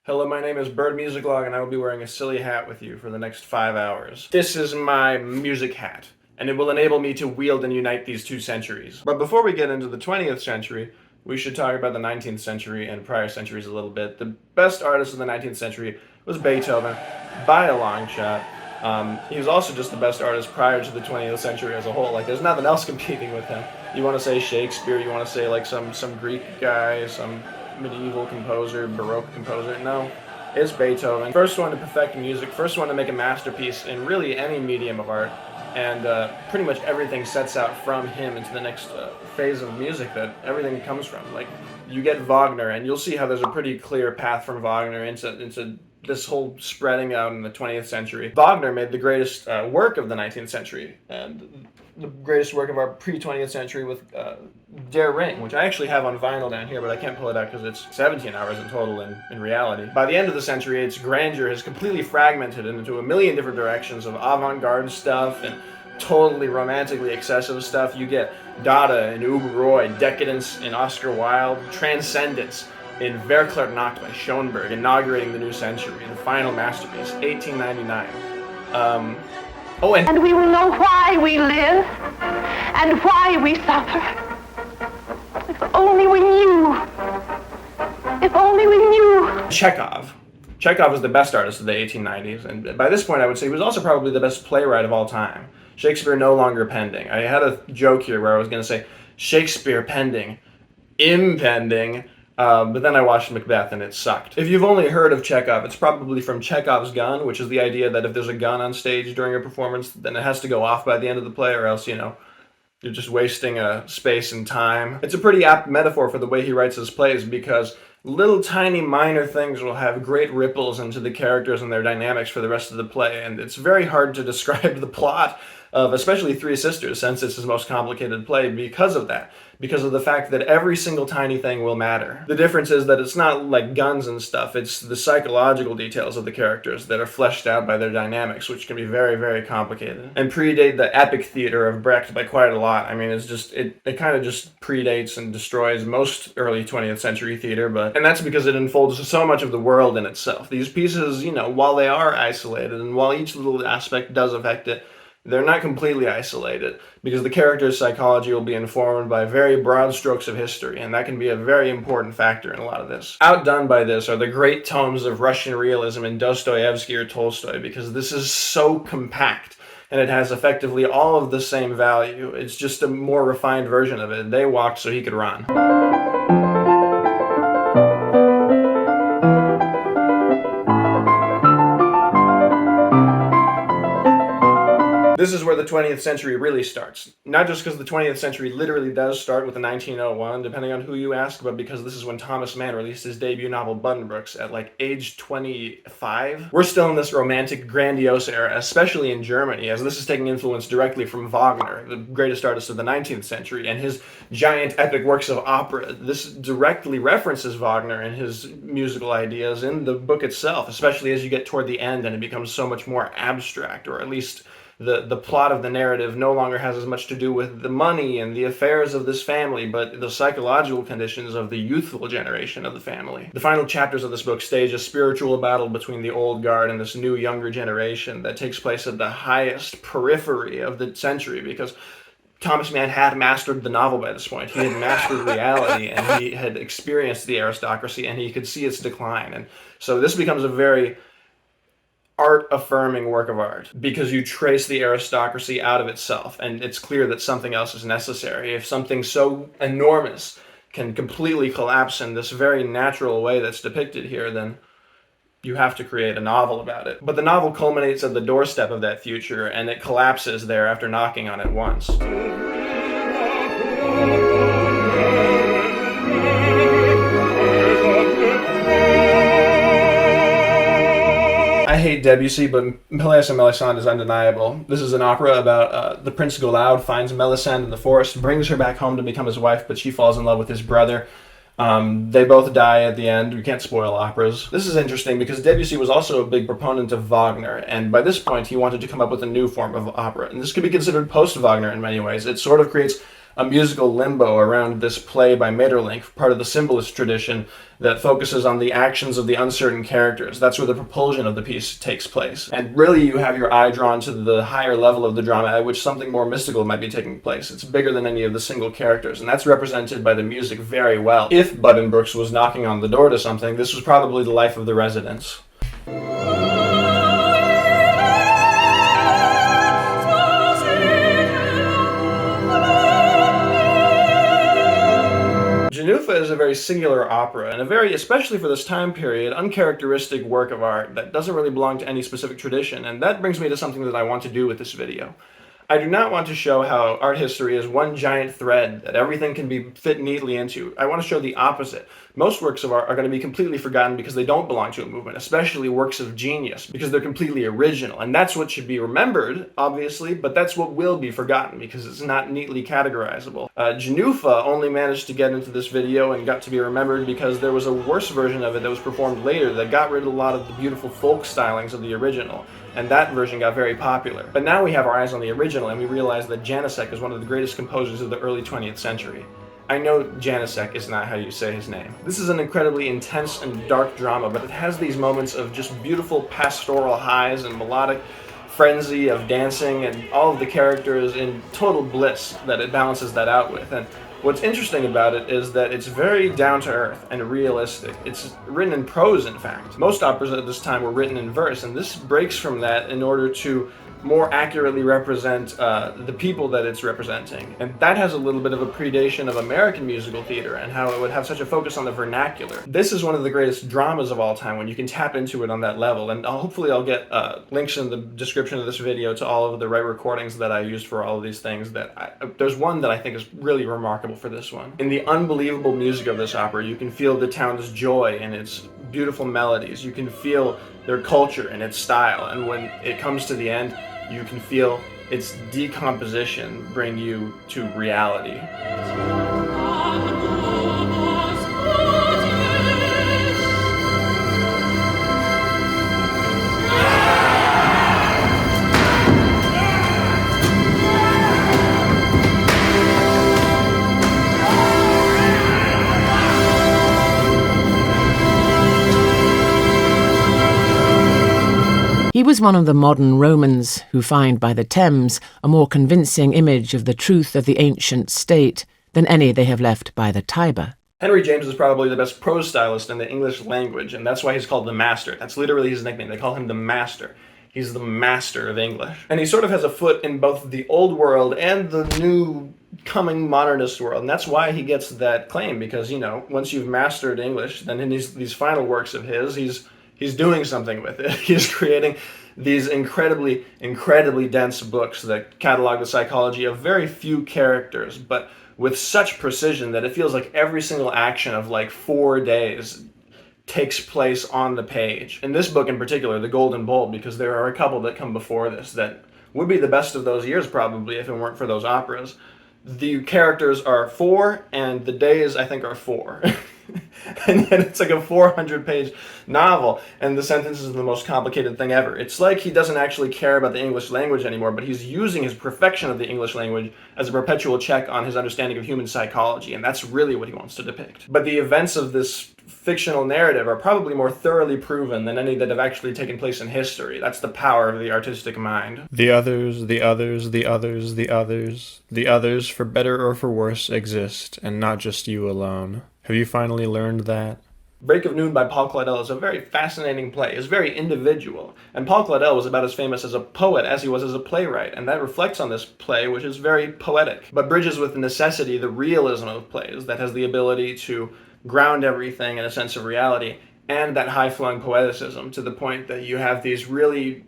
Hello, my name is Bird Musiclog, and I will be wearing a silly hat with you for the next 5 hours. This is my music hat, and it will enable me to wield and unite these two centuries. But before we get into the 20th century, we should talk about the 19th century and prior centuries a little bit. The best artist of the 19th century was Beethoven, by a long shot. He was also just the best artist prior to the 20th century as a whole. Like, there's nothing else competing with him. You want to say Shakespeare, you want to say like some Greek guy, some medieval composer, Baroque composer. No, it's Beethoven. First one to perfect music, first one to make a masterpiece in really any medium of art. And pretty much everything sets out from him into the next phase of music that everything comes from. Like, you get Wagner, and you'll see how there's a pretty clear path from Wagner into this whole spreading out in the 20th century. Wagner made the greatest work of the 19th century, and the greatest work of our pre-20th century with Der Ring, which I actually have on vinyl down here, but I can't pull it out because it's 17 hours in total in reality. By the end of the century, its grandeur has completely fragmented into a million different directions of avant-garde stuff and totally romantically excessive stuff. You get Dada in Uwe Roy, decadence in Oscar Wilde, transcendence in Verklärte Nacht by Schoenberg, inaugurating the new century, the final masterpiece, 1899. And we will know why we live and why we suffer. If only we knew. If only we knew. Chekhov. Chekhov was the best artist of the 1890s, and by this point I would say he was also probably the best playwright of all time. Shakespeare no longer pending. I had a joke here where I was going to say Shakespeare pending, impending, but then I watched Macbeth and it sucked. If you've only heard of Chekhov, it's probably from Chekhov's gun, which is the idea that if there's a gun on stage during a performance, then it has to go off by the end of the play, or else, you're just wasting space and time. It's a pretty apt metaphor for the way he writes his plays, because little tiny minor things will have great ripples into the characters and their dynamics for the rest of the play, and it's very hard to describe the plot of especially Three Sisters, since it's his most complicated play, because of that. Because of the fact that every single tiny thing will matter. The difference is that it's not like guns and stuff, it's the psychological details of the characters that are fleshed out by their dynamics, which can be very, very complicated. And predate the epic theater of Brecht by quite a lot. I mean, it's just, it kind of just predates and destroys most early 20th century theater, and that's because it unfolds so much of the world in itself. These pieces, while they are isolated, and while each little aspect does affect it, they're not completely isolated, because the character's psychology will be informed by very broad strokes of history, and that can be a very important factor in a lot of this. Outdone by this are the great tomes of Russian realism in Dostoevsky or Tolstoy, because this is so compact, and it has effectively all of the same value. It's just a more refined version of it. They walked so he could run. This is where the 20th century really starts. Not just because the 20th century literally does start with the 1901, depending on who you ask, but because this is when Thomas Mann released his debut novel Buddenbrooks at age 25. We're still in this romantic, grandiose era, especially in Germany, as this is taking influence directly from Wagner, the greatest artist of the 19th century, and his giant epic works of opera. This directly references Wagner and his musical ideas in the book itself, especially as you get toward the end and it becomes so much more abstract, or at least the plot of the narrative no longer has as much to do with the money and the affairs of this family, but the psychological conditions of the youthful generation of the family. The final chapters of this book stage a spiritual battle between the old guard and this new younger generation that takes place at the highest periphery of the century, because Thomas Mann had mastered the novel by this point. He had mastered reality, and he had experienced the aristocracy, and he could see its decline. And so this becomes a very art-affirming work of art, because you trace the aristocracy out of itself, and it's clear that something else is necessary. If something so enormous can completely collapse in this very natural way that's depicted here, then you have to create a novel about it. But the novel culminates at the doorstep of that future, and it collapses there after knocking on it once. I hate Debussy, but Pelleas and Melisande is undeniable. This is an opera about the Prince Golaud finds Melisande in the forest, brings her back home to become his wife, but she falls in love with his brother. They both die at the end. We can't spoil operas. This is interesting because Debussy was also a big proponent of Wagner, and by this point he wanted to come up with a new form of opera. And this could be considered post-Wagner in many ways. It sort of creates a musical limbo around this play by Maeterlinck, part of the symbolist tradition that focuses on the actions of the uncertain characters. That's where the propulsion of the piece takes place. And really you have your eye drawn to the higher level of the drama at which something more mystical might be taking place. It's bigger than any of the single characters, and that's represented by the music very well. If Buddenbrooks was knocking on the door to something, this was probably the life of the residents. Jenufa is a very singular opera, and a very, especially for this time period, uncharacteristic work of art that doesn't really belong to any specific tradition, and that brings me to something that I want to do with this video. I do not want to show how art history is one giant thread that everything can be fit neatly into. I want to show the opposite. Most works of art are going to be completely forgotten because they don't belong to a movement, especially works of genius, because they're completely original. And that's what should be remembered, obviously, but that's what will be forgotten because it's not neatly categorizable. Jenufa only managed to get into this video and got to be remembered because there was a worse version of it that was performed later that got rid of a lot of the beautiful folk stylings of the original. And that version got very popular. But now we have our eyes on the original and we realize that Janáček is one of the greatest composers of the early 20th century. I know Janáček is not how you say his name. This is an incredibly intense and dark drama, but it has these moments of just beautiful pastoral highs and melodic frenzy of dancing and all of the characters in total bliss that it balances that out with. And what's interesting about it is that it's very down-to-earth and realistic. It's written in prose, in fact. Most operas at this time were written in verse, and this breaks from that in order to more accurately represent the people that it's representing. And that has a little bit of a predation of American musical theater and how it would have such a focus on the vernacular. This is one of the greatest dramas of all time when you can tap into it on that level. And hopefully I'll get links in the description of this video to all of the right recordings that I used for all of these things. There's one that I think is really remarkable for this one. In the unbelievable music of this opera, you can feel the town's joy and its beautiful melodies. You can feel their culture and its style. And when it comes to the end, you can feel its decomposition bring you to reality. He was one of the modern Romans who find by the Thames a more convincing image of the truth of the ancient state than any they have left by the Tiber. Henry James is probably the best prose stylist in the English language, and that's why he's called the Master. That's literally his nickname. They call him the Master. He's the master of English. And he sort of has a foot in both the old world and the new coming modernist world. And that's why he gets that claim, because, you know, once you've mastered English, then in these final works of his, he's doing something with it. He's creating these incredibly dense books that catalog the psychology of very few characters, but with such precision that it feels like every single action of like 4 days takes place on the page. In this book in particular, The Golden Bowl, because there are a couple that come before this that would be the best of those years probably if it weren't for those operas. The characters are 4 and the days I think are 4. And then it's like a 400-page novel, and the sentences are the most complicated thing ever. It's like he doesn't actually care about the English language anymore, but he's using his perfection of the English language as a perpetual check on his understanding of human psychology, and that's really what he wants to depict. But the events of this fictional narrative are probably more thoroughly proven than any that have actually taken place in history. That's the power of the artistic mind. The others, the others, the others, the others, the others, for better or for worse, exist, and not just you alone. Have you finally learned that? Break of Noon by Paul Claudel is a very fascinating play. It's very individual. And Paul Claudel was about as famous as a poet as he was as a playwright, and that reflects on this play, which is very poetic, but bridges with necessity the realism of plays that has the ability to ground everything in a sense of reality, and that high-flowing poeticism to the point that you have these really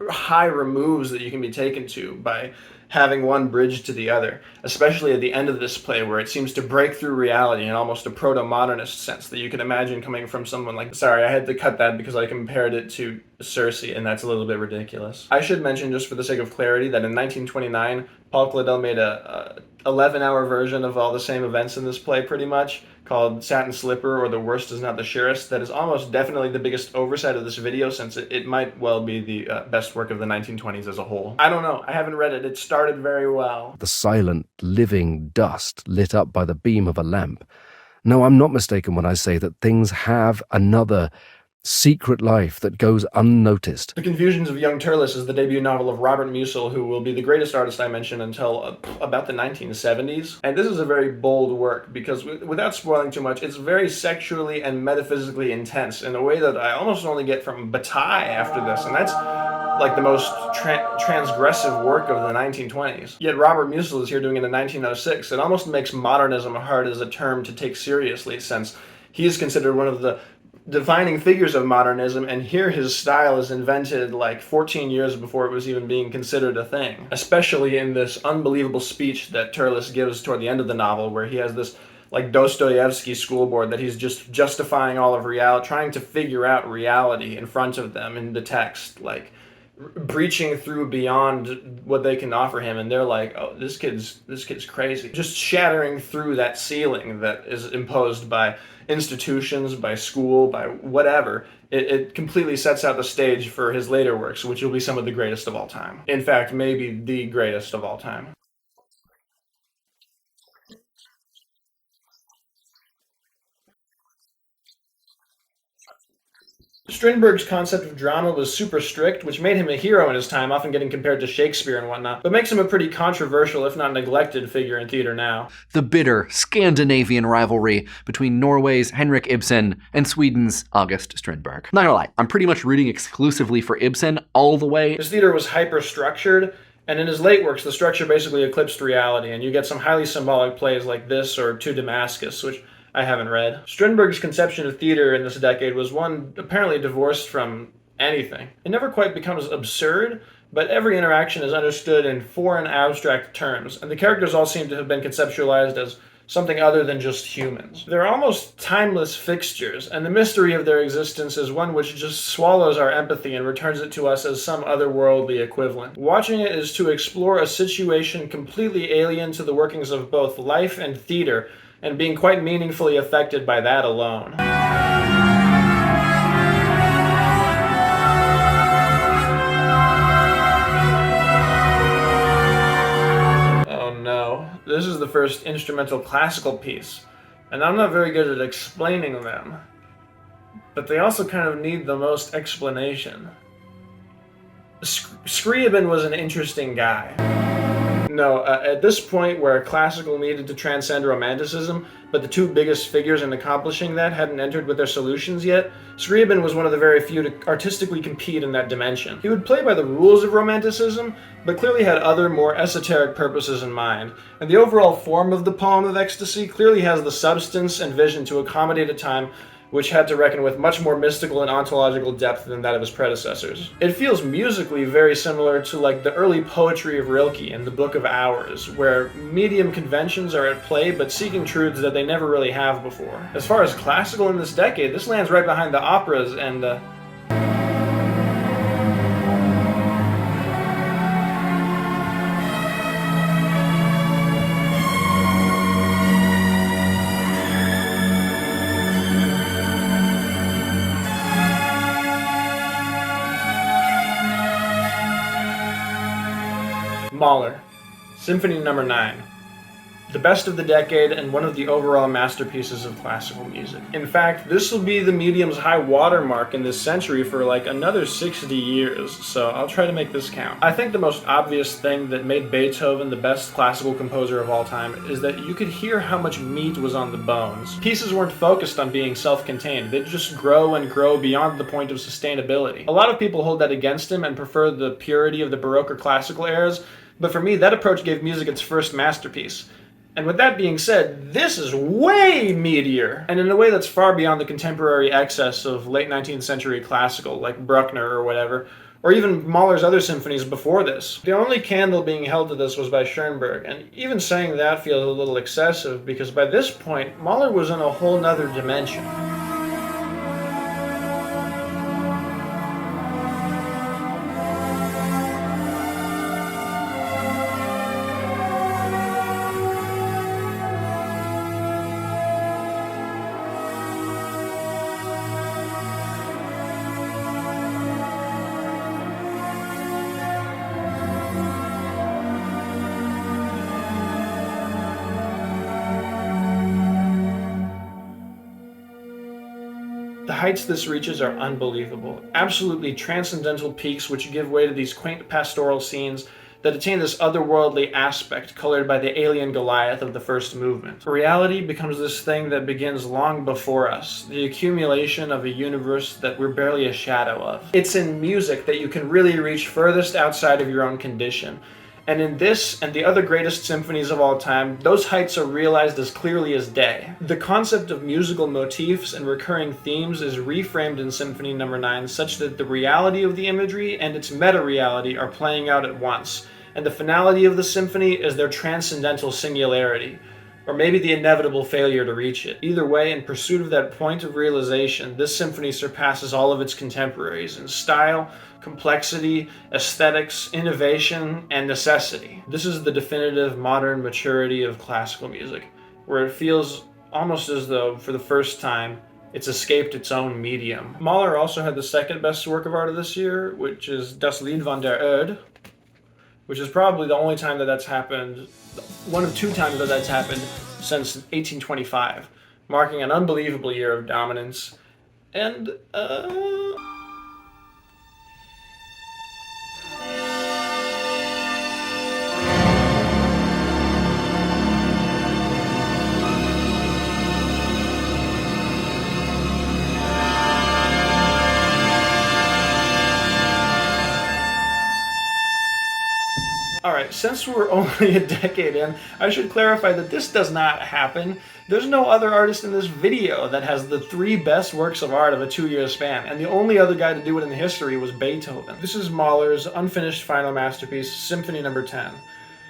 high removes that you can be taken to by having one bridge to the other, especially at the end of this play where it seems to break through reality in almost a proto-modernist sense that you can imagine coming from someone like... Sorry, I had to cut that because I compared it to Circe, and that's a little bit ridiculous. I should mention, just for the sake of clarity, that in 1929, Paul Claudel made a 11-hour version of all the same events in this play, pretty much, called Satin Slipper or The Worst Is Not the Surest that is almost definitely the biggest oversight of this video, since it might well be the best work of the 1920s as a whole. I don't know. I haven't read it. It started very well. The silent, living dust lit up by the beam of a lamp. No, I'm not mistaken when I say that things have another secret life that goes unnoticed. The Confusions of Young Torless is the debut novel of Robert Musil, who will be the greatest artist I mentioned until about the 1970s. And this is a very bold work because, without spoiling too much, it's very sexually and metaphysically intense in a way that I almost only get from Bataille after this. And that's like the most transgressive work of the 1920s. Yet Robert Musil is here doing it in 1906. It almost makes modernism hard as a term to take seriously, since he is considered one of the defining figures of modernism, and here his style is invented like 14 years before it was even being considered a thing. Especially in this unbelievable speech that Torless gives toward the end of the novel, where he has this like Dostoevsky school board that he's just justifying all of reality, trying to figure out reality in front of them in the text, like breaching through beyond what they can offer him, and they're like, oh, this kid's crazy. Just shattering through that ceiling that is imposed by institutions, by school, by whatever. It completely sets out the stage for his later works, which will be some of the greatest of all time. In fact, maybe the greatest of all time. Strindberg's concept of drama was super strict, which made him a hero in his time, often getting compared to Shakespeare and whatnot, but makes him a pretty controversial, if not neglected, figure in theater now. The bitter Scandinavian rivalry between Norway's Henrik Ibsen and Sweden's August Strindberg. Not gonna lie, I'm pretty much rooting exclusively for Ibsen all the way. His theater was hyper-structured, and in his late works, the structure basically eclipsed reality, and you get some highly symbolic plays like this or To Damascus, which I haven't read. Strindberg's conception of theater in this decade was one apparently divorced from anything. It never quite becomes absurd, but every interaction is understood in foreign abstract terms, and the characters all seem to have been conceptualized as something other than just humans. They're almost timeless fixtures, and the mystery of their existence is one which just swallows our empathy and returns it to us as some otherworldly equivalent. Watching it is to explore a situation completely alien to the workings of both life and theater, and being quite meaningfully affected by that alone. Oh no, this is the first instrumental classical piece, and I'm not very good at explaining them, but they also kind of need the most explanation. Scriabin was an interesting guy. No, at this point where classical needed to transcend romanticism, but the two biggest figures in accomplishing that hadn't entered with their solutions yet, Scriabin was one of the very few to artistically compete in that dimension. He would play by the rules of romanticism, but clearly had other, more esoteric purposes in mind, and the overall form of the Poem of Ecstasy clearly has the substance and vision to accommodate a time which had to reckon with much more mystical and ontological depth than that of his predecessors. It feels musically very similar to like the early poetry of Rilke in the Book of Hours, where medium conventions are at play but seeking truths that they never really have before. As far as classical in this decade, this lands right behind the operas and Mahler, Symphony No. 9. The best of the decade and one of the overall masterpieces of classical music. In fact, this will be the medium's high watermark in this century for like another 60 years, so I'll try to make this count. I think the most obvious thing that made Beethoven the best classical composer of all time is that you could hear how much meat was on the bones. Pieces weren't focused on being self-contained, they'd just grow and grow beyond the point of sustainability. A lot of people hold that against him and prefer the purity of the Baroque or classical eras, but for me, that approach gave music its first masterpiece. And with that being said, this is way meatier, and in a way that's far beyond the contemporary excess of late 19th century classical, like Bruckner or whatever, or even Mahler's other symphonies before this. The only candle being held to this was by Schoenberg, and even saying that feels a little excessive, because by this point, Mahler was in a whole nother dimension. The heights this reaches are unbelievable, absolutely transcendental peaks which give way to these quaint pastoral scenes that attain this otherworldly aspect colored by the alien Goliath of the first movement. Reality becomes this thing that begins long before us, the accumulation of a universe that we're barely a shadow of. It's in music that you can really reach furthest outside of your own condition. And in this and the other greatest symphonies of all time, those heights are realized as clearly as day. The concept of musical motifs and recurring themes is reframed in Symphony No. 9 such that the reality of the imagery and its meta-reality are playing out at once, and the finality of the symphony is their transcendental singularity, or maybe the inevitable failure to reach it. Either way, in pursuit of that point of realization, this symphony surpasses all of its contemporaries in style, complexity, aesthetics, innovation, and necessity. This is the definitive modern maturity of classical music, where it feels almost as though, for the first time, it's escaped its own medium. Mahler also had the second best work of art of this year, which is Das Lied von der Erde, which is probably the only time that that's happened, one of two times that that's happened since 1825, marking an unbelievable year of dominance. And, Alright, since we're only a decade in, I should clarify that this does not happen. There's no other artist in this video that has the 3 best works of art of a 2-year span, and the only other guy to do it in history was Beethoven. This is Mahler's unfinished final masterpiece, Symphony No. 10.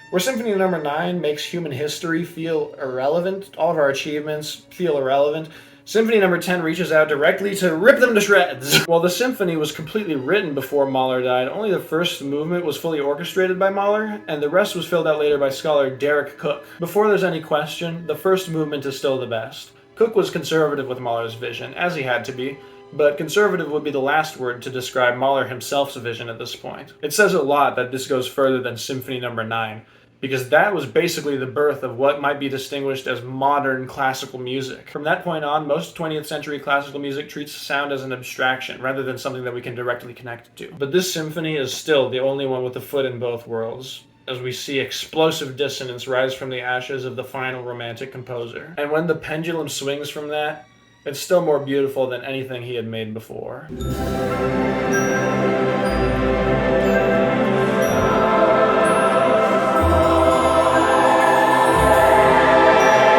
Where Symphony No. 9 makes human history feel irrelevant, all of our achievements feel irrelevant, Symphony No. 10 reaches out directly to rip them to shreds. While the symphony was completely written before Mahler died, only the first movement was fully orchestrated by Mahler, and the rest was filled out later by scholar Derek Cook. Before there's any question, the first movement is still the best. Cook was conservative with Mahler's vision, as he had to be, but conservative would be the last word to describe Mahler himself's vision at this point. It says a lot that this goes further than Symphony No. 9, because that was basically the birth of what might be distinguished as modern classical music. From that point on, most 20th century classical music treats sound as an abstraction, rather than something that we can directly connect to. But this symphony is still the only one with a foot in both worlds, as we see explosive dissonance rise from the ashes of the final romantic composer. And when the pendulum swings from that, it's still more beautiful than anything he had made before.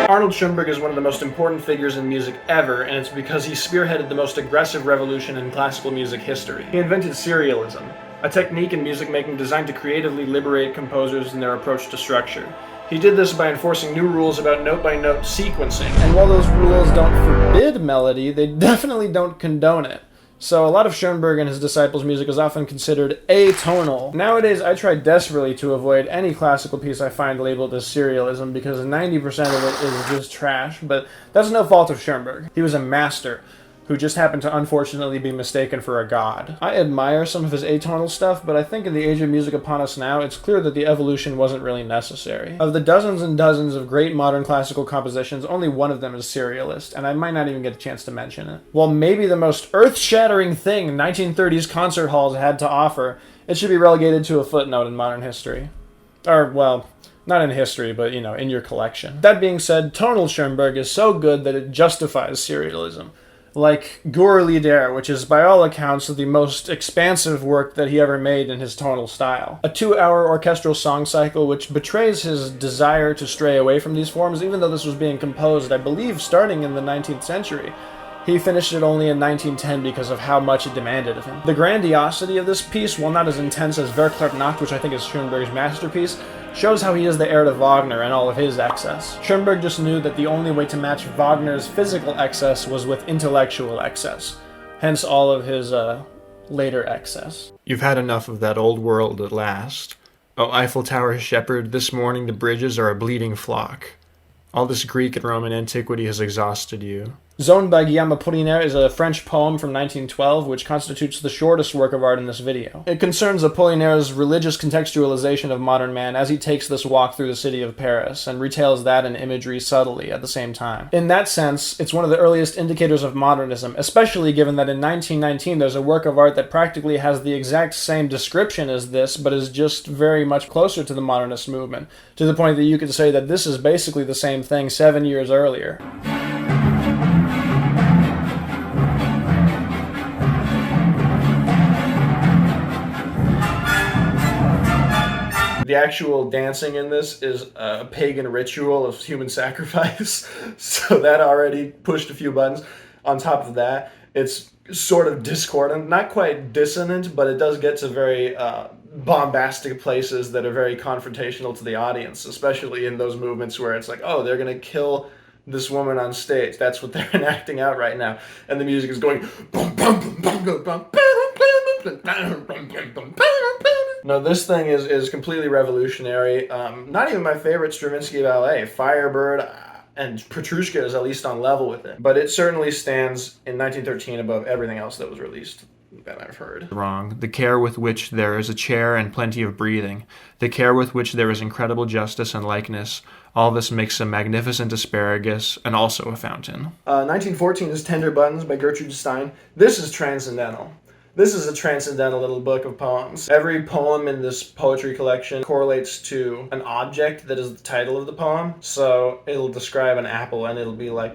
Arnold Schoenberg is one of the most important figures in music ever, and it's because he spearheaded the most aggressive revolution in classical music history. He invented serialism, a technique in music making designed to creatively liberate composers in their approach to structure. He did this by enforcing new rules about note-by-note sequencing, and while those rules don't forbid melody, they definitely don't condone it. So a lot of Schoenberg and his disciples' music is often considered atonal. Nowadays, I try desperately to avoid any classical piece I find labeled as serialism because 90% of it is just trash, but that's no fault of Schoenberg. He was a master who just happened to unfortunately be mistaken for a god. I admire some of his atonal stuff, but I think in the age of music upon us now, it's clear that the evolution wasn't really necessary. Of the dozens and dozens of great modern classical compositions, only one of them is serialist, and I might not even get a chance to mention it. While maybe the most earth-shattering thing 1930s concert halls had to offer, it should be relegated to a footnote in modern history. Or, well, not in history, but, in your collection. That being said, tonal Schoenberg is so good that it justifies serialism. Like Gurre-Lieder, which is by all accounts the most expansive work that he ever made in his tonal style. A 2-hour orchestral song cycle which betrays his desire to stray away from these forms, even though this was being composed, I believe, starting in the 19th century. He finished it only in 1910 because of how much it demanded of him. The grandiosity of this piece, while not as intense as Werkler Nacht, which I think is Schoenberg's masterpiece, shows how he is the heir to Wagner and all of his excess. Schoenberg just knew that the only way to match Wagner's physical excess was with intellectual excess. Hence all of his, later excess. You've had enough of that old world at last. O Eiffel Tower shepherd, this morning the bridges are a bleeding flock. All this Greek and Roman antiquity has exhausted you. Zone by Guillaume Apollinaire is a French poem from 1912, which constitutes the shortest work of art in this video. It concerns Apollinaire's religious contextualization of modern man as he takes this walk through the city of Paris, and retells that in imagery subtly at the same time. In that sense, it's one of the earliest indicators of modernism, especially given that in 1919 there's a work of art that practically has the exact same description as this, but is just very much closer to the modernist movement, to the point that you could say that this is basically the same thing 7 years earlier. The actual dancing in this is a pagan ritual of human sacrifice, so that already pushed a few buttons. On top of that, it's sort of discordant, not quite dissonant, but it does get to very bombastic places that are very confrontational to the audience, especially in those movements where it's like, oh, they're going to kill this woman on stage. That's what they're enacting out right now. And the music is going... No, this thing is completely revolutionary. Not even my favorite Stravinsky ballet. Firebird and Petrushka is at least on level with it. But it certainly stands in 1913 above everything else that was released that I've heard. Wrong. The care with which there is a chair and plenty of breathing. The care with which there is incredible justice and likeness. All this makes a magnificent asparagus and also a fountain. 1914 is Tender Buttons by Gertrude Stein. This is transcendental. This is a transcendental little book of poems. Every poem in this poetry collection correlates to an object that is the title of the poem. So it'll describe an apple and it'll be like,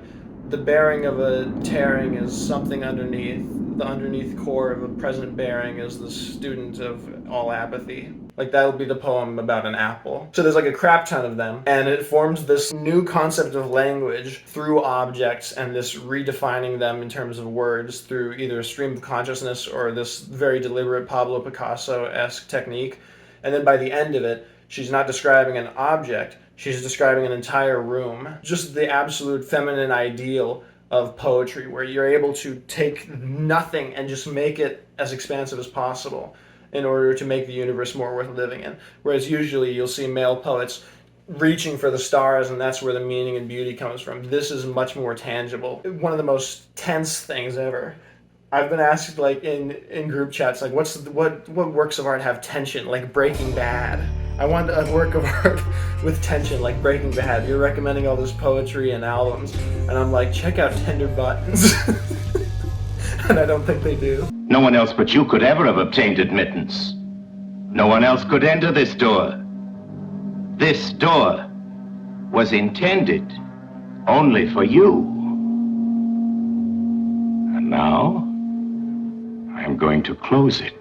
the bearing of a tearing is something underneath. The underneath core of a present bearing is the student of all apathy. Like, that'll be the poem about an apple. So there's like a crap ton of them, and it forms this new concept of language through objects and this redefining them in terms of words through either a stream of consciousness or this very deliberate Pablo Picasso-esque technique. And then by the end of it, she's not describing an object, she's describing an entire room. Just the absolute feminine ideal of poetry, where you're able to take nothing and just make it as expansive as possible in order to make the universe more worth living in. Whereas usually you'll see male poets reaching for the stars, and that's where the meaning and beauty comes from. This is much more tangible. One of the most tense things ever. I've been asked, like, in group chats, like, what works of art have tension, like Breaking Bad? I want a work of art with tension, like Breaking Bad. You're recommending all this poetry and albums, and I'm like, check out Tender Buttons. And I don't think they do. No one else but you could ever have obtained admittance. No one else could enter this door. This door was intended only for you. And now, I'm going to close it.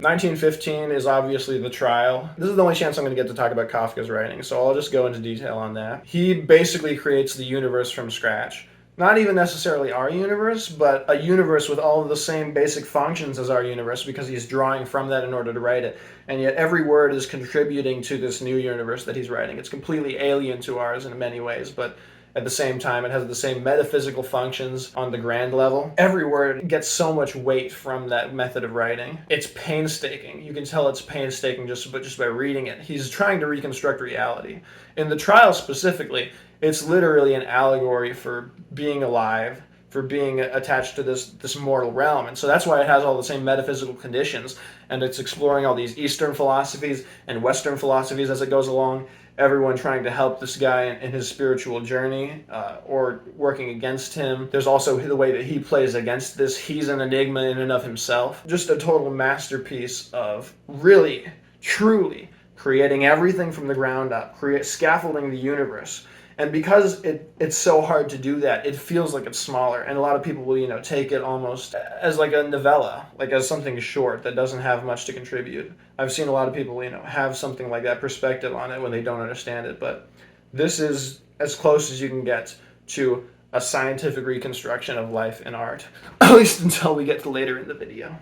1915 is obviously The Trial. This is the only chance I'm going to get to talk about Kafka's writing, so I'll just go into detail on that. He basically creates the universe from scratch. Not even necessarily our universe, but a universe with all of the same basic functions as our universe, because he's drawing from that in order to write it. And yet every word is contributing to this new universe that he's writing. It's completely alien to ours in many ways, but at the same time, it has the same metaphysical functions on the grand level. Every word gets so much weight from that method of writing. It's painstaking. You can tell it's painstaking just by reading it. He's trying to reconstruct reality. In The Trial specifically, it's literally an allegory for being alive, for being attached to this mortal realm. And so that's why it has all the same metaphysical conditions, and it's exploring all these Eastern philosophies and Western philosophies as it goes along, everyone trying to help this guy in his spiritual journey, or working against him. There's also the way that he plays against this. He's an enigma in and of himself. Just a total masterpiece of really, truly creating everything from the ground up, scaffolding the universe. And because it's so hard to do that, it feels like it's smaller. And a lot of people will, take it almost as like a novella, like as something short that doesn't have much to contribute. I've seen a lot of people, have something like that perspective on it when they don't understand it. But this is as close as you can get to a scientific reconstruction of life and art, at least until we get to later in the video.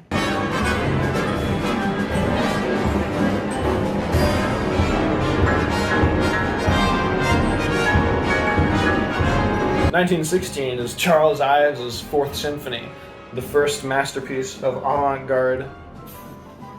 1916 is Charles Ives' Fourth Symphony, the first masterpiece of avant-garde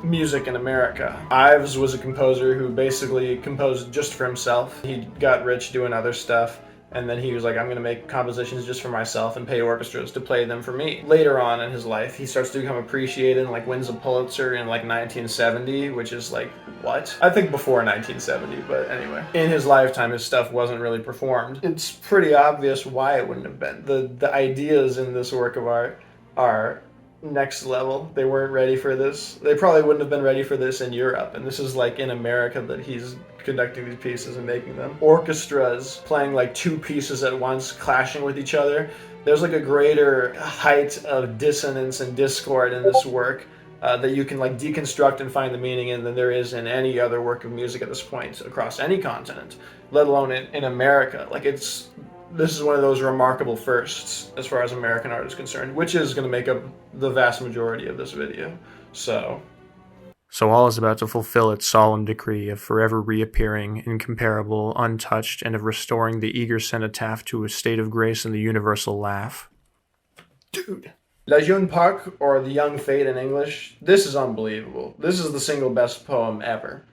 music in America. Ives was a composer who basically composed just for himself. He got rich doing other stuff, And then he was like, I'm going to make compositions just for myself and pay orchestras to play them for me. Later on in his life, he starts to become appreciated and like wins a Pulitzer in like 1970, which is like, what? I think before 1970, but anyway. In his lifetime, his stuff wasn't really performed. It's pretty obvious why it wouldn't have been. The ideas in this work of art are next level. They weren't ready for this. They probably wouldn't have been ready for this in Europe, and this is like in America that he's conducting these pieces and making them. Orchestras playing like two pieces at once, clashing with each other. There's like a greater height of dissonance and discord in this work that you can like deconstruct and find the meaning in than there is in any other work of music at this point across any continent, let alone in America. Like this is one of those remarkable firsts as far as American art is concerned, which is going to make up the vast majority of this video. So all is about to fulfill its solemn decree of forever reappearing, incomparable, untouched, and of restoring the eager cenotaph to a state of grace and the universal laugh. Dude. La Jeune Parque, or The Young Fate in English, this is unbelievable. This is the single best poem ever.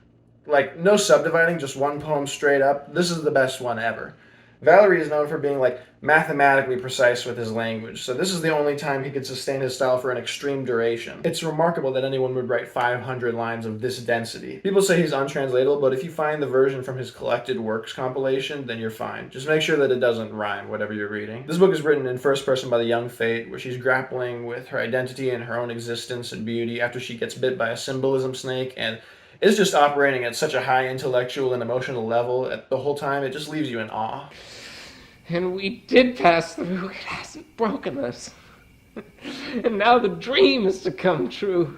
Like, no subdividing, just one poem straight up. This is the best one ever. Valery is known for being like mathematically precise with his language, so this is the only time he could sustain his style for an extreme duration. It's remarkable that anyone would write 500 lines of this density. People say he's untranslatable, but if you find the version from his collected works compilation, then you're fine. Just make sure that it doesn't rhyme, whatever you're reading. This book is written in first person by the young Fate, where she's grappling with her identity and her own existence and beauty after she gets bit by a symbolism snake, and it's just operating at such a high intellectual and emotional level at the whole time, it just leaves you in awe. And we did pass through. It hasn't broken us. And now the dream is to come true.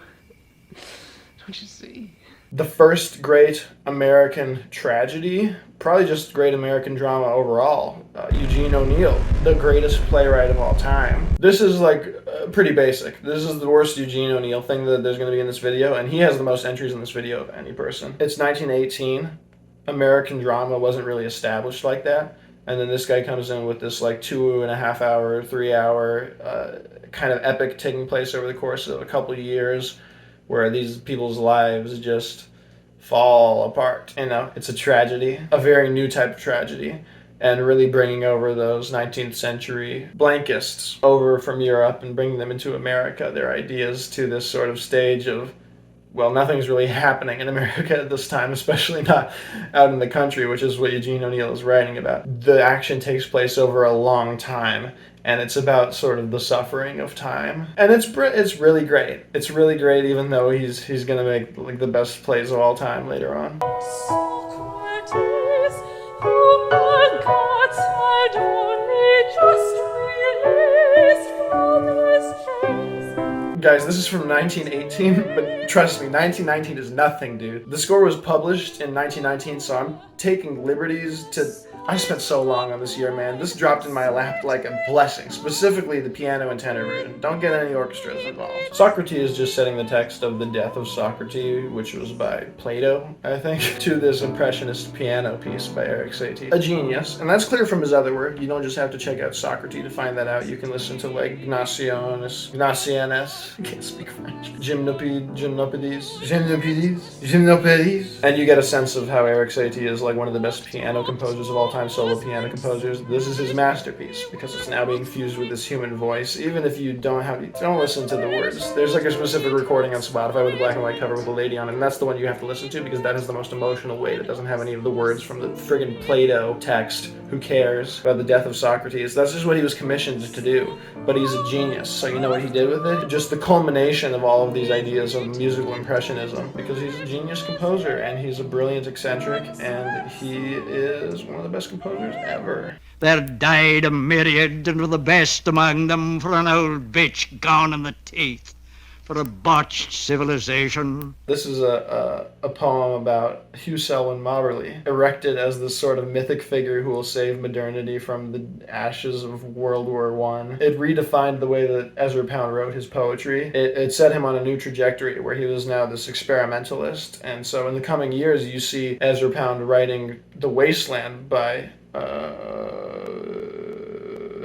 Don't you see? The first great American tragedy, probably just great American drama overall. Eugene O'Neill, the greatest playwright of all time. This is like pretty basic. This is the worst Eugene O'Neill thing that there's going to be in this video, and he has the most entries in this video of any person. It's 1918. American drama wasn't really established like that. And then this guy comes in with this like 2.5 hour, 3 hour kind of epic taking place over the course of a couple of years where these people's lives just fall apart. You know, it's a tragedy, a very new type of tragedy, and really bringing over those 19th century blankists over from Europe and bringing them into America, their ideas to this sort of stage of, well, nothing's really happening in America at this time, especially not out in the country, which is what Eugene O'Neill is writing about. The action takes place over a long time, and it's about sort of the suffering of time. And it's really great. It's really great, even though he's going to make like the best plays of all time later on. Socrates, whom the gods had only just released from his chains. Guys, this is from 1918, but trust me, 1919 is nothing, dude. The score was published in 1919, so I'm taking liberties to... I spent so long on this year, man. This dropped in my lap like a blessing, specifically the piano and tenor version. Don't get any orchestras involved. Socrate is just setting the text of The Death of Socrate, which was by Plato, I think, to this impressionist piano piece by Erik Satie. A genius, and that's clear from his other work. You don't just have to check out Socrate to find that out. You can listen to like Gnatianes, I can't speak French, Gymnopides, and you get a sense of how Erik Satie is like one of the best piano composers of all time. Solo piano composers. This is his masterpiece because it's now being fused with his human voice. Even if you don't listen to the words. There's like a specific recording on Spotify with a black and white cover with a lady on it, and that's the one you have to listen to because that has the most emotional weight. It doesn't have any of the words from the friggin' Plato text. Who cares about the death of Socrates? That's just what he was commissioned to do. But he's a genius. So you know what he did with it? Just the culmination of all of these ideas of musical impressionism, because he's a genius composer and he's a brilliant eccentric and he is one of the best composers ever. There died a myriad, and were the best among them for an old bitch gone in the teeth, for a botched civilization. This is a poem about Hugh Selwyn Mauberley, erected as this sort of mythic figure who will save modernity from the ashes of World War I. It redefined the way that Ezra Pound wrote his poetry. It set him on a new trajectory where he was now this experimentalist. And so in the coming years, you see Ezra Pound writing The Wasteland by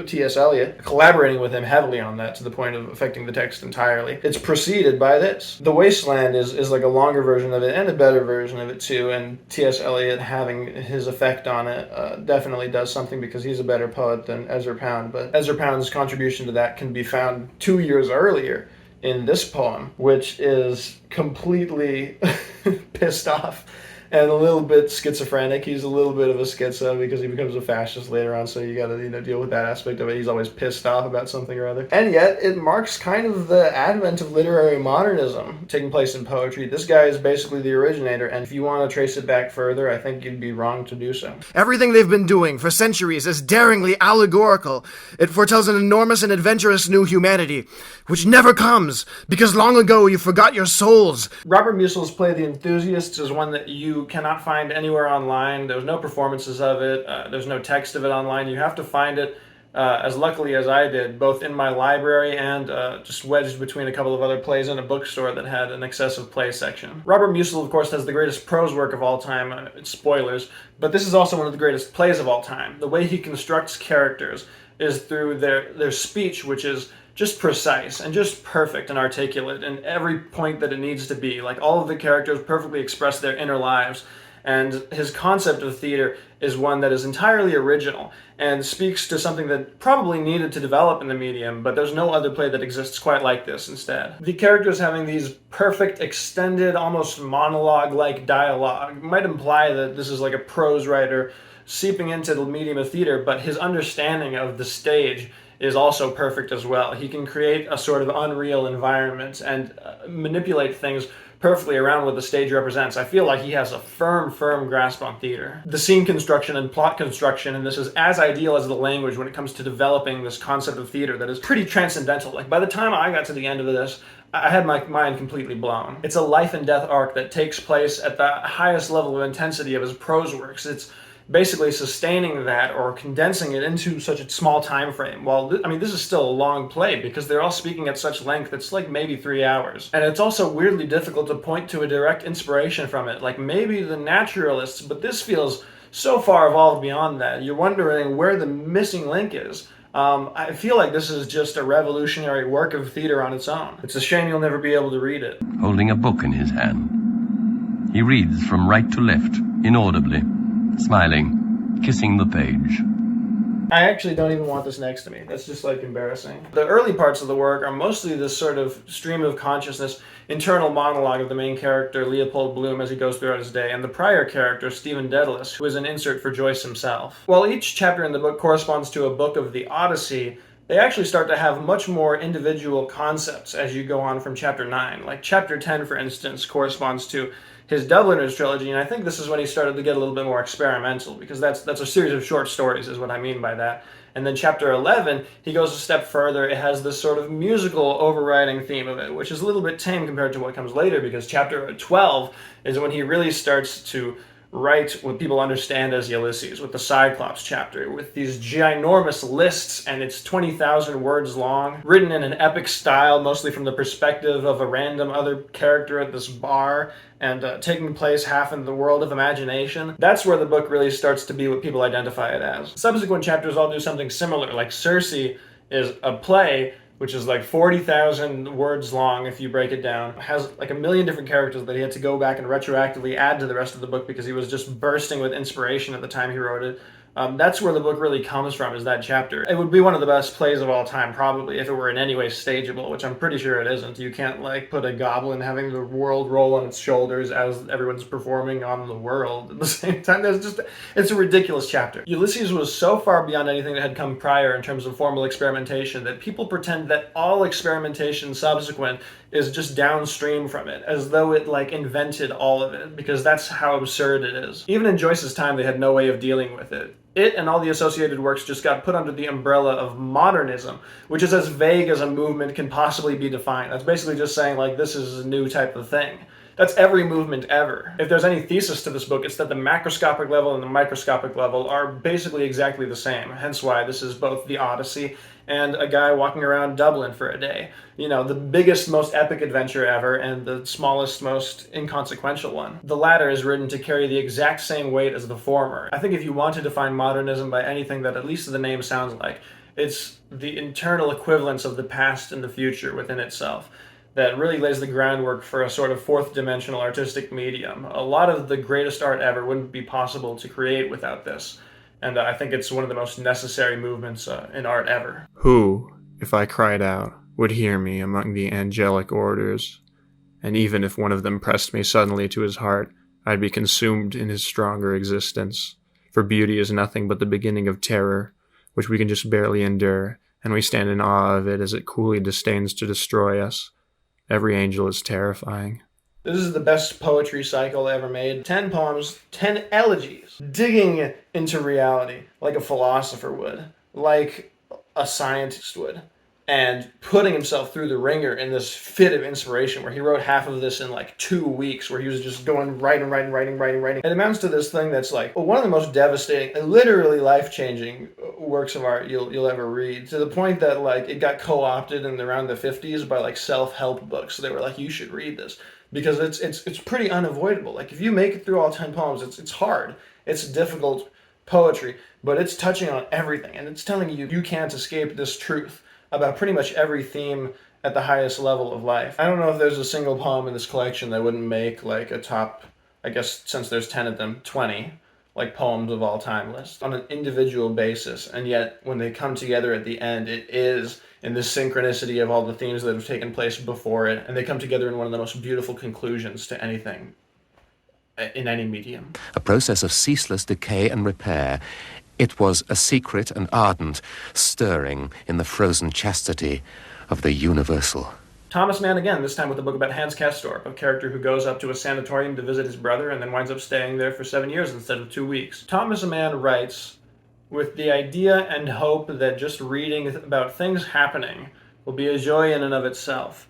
T.S. Eliot, collaborating with him heavily on that to the point of affecting the text entirely. It's preceded by this. The Wasteland is like a longer version of it and a better version of it too, and T.S. Eliot having his effect on it definitely does something because he's a better poet than Ezra Pound, but Ezra Pound's contribution to that can be found 2 years earlier in this poem, which is completely pissed off and a little bit schizophrenic. He's a little bit of a schizo because he becomes a fascist later on, so you gotta deal with that aspect of it. He's always pissed off about something or other. And yet, it marks kind of the advent of literary modernism taking place in poetry. This guy is basically the originator, and if you want to trace it back further, I think you'd be wrong to do so. Everything they've been doing for centuries is daringly allegorical. It foretells an enormous and adventurous new humanity, which never comes, because long ago you forgot your souls. Robert Musil's play The Enthusiasts is one that you cannot find anywhere online. There's no performances of it. There's no text of it online. You have to find it, as luckily as I did, both in my library and just wedged between a couple of other plays in a bookstore that had an excessive play section. Robert Musil, of course, has the greatest prose work of all time. Spoilers. But this is also one of the greatest plays of all time. The way he constructs characters is through their speech, which is just precise and just perfect and articulate in every point that it needs to be. Like, all of the characters perfectly express their inner lives, and his concept of theater is one that is entirely original and speaks to something that probably needed to develop in the medium, but there's no other play that exists quite like this instead. The characters having these perfect, extended, almost monologue-like dialogue might imply that this is like a prose writer seeping into the medium of theater, but his understanding of the stage is also perfect as well. He can create a sort of unreal environment and manipulate things perfectly around what the stage represents. I feel like he has a firm grasp on theater. The scene construction and plot construction, and this is as ideal as the language when it comes to developing this concept of theater that is pretty transcendental. Like, by the time I got to the end of this, I had my mind completely blown. It's a life and death arc that takes place at the highest level of intensity of his prose works. It's basically sustaining that or condensing it into such a small time frame. Well, this is still a long play because they're all speaking at such length. It's like maybe 3 hours. And it's also weirdly difficult to point to a direct inspiration from it, like maybe the naturalists, but this feels so far evolved beyond that. You're wondering where the missing link is. I feel like this is just a revolutionary work of theater on its own. It's a shame you'll never be able to read it. Holding a book in his hand, he reads from right to left, inaudibly, smiling, kissing the page. I actually don't even want this next to me. That's just like embarrassing. The early parts of the work are mostly this sort of stream of consciousness, internal monologue of the main character, Leopold Bloom, as he goes throughout his day, and the prior character, Stephen Dedalus, who is an insert for Joyce himself. While each chapter in the book corresponds to a book of the Odyssey, they actually start to have much more individual concepts as you go on from chapter 9. Like chapter 10, for instance, corresponds to his Dubliners trilogy, and I think this is when he started to get a little bit more experimental, because that's a series of short stories is what I mean by that. And then chapter 11, he goes a step further. It has this sort of musical overriding theme of it, which is a little bit tame compared to what comes later, because chapter 12 is when he really starts to write what people understand as Ulysses, with the Cyclops chapter, with these ginormous lists, and it's 20,000 words long, written in an epic style, mostly from the perspective of a random other character at this bar, and taking place half in the world of imagination. That's where the book really starts to be what people identify it as. Subsequent chapters all do something similar, like Circe is a play which is like 40,000 words long if you break it down. It has like a million different characters that he had to go back and retroactively add to the rest of the book because he was just bursting with inspiration at the time he wrote it. That's where the book really comes from, is that chapter. It would be one of the best plays of all time, probably, if it were in any way stageable, which I'm pretty sure it isn't. You can't, like, put a goblin having the world roll on its shoulders as everyone's performing on the world at the same time. It's a ridiculous chapter. Ulysses was so far beyond anything that had come prior in terms of formal experimentation that people pretend that all experimentation subsequent is just downstream from it, as though it, like, invented all of it, because that's how absurd it is. Even in Joyce's time, they had no way of dealing with it. It and all the associated works just got put under the umbrella of modernism, which is as vague as a movement can possibly be defined. That's basically just saying, like, this is a new type of thing. That's every movement ever. If there's any thesis to this book, it's that the macroscopic level and the microscopic level are basically exactly the same. Hence why this is both the Odyssey and a guy walking around Dublin for a day. You know, the biggest, most epic adventure ever, and the smallest, most inconsequential one. The latter is written to carry the exact same weight as the former. I think if you want to define modernism by anything that at least the name sounds like, It's the internal equivalence of the past and the future within itself that really lays the groundwork for a sort of fourth-dimensional artistic medium. A lot of the greatest art ever wouldn't be possible to create without this, and I think it's one of the most necessary movements in art ever. Who, if I cried out, would hear me among the angelic orders? And even if one of them pressed me suddenly to his heart, I'd be consumed in his stronger existence. For beauty is nothing but the beginning of terror, which we can just barely endure, and we stand in awe of it as it coolly disdains to destroy us. Every angel is terrifying. This is the best poetry cycle ever made. 10 poems, 10 elegies, digging into reality like a philosopher would, like a scientist would, and putting himself through the ringer in this fit of inspiration where he wrote half of this in like 2 weeks, where he was just going writing. It amounts to this thing that's like one of the most devastating, literally life-changing works of art you'll ever read, to the point that like it got co-opted in around the 50s by like self-help books. So they were like, you should read this, because it's pretty unavoidable. Like if you make it through all 10 poems, it's hard. It's difficult poetry, but it's touching on everything, and it's telling you you can't escape this truth about pretty much every theme at the highest level of life. I don't know if there's a single poem in this collection that wouldn't make like a top, I guess since there's 10 of them, 20, like poems of all time list on an individual basis. And yet when they come together at the end, it is in the synchronicity of all the themes that have taken place before it, and they come together in one of the most beautiful conclusions to anything in any medium. A process of ceaseless decay and repair. It was a secret and ardent stirring in the frozen chastity of the universal. Thomas Mann again, this time with a book about Hans Castorp, a character who goes up to a sanatorium to visit his brother and then winds up staying there for 7 years instead of 2 weeks. Thomas Mann writes with the idea and hope that just reading about things happening will be a joy in and of itself.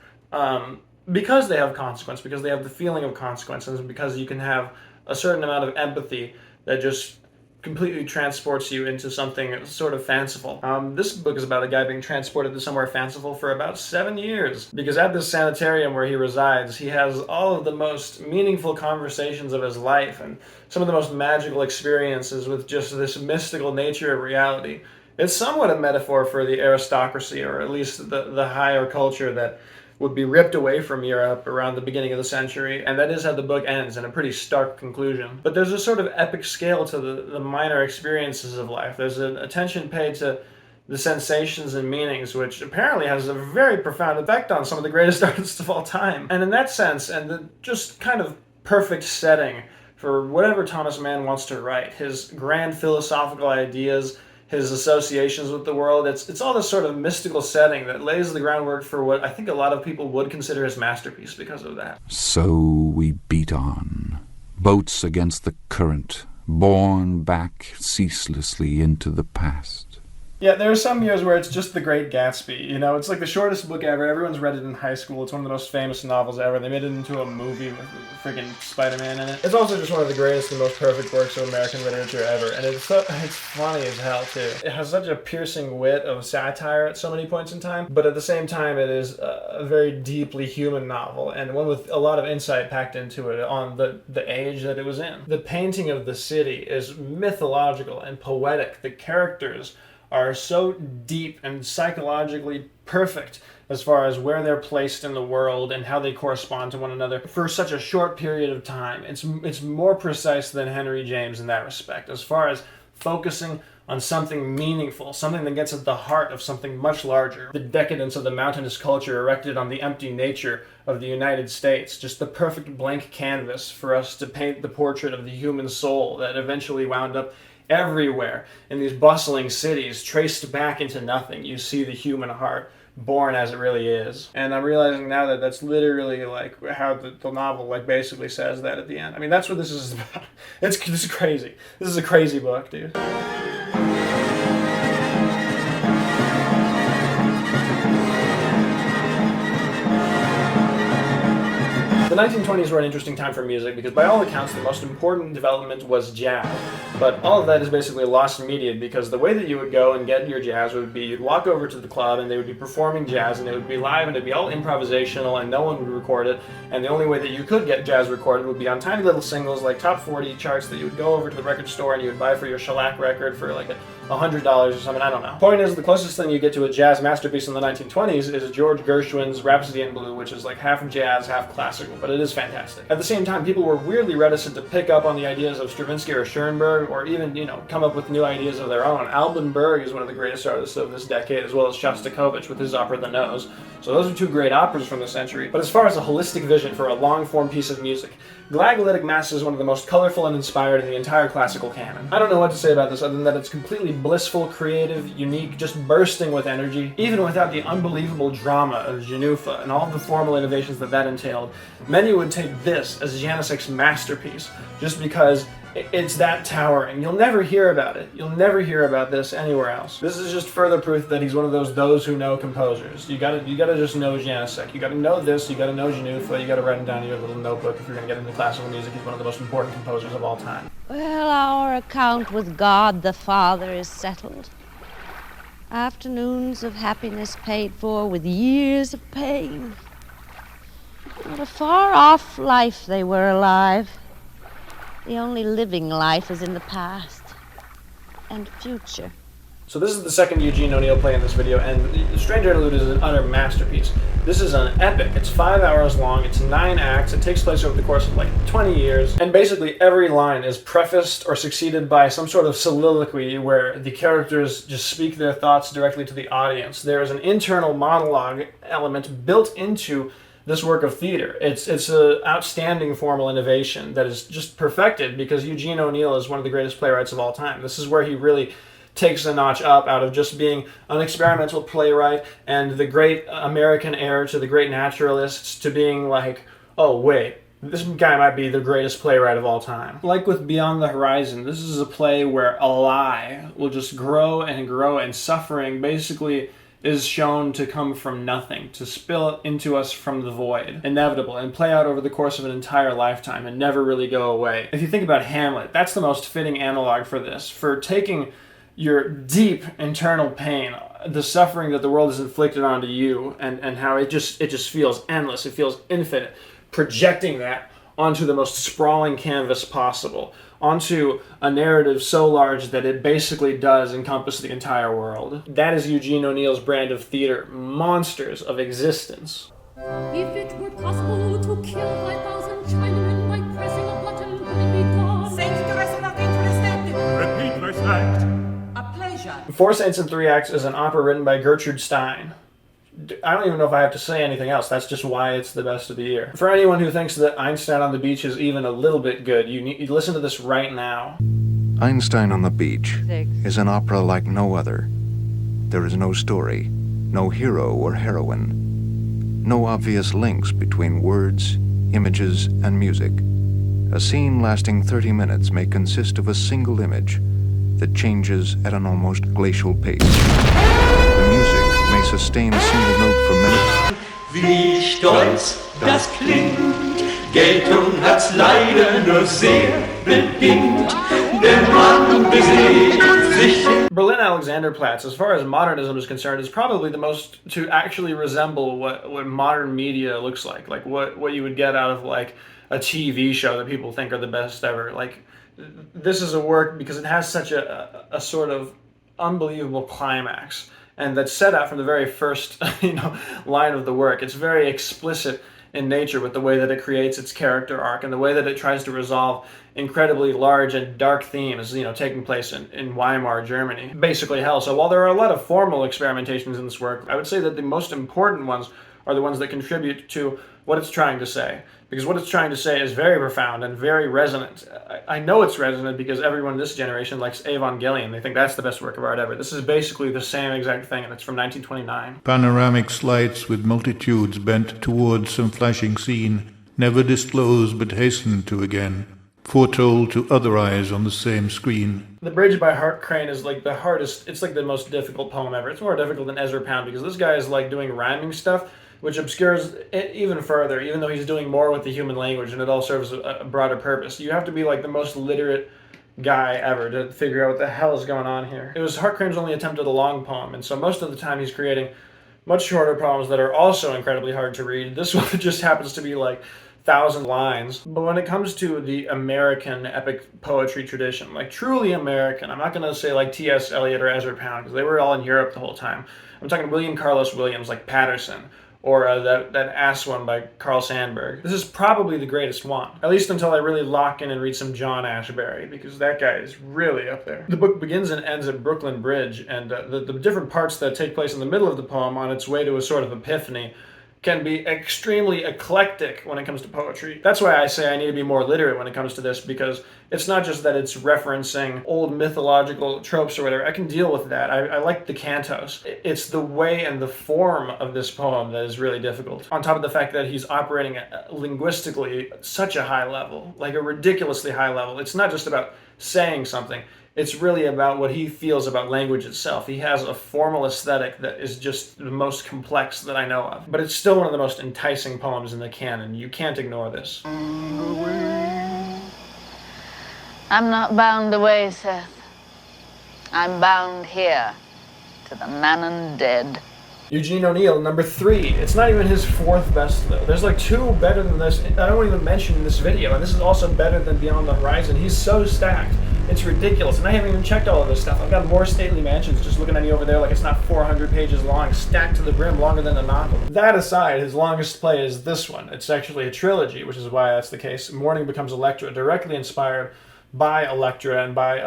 Because they have consequence, because they have the feeling of consequences, and because you can have a certain amount of empathy that just completely transports you into something sort of fanciful. This book is about a guy being transported to somewhere fanciful for about 7 years, because at this sanitarium where he resides, he has all of the most meaningful conversations of his life and some of the most magical experiences with just this mystical nature of reality. It's somewhat a metaphor for the aristocracy, or at least the higher culture that would be ripped away from Europe around the beginning of the century, and that is how the book ends, in a pretty stark conclusion. But there's a sort of epic scale to the minor experiences of life. There's an attention paid to the sensations and meanings, which apparently has a very profound effect on some of the greatest artists of all time. And in that sense, and the just kind of perfect setting for whatever Thomas Mann wants to write, his grand philosophical ideas, his associations with the world, it's all this sort of mystical setting that lays the groundwork for what I think a lot of people would consider his masterpiece because of that. So we beat on, boats against the current, borne back ceaselessly into the past. Yeah, there are some years where it's just The Great Gatsby. You know, it's like the shortest book ever. Everyone's read it in high school. It's one of the most famous novels ever. They made it into a movie with freaking Spider-Man in it. It's also just one of the greatest and most perfect works of American literature ever. And it's funny as hell, too. It has such a piercing wit of satire at so many points in time, but at the same time it is a very deeply human novel, and one with a lot of insight packed into it on the age that it was in. The painting of the city is mythological and poetic. The characters are so deep and psychologically perfect as far as where they're placed in the world and how they correspond to one another for such a short period of time. It's more precise than Henry James in that respect, as far as focusing on something meaningful, something that gets at the heart of something much larger. The decadence of the mountainous culture erected on the empty nature of the United States, just the perfect blank canvas for us to paint the portrait of the human soul that eventually wound up everywhere in these bustling cities, traced back into nothing. You see the human heart born as it really is. And I'm realizing now that that's literally like how the novel like basically says that at the end. I mean, that's what this is about. This is crazy. This is a crazy book, dude. The 1920s were an interesting time for music because by all accounts the most important development was jazz. But all of that is basically lost media, because the way that you would go and get your jazz would be you'd walk over to the club and they would be performing jazz, and it would be live and it'd be all improvisational and no one would record it. And the only way that you could get jazz recorded would be on tiny little singles, like top 40 charts that you would go over to the record store and you would buy for your shellac record for like $100 or something, I don't know. Point is, the closest thing you get to a jazz masterpiece in the 1920s is George Gershwin's Rhapsody in Blue, which is like half jazz, half classical, but it is fantastic. At the same time, people were weirdly reticent to pick up on the ideas of Stravinsky or Schoenberg, or even, come up with new ideas of their own. Alban Berg is one of the greatest artists of this decade, as well as Shostakovich with his opera The Nose. So those are two great operas from the century. But as far as a holistic vision for a long-form piece of music, Glagolitic Mass is one of the most colorful and inspired in the entire classical canon. I don't know what to say about this other than that it's completely blissful, creative, unique, just bursting with energy. Even without the unbelievable drama of Jenufa and all the formal innovations that entailed, many would take this as Janáček's masterpiece, just because it's that towering. You'll never hear about it. You'll never hear about this anywhere else. This is just further proof that he's one of those who know composers. You gotta just know Janáček. You gotta know this, you gotta know Jenufa, you gotta write him down in your little notebook if you're gonna get into classical music. He's one of the most important composers of all time. Well, our account with God the Father is settled. Afternoons of happiness paid for with years of pain. What a far-off life they were alive. The only living life is in the past and future. So this is the second Eugene O'Neill play in this video, and The Strange Interlude is an utter masterpiece. This is an epic. It's 5 hours long, it's 9 acts, it takes place over the course of like 20 years, and basically every line is prefaced or succeeded by some sort of soliloquy where the characters just speak their thoughts directly to the audience. There is an internal monologue element built into this work of theater. It's an outstanding formal innovation that is just perfected because Eugene O'Neill is one of the greatest playwrights of all time. This is where he really takes a notch up out of just being an experimental playwright and the great American heir to the great naturalists to being like, oh wait, this guy might be the greatest playwright of all time. Like with Beyond the Horizon, this is a play where a lie will just grow, and suffering basically is shown to come from nothing, to spill into us from the void, inevitable, and play out over the course of an entire lifetime and never really go away. If you think about Hamlet, that's the most fitting analog for this, for taking your deep internal pain, the suffering that the world has inflicted onto you, and how it just feels endless, it feels infinite, projecting that onto the most sprawling canvas possible, onto a narrative so large that it basically does encompass the entire world. That is Eugene O'Neill's brand of theater, monsters of existence. If it were possible to kill 5,000 Chinamen by pressing a button, would it be gone? Saints to rest and nothing to Repeat first act. A pleasure. Four Saints in Three Acts is an opera written by Gertrude Stein. I don't even know if I have to say anything else. That's just why it's the best of the year. For anyone who thinks that Einstein on the Beach is even a little bit good, you listen to this right now. Einstein on the Beach is an opera like no other. There is no story, no hero or heroine, no obvious links between words, images, and music. A scene lasting 30 minutes may consist of a single image that changes at an almost glacial pace. The music may sustain a single note for minutes. Wie stolz das klingt, Geltung hat's leider nur sehr bedingt, der Mann beseelt sich. Berlin Alexanderplatz, as far as modernism is concerned, is probably the most to actually resemble what modern media looks like what you would get out of like a TV show that people think are the best ever. Like, this is a work because it has such a sort of unbelievable climax, and that's set out from the very first line of the work. It's very explicit in nature with the way that it creates its character arc and the way that it tries to resolve incredibly large and dark themes, taking place in Weimar, Germany, basically hell. So while there are a lot of formal experimentations in this work, I would say that the most important ones are the ones that contribute to what it's trying to say. Because what it's trying to say is very profound and very resonant. I know it's resonant because everyone in this generation likes Evangelion. They think that's the best work of art ever. This is basically the same exact thing, and it's from 1929. Panoramic slides with multitudes bent towards some flashing scene, never disclosed but hastened to again, foretold to other eyes on the same screen. The Bridge by Hart Crane is like the hardest, it's like the most difficult poem ever. It's more difficult than Ezra Pound because this guy is like doing rhyming stuff, which obscures it even further, even though he's doing more with the human language and it all serves a broader purpose. You have to be like the most literate guy ever to figure out what the hell is going on here. It was Hartcrane's only attempt at a long poem, and so most of the time he's creating much shorter poems that are also incredibly hard to read. This one just happens to be like 1,000 lines. But when it comes to the American epic poetry tradition, like truly American, I'm not going to say like T.S. Eliot or Ezra Pound, because they were all in Europe the whole time. I'm talking William Carlos Williams, like Patterson, or that ass one by Carl Sandburg. This is probably the greatest one, at least until I really lock in and read some John Ashbery, because that guy is really up there. The book begins and ends at Brooklyn Bridge, and the different parts that take place in the middle of the poem on its way to a sort of epiphany can be extremely eclectic when it comes to poetry. That's why I say I need to be more literate when it comes to this, because it's not just that it's referencing old mythological tropes or whatever. I can deal with that. I like the cantos. It's the way and the form of this poem that is really difficult. On top of the fact that he's operating at linguistically at such a high level, like a ridiculously high level. It's not just about saying something. It's really about what he feels about language itself. He has a formal aesthetic that is just the most complex that I know of. But it's still one of the most enticing poems in the canon. You can't ignore this. I'm not bound away, Seth. I'm bound here to the Manon dead. Eugene O'Neill, number 3. It's not even his 4th best, though. There's like 2 better than this. I don't even mention in this video, and this is also better than Beyond the Horizon. He's so stacked. It's ridiculous, and I haven't even checked all of this stuff. I've got more Stately Mansions just looking at you over there like it's not 400 pages long, stacked to the brim, longer than a novel. That aside, his longest play is this one. It's actually a trilogy, which is why that's the case. Mourning becomes Electra, directly inspired by Electra and by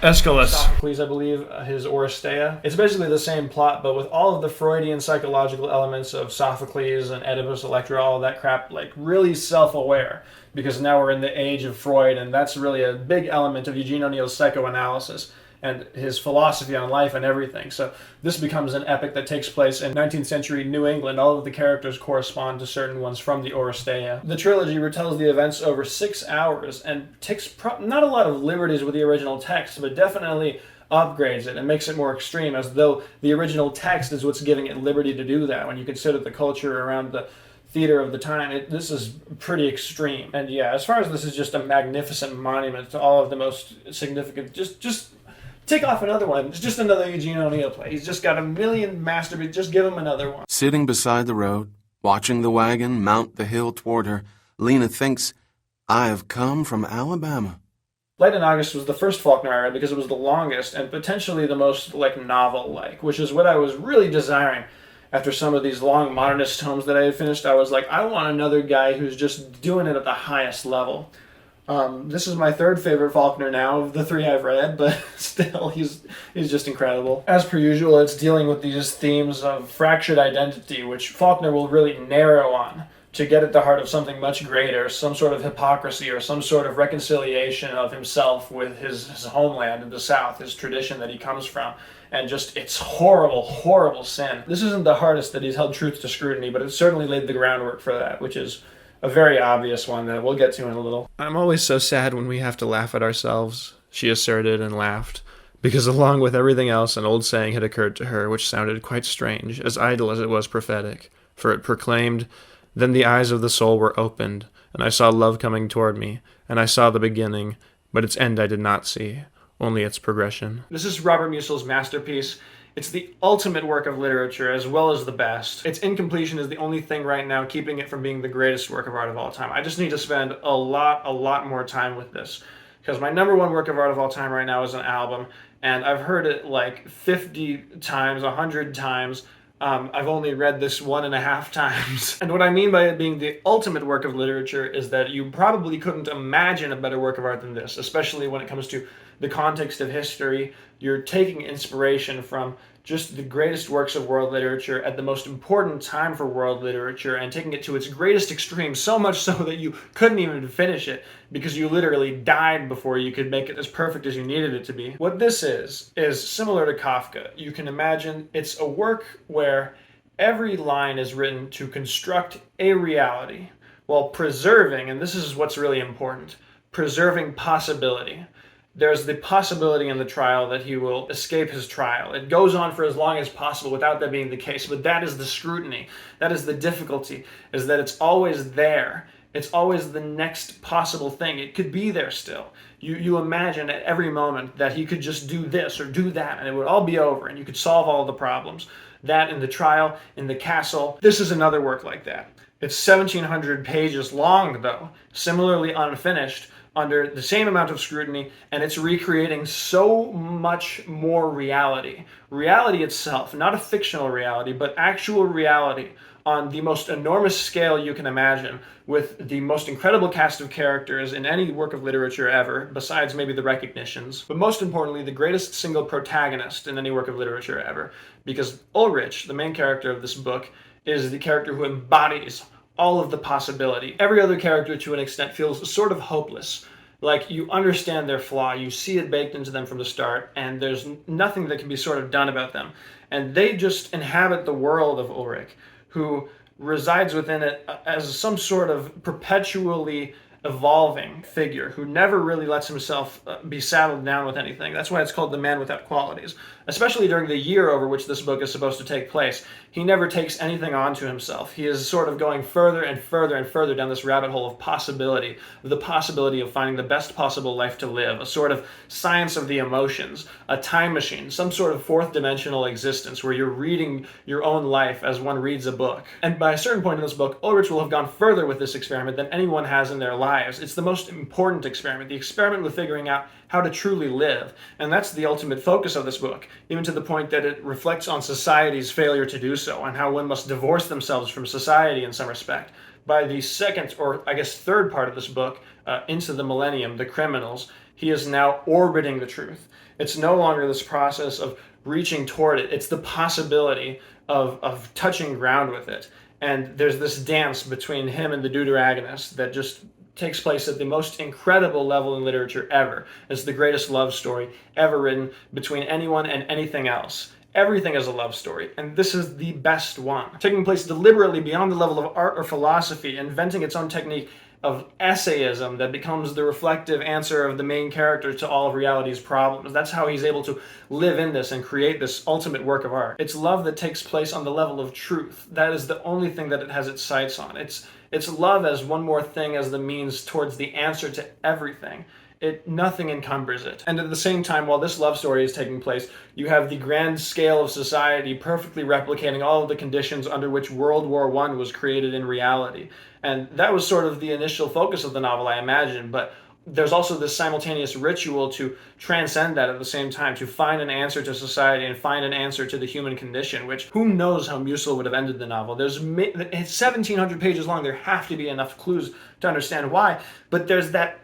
Aeschylus. Sophocles, I believe, his Oresteia. It's basically the same plot, but with all of the Freudian psychological elements of Sophocles and Oedipus, Electra, all of that crap, like really self-aware, because now we're in the age of Freud, and that's really a big element of Eugene O'Neill's psychoanalysis and his philosophy on life and everything. So this becomes an epic that takes place in 19th century New England. All of the characters correspond to certain ones from the Oresteia. The trilogy retells the events over 6 hours and takes not a lot of liberties with the original text, but definitely upgrades it and makes it more extreme, as though the original text is what's giving it liberty to do that. When you consider the culture around the theater of the time, this is pretty extreme. And yeah, as far as this is just a magnificent monument to all of the most significant, just take off another one. It's just another Eugene O'Neill play. He's just got a million masterpieces. Just give him another one. Sitting beside the road, watching the wagon mount the hill toward her, Lena thinks, I have come from Alabama. Light in August was the first Faulkner I read because it was the longest and potentially the most novel-like, which is what I was really desiring. After some of these long modernist tomes that I had finished, I was like, I want another guy who's just doing it at the highest level. This is my 3rd favorite Faulkner now of the 3 I've read, but still, he's just incredible. As per usual, it's dealing with these themes of fractured identity, which Faulkner will really narrow on to get at the heart of something much greater, some sort of hypocrisy or some sort of reconciliation of himself with his homeland in the South, his tradition that he comes from. And just, it's horrible, horrible sin. This isn't the hardest that he's held truth to scrutiny, but it certainly laid the groundwork for that, which is a very obvious one that we'll get to in a little. I'm always so sad when we have to laugh at ourselves, she asserted and laughed, because along with everything else, an old saying had occurred to her, which sounded quite strange, as idle as it was prophetic, for it proclaimed, Then the eyes of the soul were opened, and I saw love coming toward me, and I saw the beginning, but its end I did not see. Only its progression. This is Robert Musil's masterpiece. It's the ultimate work of literature, as well as the best. Its incompletion is the only thing right now keeping it from being the greatest work of art of all time. I just need to spend a lot more time with this, because my number 1 work of art of all time right now is an album, and I've heard it like 50 times, 100 times. I've only read this 1.5 times. And what I mean by it being the ultimate work of literature is that you probably couldn't imagine a better work of art than this, especially when it comes to the context of history. You're taking inspiration from just the greatest works of world literature at the most important time for world literature and taking it to its greatest extreme, so much so that you couldn't even finish it because you literally died before you could make it as perfect as you needed it to be. What this is similar to Kafka. You can imagine it's a work where every line is written to construct a reality while preserving, and this is what's really important, preserving possibility. There's the possibility in the trial that he will escape his trial. It goes on for as long as possible without that being the case, but that is the scrutiny. That is the difficulty, is that it's always there. It's always the next possible thing. It could be there still. You imagine at every moment that he could just do this or do that, and it would all be over, and you could solve all the problems. That in the trial, in the castle. This is another work like that. It's 1,700 pages long, though, similarly unfinished, under the same amount of scrutiny, and it's recreating so much more reality. Reality itself, not a fictional reality, but actual reality on the most enormous scale you can imagine, with the most incredible cast of characters in any work of literature ever, besides maybe the recognitions, but most importantly, the greatest single protagonist in any work of literature ever, because Ulrich, the main character of this book, is the character who embodies all of the possibility. Every other character, to an extent, feels sort of hopeless. Like, you understand their flaw, you see it baked into them from the start, and there's nothing that can be sort of done about them. And they just inhabit the world of Ulrich, who resides within it as some sort of perpetually evolving figure who never really lets himself be saddled down with anything. That's why it's called The Man Without Qualities. Especially during the year over which this book is supposed to take place, he never takes anything onto himself. He is sort of going further and further and further down this rabbit hole of possibility, the possibility of finding the best possible life to live, a sort of science of the emotions, a time machine, some sort of fourth dimensional existence where you're reading your own life as one reads a book. And by a certain point in this book, Ulrich will have gone further with this experiment than anyone has in their lives. It's the most important experiment, the experiment with figuring out how to truly live. And that's the ultimate focus of this book, even to the point that it reflects on society's failure to do so and how one must divorce themselves from society in some respect. By the second, or I guess third part of this book, Into the Millennium, The Criminals, he is now orbiting the truth. It's no longer this process of reaching toward it. It's the possibility of touching ground with it. And there's this dance between him and the deuteragonist that just takes place at the most incredible level in literature ever. It's the greatest love story ever written between anyone and anything else. Everything is a love story, and this is the best one. Taking place deliberately beyond the level of art or philosophy, inventing its own technique of essayism that becomes the reflective answer of the main character to all of reality's problems. That's how he's able to live in this and create this ultimate work of art. It's love that takes place on the level of truth. That is the only thing that it has its sights on. It's love as one more thing as the means towards the answer to everything. Nothing encumbers it. And at the same time, while this love story is taking place, you have the grand scale of society perfectly replicating all of the conditions under which World War I was created in reality. And that was sort of the initial focus of the novel, I imagine, but there's also this simultaneous ritual to transcend that at the same time, to find an answer to society and find an answer to the human condition, which who knows how Musil would have ended the novel. It's 1,700 pages long. There have to be enough clues to understand why, but there's that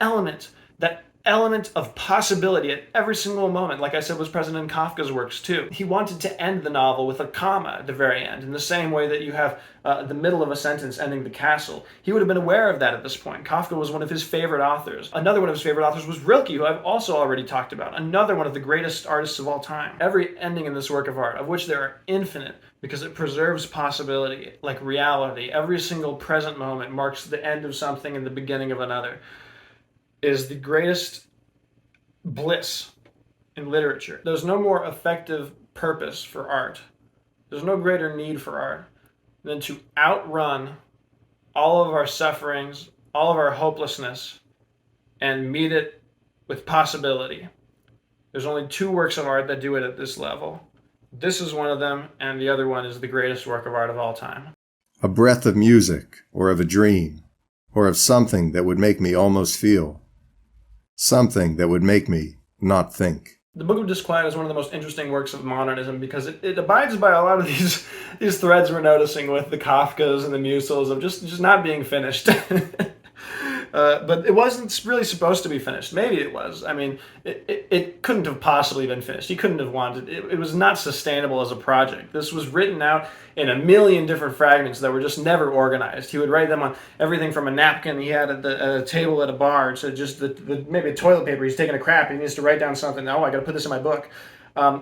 element of possibility at every single moment, like I said, was present in Kafka's works too. He wanted to end the novel with a comma at the very end, in the same way that you have the middle of a sentence ending the castle. He would have been aware of that at this point. Kafka was one of his favorite authors. Another one of his favorite authors was Rilke, who I've also already talked about. Another one of the greatest artists of all time. Every ending in this work of art, of which there are infinite, because it preserves possibility, like reality. Every single present moment marks the end of something and the beginning of another, is the greatest bliss in literature. There's no more effective purpose for art. There's no greater need for art than to outrun all of our sufferings, all of our hopelessness, and meet it with possibility. There's only two works of art that do it at this level. This is one of them, and the other one is the greatest work of art of all time. A breath of music, or of a dream, or of something that would make me almost feel. Something that would make me not think. The Book of Disquiet is one of the most interesting works of modernism because it abides by a lot of these threads we're noticing with the Kafkas and the Musils of just not being finished. But it wasn't really supposed to be finished. Maybe it was. I mean, it couldn't have possibly been finished. He couldn't have wanted it. It was not sustainable as a project. This was written out in a million different fragments that were just never organized. He would write them on everything from a napkin he had at a table at a bar to just maybe a toilet paper. He's taking a crap. He needs to write down something. Oh, I got to put this in my book.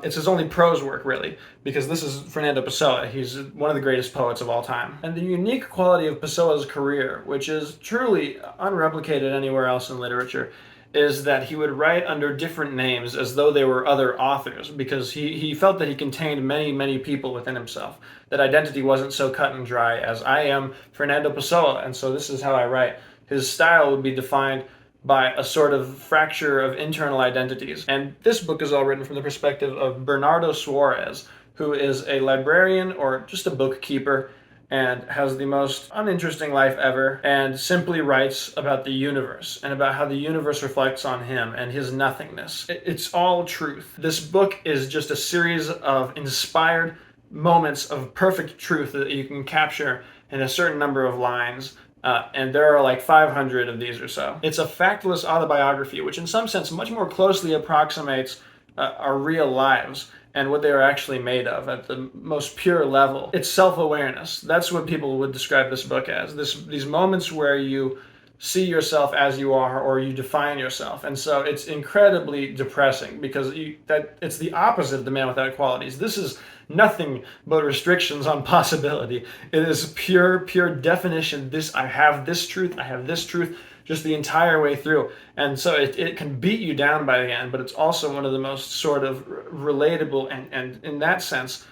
It's his only prose work, really, because this is Fernando Pessoa. He's one of the greatest poets of all time. And the unique quality of Pessoa's career, which is truly unreplicated anywhere else in literature, is that he would write under different names as though they were other authors, because he felt that he contained many, many people within himself. That identity wasn't so cut and dry as I am Fernando Pessoa, and so this is how I write. his style would be defined by a sort of fracture of internal identities. And this book is all written from the perspective of Bernardo Suarez, who is a librarian or just a bookkeeper and has the most uninteresting life ever, and simply writes about the universe and about how the universe reflects on him and his nothingness. It's all truth. This book is just a series of inspired moments of perfect truth that you can capture in a certain number of lines. And there are like 500 of these or so. It's a factless autobiography, which in some sense much more closely approximates our real lives and what they are actually made of at the most pure level. It's self-awareness. That's what people would describe this book as. These moments where you see yourself as you are, or you define yourself. And so it's incredibly depressing because it's the opposite of The Man Without Qualities. This is nothing but restrictions on possibility. It is pure definition. I have this truth, just the entire way through. And so it can beat you down by the end, but it's also one of the most sort of relatable and in that sense,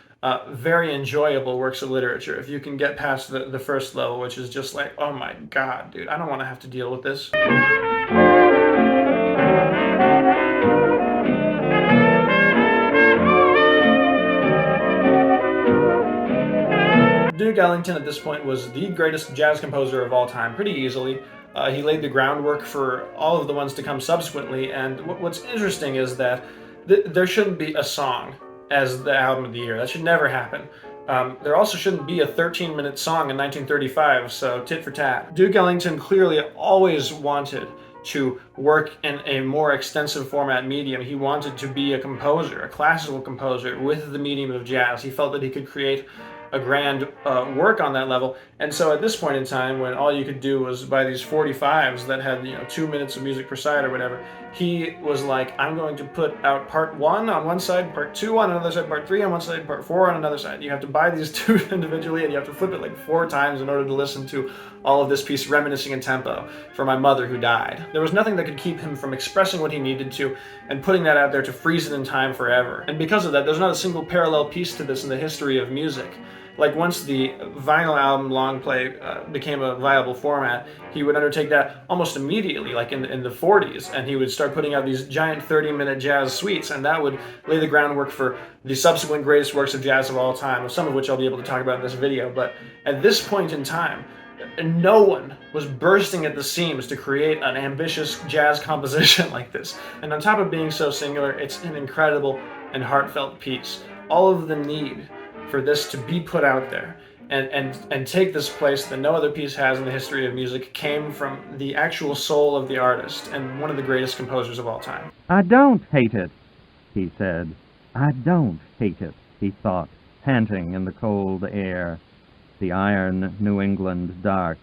very enjoyable works of literature. If you can get past the first level, which is just like, oh my God, dude, I don't want to have to deal with this. Duke Ellington at this point was the greatest jazz composer of all time, pretty easily. He laid the groundwork for all of the ones to come subsequently, and what's interesting is that there shouldn't be a song as the album of the year. That should never happen. There also shouldn't be a 13-minute song in 1935, so tit for tat. Duke Ellington clearly always wanted to work in a more extensive format medium. He wanted to be a composer, a classical composer with the medium of jazz. He felt that he could create a grand work on that level. And so at this point in time, when all you could do was buy these 45s that had 2 minutes of music per side or whatever, he was like, I'm going to put out part 1 on one side, part 2 on another side, part 3 on one side, part 4 on another side. You have to buy these two individually, and you have to flip it like 4 times in order to listen to all of this piece reminiscing in tempo for my mother who died. There was nothing that could keep him from expressing what he needed to and putting that out there to freeze it in time forever. And because of that, there's not a single parallel piece to this in the history of music. Like once the vinyl album long play became a viable format, he would undertake that almost immediately, like in the 40s, and he would start putting out these giant 30-minute jazz suites, and that would lay the groundwork for the subsequent greatest works of jazz of all time, some of which I'll be able to talk about in this video. But at this point in time, no one was bursting at the seams to create an ambitious jazz composition like this. And on top of being so singular, it's an incredible and heartfelt piece. All of the need for this to be put out there and take this place that no other piece has in the history of music came from the actual soul of the artist and one of the greatest composers of all time. I don't hate it, he said. I don't hate it, he thought, panting in the cold air, the iron New England dark.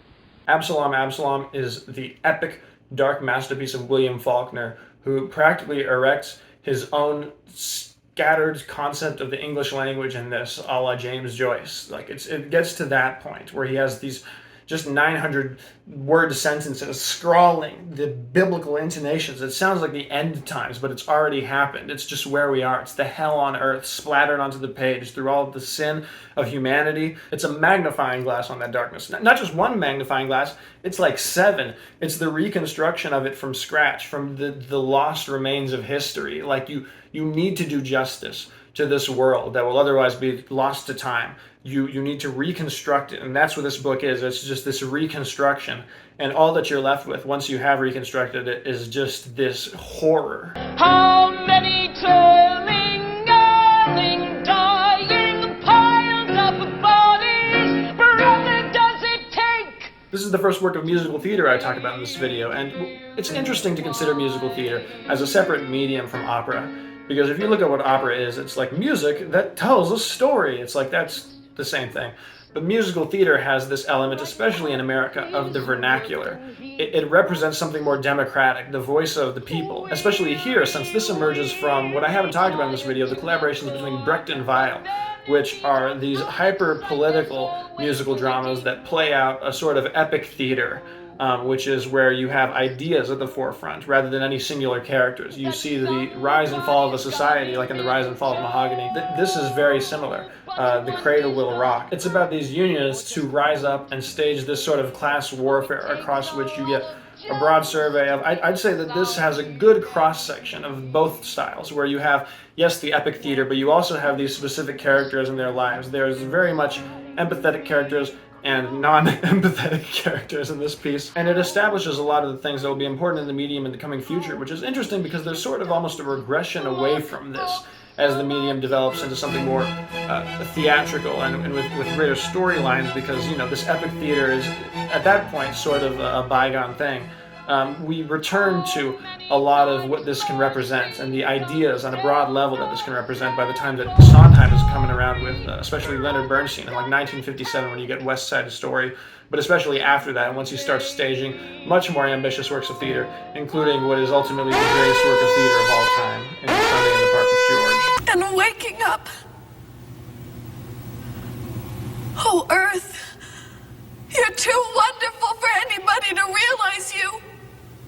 Absalom, Absalom is the epic dark masterpiece of William Faulkner, who practically erects his own scattered concept of the English language in this, a la James Joyce. Like it gets to that point where he has these just 900 word sentences scrawling the biblical intonations. It sounds like the end times, but it's already happened. It's just where we are. It's the hell on earth splattered onto the page through all of the sin of humanity. It's a magnifying glass on that darkness. Not just one magnifying glass, it's like 7. It's the reconstruction of it from scratch, from the lost remains of history. Like you need to do justice to this world that will otherwise be lost to time. You need to reconstruct it, and that's what this book is. It's just this reconstruction, and all that you're left with once you have reconstructed it is just this horror. How many turning, yearning, dying, piled up bodies, brother, does it take? This is the first work of musical theater I talk about in this video, and it's interesting to consider musical theater as a separate medium from opera, because if you look at what opera is, it's like music that tells a story. It's like that's the same thing. But musical theater has this element, especially in America, of the vernacular. It represents something more democratic, the voice of the people. Especially here, since this emerges from what I haven't talked about in this video, the collaborations between Brecht and Weill, which are these hyper-political musical dramas that play out a sort of epic theater which is where you have ideas at the forefront rather than any singular characters. You see the rise and fall of a society, like in the Rise and Fall of Mahogany. This is very similar. The Cradle Will Rock. It's about these unionists who rise up and stage this sort of class warfare across which you get a broad survey of. I'd say that this has a good cross-section of both styles, where you have, yes, the epic theater, but you also have these specific characters in their lives. There's very much empathetic characters and non-empathetic characters in this piece. And it establishes a lot of the things that will be important in the medium in the coming future, which is interesting because there's sort of almost a regression away from this as the medium develops into something more theatrical and with greater storylines, because, you know, this epic theater is, at that point, sort of a bygone thing. We return to a lot of what this can represent and the ideas on a broad level that this can represent by the time that Sondheim is coming around with, especially Leonard Bernstein in like 1957 when you get West Side Story, but especially after that, once he starts staging much more ambitious works of theater, including what is ultimately the greatest work of theater of all time, in Sunday in the Park with George. And waking up. Oh, Earth, you're too wonderful for anybody to realize you.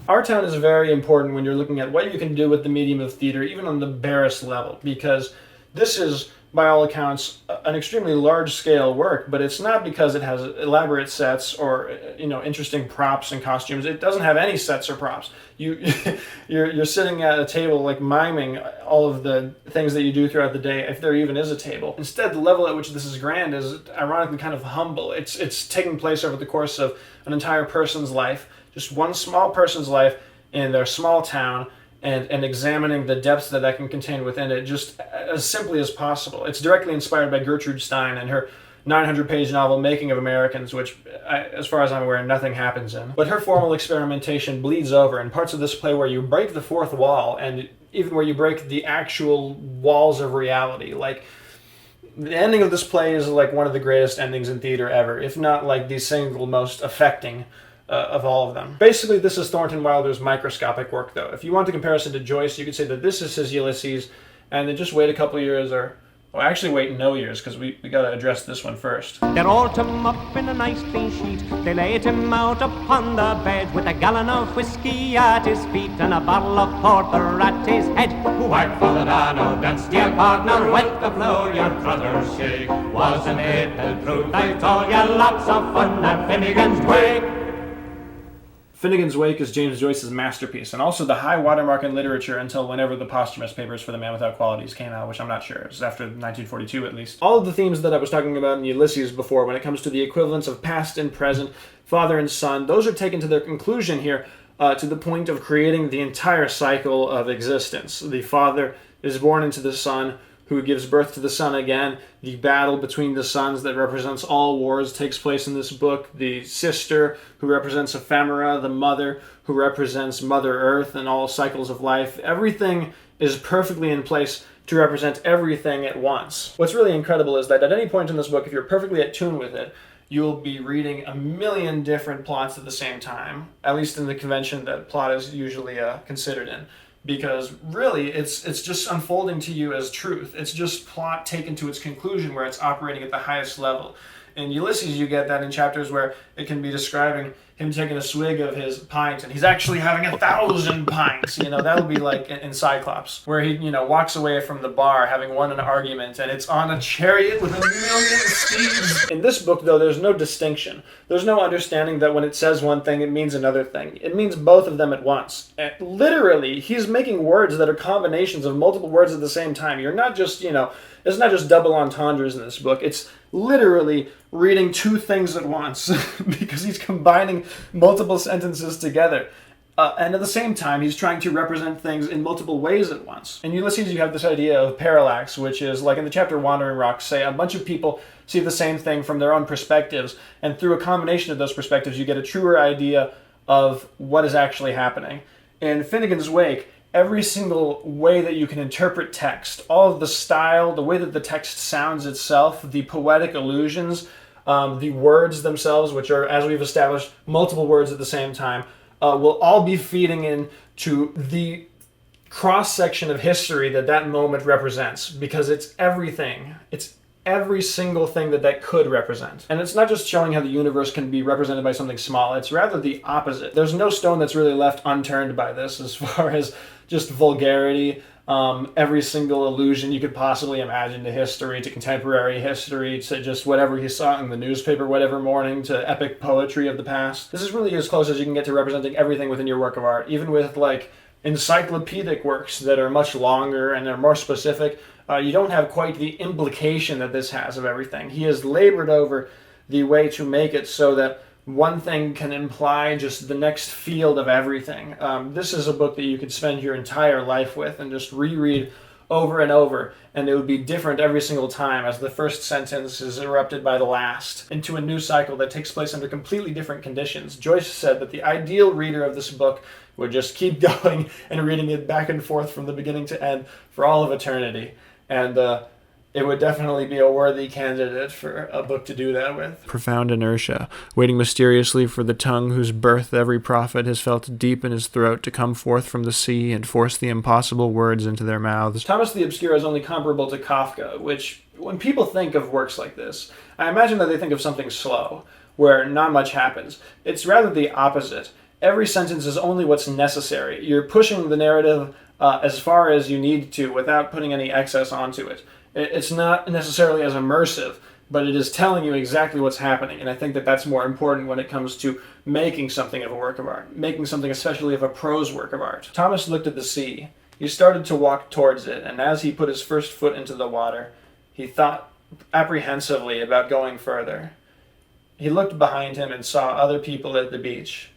Our town is very important when you're looking at what you can do with the medium of theater, even on the barest level, because this is, by all accounts, an extremely large-scale work, but it's not because it has elaborate sets or, you know, interesting props and costumes. It doesn't have any sets or props. You're sitting at a table, like, miming all of the things that you do throughout the day, if there even is a table. Instead, the level at which this is grand is ironically kind of humble. It's taking place over the course of an entire person's life, just one small person's life in their small town, and examining the depths that can contain within it just as simply as possible. It's directly inspired by Gertrude Stein and her 900-page novel Making of Americans, which, as far as I'm aware, nothing happens in. But her formal experimentation bleeds over in parts of this play where you break the fourth wall, and even where you break the actual walls of reality. Like, the ending of this play is like one of the greatest endings in theater ever, if not like the single most affecting of all of them. Basically, this is Thornton Wilder's microscopic work, though. If you want the comparison to Joyce, you could say that this is his Ulysses, and then just wait a couple years, or well, actually wait no years, because we got to address this one first. They rolled him up in a nice clean sheet. They laid him out upon the bed with a gallon of whiskey at his feet and a bottle of porter at his head. Whack for the Dano, that's dear partner, wet the floor, your brother's shake. Wasn't it the truth? I told you, lots of fun at Finnegans Wake. Finnegans Wake is James Joyce's masterpiece, and also the high watermark in literature until whenever the posthumous papers for The Man Without Qualities came out, which I'm not sure. It was after 1942, at least. All of the themes that I was talking about in Ulysses before, when it comes to the equivalence of past and present, father and son, those are taken to their conclusion here, to the point of creating the entire cycle of existence. The father is born into the son, who gives birth to the son again. The battle between the sons that represents all wars takes place in this book. The sister, who represents ephemera. The mother, who represents Mother Earth and all cycles of life. Everything is perfectly in place to represent everything at once. What's really incredible is that at any point in this book, if you're perfectly at tune with it, you'll be reading a million different plots at the same time, at least in the convention that plot is usually considered in. Because really, it's just unfolding to you as truth. It's just plot taken to its conclusion where it's operating at the highest level. In Ulysses, you get that in chapters where it can be describing him taking a swig of his pint, and he's actually having 1,000 pints. You know, that'll be like in Cyclops, where he, you know, walks away from the bar having won an argument, and it's on a chariot with 1,000,000 steeds. In this book, though, there's no distinction. There's no understanding that when it says one thing, it means another thing. It means both of them at once. And literally, he's making words that are combinations of multiple words at the same time. You're not just, you know, it's not just double entendres in this book. It's literally reading two things at once because he's combining multiple sentences together. And at the same time, he's trying to represent things in multiple ways at once. In Ulysses, you have this idea of parallax, which is, like in the chapter Wandering Rocks, say a bunch of people see the same thing from their own perspectives, and through a combination of those perspectives, you get a truer idea of what is actually happening. In Finnegans Wake, every single way that you can interpret text, all of the style, the way that the text sounds itself, the poetic allusions, the words themselves, which are, as we've established, multiple words at the same time, will all be feeding into the cross-section of history that moment represents, because it's everything. It's every single thing that could represent. And it's not just showing how the universe can be represented by something small, it's rather the opposite. There's no stone that's really left unturned by this as far as just vulgarity. Every single allusion you could possibly imagine to history, to contemporary history, to just whatever you saw in the newspaper, whatever morning, to epic poetry of the past. This is really as close as you can get to representing everything within your work of art, even with like encyclopedic works that are much longer and are more specific. You don't have quite the implication that this has of everything. He has labored over the way to make it so that one thing can imply just the next field of everything. This is a book that you could spend your entire life with and just reread over and over, and it would be different every single time as the first sentence is interrupted by the last into a new cycle that takes place under completely different conditions. Joyce said that the ideal reader of this book would just keep going and reading it back and forth from the beginning to end for all of eternity. And it would definitely be a worthy candidate for a book to do that with. Profound inertia, waiting mysteriously for the tongue whose birth every prophet has felt deep in his throat to come forth from the sea and force the impossible words into their mouths. Thomas the Obscure is only comparable to Kafka, which, when people think of works like this, I imagine that they think of something slow, where not much happens. It's rather the opposite. Every sentence is only what's necessary. You're pushing the narrative as far as you need to without putting any excess onto it. It's not necessarily as immersive, but it is telling you exactly what's happening, and I think that that's more important when it comes to making something of a work of art, making something especially of a prose work of art. Thomas looked at the sea. He started to walk towards it, and as he put his first foot into the water, he thought apprehensively about going further. He looked behind him and saw other people at the beach.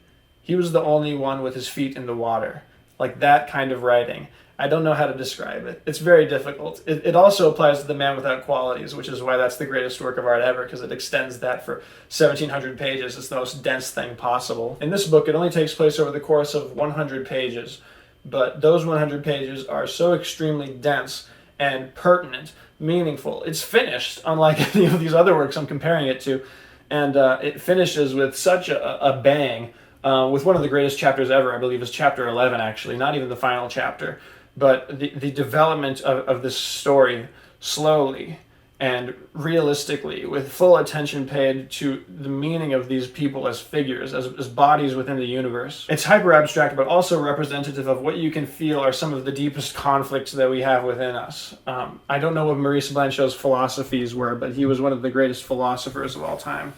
He was the only one with his feet in the water. Like that kind of writing. I don't know how to describe it. It's very difficult. It also applies to The Man Without Qualities, which is why that's the greatest work of art ever, because it extends that for 1,700 pages. It's the most dense thing possible. In this book, it only takes place over the course of 100 pages, but those 100 pages are so extremely dense and pertinent, meaningful. It's finished, unlike any of these other works I'm comparing it to, and it finishes with such a bang. With one of the greatest chapters ever, I believe, is chapter 11, actually, not even the final chapter, but the development of this story slowly and realistically, with full attention paid to the meaning of these people as figures, as bodies within the universe. It's hyper-abstract, but also representative of what you can feel are some of the deepest conflicts that we have within us. I don't know what Maurice Blanchot's philosophies were, but he was one of the greatest philosophers of all time.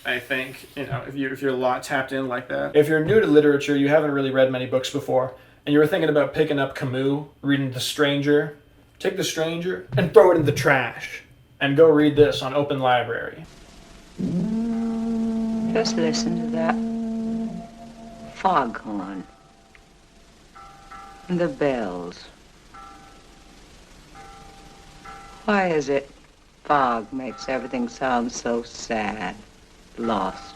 I think, if you're a lot tapped in like that. If you're new to literature, you haven't really read many books before, and you were thinking about picking up Camus, reading The Stranger, take The Stranger and throw it in the trash, and go read this on Open Library. Just listen to that foghorn and the bells. Why is it fog makes everything sound so sad? Lost.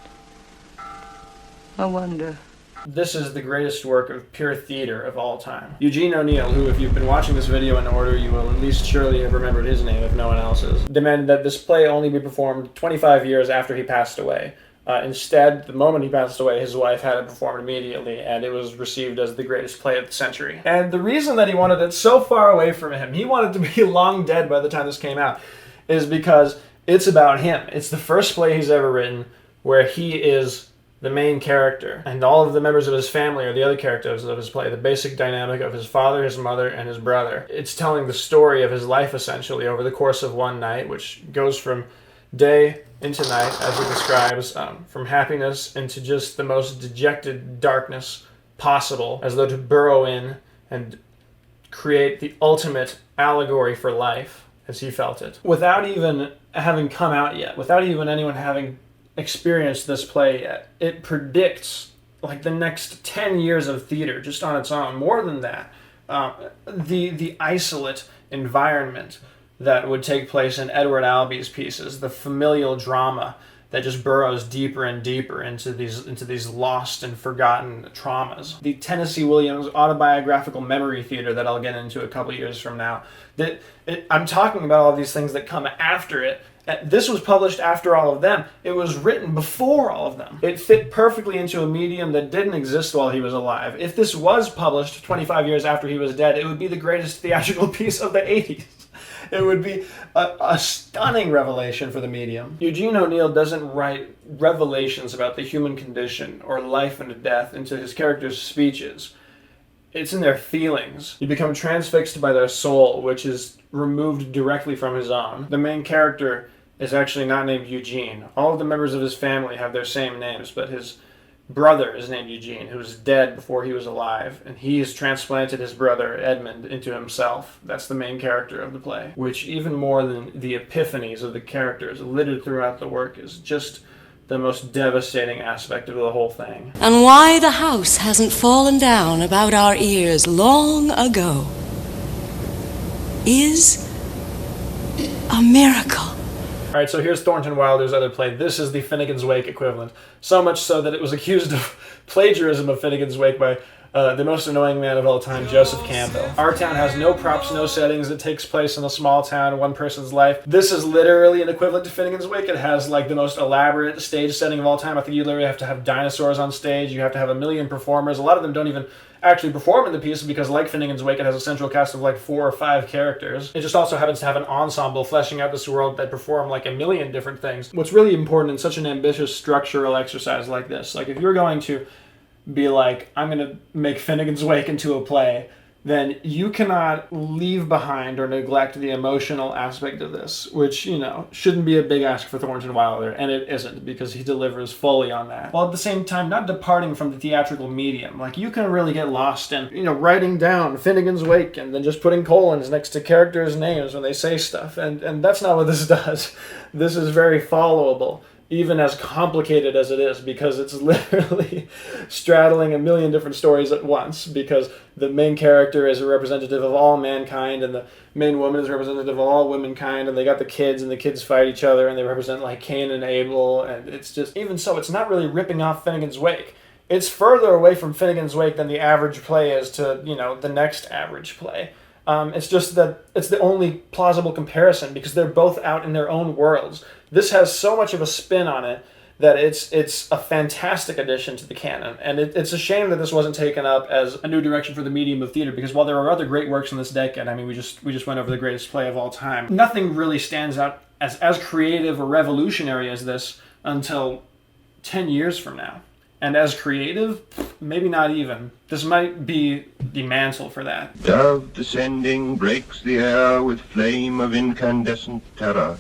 I wonder. This is the greatest work of pure theater of all time. Eugene O'Neill, who, if you've been watching this video in order, you will at least surely have remembered his name if no one else's, demanded that this play only be performed 25 years after he passed away. Instead, the moment he passed away, his wife had it performed immediately, and it was received as the greatest play of the century. And the reason that he wanted it so far away from him, he wanted to be long dead by the time this came out, is because it's about him. It's the first play he's ever written where he is the main character, and all of the members of his family are the other characters of his play, the basic dynamic of his father, his mother, and his brother. It's telling the story of his life, essentially, over the course of one night, which goes from day into night, as it describes, from happiness into just the most dejected darkness possible, as though to burrow in and create the ultimate allegory for life, as he felt it. Without even having come out yet, without even anyone having experienced this play yet, it predicts like the next 10 years of theater just on its own. More than that, the isolate environment that would take place in Edward Albee's pieces, the familial drama that just burrows deeper and deeper into these lost and forgotten traumas. The Tennessee Williams autobiographical memory theater that I'll get into a couple years from now. I'm talking about all these things that come after it. This was published after all of them. It was written before all of them. It fit perfectly into a medium that didn't exist while he was alive. If this was published 25 years after he was dead, it would be the greatest theatrical piece of the 80s. It would be a stunning revelation for the medium. Eugene O'Neill doesn't write revelations about the human condition or life and death into his characters' speeches. It's in their feelings. You become transfixed by their soul, which is removed directly from his own. The main character is actually not named Eugene. All of the members of his family have their same names, but his brother is named Eugene, who was dead before he was alive, and he has transplanted his brother Edmund into himself. That's the main character of the play, which even more than the epiphanies of the characters littered throughout the work is just the most devastating aspect of the whole thing. And why the house hasn't fallen down about our ears long ago is a miracle. All right, so here's Thornton Wilder's other play. This is the Finnegans Wake equivalent. So much so that it was accused of plagiarism of Finnegans Wake by the most annoying man of all time, Joseph Campbell. Our town has no props, no settings. It takes place in a small town, one person's life. This is literally an equivalent to Finnegans Wake. It has like the most elaborate stage setting of all time. I think you literally have to have dinosaurs on stage. You have to have a million performers. A lot of them don't even actually perform in the piece because, like Finnegans Wake, it has a central cast of like 4 or 5 characters. It just also happens to have an ensemble fleshing out this world that perform like a million different things. What's really important in such an ambitious structural exercise like this, like if you're going to be like, I'm going to make Finnegans Wake into a play, then you cannot leave behind or neglect the emotional aspect of this, which, you know, shouldn't be a big ask for Thornton Wilder, and it isn't, because he delivers fully on that. While at the same time not departing from the theatrical medium. Like, you can really get lost in, you know, writing down Finnegans Wake and then just putting colons next to characters' names when they say stuff, and that's not what this does. This is very followable, even as complicated as it is, because it's literally straddling a million different stories at once, because the main character is a representative of all mankind, and the main woman is representative of all womankind, and they got the kids, and the kids fight each other, and they represent like Cain and Abel, and it's just, even so, it's not really ripping off Finnegans Wake. It's further away from Finnegans Wake than the average play is to, you know, the next average play. It's just that it's the only plausible comparison, because they're both out in their own worlds. This has so much of a spin on it that it's a fantastic addition to the canon, and it's a shame that this wasn't taken up as a new direction for the medium of theater, because while there are other great works in this decade, I mean, we just went over the greatest play of all time, nothing really stands out as creative or revolutionary as this until 10 years from now. And as creative, maybe not even. This might be the mantle for that. Dove descending breaks the air with flame of incandescent terror,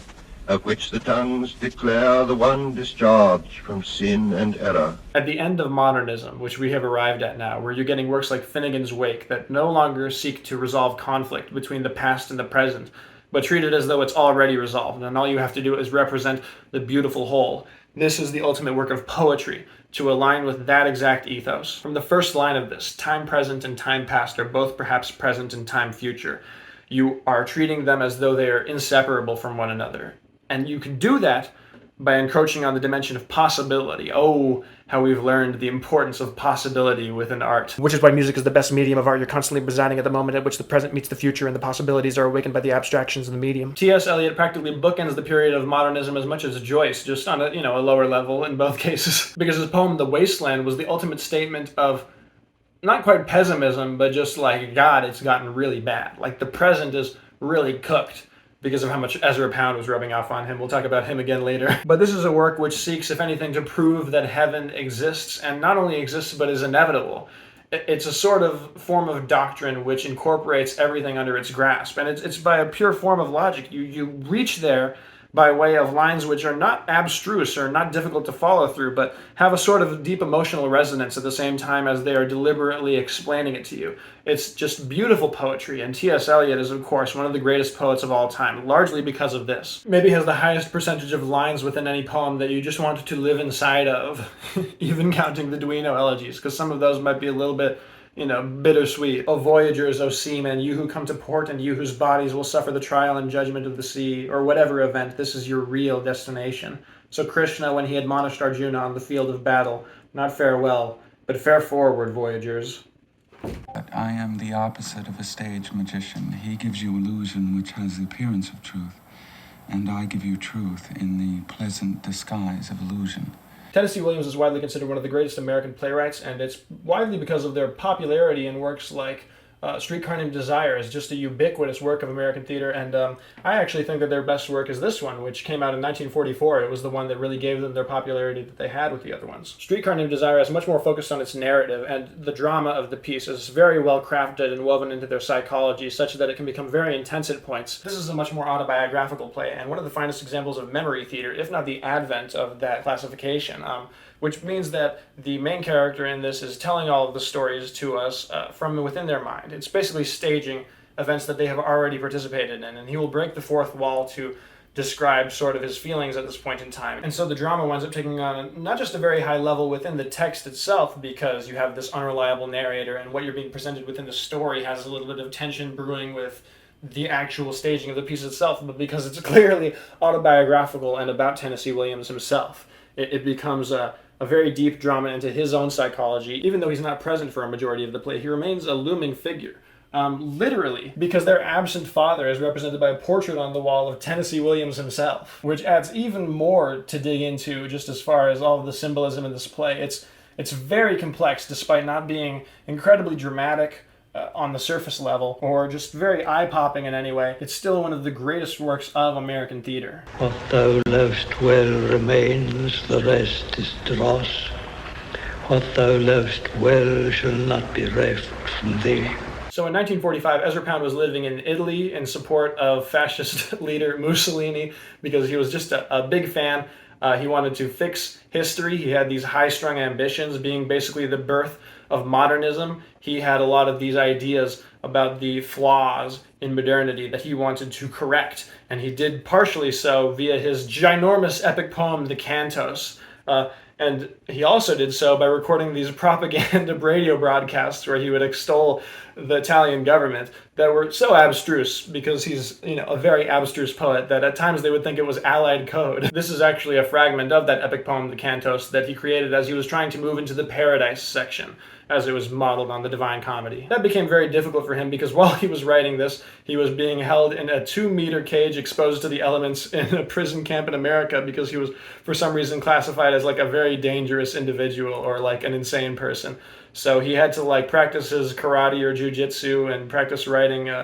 of which the tongues declare the one discharged from sin and error. At the end of modernism, which we have arrived at now, where you're getting works like Finnegans Wake that no longer seek to resolve conflict between the past and the present, but treat it as though it's already resolved, and all you have to do is represent the beautiful whole. This is the ultimate work of poetry, to align with that exact ethos. From the first line of this, time present and time past are both perhaps present and time future. You are treating them as though they are inseparable from one another. And you can do that by encroaching on the dimension of possibility. Oh, how we've learned the importance of possibility within art. Which is why music is the best medium of art. You're constantly residing at the moment at which the present meets the future, and the possibilities are awakened by the abstractions of the medium. T.S. Eliot practically bookends the period of modernism as much as Joyce, just on a lower level in both cases. Because his poem, The Wasteland, was the ultimate statement of not quite pessimism, but just like, God, it's gotten really bad. Like, the present is really cooked because of how much Ezra Pound was rubbing off on him. We'll talk about him again later. But this is a work which seeks, if anything, to prove that heaven exists, and not only exists, but is inevitable. It's a sort of form of doctrine which incorporates everything under its grasp, and it's by a pure form of logic. You reach there by way of lines which are not abstruse or not difficult to follow through, but have a sort of deep emotional resonance at the same time as they are deliberately explaining it to you. It's just beautiful poetry, and T.S. Eliot is, of course, one of the greatest poets of all time, largely because of this. Maybe has the highest percentage of lines within any poem that you just want to live inside of, even counting the Duino Elegies, because some of those might be a little bit, bittersweet. O voyagers, O seamen, you who come to port and you whose bodies will suffer the trial and judgment of the sea, or whatever event, this is your real destination. So Krishna, when he admonished Arjuna on the field of battle, not farewell, but fare forward, voyagers. But I am the opposite of a stage magician. He gives you illusion which has the appearance of truth, and I give you truth in the pleasant disguise of illusion. Tennessee Williams is widely considered one of the greatest American playwrights, and it's widely because of their popularity in works like Streetcar Named Desire is just a ubiquitous work of American theater, and I actually think that their best work is this one, which came out in 1944. It was the one that really gave them their popularity that they had with the other ones. Streetcar Named Desire is much more focused on its narrative, and the drama of the piece is very well crafted and woven into their psychology, such that it can become very intense at points. This is a much more autobiographical play, and one of the finest examples of memory theater, if not the advent of that classification, which means that the main character in this is telling all of the stories to us from within their mind. It's basically staging events that they have already participated in, and he will break the fourth wall to describe sort of his feelings at this point in time. And so the drama winds up taking on not just a very high level within the text itself, because you have this unreliable narrator, and what you're being presented within the story has a little bit of tension brewing with the actual staging of the piece itself, but because it's clearly autobiographical and about Tennessee Williams himself, it becomes a very deep drama into his own psychology. Even though he's not present for a majority of the play, he remains a looming figure. Literally, because their absent father is represented by a portrait on the wall of Tennessee Williams himself, which adds even more to dig into just as far as all of the symbolism in this play. It's very complex, despite not being incredibly dramatic on the surface level, or just very eye-popping in any way. It's still one of the greatest works of American theater. What thou lovest well remains, the rest is dross. What thou lovest well shall not be reft from thee. So in 1945, Ezra Pound was living in Italy in support of fascist leader Mussolini, because he was just a big fan. He wanted to fix history. He had these high-strung ambitions, being basically the birth of modernism. He had a lot of these ideas about the flaws in modernity that he wanted to correct, and he did partially so via his ginormous epic poem, the Cantos. And he also did so by recording these propaganda radio broadcasts where he would extol the Italian government that were so abstruse, because he's, a very abstruse poet, that at times they would think it was Allied code. This is actually a fragment of that epic poem, the Cantos, that he created as he was trying to move into the Paradise section, as it was modeled on the Divine Comedy. That became very difficult for him, because while he was writing this, he was being held in a 2-meter cage exposed to the elements in a prison camp in America, because he was, for some reason, classified as like a very dangerous individual, or like an insane person. So he had to practice his karate or jujitsu and practice writing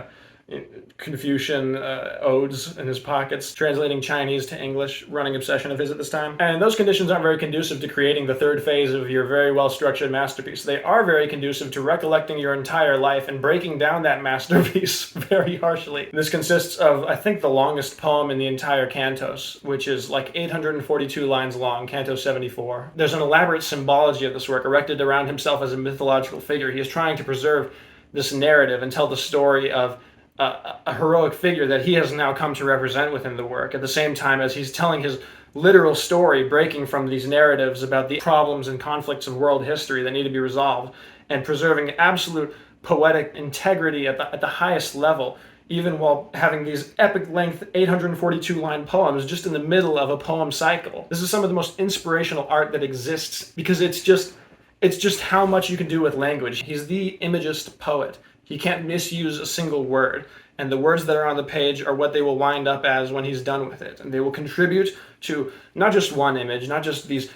Confucian odes in his pockets, translating Chinese to English, running obsession of his at this time. And those conditions aren't very conducive to creating the third phase of your very well-structured masterpiece. They are very conducive to recollecting your entire life and breaking down that masterpiece very harshly. This consists of, I think, the longest poem in the entire Cantos, which is 842 lines long, Canto 74. There's an elaborate symbology of this work erected around himself as a mythological figure. He is trying to preserve this narrative and tell the story of a heroic figure that he has now come to represent within the work, at the same time as he's telling his literal story, breaking from these narratives about the problems and conflicts of world history that need to be resolved, and preserving absolute poetic integrity at the highest level, even while having these epic-length 842-line poems just in the middle of a poem cycle. This is some of the most inspirational art that exists, because it's just how much you can do with language. He's the imagist poet. He can't misuse a single word, and the words that are on the page are what they will wind up as when he's done with it, and they will contribute to not just one image, not just these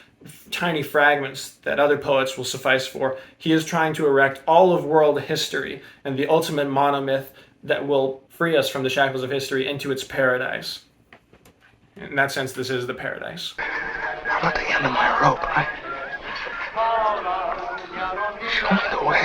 tiny fragments that other poets will suffice for. He is trying to erect all of world history and the ultimate monomyth that will free us from the shackles of history into its paradise. In that sense, this is the paradise. Now let the end of my rope, right? Show me the way.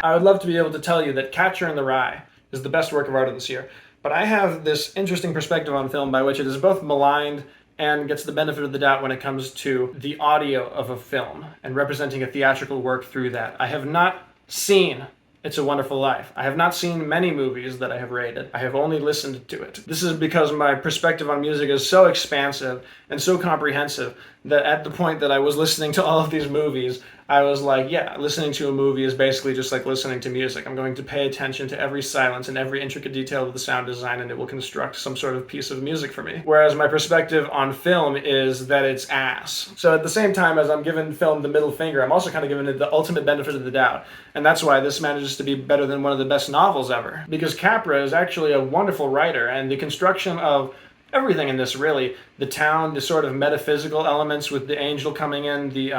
I would love to be able to tell you that Catcher in the Rye is the best work of art of this year, but I have this interesting perspective on film by which it is both maligned and gets the benefit of the doubt when it comes to the audio of a film and representing a theatrical work through that. I have not seen It's a Wonderful Life. I have not seen many movies that I have rated. I have only listened to it. This is because my perspective on music is so expansive and so comprehensive that at the point that I was listening to all of these movies, I was like, yeah, listening to a movie is basically just like listening to music. I'm going to pay attention to every silence and every intricate detail of the sound design, and it will construct some sort of piece of music for me. Whereas my perspective on film is that it's ass. So at the same time as I'm giving film the middle finger, I'm also kind of giving it the ultimate benefit of the doubt. And that's why this manages to be better than one of the best novels ever. Because Capra is actually a wonderful writer, and the construction of everything in this, really. The town, the sort of metaphysical elements with the angel coming in, the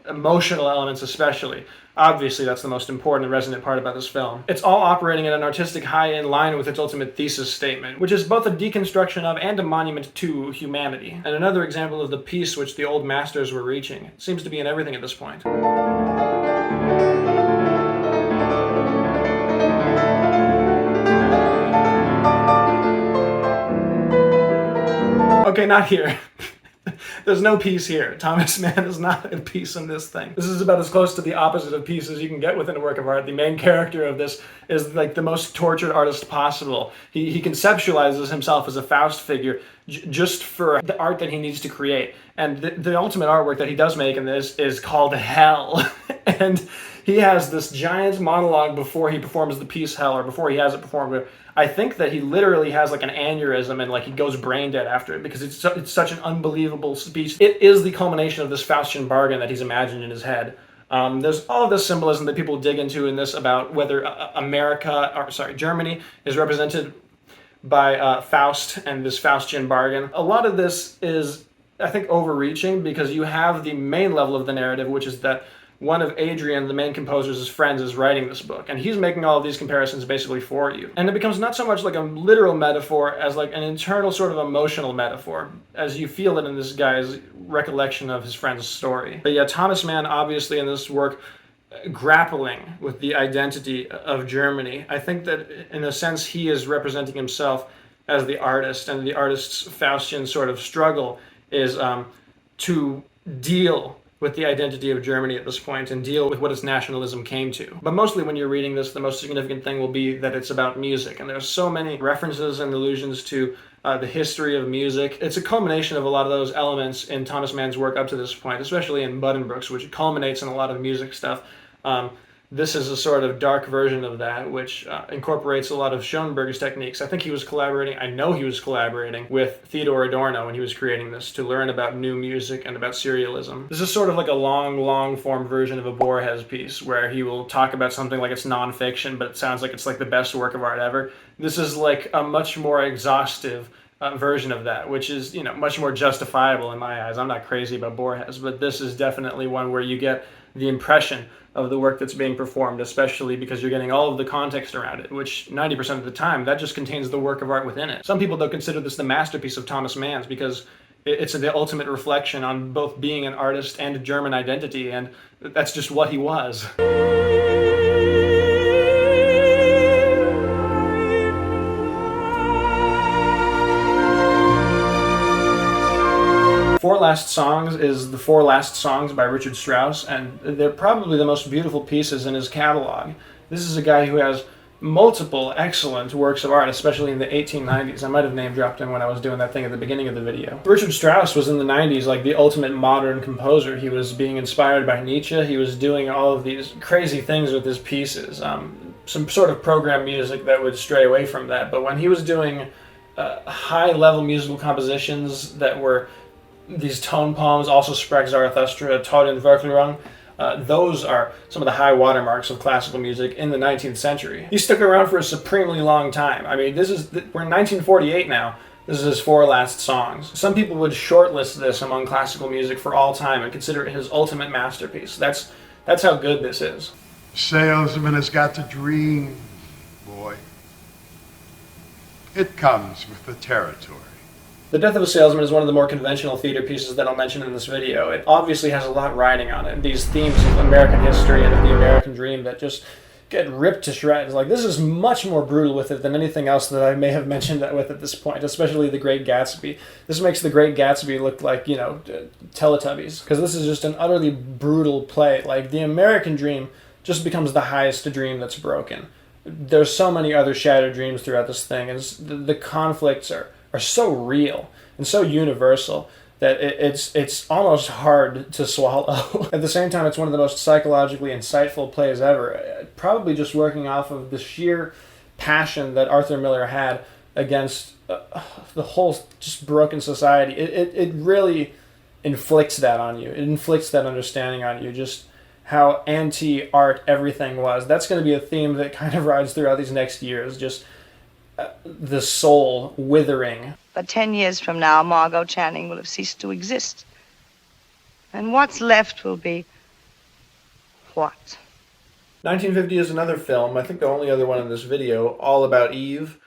emotional elements especially. Obviously, that's the most important and resonant part about this film. It's all operating at an artistic high in line with its ultimate thesis statement, which is both a deconstruction of and a monument to humanity. And another example of the peace which the old masters were reaching. It seems to be in everything at this point. Okay, not here. There's no peace here. Thomas Mann is not at peace in this thing. This is about as close to the opposite of peace as you can get within a work of art. The main character of this is like the most tortured artist possible. He conceptualizes himself as a Faust figure just for the art that he needs to create. And the ultimate artwork that he does make in this is called Hell. And he has this giant monologue before he performs the piece Hell, or before he has it performed. I think that he literally has like an aneurysm and like he goes brain dead after it, because it's such an unbelievable speech. It is the culmination of this Faustian bargain that he's imagined in his head. There's all of this symbolism that people dig into in this about whether Germany is represented by Faust and this Faustian bargain. A lot of this is, I think, overreaching, because you have the main level of the narrative, which is that one of Adrian, the main composer's friends, is writing this book, and he's making all of these comparisons basically for you. And it becomes not so much like a literal metaphor as like an internal sort of emotional metaphor, as you feel it in this guy's recollection of his friend's story. But yeah, Thomas Mann, obviously in this work, grappling with the identity of Germany. I think that in a sense he is representing himself as the artist, and the artist's Faustian sort of struggle is to deal with the identity of Germany at this point and deal with what its nationalism came to. But mostly when you're reading this, the most significant thing will be that it's about music, and there's so many references and allusions to the history of music. It's a culmination of a lot of those elements in Thomas Mann's work up to this point, especially in Buddenbrooks, which culminates in a lot of music stuff. This is a sort of dark version of that, which incorporates a lot of Schoenberg's techniques. I know he was collaborating with Theodor Adorno when he was creating this, to learn about new music and about serialism. This is sort of like a long form version of a Borges piece, where he will talk about something like it's nonfiction, but it sounds like it's like the best work of art ever. This is like a much more exhaustive version of that, which is, much more justifiable in my eyes. I'm not crazy about Borges, but this is definitely one where you get the impression of the work that's being performed, especially because you're getting all of the context around it, which 90% of the time, that just contains the work of art within it. Some people, though, consider this the masterpiece of Thomas Mann's, because it's the ultimate reflection on both being an artist and a German identity, and that's just what he was. Four Last Songs is the Four Last Songs by Richard Strauss, and they're probably the most beautiful pieces in his catalog. This is a guy who has multiple excellent works of art, especially in the 1890s. I might have name-dropped him when I was doing that thing at the beginning of the video. Richard Strauss was in the 90s like the ultimate modern composer. He was being inspired by Nietzsche. He was doing all of these crazy things with his pieces. Some sort of program music that would stray away from that. But when he was doing high-level musical compositions that were these tone poems, also Sprach Zarathustra, Tod und Verklärung, those are some of the high watermarks of classical music in the 19th century. He stuck around for a supremely long time. I mean, we're in 1948 now. This is his Four Last Songs. Some people would shortlist this among classical music for all time and consider it his ultimate masterpiece. That's how good this is. Salesman has got to dream, boy. It comes with the territory. The Death of a Salesman is one of the more conventional theater pieces that I'll mention in this video. It obviously has a lot riding on it. These themes of American history and of the American dream that just get ripped to shreds. Like, this is much more brutal with it than anything else that I may have mentioned with at this point, especially The Great Gatsby. This makes The Great Gatsby look like, Teletubbies, because this is just an utterly brutal play. Like, the American dream just becomes the highest dream that's broken. There's so many other shattered dreams throughout this thing, and the conflicts are so real and so universal that it's almost hard to swallow. At the same time, it's one of the most psychologically insightful plays ever, probably just working off of the sheer passion that Arthur Miller had against the whole just broken society. It really inflicts that on you. It inflicts that understanding on you, just how anti-art everything was. That's going to be a theme that kind of rides throughout these next years, just the soul withering. But 10 years from now, Margot Channing will have ceased to exist. And what's left will be what? 1950 is another film, I think the only other one in this video, All About Eve,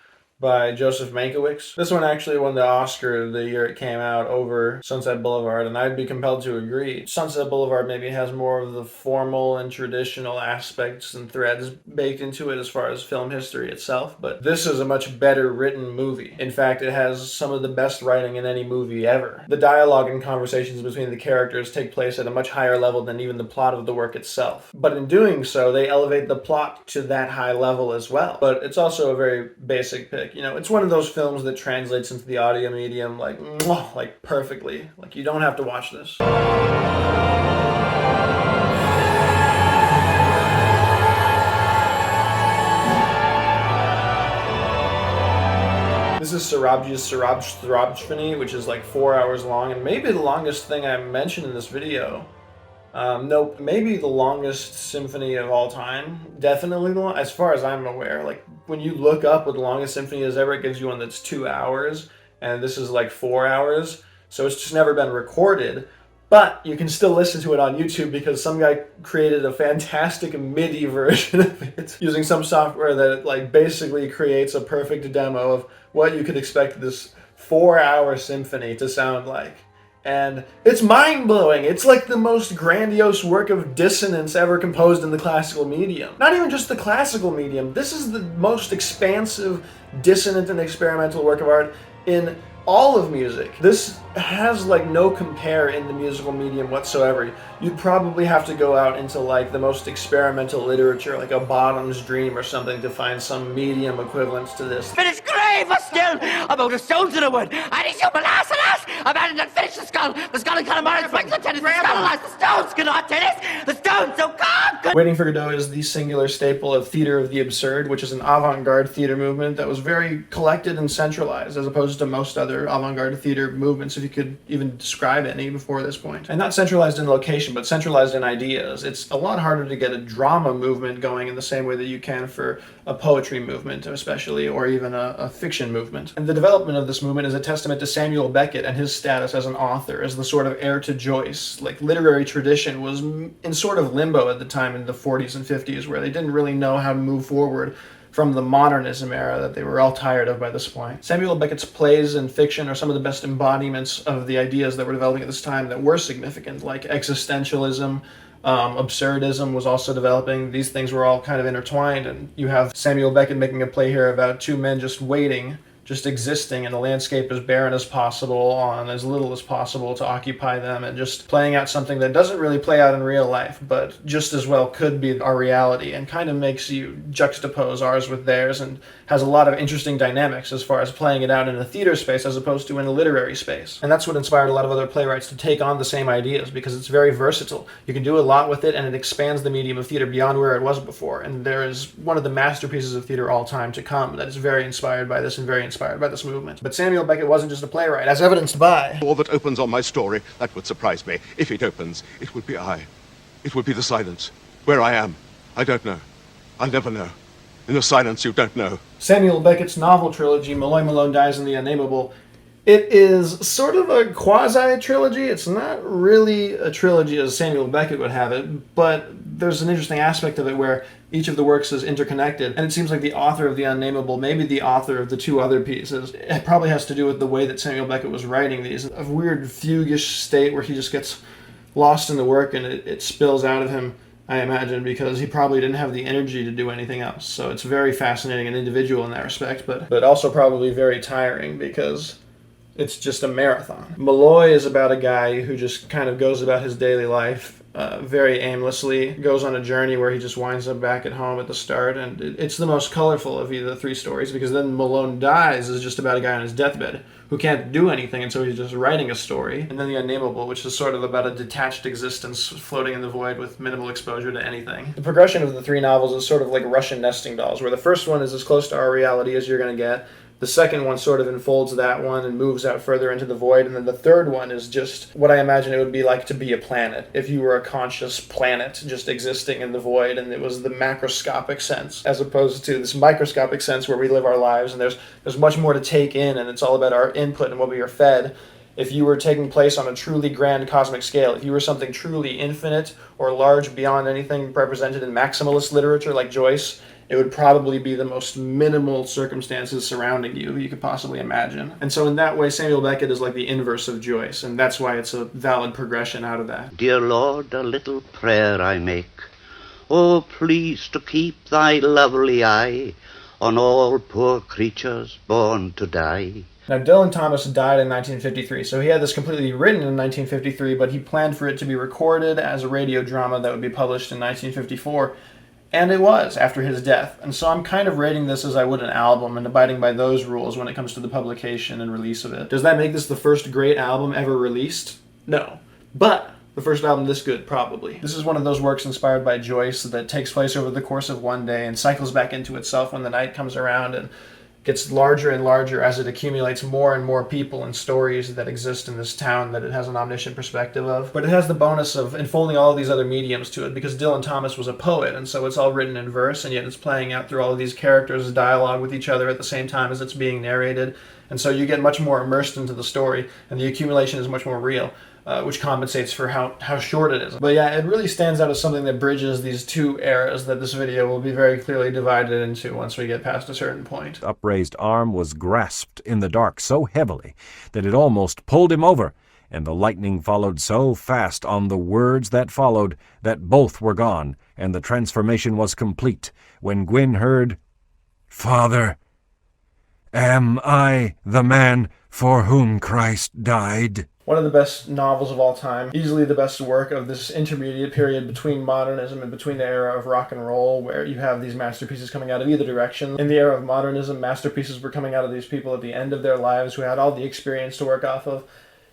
by Joseph Mankiewicz. This one actually won the Oscar the year it came out over Sunset Boulevard, and I'd be compelled to agree. Sunset Boulevard maybe has more of the formal and traditional aspects and threads baked into it as far as film history itself, but this is a much better written movie. In fact, it has some of the best writing in any movie ever. The dialogue and conversations between the characters take place at a much higher level than even the plot of the work itself. But in doing so, they elevate the plot to that high level as well. But it's also a very basic pick. You know, it's one of those films that translates into the audio medium like perfectly. Like, you don't have to watch this. This is Sarabji's Sarabjfini, which is like 4 hours long, and maybe the longest thing I mentioned in this video. No, maybe the longest symphony of all time. Definitely the as far as I'm aware. Like, when you look up what the longest symphony is ever, it gives you one that's 2 hours, and this is like 4 hours. So it's just never been recorded. But you can still listen to it on YouTube because some guy created a fantastic MIDI version of it using some software that like basically creates a perfect demo of what you could expect this 4-hour symphony to sound like. And it's mind-blowing. It's like the most grandiose work of dissonance ever composed in the classical medium. Not even just the classical medium. This is the most expansive, dissonant, and experimental work of art in all of music. This has like no compare in the musical medium whatsoever. You'd probably have to go out into like the most experimental literature, like a Bottom's Dream or something, to find some medium equivalence to this. Finish grave still about the stones in the wood. I need you, Melisande! Abandon and finish the skull and calamari, break the tennis, the scandalize, the stones cannot tennis, the stones, so God! Waiting for Godot is the singular staple of theater of the absurd, which is an avant-garde theater movement that was very collected and centralized, as opposed to most other avant-garde theater movements, if you could even describe any before this point. And not centralized in location, but centralized in ideas. It's a lot harder to get a drama movement going in the same way that you can for a poetry movement, especially, or even a fiction movement. And the development of this movement is a testament to Samuel Beckett and his status as an author, as the sort of heir to Joyce. Like, literary tradition was in sort of limbo at the time in the 40s and 50s, where they didn't really know how to move forward from the modernism era that they were all tired of by this point. Samuel Beckett's plays and fiction are some of the best embodiments of the ideas that were developing at this time that were significant, like existentialism, absurdism was also developing. These things were all kind of intertwined, and you have Samuel Beckett making a play here about two men just waiting, just existing in a landscape as barren as possible, on as little as possible to occupy them, and just playing out something that doesn't really play out in real life, but just as well could be our reality, and kind of makes you juxtapose ours with theirs, and has a lot of interesting dynamics as far as playing it out in a theater space as opposed to in a literary space. And that's what inspired a lot of other playwrights to take on the same ideas, because it's very versatile. You can do a lot with it, and it expands the medium of theater beyond where it was before, and there is one of the masterpieces of theater all time to come that is very inspired by this and very inspired by this movement. But Samuel Beckett wasn't just a playwright, as evidenced by... All that opens on my story, that would surprise me. If it opens, it would be I. It would be the silence. Where I am, I don't know. I'll never know. In the silence, you don't know. Samuel Beckett's novel trilogy, Malloy Malone Dies in the Unnameable, it is sort of a quasi-trilogy. It's not really a trilogy as Samuel Beckett would have it, but there's an interesting aspect of it where each of the works is interconnected, and it seems like the author of The Unnameable may be the author of the two other pieces. It probably has to do with the way that Samuel Beckett was writing these. A weird fuguish state where he just gets lost in the work and it spills out of him, I imagine, because he probably didn't have the energy to do anything else. So it's very fascinating and individual in that respect, but also probably very tiring because it's just a marathon. Malloy is about a guy who just kind of goes about his daily life very aimlessly, goes on a journey where he just winds up back at home at the start, and it's the most colorful of either three stories, because then Malone Dies is just about a guy on his deathbed who can't do anything, and so he's just writing a story. And then The Unnameable, which is sort of about a detached existence floating in the void with minimal exposure to anything. The progression of the three novels is sort of like Russian nesting dolls, where the first one is as close to our reality as you're going to get, The second one sort of enfolds that one and moves out further into the void, and then the third one is just what I imagine it would be like to be a planet, if you were a conscious planet just existing in the void, and it was the macroscopic sense, as opposed to this microscopic sense where we live our lives, and there's much more to take in, and it's all about our input and what we are fed. If you were taking place on a truly grand cosmic scale, if you were something truly infinite or large beyond anything represented in maximalist literature like Joyce, it would probably be the most minimal circumstances surrounding you could possibly imagine. And so in that way, Samuel Beckett is like the inverse of Joyce, and that's why it's a valid progression out of that. Dear Lord, a little prayer I make. Oh, please to keep thy lovely eye on all poor creatures born to die. Now, Dylan Thomas died in 1953, so he had this completely written in 1953, but he planned for it to be recorded as a radio drama that would be published in 1954. And it was, after his death. And so I'm kind of rating this as I would an album and abiding by those rules when it comes to the publication and release of it. Does that make this the first great album ever released? No. But the first album this good, probably. This is one of those works inspired by Joyce that takes place over the course of one day and cycles back into itself when the night comes around and gets larger and larger as it accumulates more and more people and stories that exist in this town that it has an omniscient perspective of. But it has the bonus of enfolding all of these other mediums to it, because Dylan Thomas was a poet, and so it's all written in verse, and yet it's playing out through all of these characters' dialogue with each other at the same time as it's being narrated. And so you get much more immersed into the story, and the accumulation is much more real. Which compensates for how short it is. But yeah, it really stands out as something that bridges these two eras that this video will be very clearly divided into once we get past a certain point. Upraised arm was grasped in the dark so heavily that it almost pulled him over, and the lightning followed so fast on the words that followed that both were gone, and the transformation was complete, when Gwyn heard, "Father, am I the man for whom Christ died?" One of the best novels of all time, easily the best work of this intermediate period between modernism and between the era of rock and roll, where you have these masterpieces coming out of either direction. In the era of modernism, masterpieces were coming out of these people at the end of their lives who had all the experience to work off of.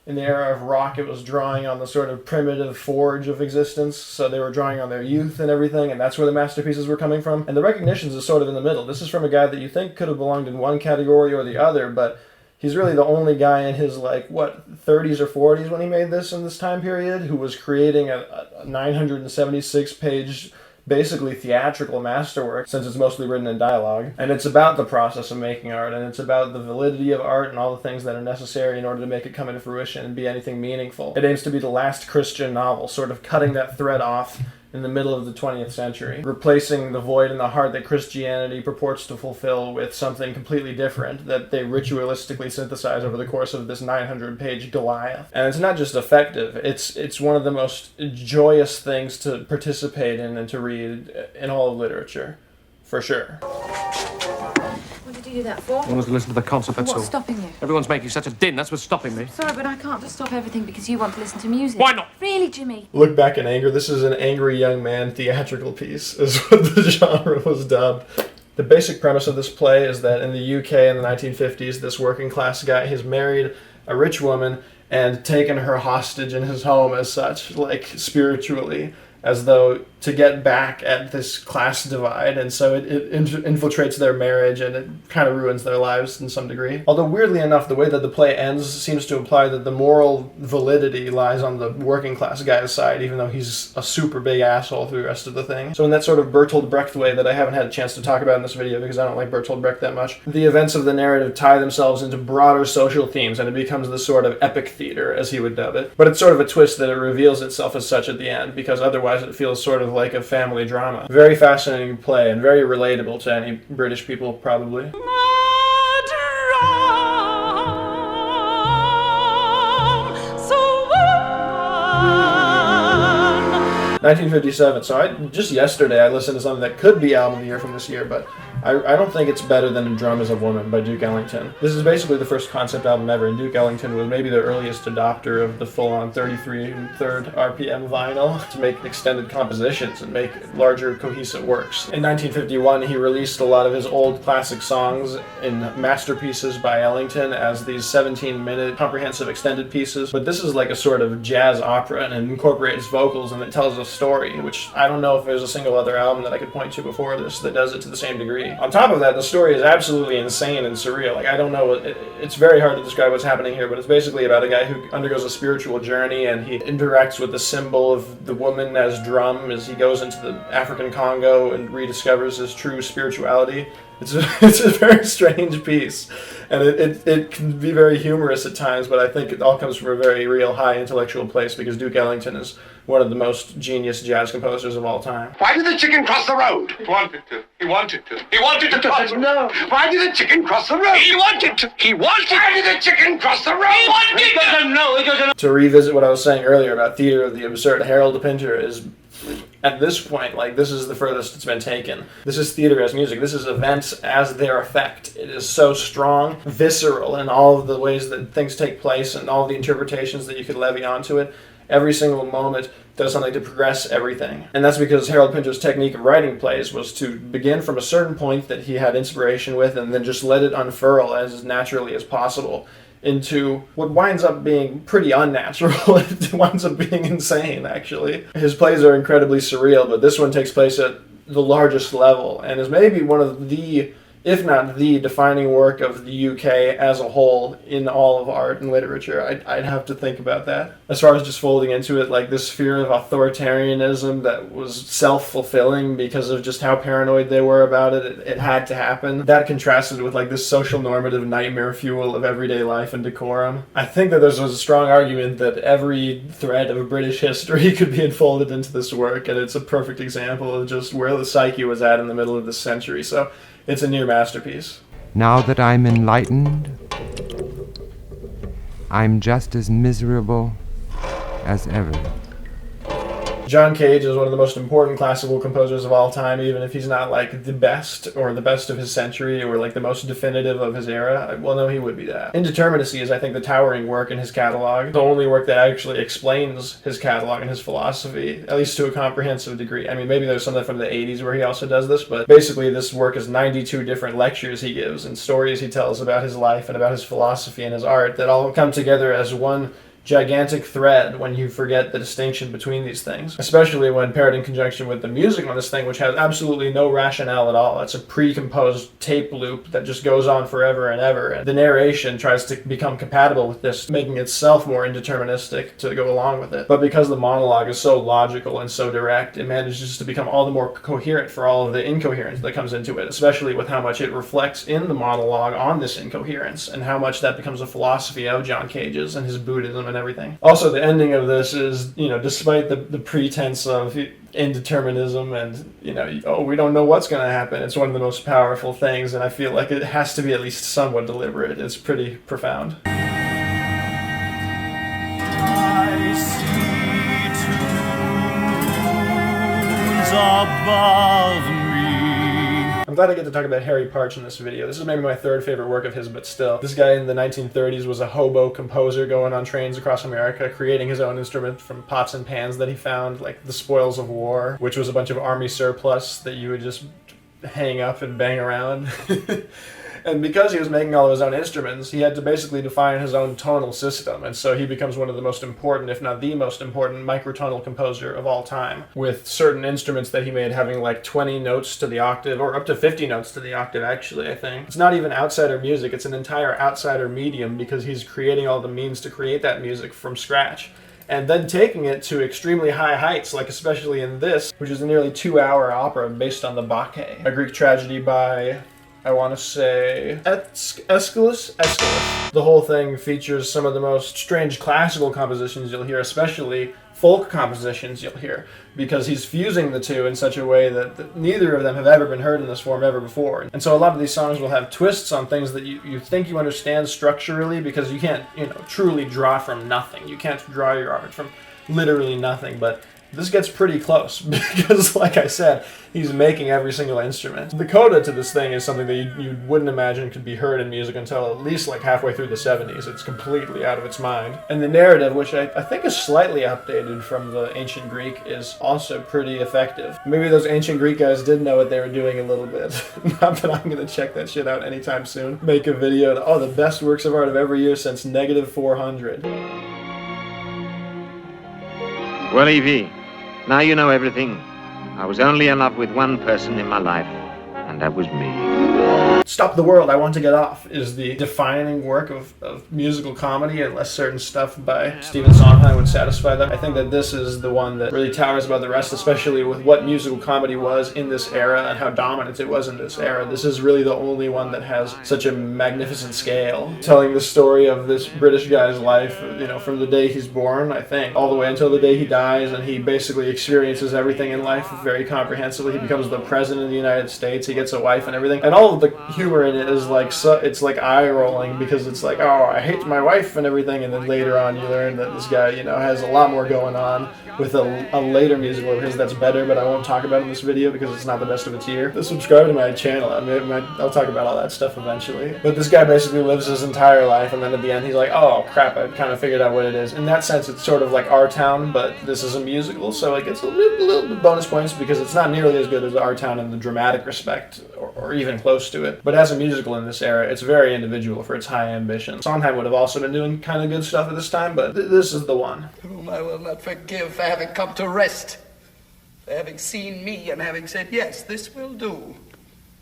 In the era of rock, it was drawing on the sort of primitive forge of existence, so they were drawing on their youth and everything, and that's where the masterpieces were coming from. And the Recognitions is sort of in the middle. This is from a guy that you think could have belonged in one category or the other, but he's really the only guy in his, 30s or 40s when he made this in this time period, who was creating a 976-page, basically theatrical masterwork, since it's mostly written in dialogue. And it's about the process of making art, and it's about the validity of art and all the things that are necessary in order to make it come into fruition and be anything meaningful. It aims to be the last Christian novel, sort of cutting that thread off in the middle of the 20th century, replacing the void in the heart that Christianity purports to fulfill with something completely different that they ritualistically synthesize over the course of this 900-page Goliath. And it's not just effective, it's one of the most joyous things to participate in and to read in all of literature, for sure. What did you do that for? I wanted to listen to the concert, that's all. What's stopping you? Everyone's making such a din, that's what's stopping me. Sorry, but I can't just stop everything because you want to listen to music. Why not? Really, Jimmy? Look Back in Anger. This is an angry young man theatrical piece, is what the genre was dubbed. The basic premise of this play is that in the UK in the 1950s, this working class guy has married a rich woman and taken her hostage in his home as such, spiritually, as though to get back at this class divide, and so it infiltrates their marriage and it kind of ruins their lives in some degree. Although weirdly enough, the way that the play ends seems to imply that the moral validity lies on the working class guy's side, even though he's a super big asshole through the rest of the thing. So in that sort of Bertolt Brecht way that I haven't had a chance to talk about in this video because I don't like Bertolt Brecht that much, the events of the narrative tie themselves into broader social themes and it becomes this sort of epic theater, as he would dub it. But it's sort of a twist that it reveals itself as such at the end, because otherwise it feels sort of like a family drama. Very fascinating play and very relatable to any British people, probably. 1957. So just yesterday I listened to something that could be album of the year from this year, but I don't think it's better than Drum Is a Woman by Duke Ellington. This is basically the first concept album ever, and Duke Ellington was maybe the earliest adopter of the full-on 33 3rd RPM vinyl to make extended compositions and make larger cohesive works. In 1951 he released a lot of his old classic songs in masterpieces by Ellington as these 17-minute comprehensive extended pieces, but this is like a sort of jazz opera and it incorporates vocals and it tells a story, which I don't know if there's a single other album that I could point to before this that does it to the same degree. On top of that, the story is absolutely insane and surreal. Like, I don't know, it's very hard to describe what's happening here, but it's basically about a guy who undergoes a spiritual journey, and he interacts with the symbol of the woman as drum as he goes into the African Congo and rediscovers his true spirituality. It's a very strange piece, and it can be very humorous at times, but I think it all comes from a very real high intellectual place, because Duke Ellington is one of the most genius jazz composers of all time. Why did the chicken cross the road? He wanted to. He wanted to. He wanted to cross the road. No. Why did the chicken cross the road? He wanted to. He wanted to. Why did the chicken cross the road? He wanted to. He doesn't know. He doesn't know. To revisit what I was saying earlier about theater of the absurd, Harold Pinter is, at this point, like, this is the furthest it's been taken. This is theater as music. This is events as their effect. It is so strong, visceral in all of the ways that things take place and all the interpretations that you could levy onto it. Every single moment does something to progress everything. And that's because Harold Pinter's technique of writing plays was to begin from a certain point that he had inspiration with and then just let it unfurl as naturally as possible into what winds up being pretty unnatural. It winds up being insane, actually. His plays are incredibly surreal, but this one takes place at the largest level and is maybe one of the, if not the, defining work of the UK as a whole in all of art and literature. I'd have to think about that. As far as just folding into it, like this fear of authoritarianism that was self-fulfilling because of just how paranoid they were about it, it had to happen. That contrasted with like this social normative nightmare fuel of everyday life and decorum. I think that there's a strong argument that every thread of British history could be enfolded into this work, and it's a perfect example of just where the psyche was at in the middle of this century. So it's a near masterpiece. Now that I'm enlightened, I'm just as miserable as ever. John Cage is one of the most important classical composers of all time, even if he's not like the best or the best of his century or like the most definitive of his era. Well, no, he would be that. Indeterminacy is, I think, the towering work in his catalog. The only work that actually explains his catalog and his philosophy, at least to a comprehensive degree. I mean, maybe there's something from the 80s where he also does this, but basically this work is 92 different lectures he gives and stories he tells about his life and about his philosophy and his art that all come together as one gigantic thread when you forget the distinction between these things, especially when paired in conjunction with the music on this thing, which has absolutely no rationale at all. It's a pre-composed tape loop that just goes on forever and ever, and the narration tries to become compatible with this, making itself more indeterministic to go along with it. But because the monologue is so logical and so direct, it manages to become all the more coherent for all of the incoherence that comes into it, especially with how much it reflects in the monologue on this incoherence and how much that becomes a philosophy of John Cage's and his Buddhism and everything. Also, the ending of this is, despite the pretense of indeterminism and, we don't know what's going to happen, it's one of the most powerful things, and I feel like it has to be at least somewhat deliberate. It's pretty profound. I see tunes above me. I'm glad I get to talk about Harry Partch in this video. This is maybe my third favorite work of his, but still. This guy in the 1930s was a hobo composer going on trains across America, creating his own instrument from pots and pans that he found, like the spoils of war, which was a bunch of army surplus that you would just hang up and bang around. And because he was making all of his own instruments, he had to basically define his own tonal system, and so he becomes one of the most important, if not the most important, microtonal composer of all time, with certain instruments that he made having like 20 notes to the octave, or up to 50 notes to the octave, actually, I think. It's not even outsider music, it's an entire outsider medium, because he's creating all the means to create that music from scratch, and then taking it to extremely high heights, like especially in this, which is a nearly 2-hour opera based on the Bacchae, a Greek tragedy by, I want to say, Aeschylus? The whole thing features some of the most strange classical compositions you'll hear, especially folk compositions you'll hear, because he's fusing the two in such a way that neither of them have ever been heard in this form ever before. And so a lot of these songs will have twists on things that you think you understand structurally, because you can't, truly draw from nothing. You can't draw your art from literally nothing, but this gets pretty close, because, like I said, he's making every single instrument. The coda to this thing is something that you wouldn't imagine could be heard in music until at least like halfway through the 70s. It's completely out of its mind. And the narrative, which I think is slightly updated from the ancient Greek, is also pretty effective. Maybe those ancient Greek guys did know what they were doing a little bit. Not that I'm going to check that shit out anytime soon. Make a video, the best works of art of every year since -400. Well, Evie, now you know everything. I was only in love with one person in my life, and And that was me. Stop the World, I Want to Get Off is the defining work of musical comedy, unless certain stuff by Stephen Sondheim would satisfy them. I think that this is the one that really towers above the rest, especially with what musical comedy was in this era and how dominant it was in this era. This is really the only one that has such a magnificent scale, telling the story of this British guy's life, you know, from the day he's born, I think, all the way until the day he dies, and he basically experiences everything in life very comprehensively. He becomes the president of the United States, he gets a wife and everything, and all of the humor in it is like, so it's like eye-rolling, because it's like, oh, I hate my wife and everything, and then later on you learn that this guy, you know, has a lot more going on with a later musical of his that's better, but I won't talk about in this video because it's not the best of its year. Just subscribe to my channel. I'll talk about all that stuff eventually. But this guy basically lives his entire life, and then at the end he's like, oh crap, I kind of figured out what it is. In that sense, it's sort of like Our Town, but this is a musical, so it gets a little bit bonus points because it's not nearly as good as Our Town in the dramatic respect, or even close to it. But as a musical in this era, it's very individual for its high ambition. Sondheim would have also been doing kind of good stuff at this time, but this is the one. Whom I will not forgive for having come to rest, for having seen me and having said, yes, this will do,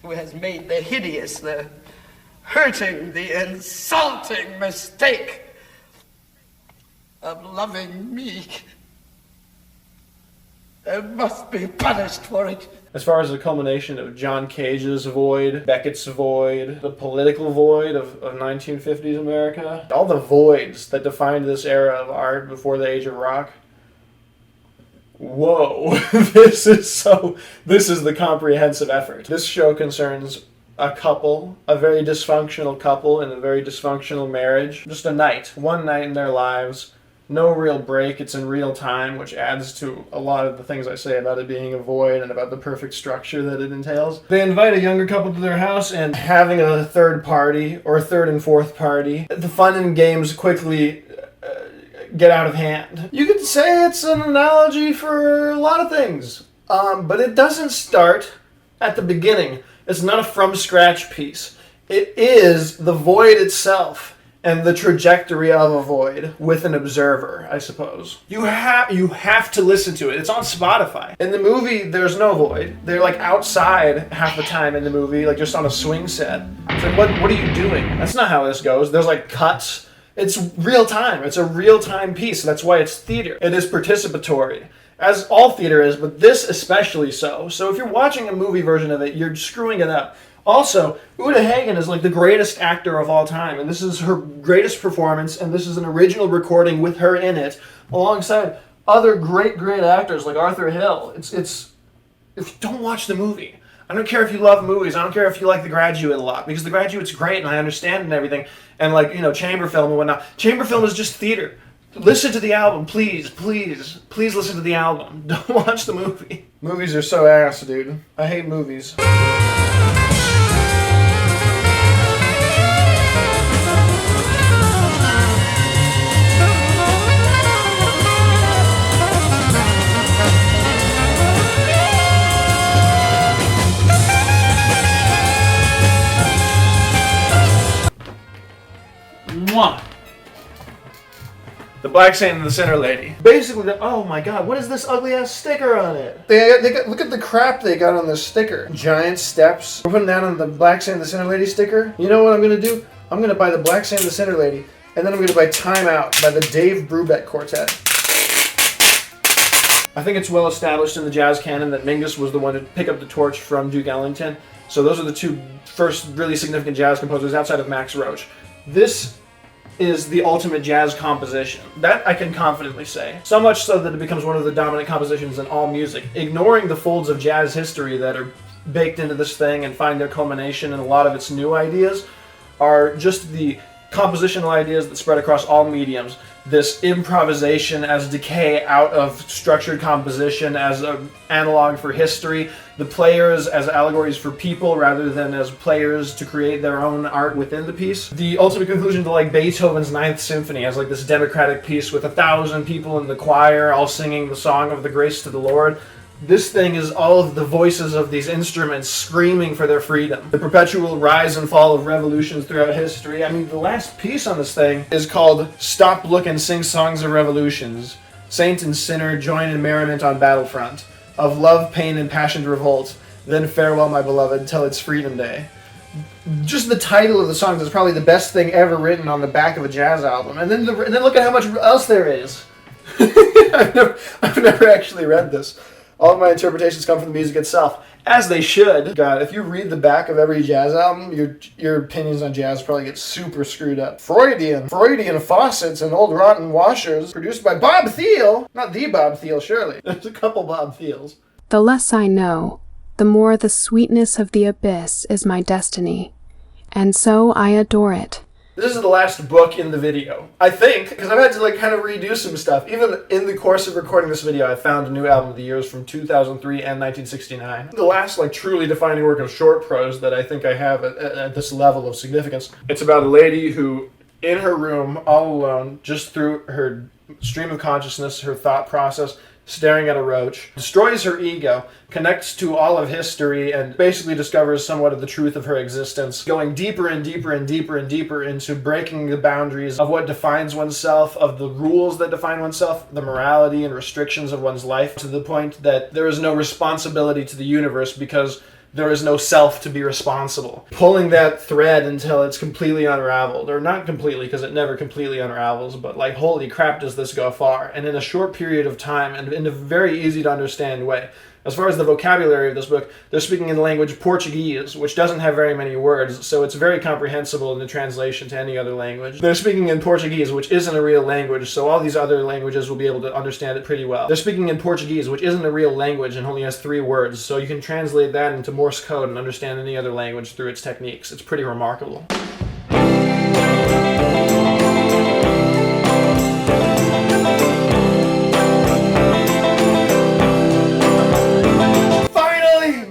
who has made the hideous, the hurting, the insulting mistake of loving me, and must be punished for it. As far as the culmination of John Cage's void, Beckett's void, the political void of 1950s America, all the voids that defined this era of art before the age of rock. Whoa, this is the comprehensive effort. This show concerns a couple, a very dysfunctional couple in a very dysfunctional marriage. Just a night, one night in their lives. No real break, it's in real time, which adds to a lot of the things I say about it being a void and about the perfect structure that it entails. They invite a younger couple to their house, and having a third party, or a third and fourth party, the fun and games quickly get out of hand. You could say it's an analogy for a lot of things, but it doesn't start at the beginning. It's not a from-scratch piece. It is the void itself, and the trajectory of a void with an observer, I suppose. You have to listen to it. It's on Spotify. In the movie, there's no void. They're like outside half the time in the movie, like just on a swing set. It's like, what are you doing? That's not how this goes. There's like cuts. It's real time. It's a real time piece. That's why it's theater. It is participatory, as all theater is, but this especially so. So if you're watching a movie version of it, you're screwing it up. Also, Uta Hagen is like the greatest actor of all time, and this is her greatest performance, and this is an original recording with her in it, alongside other great actors like Arthur Hill. It's if you don't watch the movie, I don't care if you love movies, I don't care if you like The Graduate a lot, because The Graduate's great and I understand and everything, and like, you know, chamber film and whatnot. Chamber film is just theater. Listen to the album, please listen to the album. Don't watch the movie. Movies are so ass, dude. I hate movies. Mwah. The Black Saint and the Sinner Lady. Basically, oh my god, what is this ugly ass sticker on it? They got, look at the crap they got on this sticker. Giant steps. We're putting that on the Black Saint and the Sinner Lady sticker. You know what I'm gonna do? I'm gonna buy the Black Saint and the Sinner Lady, and then I'm gonna buy Time Out by the Dave Brubeck Quartet. I think it's well established in the jazz canon that Mingus was the one to pick up the torch from Duke Ellington. So those are the two first really significant jazz composers outside of Max Roach. This is the ultimate jazz composition. That I can confidently say. So much so that it becomes one of the dominant compositions in all music. Ignoring the folds of jazz history that are baked into this thing and find their culmination in a lot of its new ideas are just the compositional ideas that spread across all mediums. This improvisation as decay out of structured composition as an analog for history, the players as allegories for people rather than as players to create their own art within the piece. The ultimate conclusion to like Beethoven's Ninth Symphony as like this democratic piece with 1,000 people in the choir all singing the song of the grace to the Lord. This thing is all of the voices of these instruments screaming for their freedom. The perpetual rise and fall of revolutions throughout history. I mean, the last piece on this thing is called Stop, Look, and Sing Songs of Revolutions. Saint and sinner join in merriment on battlefront. Of love, pain, and passionate revolt. then Farewell My Beloved Till It's Freedom Day. Just the title of the songs is probably the best thing ever written on the back of a jazz album. And then look at how much else there is. I've never actually read this. All of my interpretations come from the music itself, as they should. God, if you read the back of every jazz album, your opinions on jazz probably get super screwed up. Freudian faucets and old rotten washers, produced by Bob Thiele. Not the Bob Thiele, surely. There's a couple Bob Thieles. The less I know, the more the sweetness of the abyss is my destiny, and so I adore it. This is the last book in the video, I think, because I've had to like kind of redo some stuff. Even in the course of recording this video, I found a new album of the years from 2003 and 1969. The last like truly defining work of short prose that I think I have at this level of significance. It's about a lady who, in her room, all alone, just through her stream of consciousness, her thought process, staring at a roach, destroys her ego, connects to all of history, and basically discovers somewhat of the truth of her existence, going deeper and deeper and deeper and deeper into breaking the boundaries of what defines oneself, of the rules that define oneself, the morality and restrictions of one's life, to the point that there is no responsibility to the universe because there is no self to be responsible. Pulling that thread until it's completely unraveled, or not completely because it never completely unravels, but like, holy crap, does this go far? And in a short period of time, and in a very easy to understand way. As far as the vocabulary of this book, they're speaking in the language Portuguese, which doesn't have very many words, so it's very comprehensible in the translation to any other language. They're speaking in Portuguese, which isn't a real language, so all these other languages will be able to understand it pretty well. They're speaking in Portuguese, which isn't a real language and only has 3 words, so you can translate that into Morse code and understand any other language through its techniques. It's pretty remarkable.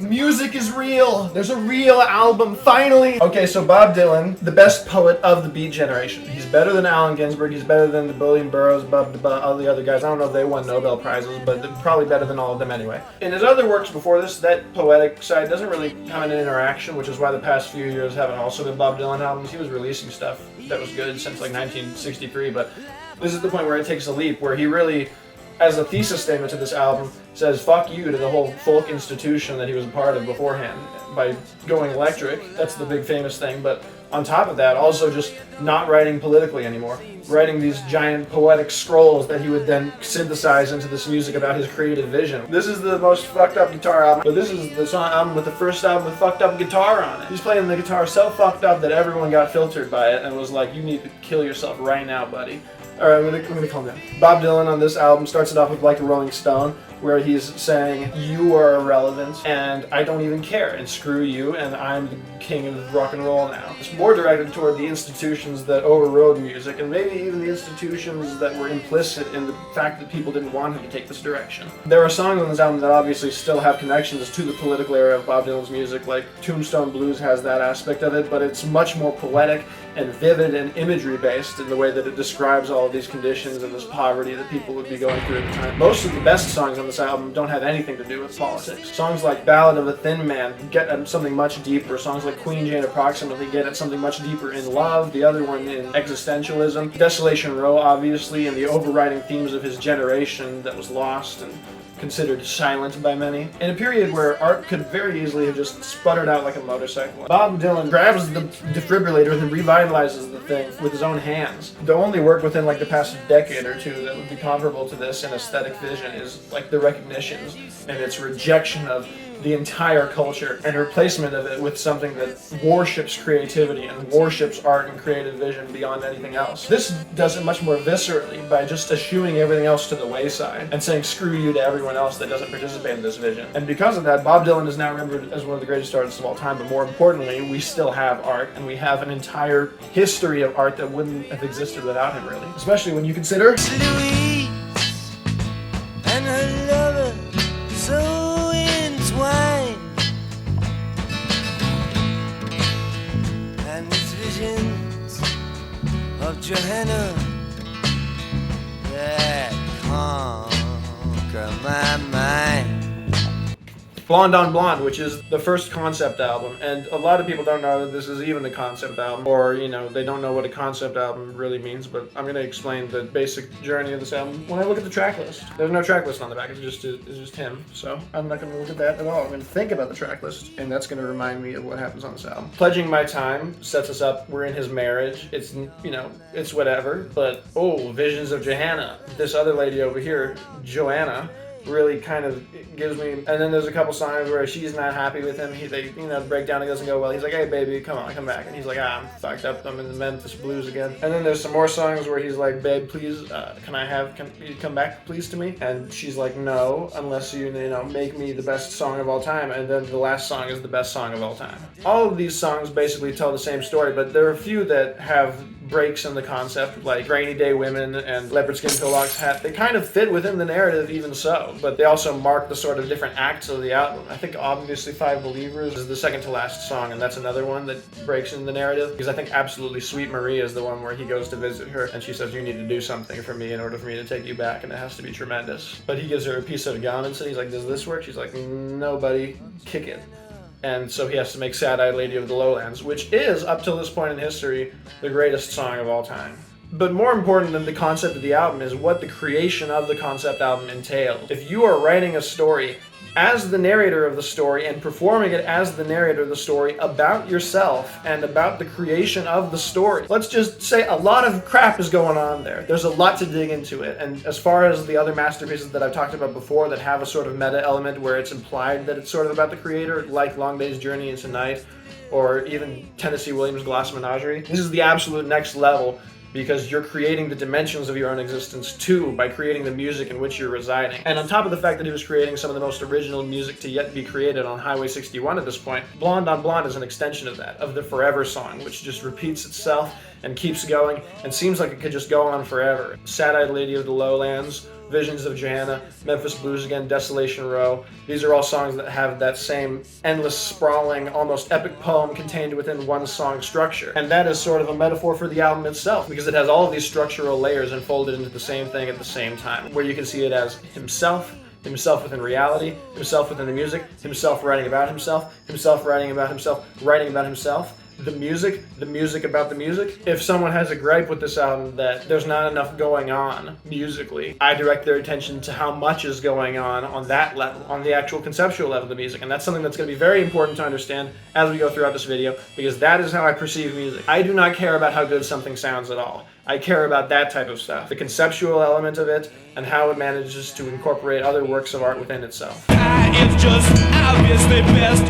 Music is real. There's a real album, finally. Okay, so Bob Dylan, the best poet of the Beat generation. He's better than Allen Ginsberg. He's better than the William Burroughs, all the other guys. I don't know if they won Nobel Prizes, but they're probably better than all of them anyway. In his other works before this, that poetic side doesn't really have an interaction, which is why the past few years haven't also been Bob Dylan albums. He was releasing stuff that was good since like 1963, but this is the point where it takes a leap, where he really, as a thesis statement to this album, says fuck you to the whole folk institution that he was a part of beforehand by going electric. That's the big famous thing, but on top of that, also just not writing politically anymore. Writing these giant poetic scrolls that he would then synthesize into this music about his creative vision. This is the most fucked up guitar album, but this is the song album with the first album with fucked up guitar on it. He's playing the guitar so fucked up that everyone got filtered by it and was like, you need to kill yourself right now, buddy. Alright, I'm gonna calm down. Bob Dylan on this album starts it off with Like a Rolling Stone, where he's saying, you are irrelevant, and I don't even care, and screw you, and I'm the king of rock and roll now. It's more directed toward the institutions that overrode music, and maybe even the institutions that were implicit in the fact that people didn't want him to take this direction. There are songs on this album that obviously still have connections to the political era of Bob Dylan's music, like Tombstone Blues has that aspect of it, but it's much more poetic and vivid and imagery-based in the way that it describes all of these conditions and this poverty that people would be going through at the time. Most of the best songs on this album don't have anything to do with politics. Songs like Ballad of a Thin Man get at something much deeper. Songs like Queen Jane Approximately get at something much deeper in love, the other one in existentialism. Desolation Row, obviously, and the overriding themes of his generation that was lost and considered silent by many. In a period where art could very easily have just sputtered out like a motorcycle, Bob Dylan grabs the defibrillator and revitalizes the thing with his own hands. The only work within like the past decade or two that would be comparable to this in aesthetic vision is like The Recognitions and its rejection of the entire culture and replacement of it with something that worships creativity and worships art and creative vision beyond anything else. This does it much more viscerally by just eschewing everything else to the wayside and saying screw you to everyone else that doesn't participate in this vision. And because of that, Bob Dylan is now remembered as one of the greatest artists of all time, but more importantly, we still have art, and we have an entire history of art that wouldn't have existed without him, really. Especially when you consider Louise and her lover so entwined, and these visions of Joanna that conquer my mind. Blonde on Blonde, which is the first concept album, and a lot of people don't know that this is even a concept album, or, you know, they don't know what a concept album really means, but I'm going to explain the basic journey of this album when I look at the track list. There's no track list on the back, it's just him, so I'm not going to look at that at all. I'm going to think about the track list, and that's going to remind me of what happens on this album. Pledging My Time sets us up, we're in his marriage, it's, you know, it's whatever, but, oh, Visions of Johanna, this other lady over here, Joanna, really kind of gives me, and then there's a couple songs where she's not happy with him, the breakdown, it doesn't go well, he's like, hey baby, come on, come back, and he's like, I'm fucked up, I'm in the Memphis blues again. And then there's some more songs where he's like, babe, please, can you come back please to me? And she's like, no, unless you know, make me the best song of all time, and then the last song is the best song of all time. All of these songs basically tell the same story, but there are a few that have breaks in the concept, like Rainy Day Women and Leopard Skin Pillbox Hat. They kind of fit within the narrative even so, but they also mark the sort of different acts of the album. I think obviously Five Believers is the second to last song, and that's another one that breaks in the narrative, because I think absolutely Sweet Maria is the one where he goes to visit her and she says, you need to do something for me in order for me to take you back, and it has to be tremendous. But he gives her a piece of garments and he's like, does this work? She's like, no buddy, kick it. And so he has to make Sad-Eyed Lady of the Lowlands, which is, up till this point in history, the greatest song of all time. But more important than the concept of the album is what the creation of the concept album entails. If you are writing a story as the narrator of the story and performing it as the narrator of the story about yourself and about the creation of the story, let's just say a lot of crap is going on there. There's a lot to dig into it. And as far as the other masterpieces that I've talked about before that have a sort of meta element where it's implied that it's sort of about the creator, like Long Day's Journey into Night, or even Tennessee Williams' Glass Menagerie, this is the absolute next level, because you're creating the dimensions of your own existence too by creating the music in which you're residing. And on top of the fact that he was creating some of the most original music to yet be created on Highway 61 at this point, Blonde on Blonde is an extension of that, of the Forever song, which just repeats itself and keeps going and seems like it could just go on forever. Sad-Eyed Lady of the Lowlands, Visions of Johanna, Memphis Blues Again, Desolation Row. These are all songs that have that same endless, sprawling, almost epic poem contained within one song structure. And that is sort of a metaphor for the album itself, because it has all of these structural layers unfolded into the same thing at the same time, where you can see it as himself within reality, himself within the music, himself writing about himself writing about himself, writing about himself, the music about the music. If someone has a gripe with this album that there's not enough going on musically, I direct their attention to how much is going on that level, on the actual conceptual level of the music. And that's something that's going to be very important to understand as we go throughout this video, because that is how I perceive music. I do not care about how good something sounds at all. I care about that type of stuff, the conceptual element of it, and how it manages to incorporate other works of art within itself. It's just obviously best,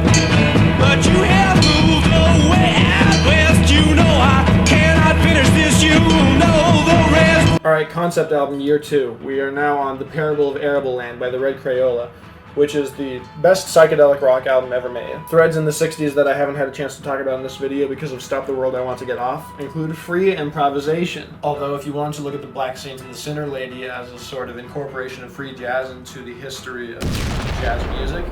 but you have moved away out west. You know I cannot finish this, you know the rest. Alright, concept album year 2. We are now on The Parable of Arable Land by the Red Crayola, which is the best psychedelic rock album ever made. Threads in the 60s that I haven't had a chance to talk about in this video because of Stop the World I Want to Get Off include free improvisation. Although if you want to look at the Black Saint and the Sinner Lady as a sort of incorporation of free jazz into the history of jazz music,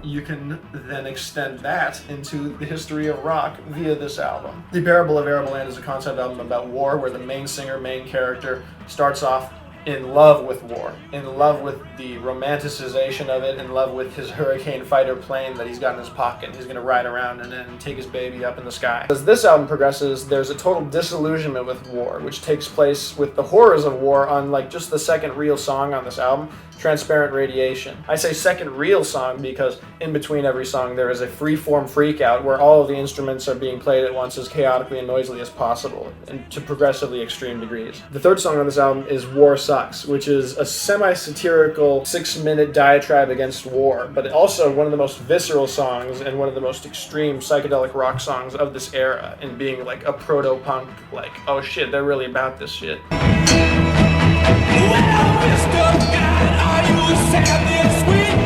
you can then extend that into the history of rock via this album. The Parable of Arable Land is a concept album about war where the main singer, main character, starts off in love with war, in love with the romanticization of it, in love with his Hurricane fighter plane that he's got in his pocket, and he's going to ride around and then take his baby up in the sky. As this album progresses, there's a total disillusionment with war, which takes place with the horrors of war on like just the second real song on this album, Transparent Radiation. I say second real song because in between every song there is a free-form freak-out where all of the instruments are being played at once as chaotically and noisily as possible, and to progressively extreme degrees. The third song on this album is War Sucks, which is a semi-satirical 6-minute diatribe against war, but also one of the most visceral songs and one of the most extreme psychedelic rock songs of this era, in being like a proto-punk, like, oh shit, they're really about this shit. Well, Mr. God, are you sad this week?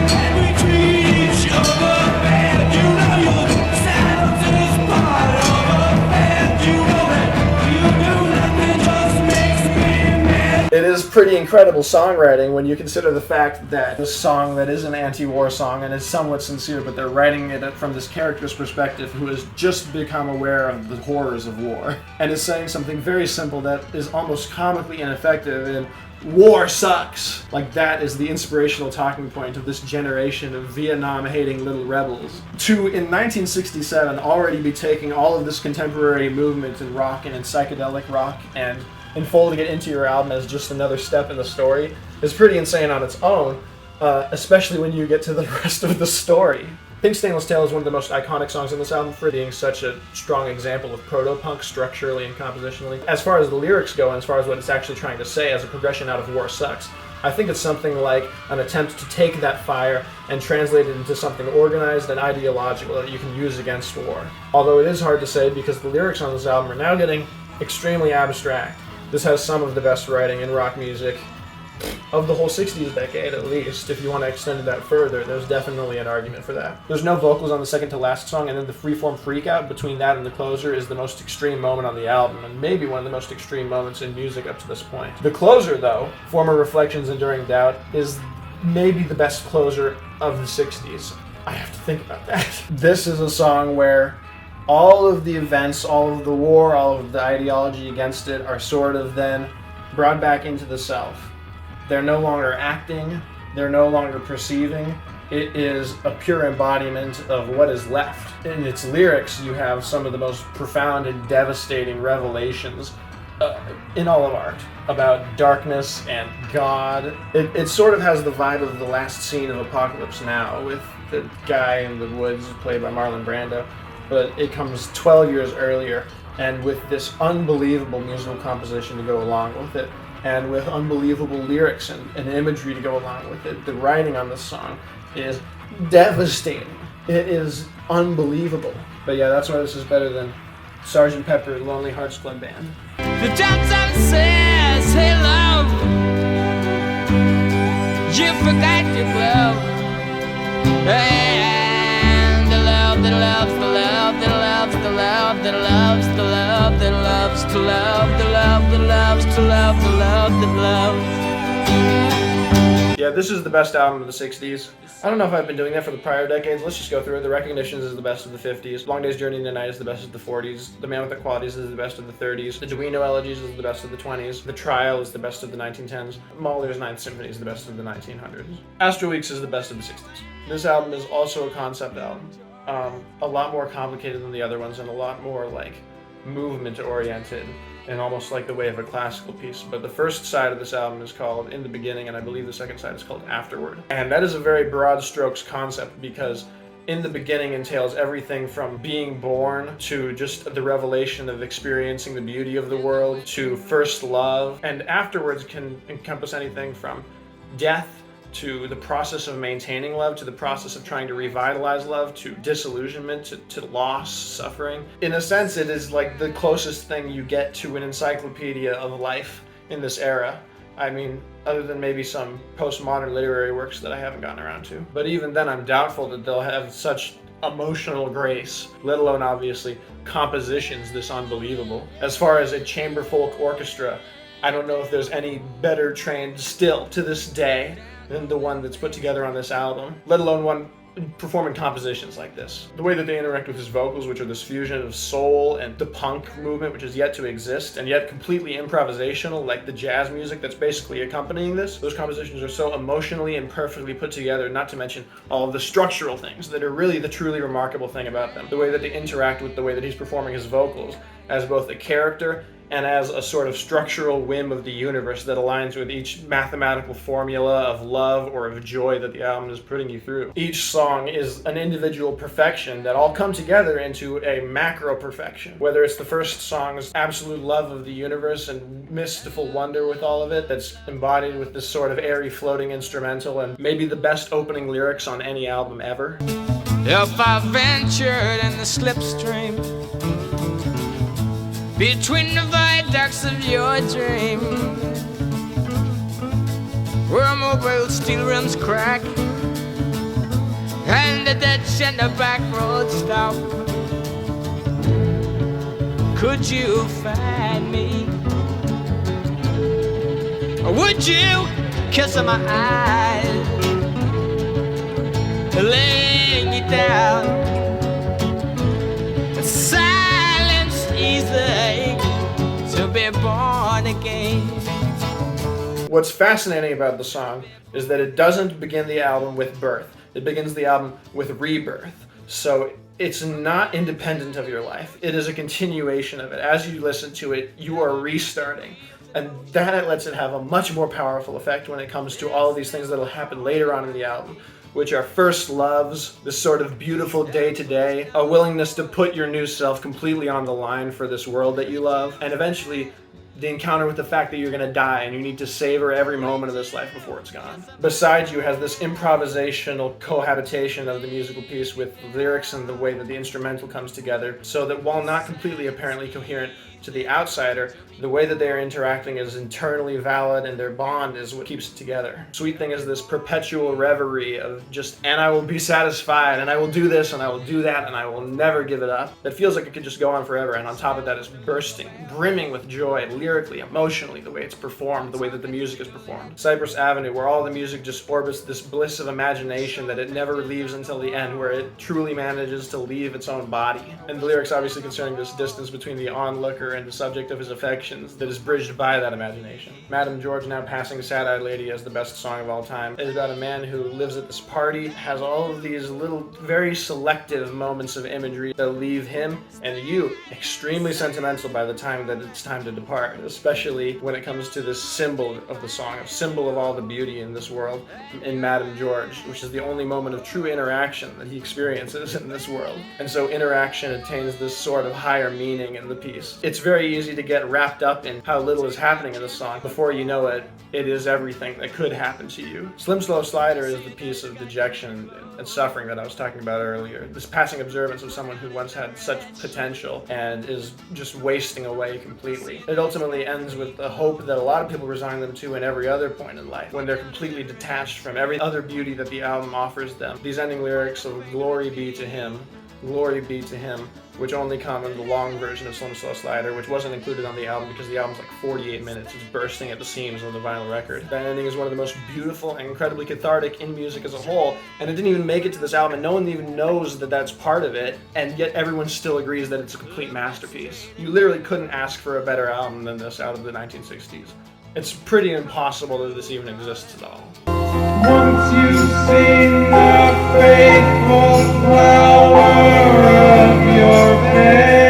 Can we treat each other bad? You know your silence is part of a band. You know that you do nothing just makes me mad. It is pretty incredible songwriting when you consider the fact that this song that is an anti-war song and is somewhat sincere, but they're writing it from this character's perspective who has just become aware of the horrors of war and is saying something very simple that is almost comically ineffective in war sucks. Like, that is the inspirational talking point of this generation of Vietnam-hating little rebels. To, in 1967, already be taking all of this contemporary movement in rock and in psychedelic rock and enfolding it into your album as just another step in the story is pretty insane on its own, especially when you get to the rest of the story. Pink Stainless Tail is one of the most iconic songs on this album for being such a strong example of proto-punk structurally and compositionally. As far as the lyrics go, and as far as what it's actually trying to say as a progression out of War Sucks, I think it's something like an attempt to take that fire and translate it into something organized and ideological that you can use against war. Although it is hard to say because the lyrics on this album are now getting extremely abstract. This has some of the best writing in rock music of the whole 60s decade, at least. If you want to extend that further, there's definitely an argument for that. There's no vocals on the second to last song, and then the freeform freakout between that and the closer is the most extreme moment on the album, and maybe one of the most extreme moments in music up to this point. The closer, though, Former Reflections, Enduring Doubt, is maybe the best closer of the 60s. I have to think about that. This is a song where all of the events, all of the war, all of the ideology against it are sort of then brought back into the self. They're no longer acting, they're no longer perceiving. It is a pure embodiment of what is left. In its lyrics, you have some of the most profound and devastating revelations in all of art about darkness and God. It sort of has the vibe of the last scene of Apocalypse Now with the guy in the woods played by Marlon Brando, but it comes 12 years earlier and with this unbelievable musical composition to go along with it, and with unbelievable lyrics and imagery to go along with it. The writing on this song is devastating. It is unbelievable. But yeah, that's why this is better than Sgt. Pepper Lonely Hearts Club Band. The Johnson says, hey love, you forgot your glove. And the love that loves, the love that loves, the love that loves, the love that loves, to love, the love that loves, to love, the love that loves. Yeah, this is the best album of the 60s. I don't know if I've been doing that for the prior decades. Let's just go through it. The Recognitions is the best of the 50s. Long Day's Journey into the Night is the best of the 40s. The Man with the Qualities is the best of the 30s. The Duino Elegies is the best of the 20s. The Trial is the best of the 1910s. Mahler's Ninth Symphony is the best of the 1900s. Astro Weeks is the best of the 60s. This album is also a concept album. A lot more complicated than the other ones and a lot more like movement oriented and almost like the way of a classical piece. But the first side of this album is called In the Beginning, and I believe the second side is called Afterward. And that is a very broad strokes concept because In the Beginning entails everything from being born to just the revelation of experiencing the beauty of the world to first love, and Afterwards can encompass anything from death to the process of maintaining love, to the process of trying to revitalize love, to disillusionment, to loss, suffering. In a sense, it is like the closest thing you get to an encyclopedia of life in this era. I mean, other than maybe some postmodern literary works that I haven't gotten around to. But even then, I'm doubtful that they'll have such emotional grace, let alone, obviously, compositions this unbelievable. As far as a chamber folk orchestra, I don't know if there's any better trained still to this day than the one that's put together on this album, let alone one performing compositions like this. The way that they interact with his vocals, which are this fusion of soul and the punk movement, which is yet to exist, and yet completely improvisational, like the jazz music that's basically accompanying this. Those compositions are so emotionally and perfectly put together, not to mention all of the structural things that are really the truly remarkable thing about them. The way that they interact with the way that he's performing his vocals as both a character and as a sort of structural whim of the universe that aligns with each mathematical formula of love or of joy that the album is putting you through. Each song is an individual perfection that all come together into a macro perfection. Whether it's the first song's absolute love of the universe and mystical wonder with all of it that's embodied with this sort of airy floating instrumental and maybe the best opening lyrics on any album ever. If I ventured in the slipstream between the viaducts of your dream, where mobile steel rims crack and the ditch and the back road stop, could you find me? Or would you kiss my eyes, laying you down? Silence easy to be born again. What's fascinating about the song is that it doesn't begin the album with birth. It begins the album with rebirth. So it's not independent of your life. It is a continuation of it. As you listen to it, you are restarting. And that lets it have a much more powerful effect when it comes to all of these things that will happen later on in the album, which are first loves, this sort of beautiful day-to-day, a willingness to put your new self completely on the line for this world that you love, and eventually the encounter with the fact that you're going to die and you need to savor every moment of this life before it's gone. Beside you has this improvisational cohabitation of the musical piece with the lyrics and the way that the instrumental comes together, so that while not completely apparently coherent to the outsider, the way that they are interacting is internally valid, and their bond is what keeps it together. Sweet Thing is this perpetual reverie of just, and I will be satisfied, and I will do this, and I will do that, and I will never give it up. That feels like it could just go on forever, and on top of that is bursting, brimming with joy, lyrically, emotionally, the way it's performed, the way that the music is performed. Cypress Avenue, where all the music just orbits this bliss of imagination that it never leaves until the end, where it truly manages to leave its own body. And the lyrics obviously concerning this distance between the onlooker and the subject of his affections that is bridged by that imagination. Madame George, Now Passing Sad-Eyed Lady, as the best song of all time, is about a man who lives at this party, has all of these little, very selective moments of imagery that leave him and you extremely sentimental by the time that it's time to depart, especially when it comes to this symbol of the song, a symbol of all the beauty in this world, in Madame George, which is the only moment of true interaction that he experiences in this world. And so interaction attains this sort of higher meaning in the piece. It's very easy to get wrapped up in how little is happening in the song. Before you know it, it is everything that could happen to you. Slim Slow Slider is the piece of dejection and suffering that I was talking about earlier. This passing observance of someone who once had such potential and is just wasting away completely. It ultimately ends with the hope that a lot of people resign them to in every other point in life, when they're completely detached from every other beauty that the album offers them. These ending lyrics of glory be to him, which only come in the long version of Slim Slow Slider, which wasn't included on the album because the album's like 48 minutes. It's bursting at the seams on the vinyl record. That ending is one of the most beautiful and incredibly cathartic in music as a whole, and it didn't even make it to this album, and no one even knows that that's part of it, and yet everyone still agrees that it's a complete masterpiece. You literally couldn't ask for a better album than this out of the 1960s. It's pretty impossible that this even exists at all. Once you've seen the faithful flower of your faith,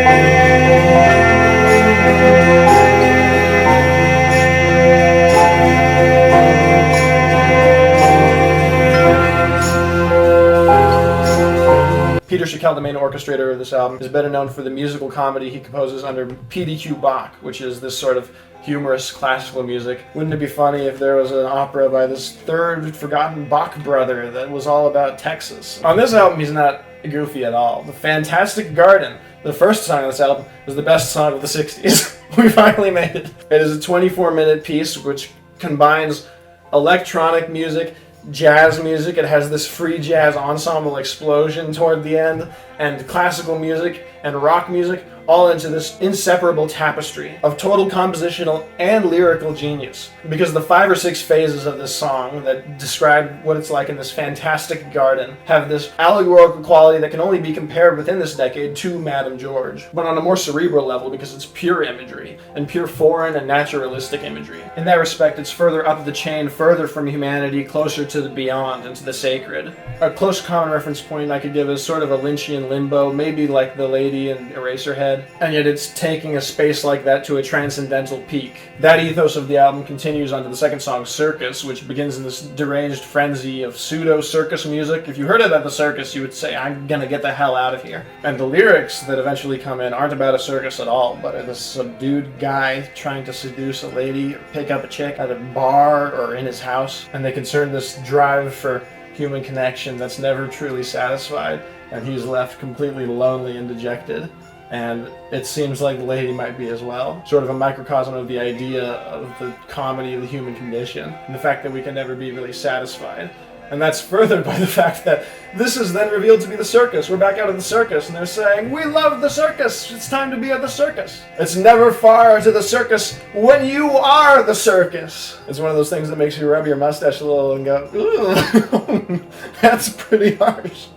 Peter Schickel, the main orchestrator of this album, is better known for the musical comedy he composes under PDQ Bach, which is this sort of humorous classical music. Wouldn't it be funny if there was an opera by this third forgotten Bach brother that was all about Texas? On this album, he's not goofy at all. The Fantastic Garden, the first song on this album, was the best song of the 60s. We finally made it. It is a 24-minute piece which combines electronic music, jazz music. It has this free jazz ensemble explosion toward the end, and classical music and rock music, all into this inseparable tapestry of total compositional and lyrical genius. Because the 5 or 6 phases of this song that describe what it's like in this fantastic garden have this allegorical quality that can only be compared within this decade to Madame George, but on a more cerebral level because it's pure imagery, and pure foreign and naturalistic imagery. In that respect, it's further up the chain, further from humanity, closer to the beyond and to the sacred. A close common reference point I could give is sort of a Lynchian limbo, maybe like the lady in Eraserhead, and yet it's taking a space like that to a transcendental peak. That ethos of the album continues onto the second song, Circus, which begins in this deranged frenzy of pseudo-circus music. If you heard it at the circus, you would say, I'm gonna get the hell out of here. And the lyrics that eventually come in aren't about a circus at all, but this subdued guy trying to seduce a lady or pick up a chick at a bar or in his house, and they concern this drive for human connection that's never truly satisfied, and he's left completely lonely and dejected. And it seems like the lady might be as well. Sort of a microcosm of the idea of the comedy of the human condition, and the fact that we can never be really satisfied. And that's furthered by the fact that this is then revealed to be the circus. We're back out of the circus, and they're saying, we love the circus! It's time to be at the circus! It's never far to the circus when you are the circus! It's one of those things that makes you rub your mustache a little and go, ooh, that's pretty harsh.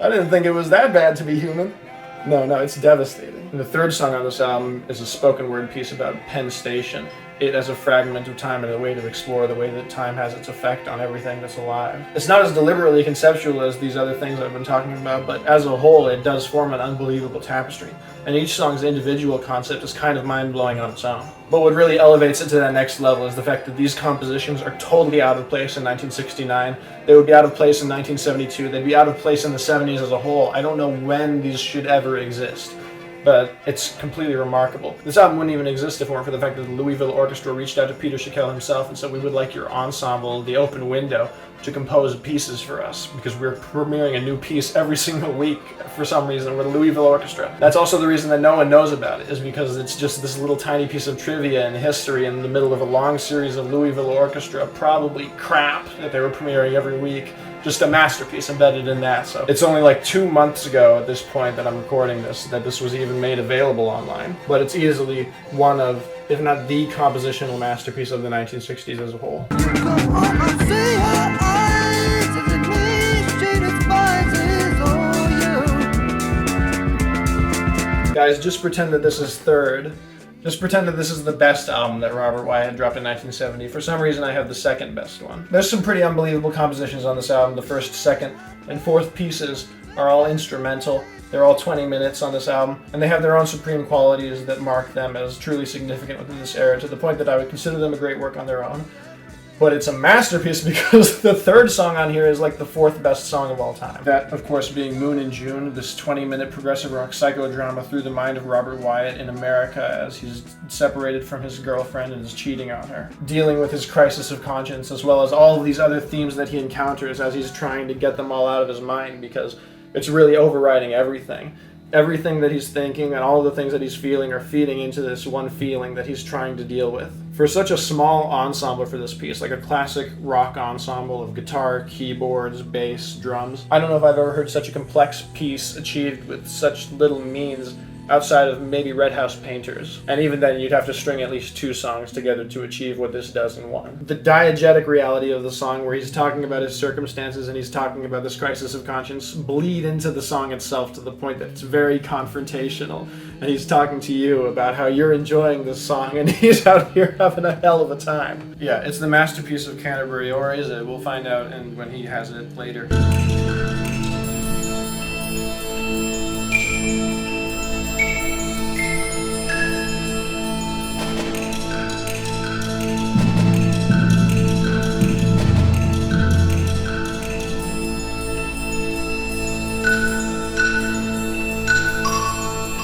I didn't think it was that bad to be human. No, it's devastating. And the third song on this album is a spoken word piece about Penn Station, it as a fragment of time and a way to explore the way that time has its effect on everything that's alive. It's not as deliberately conceptual as these other things I've been talking about, but as a whole it does form an unbelievable tapestry, and each song's individual concept is kind of mind-blowing on its own. But what really elevates it to that next level is the fact that these compositions are totally out of place in 1969, they would be out of place in 1972, they'd be out of place in the 70s as a whole. I don't know when these should ever exist, but it's completely remarkable. This album wouldn't even exist if it weren't for the fact that the Louisville Orchestra reached out to Peter Schickel himself and said, we would like your ensemble, The Open Window, to compose pieces for us, because we're premiering a new piece every single week for some reason with the Louisville Orchestra. That's also the reason that no one knows about it, is because it's just this little tiny piece of trivia and history in the middle of a long series of Louisville Orchestra, probably crap, that they were premiering every week. Just a masterpiece embedded in that. So it's only like 2 months ago at this point that I'm recording this, that this was even made available online. But it's easily one of, if not the compositional masterpiece of the 1960s as a whole. Guys, just pretend that this is third. Just pretend that this is the best album that Robert Wyatt dropped in 1970. For some reason, I have the second best one. There's some pretty unbelievable compositions on this album. The first, second, and fourth pieces are all instrumental. They're all 20 minutes on this album, and they have their own supreme qualities that mark them as truly significant within this era, to the point that I would consider them a great work on their own. But it's a masterpiece because the third song on here is like the fourth best song of all time. That, of course, being Moon in June, this 20-minute progressive rock psychodrama through the mind of Robert Wyatt in America as he's separated from his girlfriend and is cheating on her. Dealing with his crisis of conscience, as well as all of these other themes that he encounters as he's trying to get them all out of his mind, because it's really overriding everything. Everything that he's thinking and all of the things that he's feeling are feeding into this one feeling that he's trying to deal with. For such a small ensemble for this piece, like a classic rock ensemble of guitar, keyboards, bass, drums, I don't know if I've ever heard such a complex piece achieved with such little means outside of maybe Red House Painters. And even then, you'd have to string at least 2 songs together to achieve what this does in one. The diegetic reality of the song, where he's talking about his circumstances and he's talking about this crisis of conscience, bleed into the song itself to the point that it's very confrontational. And he's talking to you about how you're enjoying this song and he's out here having a hell of a time. Yeah, it's the masterpiece of Canterbury, or is it? We'll find out when he has it later.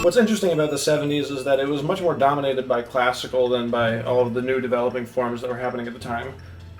What's interesting about the 70s is that it was much more dominated by classical than by all of the new developing forms that were happening at the time.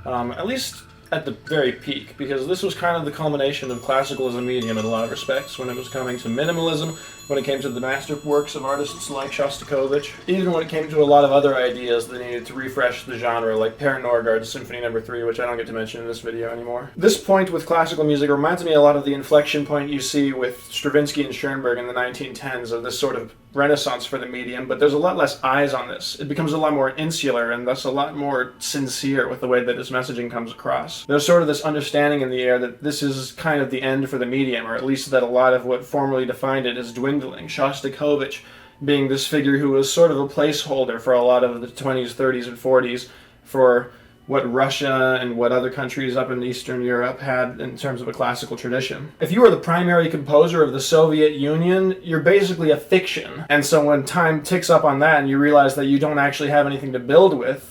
At least at the very peak, because this was kind of the culmination of classical as a medium in a lot of respects, when it was coming to minimalism, when it came to the masterworks of artists like Shostakovich, even when it came to a lot of other ideas that needed to refresh the genre, like Per Norgard's Symphony No. 3, which I don't get to mention in this video anymore. This point with classical music reminds me a lot of the inflection point you see with Stravinsky and Schoenberg in the 1910s, of this sort of renaissance for the medium, but there's a lot less eyes on this. It becomes a lot more insular and thus a lot more sincere with the way that its messaging comes across. There's sort of this understanding in the air that this is kind of the end for the medium, or at least that a lot of what formerly defined it is dwindling. Shostakovich being this figure who was sort of a placeholder for a lot of the 20s, 30s, and 40s for what Russia and what other countries up in Eastern Europe had in terms of a classical tradition. If you were the primary composer of the Soviet Union, you're basically a fiction. And so when time ticks up on that and you realize that you don't actually have anything to build with,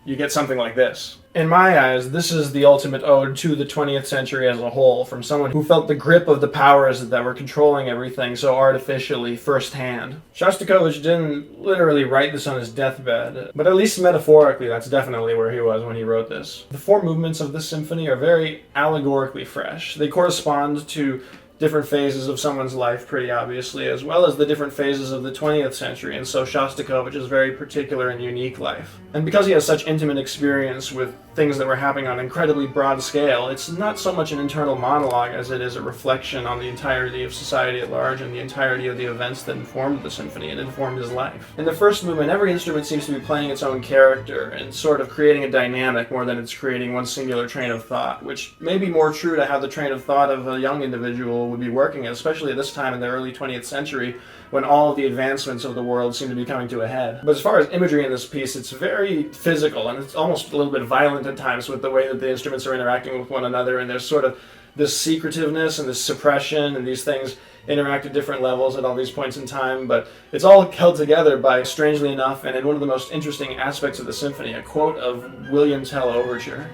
you get something like this. In my eyes, this is the ultimate ode to the 20th century as a whole, from someone who felt the grip of the powers that were controlling everything so artificially firsthand. Shostakovich didn't literally write this on his deathbed, but at least metaphorically, that's definitely where he was when he wrote this. The 4 movements of this symphony are very allegorically fresh. They correspond to different phases of someone's life, pretty obviously, as well as the different phases of the 20th century, and so Shostakovich's very particular and unique life. And because he has such intimate experience with things that were happening on an incredibly broad scale. It's not so much an internal monologue as it is a reflection on the entirety of society at large and the entirety of the events that informed the symphony and informed his life. In the first movement, every instrument seems to be playing its own character and sort of creating a dynamic more than it's creating one singular train of thought, which may be more true to how the train of thought of a young individual would be working, especially at this time in the early 20th century, when all of the advancements of the world seem to be coming to a head. But as far as imagery in this piece, it's very physical, and it's almost a little bit violent at times with the way that the instruments are interacting with one another, and there's sort of this secretiveness and this suppression, and these things interact at different levels at all these points in time, but it's all held together by, strangely enough, and in one of the most interesting aspects of the symphony, a quote of William Tell Overture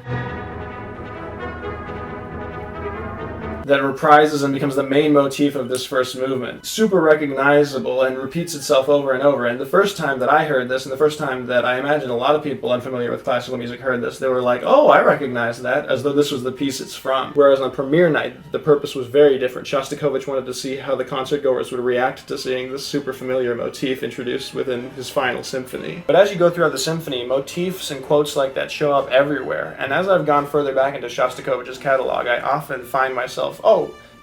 that reprises and becomes the main motif of this first movement. Super recognizable and repeats itself over and over. And the first time that I heard this, and the first time that I imagine a lot of people unfamiliar with classical music heard this, they were like, oh, I recognize that, as though this was the piece it's from. Whereas on premiere night, the purpose was very different. Shostakovich wanted to see how the concertgoers would react to seeing this super familiar motif introduced within his final symphony. But as you go throughout the symphony, motifs and quotes like that show up everywhere. And as I've gone further back into Shostakovich's catalog, I often find myself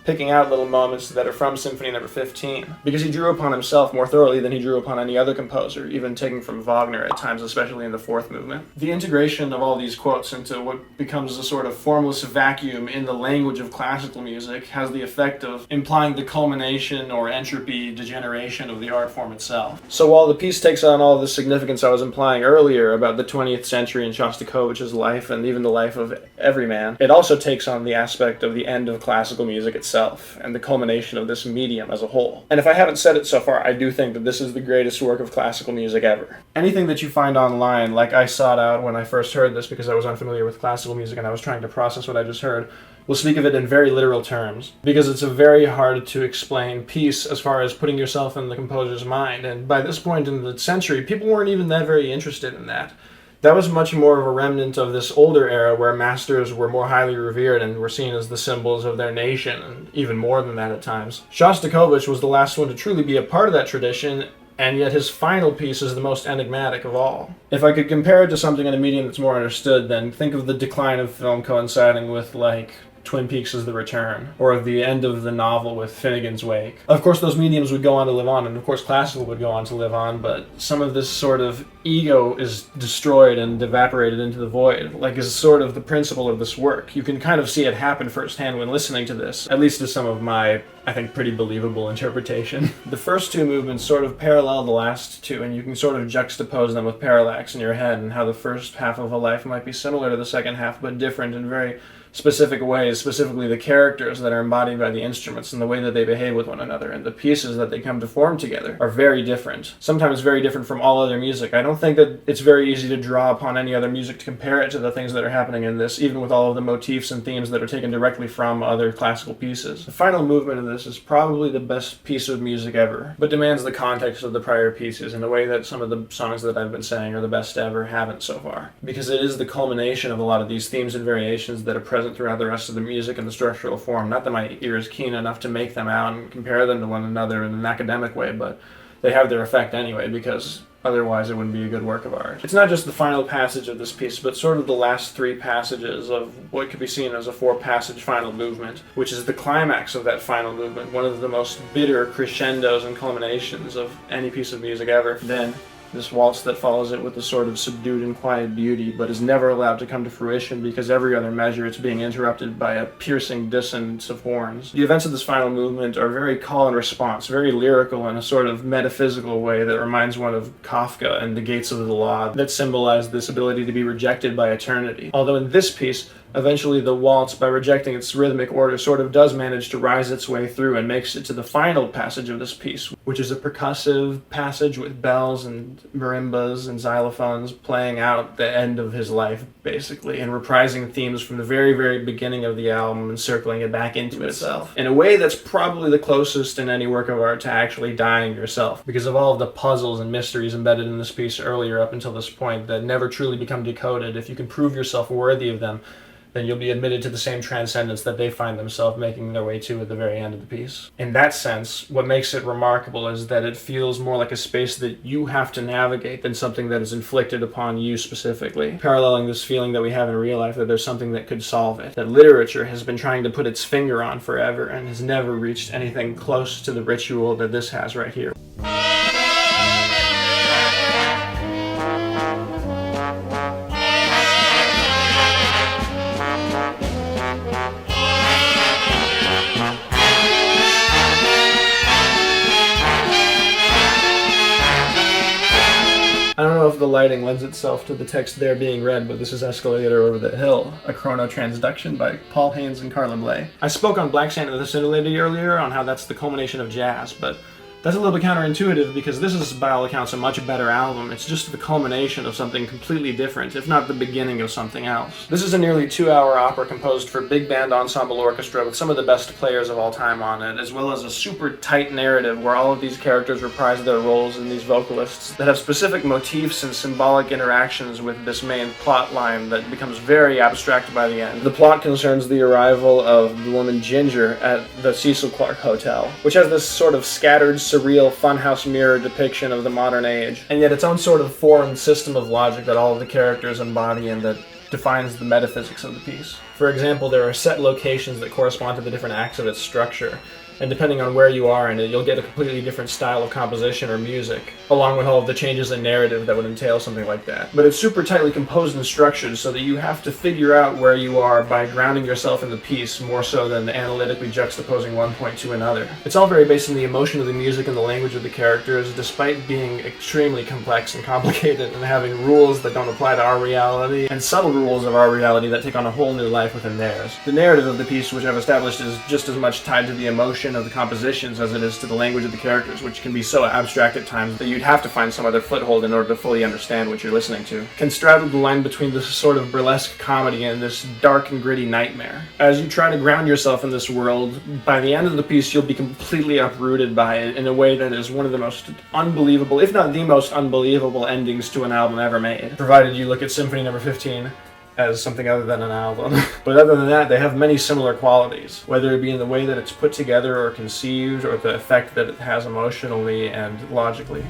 picking out little moments that are from Symphony No. 15, because he drew upon himself more thoroughly than he drew upon any other composer, even taking from Wagner at times, especially in the fourth movement. The integration of all these quotes into what becomes a sort of formless vacuum in the language of classical music has the effect of implying the culmination or entropy degeneration of the art form itself. So while the piece takes on all the significance I was implying earlier about the 20th century and Shostakovich's life and even the life of every man, it also takes on the aspect of the end of classical music itself and the culmination of this medium as a whole. And if I haven't said it so far, I do think that this is the greatest work of classical music ever. Anything that you find online, like I sought out when I first heard this because I was unfamiliar with classical music and I was trying to process what I just heard, will speak of it in very literal terms, because it's a very hard to explain piece as far as putting yourself in the composer's mind. And by this point in the century, people weren't even that very interested in that. That was much more of a remnant of this older era where masters were more highly revered and were seen as the symbols of their nation, and even more than that at times. Shostakovich was the last one to truly be a part of that tradition, and yet his final piece is the most enigmatic of all. If I could compare it to something in a medium that's more understood, then think of the decline of film coinciding with, like, Twin Peaks' The Return, or the end of the novel with Finnegans Wake. Of course, those mediums would go on to live on, and of course classical would go on to live on, but some of this sort of ego is destroyed and evaporated into the void, like is sort of the principle of this work. You can kind of see it happen firsthand when listening to this, at least to some of my, I think, pretty believable interpretation. The first two movements sort of parallel the last two, and you can sort of juxtapose them with parallax in your head, and how the first half of a life might be similar to the second half, but different in very specific ways, specifically the characters that are embodied by the instruments and the way that they behave with one another, and the pieces that they come to form together are very different. Sometimes very different from all other music. I don't think that it's very easy to draw upon any other music to compare it to the things that are happening in this, even with all of the motifs and themes that are taken directly from other classical pieces. The final movement of this is probably the best piece of music ever, but demands the context of the prior pieces in a way that some of the songs that I've been saying are the best ever haven't so far, because it is the culmination of a lot of these themes and variations that are present throughout the rest of the music and the structural form. Not that my ear is keen enough to make them out and compare them to one another in an academic way, but they have their effect anyway, because otherwise it wouldn't be a good work of art. It's not just the final passage of this piece, but sort of the last three passages of what could be seen as a four-passage final movement, which is the climax of that final movement, one of the most bitter crescendos and culminations of any piece of music ever. Then this waltz that follows it with a sort of subdued and quiet beauty, but is never allowed to come to fruition because every other measure it's being interrupted by a piercing dissonance of horns. The events of this final movement are very call and response, very lyrical in a sort of metaphysical way that reminds one of Kafka and the Gates of the Law, that symbolize this ability to be rejected by eternity. Although in this piece, eventually the waltz, by rejecting its rhythmic order, sort of does manage to rise its way through and makes it to the final passage of this piece, which is a percussive passage with bells and marimbas and xylophones playing out the end of his life, basically, and reprising themes from the very, very beginning of the album and circling it back into itself, in a way that's probably the closest in any work of art to actually dying yourself, because of all of the puzzles and mysteries embedded in this piece earlier up until this point that never truly become decoded. If you can prove yourself worthy of them, then you'll be admitted to the same transcendence that they find themselves making their way to at the very end of the piece. In that sense, what makes it remarkable is that it feels more like a space that you have to navigate than something that is inflicted upon you specifically, paralleling this feeling that we have in real life that there's something that could solve it, that literature has been trying to put its finger on forever and has never reached anything close to the ritual that this has right here. I don't know if the lighting lends itself to the text there being read, but this is Escalator Over the Hill, a chrono-transduction by Paul Haynes and Carla Bley. I spoke on Black Sand and the Scintillator earlier on how that's the culmination of jazz, but that's a little bit counterintuitive because this is, by all accounts, a much better album. It's just the culmination of something completely different, if not the beginning of something else. This is a nearly 2-hour opera composed for big band ensemble orchestra with some of the best players of all time on it, as well as a super tight narrative where all of these characters reprise their roles in these vocalists that have specific motifs and symbolic interactions with this main plot line that becomes very abstract by the end. The plot concerns the arrival of the woman Ginger at the Cecil Clarke Hotel, which has this sort of scattered, surreal funhouse mirror depiction of the modern age, and yet its own sort of foreign system of logic that all of the characters embody and that defines the metaphysics of the piece. For example, there are set locations that correspond to the different acts of its structure, and depending on where you are in it, you'll get a completely different style of composition or music, along with all of the changes in narrative that would entail something like that. But it's super tightly composed and structured so that you have to figure out where you are by grounding yourself in the piece more so than analytically juxtaposing one point to another. It's all very based on the emotion of the music and the language of the characters, despite being extremely complex and complicated and having rules that don't apply to our reality and subtle rules of our reality that take on a whole new life within theirs. The narrative of the piece, which I've established, is just as much tied to the emotion of the compositions as it is to the language of the characters, which can be so abstract at times that you'd have to find some other foothold in order to fully understand what you're listening to. Can straddle the line between this sort of burlesque comedy and this dark and gritty nightmare. As you try to ground yourself in this world, by the end of the piece you'll be completely uprooted by it in a way that is one of the most unbelievable, if not the most unbelievable endings to an album ever made, provided you look at Symphony No. 15 as something other than an album. But other than that, they have many similar qualities, whether it be in the way that it's put together or conceived, or the effect that it has emotionally and logically.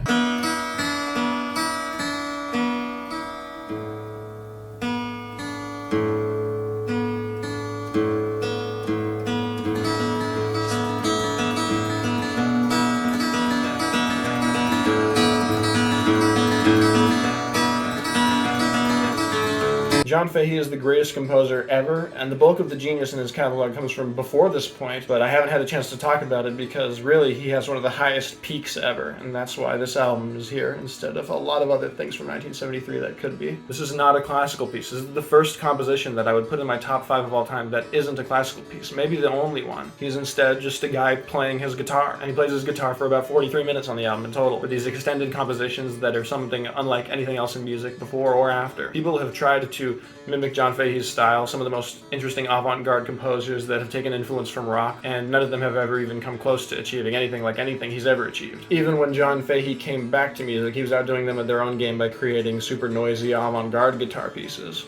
John Fahey is the greatest composer ever, and the bulk of the genius in his catalog comes from before this point, but I haven't had a chance to talk about it because really he has one of the highest peaks ever, and that's why this album is here instead of a lot of other things from 1973 that could be. This is not a classical piece. This is the first composition that I would put in my top 5 of all time that isn't a classical piece, maybe the only one. He's instead just a guy playing his guitar, and he plays his guitar for about 43 minutes on the album in total, with these extended compositions that are something unlike anything else in music before or after. People have tried to mimic John Fahey's style, some of the most interesting avant-garde composers that have taken influence from rock, and none of them have ever even come close to achieving anything like anything he's ever achieved. Even when John Fahey came back to music, he was outdoing them at their own game by creating super noisy avant-garde guitar pieces.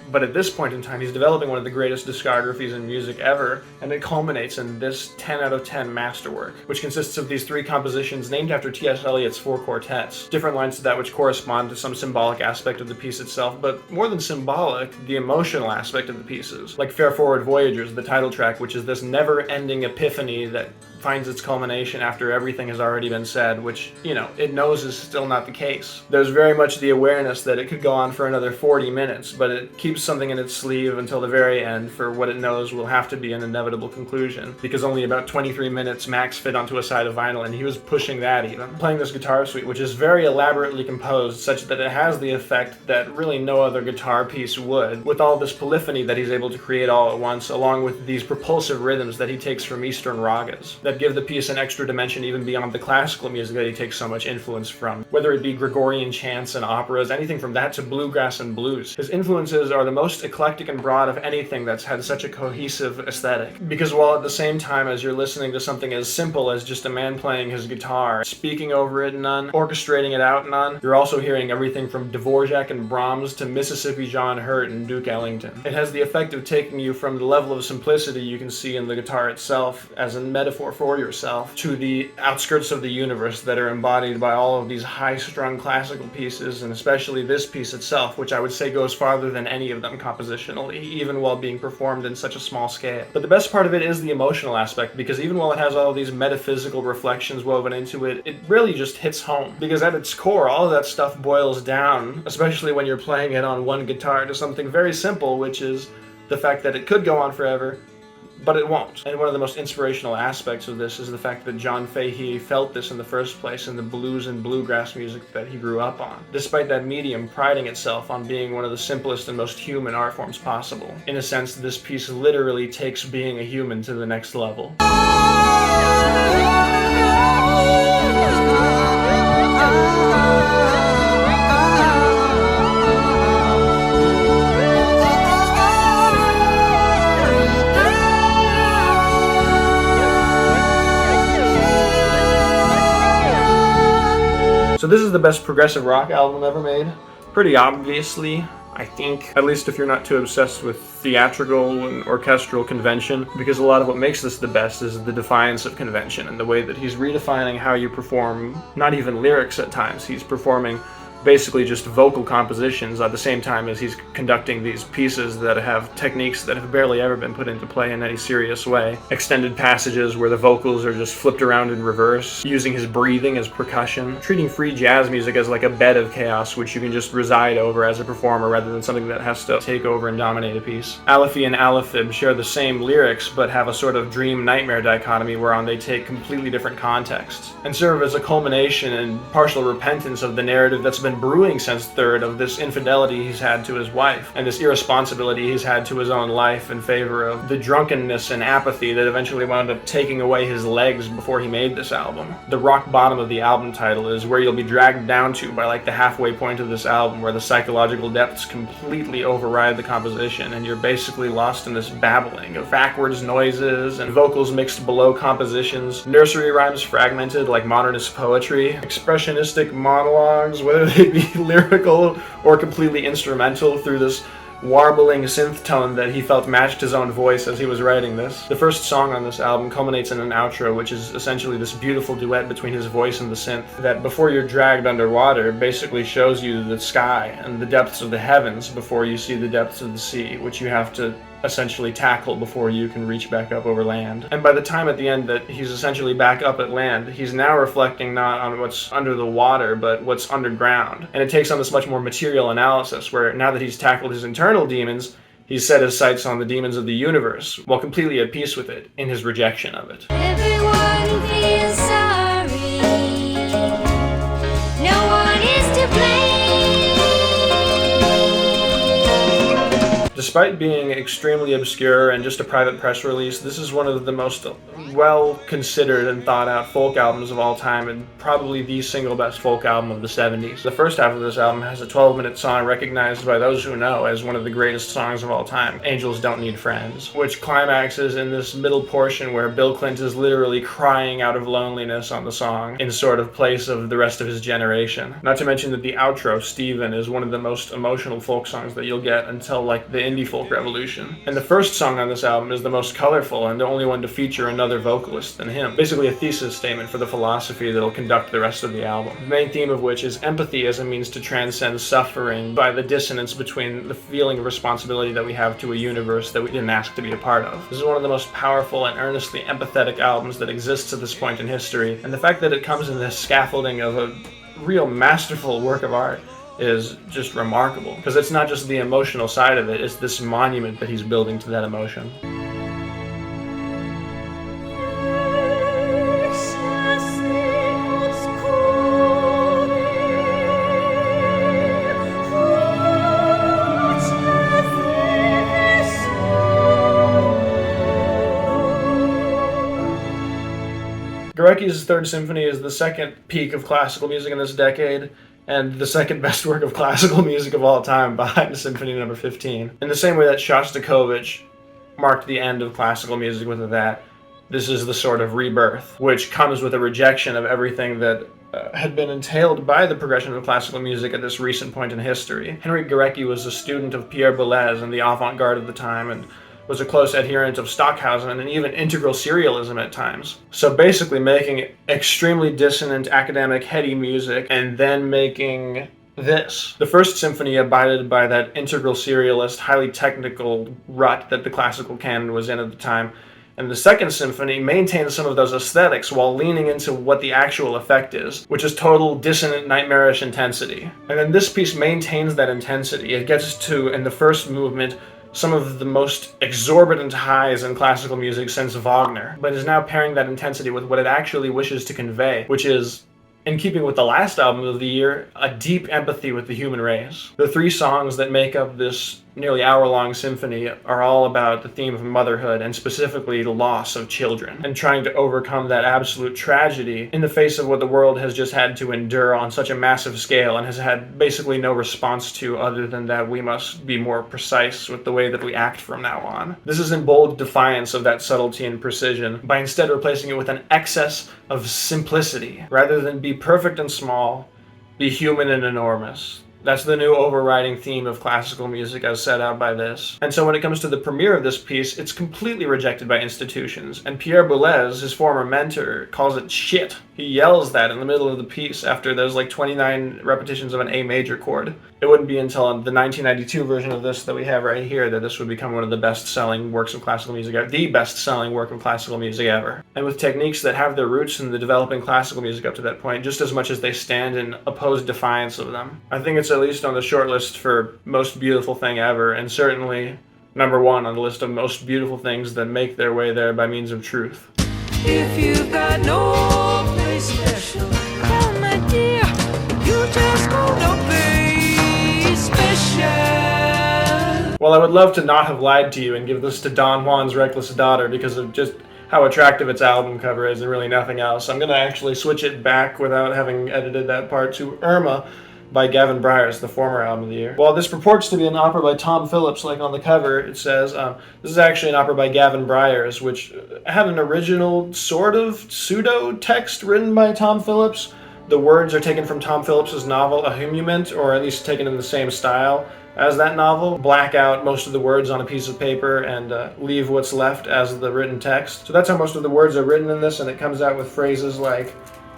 But at this point in time, he's developing one of the greatest discographies in music ever, and it culminates in this 10 out of 10 masterwork, which consists of these 3 compositions named after T.S. Eliot's 4 quartets, different lines to that which correspond to some symbolic aspect of the piece itself, but more than symbolic, the emotional aspect of the pieces, like Fare Forward Voyagers, the title track, which is this never-ending epiphany that finds its culmination after everything has already been said, which, you know, it knows is still not the case. There's very much the awareness that it could go on for another 40 minutes, but it keeps something in its sleeve until the very end for what it knows will have to be an inevitable conclusion, because only about 23 minutes max fit onto a side of vinyl, and he was pushing that even. Playing this guitar suite, which is very elaborately composed, such that it has the effect that really no other guitar piece would, with all this polyphony that he's able to create all at once, along with these propulsive rhythms that he takes from Eastern ragas. that give the piece an extra dimension even beyond the classical music that he takes so much influence from. Whether it be Gregorian chants and operas, anything from that to bluegrass and blues. His influences are the most eclectic and broad of anything that's had such a cohesive aesthetic. Because while at the same time as you're listening to something as simple as just a man playing his guitar, speaking over it none, orchestrating it out none, you're also hearing everything from Dvorak and Brahms to Mississippi John Hurt and Duke Ellington. It has the effect of taking you from the level of simplicity you can see in the guitar itself as a metaphor for yourself to the outskirts of the universe that are embodied by all of these high-strung classical pieces, and especially this piece itself, which I would say goes farther than any of them compositionally, even while being performed in such a small scale. But the best part of it is the emotional aspect, because even while it has all of these metaphysical reflections woven into it, it really just hits home. Because at its core, all of that stuff boils down, especially when you're playing it on one guitar, to something very simple, which is the fact that it could go on forever, but it won't. And one of the most inspirational aspects of this is the fact that John Fahey felt this in the first place in the blues and bluegrass music that he grew up on, despite that medium priding itself on being one of the simplest and most human art forms possible. In a sense, this piece literally takes being a human to the next level. So this is the best progressive rock album ever made. Pretty obviously, I think, at least if you're not too obsessed with theatrical and orchestral convention, because a lot of what makes this the best is the defiance of convention and the way that he's redefining how you perform, not even lyrics at times, he's performing basically just vocal compositions at the same time as he's conducting these pieces that have techniques that have barely ever been put into play in any serious way. Extended passages where the vocals are just flipped around in reverse, using his breathing as percussion, treating free jazz music as like a bed of chaos which you can just reside over as a performer rather than something that has to take over and dominate a piece. Alephie and Alephib share the same lyrics but have a sort of dream-nightmare dichotomy whereon they take completely different contexts and serve as a culmination and partial repentance of the narrative that's been brewing since Third of this infidelity he's had to his wife and this irresponsibility he's had to his own life in favor of the drunkenness and apathy that eventually wound up taking away his legs before he made this album. The rock bottom of the album title is where you'll be dragged down to by like the halfway point of this album, where the psychological depths completely override the composition and you're basically lost in this babbling of backwards noises and vocals mixed below compositions, nursery rhymes fragmented like modernist poetry, expressionistic monologues, whether they be lyrical or completely instrumental, through this warbling synth tone that he felt matched his own voice as he was writing this. The first song on this album culminates in an outro, which is essentially this beautiful duet between his voice and the synth that, before you're dragged underwater, basically shows you the sky and the depths of the heavens before you see the depths of the sea, which you have to essentially tackle before you can reach back up over land. And by the time at the end that he's essentially back up at land, he's now reflecting not on what's under the water, but what's underground. And it takes on this much more material analysis, where now that he's tackled his internal demons, he's set his sights on the demons of the universe, while completely at peace with it in his rejection of it. Everyone feels sorry. No one is to blame. Despite being extremely obscure and just a private press release, this is one of the most well-considered and thought-out folk albums of all time, and probably the single best folk album of the 70s. The first half of this album has a 12-minute song recognized by those who know as one of the greatest songs of all time, Angels Don't Need Friends, which climaxes in this middle portion where Bill Clinton is literally crying out of loneliness on the song in sort of place of the rest of his generation. Not to mention that the outro, Stephen, is one of the most emotional folk songs that you'll get until like the indie folk revolution. And the first song on this album is the most colorful and the only one to feature another vocalist than him. Basically a thesis statement for the philosophy that'll conduct the rest of the album. The main theme of which is empathy as a means to transcend suffering by the dissonance between the feeling of responsibility that we have to a universe that we didn't ask to be a part of. This is one of the most powerful and earnestly empathetic albums that exists at this point in history, and the fact that it comes in this scaffolding of a real masterful work of art is just remarkable, because it's not just the emotional side of it, it's this monument that he's building to that emotion. Gurecki's Third Symphony is the second peak of classical music in this decade, and the second best work of classical music of all time, behind Symphony No. 15. In the same way that Shostakovich marked the end of classical music with that, this is the sort of rebirth, which comes with a rejection of everything that had been entailed by the progression of classical music at this recent point in history. Henryk Górecki was a student of Pierre Boulez and the avant-garde of the time, and was a close adherent of Stockhausen and even integral serialism at times. So basically making extremely dissonant, academic, heady music, and then making this. The First Symphony abided by that integral serialist, highly technical rut that the classical canon was in at the time, and the Second Symphony maintains some of those aesthetics while leaning into what the actual effect is, which is total, dissonant, nightmarish intensity. And then this piece maintains that intensity. It gets to, in the first movement, some of the most exorbitant highs in classical music since Wagner, but is now pairing that intensity with what it actually wishes to convey, which is, in keeping with the last album of the year, a deep empathy with the human race. The 3 songs that make up this nearly hour-long symphony are all about the theme of motherhood, and specifically the loss of children, and trying to overcome that absolute tragedy in the face of what the world has just had to endure on such a massive scale and has had basically no response to, other than that we must be more precise with the way that we act from now on. This is in bold defiance of that subtlety and precision, by instead replacing it with an excess of simplicity. Rather than be perfect and small, be human and enormous. That's the new overriding theme of classical music as set out by this. And so when it comes to the premiere of this piece, it's completely rejected by institutions. And Pierre Boulez, his former mentor, calls it shit. He yells that in the middle of the piece after there's like 29 repetitions of an A major chord. It wouldn't be until the 1992 version of this that we have right here that this would become one of the best-selling works of classical music ever, the best-selling work of classical music ever. And with techniques that have their roots in the developing classical music up to that point, just as much as they stand in opposed defiance of them. I think it's at least on the short list for most beautiful thing ever, and certainly number 1 on the list of most beautiful things that make their way there by means of truth. If you've got no place special, oh my dear, you just go to place special. Well, I would love to not have lied to you and give this to Don Juan's Reckless Daughter because of just how attractive its album cover is and really nothing else. I'm going to actually switch it back without having edited that part to Irma by Gavin Bryars, the former album of the year. While this purports to be an opera by Tom Phillips, like on the cover, it says, this is actually an opera by Gavin Bryars, which had an original sort of pseudo-text written by Tom Phillips. The words are taken from Tom Phillips' novel A Humument, or at least taken in the same style as that novel. Black out most of the words on a piece of paper and leave what's left as the written text. So that's how most of the words are written in this, and it comes out with phrases like,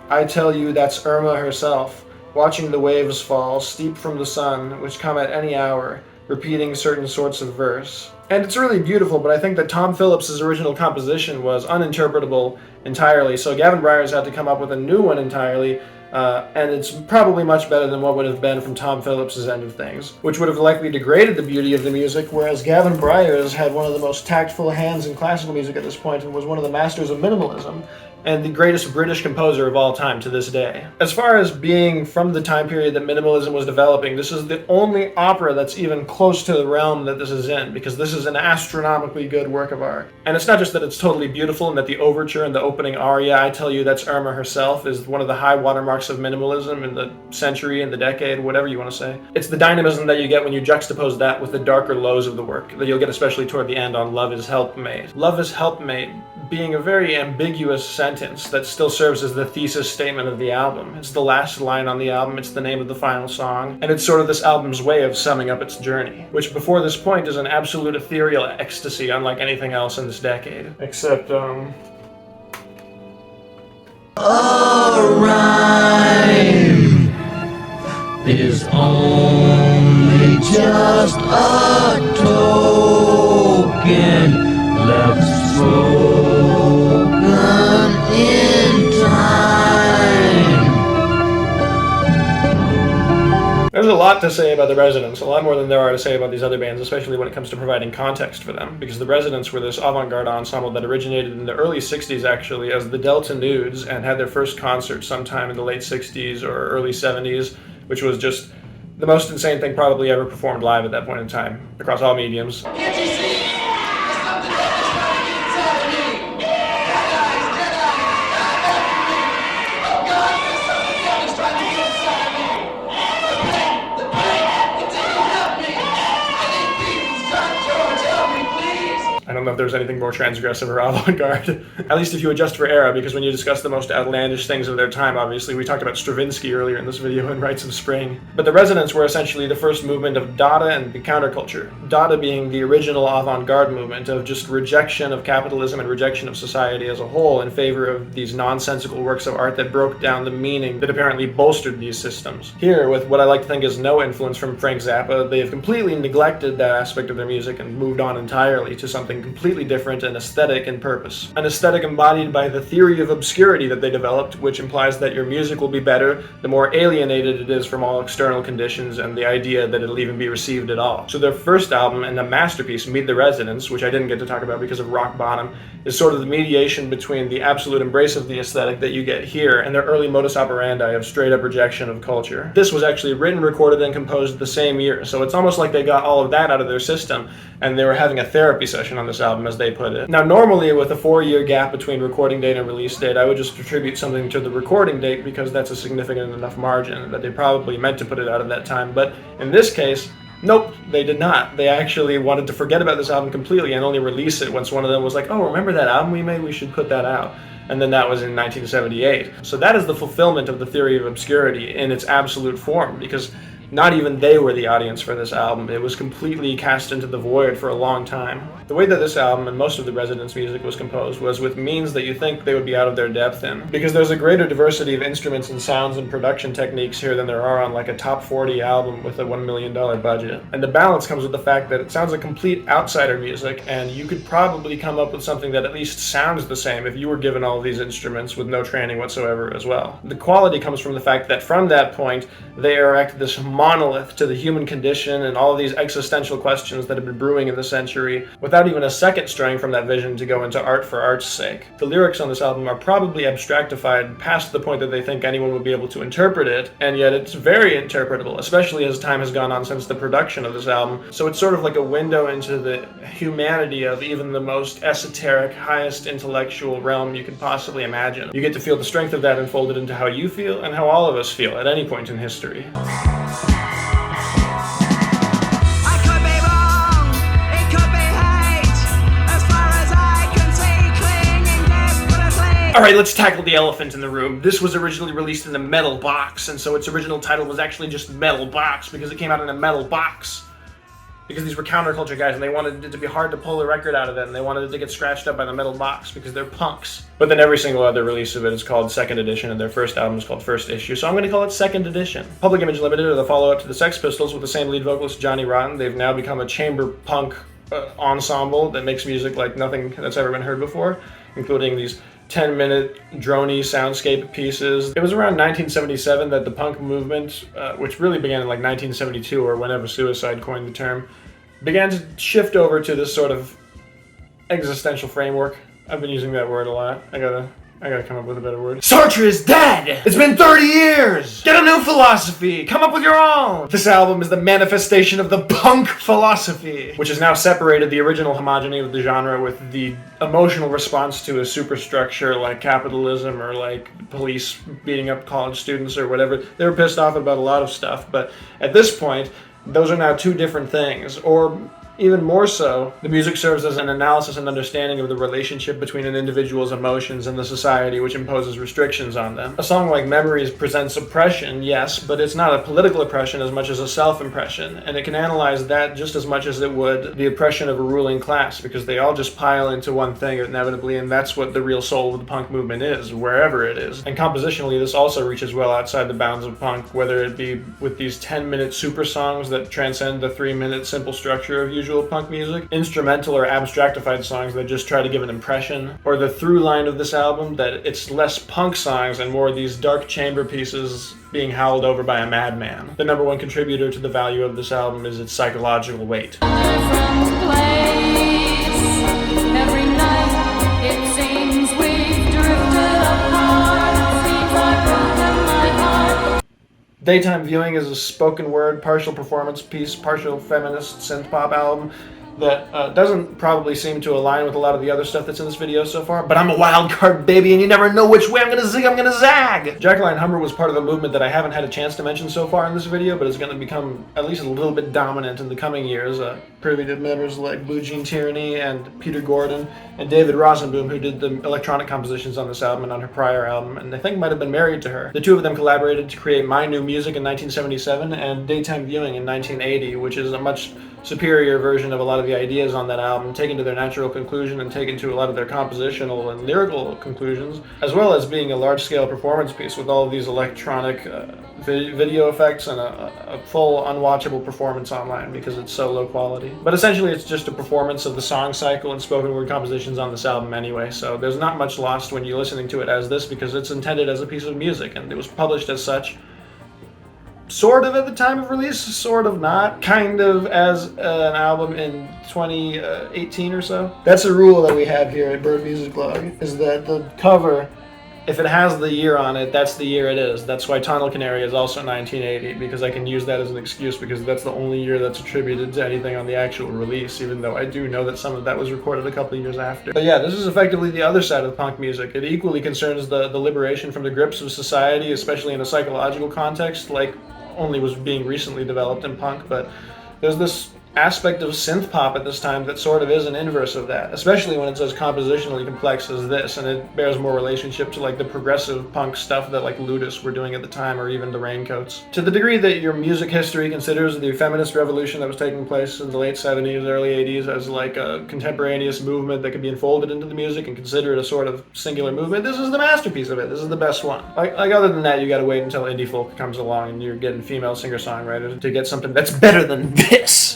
I tell you that's Irma herself, watching the waves fall, steep from the sun, which come at any hour, repeating certain sorts of verse. And it's really beautiful, but I think that Tom Phillips' original composition was uninterpretable entirely, so Gavin Bryars had to come up with a new one entirely, and it's probably much better than what would have been from Tom Phillips' end of things, which would have likely degraded the beauty of the music, whereas Gavin Bryars had one of the most tactful hands in classical music at this point and was one of the masters of minimalism, and the greatest British composer of all time to this day. As far as being from the time period that minimalism was developing, this is the only opera that's even close to the realm that this is in, because this is an astronomically good work of art. And it's not just that it's totally beautiful and that the overture and the opening aria, I tell you that's Irma herself, is one of the high watermarks of minimalism in the century, in the decade, whatever you want to say. It's the dynamism that you get when you juxtapose that with the darker lows of the work, that you'll get especially toward the end on Love is Helpmate. Love is Helpmate being a very ambiguous sentence that still serves as the thesis statement of the album. It's the last line on the album, it's the name of the final song, and it's sort of this album's way of summing up its journey, which before this point is an absolute ethereal ecstasy unlike anything else in this decade. Except, A rhyme is only just a token left spoken in time. There's a lot to say about the Residents, a lot more than there are to say about these other bands, especially when it comes to providing context for them, because the Residents were this avant-garde ensemble that originated in the early 60s actually as the Delta Nudes and had their first concert sometime in the late 60s or early 70s, which was just the most insane thing probably ever performed live at that point in time, across all mediums. there's anything more transgressive or avant-garde, at least if you adjust for era, because when you discuss the most outlandish things of their time, obviously, we talked about Stravinsky earlier in this video in Rites of Spring. But the Residents were essentially the first movement of Dada and the counterculture. Dada being the original avant-garde movement of just rejection of capitalism and rejection of society as a whole in favor of these nonsensical works of art that broke down the meaning that apparently bolstered these systems. Here, with what I like to think is no influence from Frank Zappa, they have completely neglected that aspect of their music and moved on entirely to something completely different and aesthetic in purpose. An aesthetic embodied by the theory of obscurity that they developed, which implies that your music will be better the more alienated it is from all external conditions and the idea that it'll even be received at all. So their first album and a masterpiece, Meet the Residents, which I didn't get to talk about because of Rock Bottom, is sort of the mediation between the absolute embrace of the aesthetic that you get here and their early modus operandi of straight-up rejection of culture. This was actually written, recorded, and composed the same year, so it's almost like they got all of that out of their system, and they were having a therapy session on this album, as they put it. Now, normally, with a 4-year gap between recording date and release date, I would just attribute something to the recording date because that's a significant enough margin that they probably meant to put it out at that time, but in this case, nope, they did not. They actually wanted to forget about this album completely and only release it once one of them was like, oh, remember that album we made? We should put that out. And then that was in 1978. So that is the fulfillment of the theory of obscurity in its absolute form, because not even they were the audience for this album. It was completely cast into the void for a long time. The way that this album and most of the Residents' music was composed was with means that you think they would be out of their depth in, because there's a greater diversity of instruments and sounds and production techniques here than there are on like a top 40 album with a $1 million budget. And the balance comes with the fact that it sounds like complete outsider music, and you could probably come up with something that at least sounds the same if you were given all of these instruments with no training whatsoever as well. The quality comes from the fact that from that point, they erect this monolith to the human condition and all of these existential questions that have been brewing in the century without even a second straying from that vision to go into art for art's sake. The lyrics on this album are probably abstractified past the point that they think anyone would be able to interpret it, and yet it's very interpretable, especially as time has gone on since the production of this album. So it's sort of like a window into the humanity of even the most esoteric, highest intellectual realm you could possibly imagine. You get to feel the strength of that unfolded into how you feel and how all of us feel at any point in history. Alright, let's tackle the elephant in the room. This was originally released in a metal box, and so its original title was actually just Metal Box, because it came out in a metal box. Because these were counterculture guys, and they wanted it to be hard to pull a record out of it, and they wanted it to get scratched up by the metal box, because they're punks. But then every single other release of it is called Second Edition, and their first album is called First Issue, so I'm going to call it Second Edition. Public Image Limited are the follow-up to the Sex Pistols with the same lead vocalist, Johnny Rotten. They've now become a chamber punk ensemble that makes music like nothing that's ever been heard before, including these 10-minute droney soundscape pieces. It was around 1977 that the punk movement, which really began in like 1972 or whenever Suicide coined the term, began to shift over to this sort of existential framework. I've been using that word a lot. I gotta come up with a better word. Sartre is dead! It's been 30 years! Get a new philosophy! Come up with your own! This album is the manifestation of the punk philosophy, which has now separated the original homogeny of the genre with the emotional response to a superstructure like capitalism or like police beating up college students or whatever. They were pissed off about a lot of stuff, but at this point, those are now two different things, or even more so, the music serves as an analysis and understanding of the relationship between an individual's emotions and the society which imposes restrictions on them. A song like Memories presents oppression, yes, but it's not a political oppression as much as a self-impression, and it can analyze that just as much as it would the oppression of a ruling class, because they all just pile into one thing inevitably, and that's what the real soul of the punk movement is, wherever it is. And compositionally, this also reaches well outside the bounds of punk, whether it be with these 10-minute super songs that transcend the 3-minute simple structure of usual punk music, instrumental or abstractified songs that just try to give an impression, or the through line of this album that it's less punk songs and more these dark chamber pieces being howled over by a madman. The number one contributor to the value of this album is its psychological weight. Daytime Viewing is a spoken word, partial performance piece, partial feminist synth-pop album. that doesn't probably seem to align with a lot of the other stuff that's in this video so far, but I'm a wild card, baby, and you never know which way I'm gonna zig, I'm gonna zag! Jacqueline Humber was part of a movement that I haven't had a chance to mention so far in this video, but is gonna become at least a little bit dominant in the coming years, privy to members like Blue Jean Tyranny and Peter Gordon and David Rosenboom, who did the electronic compositions on this album and on her prior album, and I think might have been married to her. The two of them collaborated to create My New Music in 1977 and Daytime Viewing in 1980, which is a much superior version of a lot of the ideas on that album, taken to their natural conclusion and taken to a lot of their compositional and lyrical conclusions, as well as being a large-scale performance piece with all of these electronic video effects and a full unwatchable performance online because it's so low quality. But essentially it's just a performance of the song cycle and spoken word compositions on this album anyway, so there's not much lost when you're listening to it as this because it's intended as a piece of music and it was published as such. Sort of at the time of release, sort of not, kind of as an album in 2018 or so. That's a rule that we have here at Bird Music Blog, is that the cover, if it has the year on it, that's the year it is. That's why Tunnel Canary is also 1980, because I can use that as an excuse because that's the only year that's attributed to anything on the actual release, even though I do know that some of that was recorded a couple of years after. But yeah, this is effectively the other side of punk music. It equally concerns the liberation from the grips of society, especially in a psychological context, like only was being recently developed in punk, but there's this aspect of synth pop at this time that sort of is an inverse of that, especially when it's as compositionally complex as this, and it bears more relationship to like the progressive punk stuff that like Ludus were doing at the time, or even the Raincoats. To the degree that your music history considers the feminist revolution that was taking place in the late 70s, early 80s as like a contemporaneous movement that could be enfolded into the music and consider it a sort of singular movement, this is the masterpiece of it. This is the best one. Like other than that, you gotta wait until indie folk comes along and you're getting female singer-songwriters to get something that's better than this.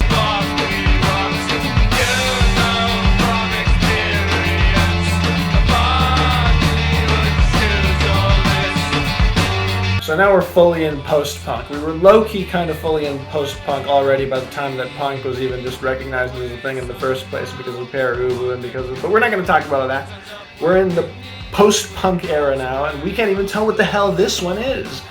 So now we're fully in post-punk. We were low-key kind of fully in post-punk already by the time that punk was even just recognized as a thing in the first place because of Peru and because of... But we're not going to talk about that. We're in the post-punk era now, and we can't even tell what the hell this one is.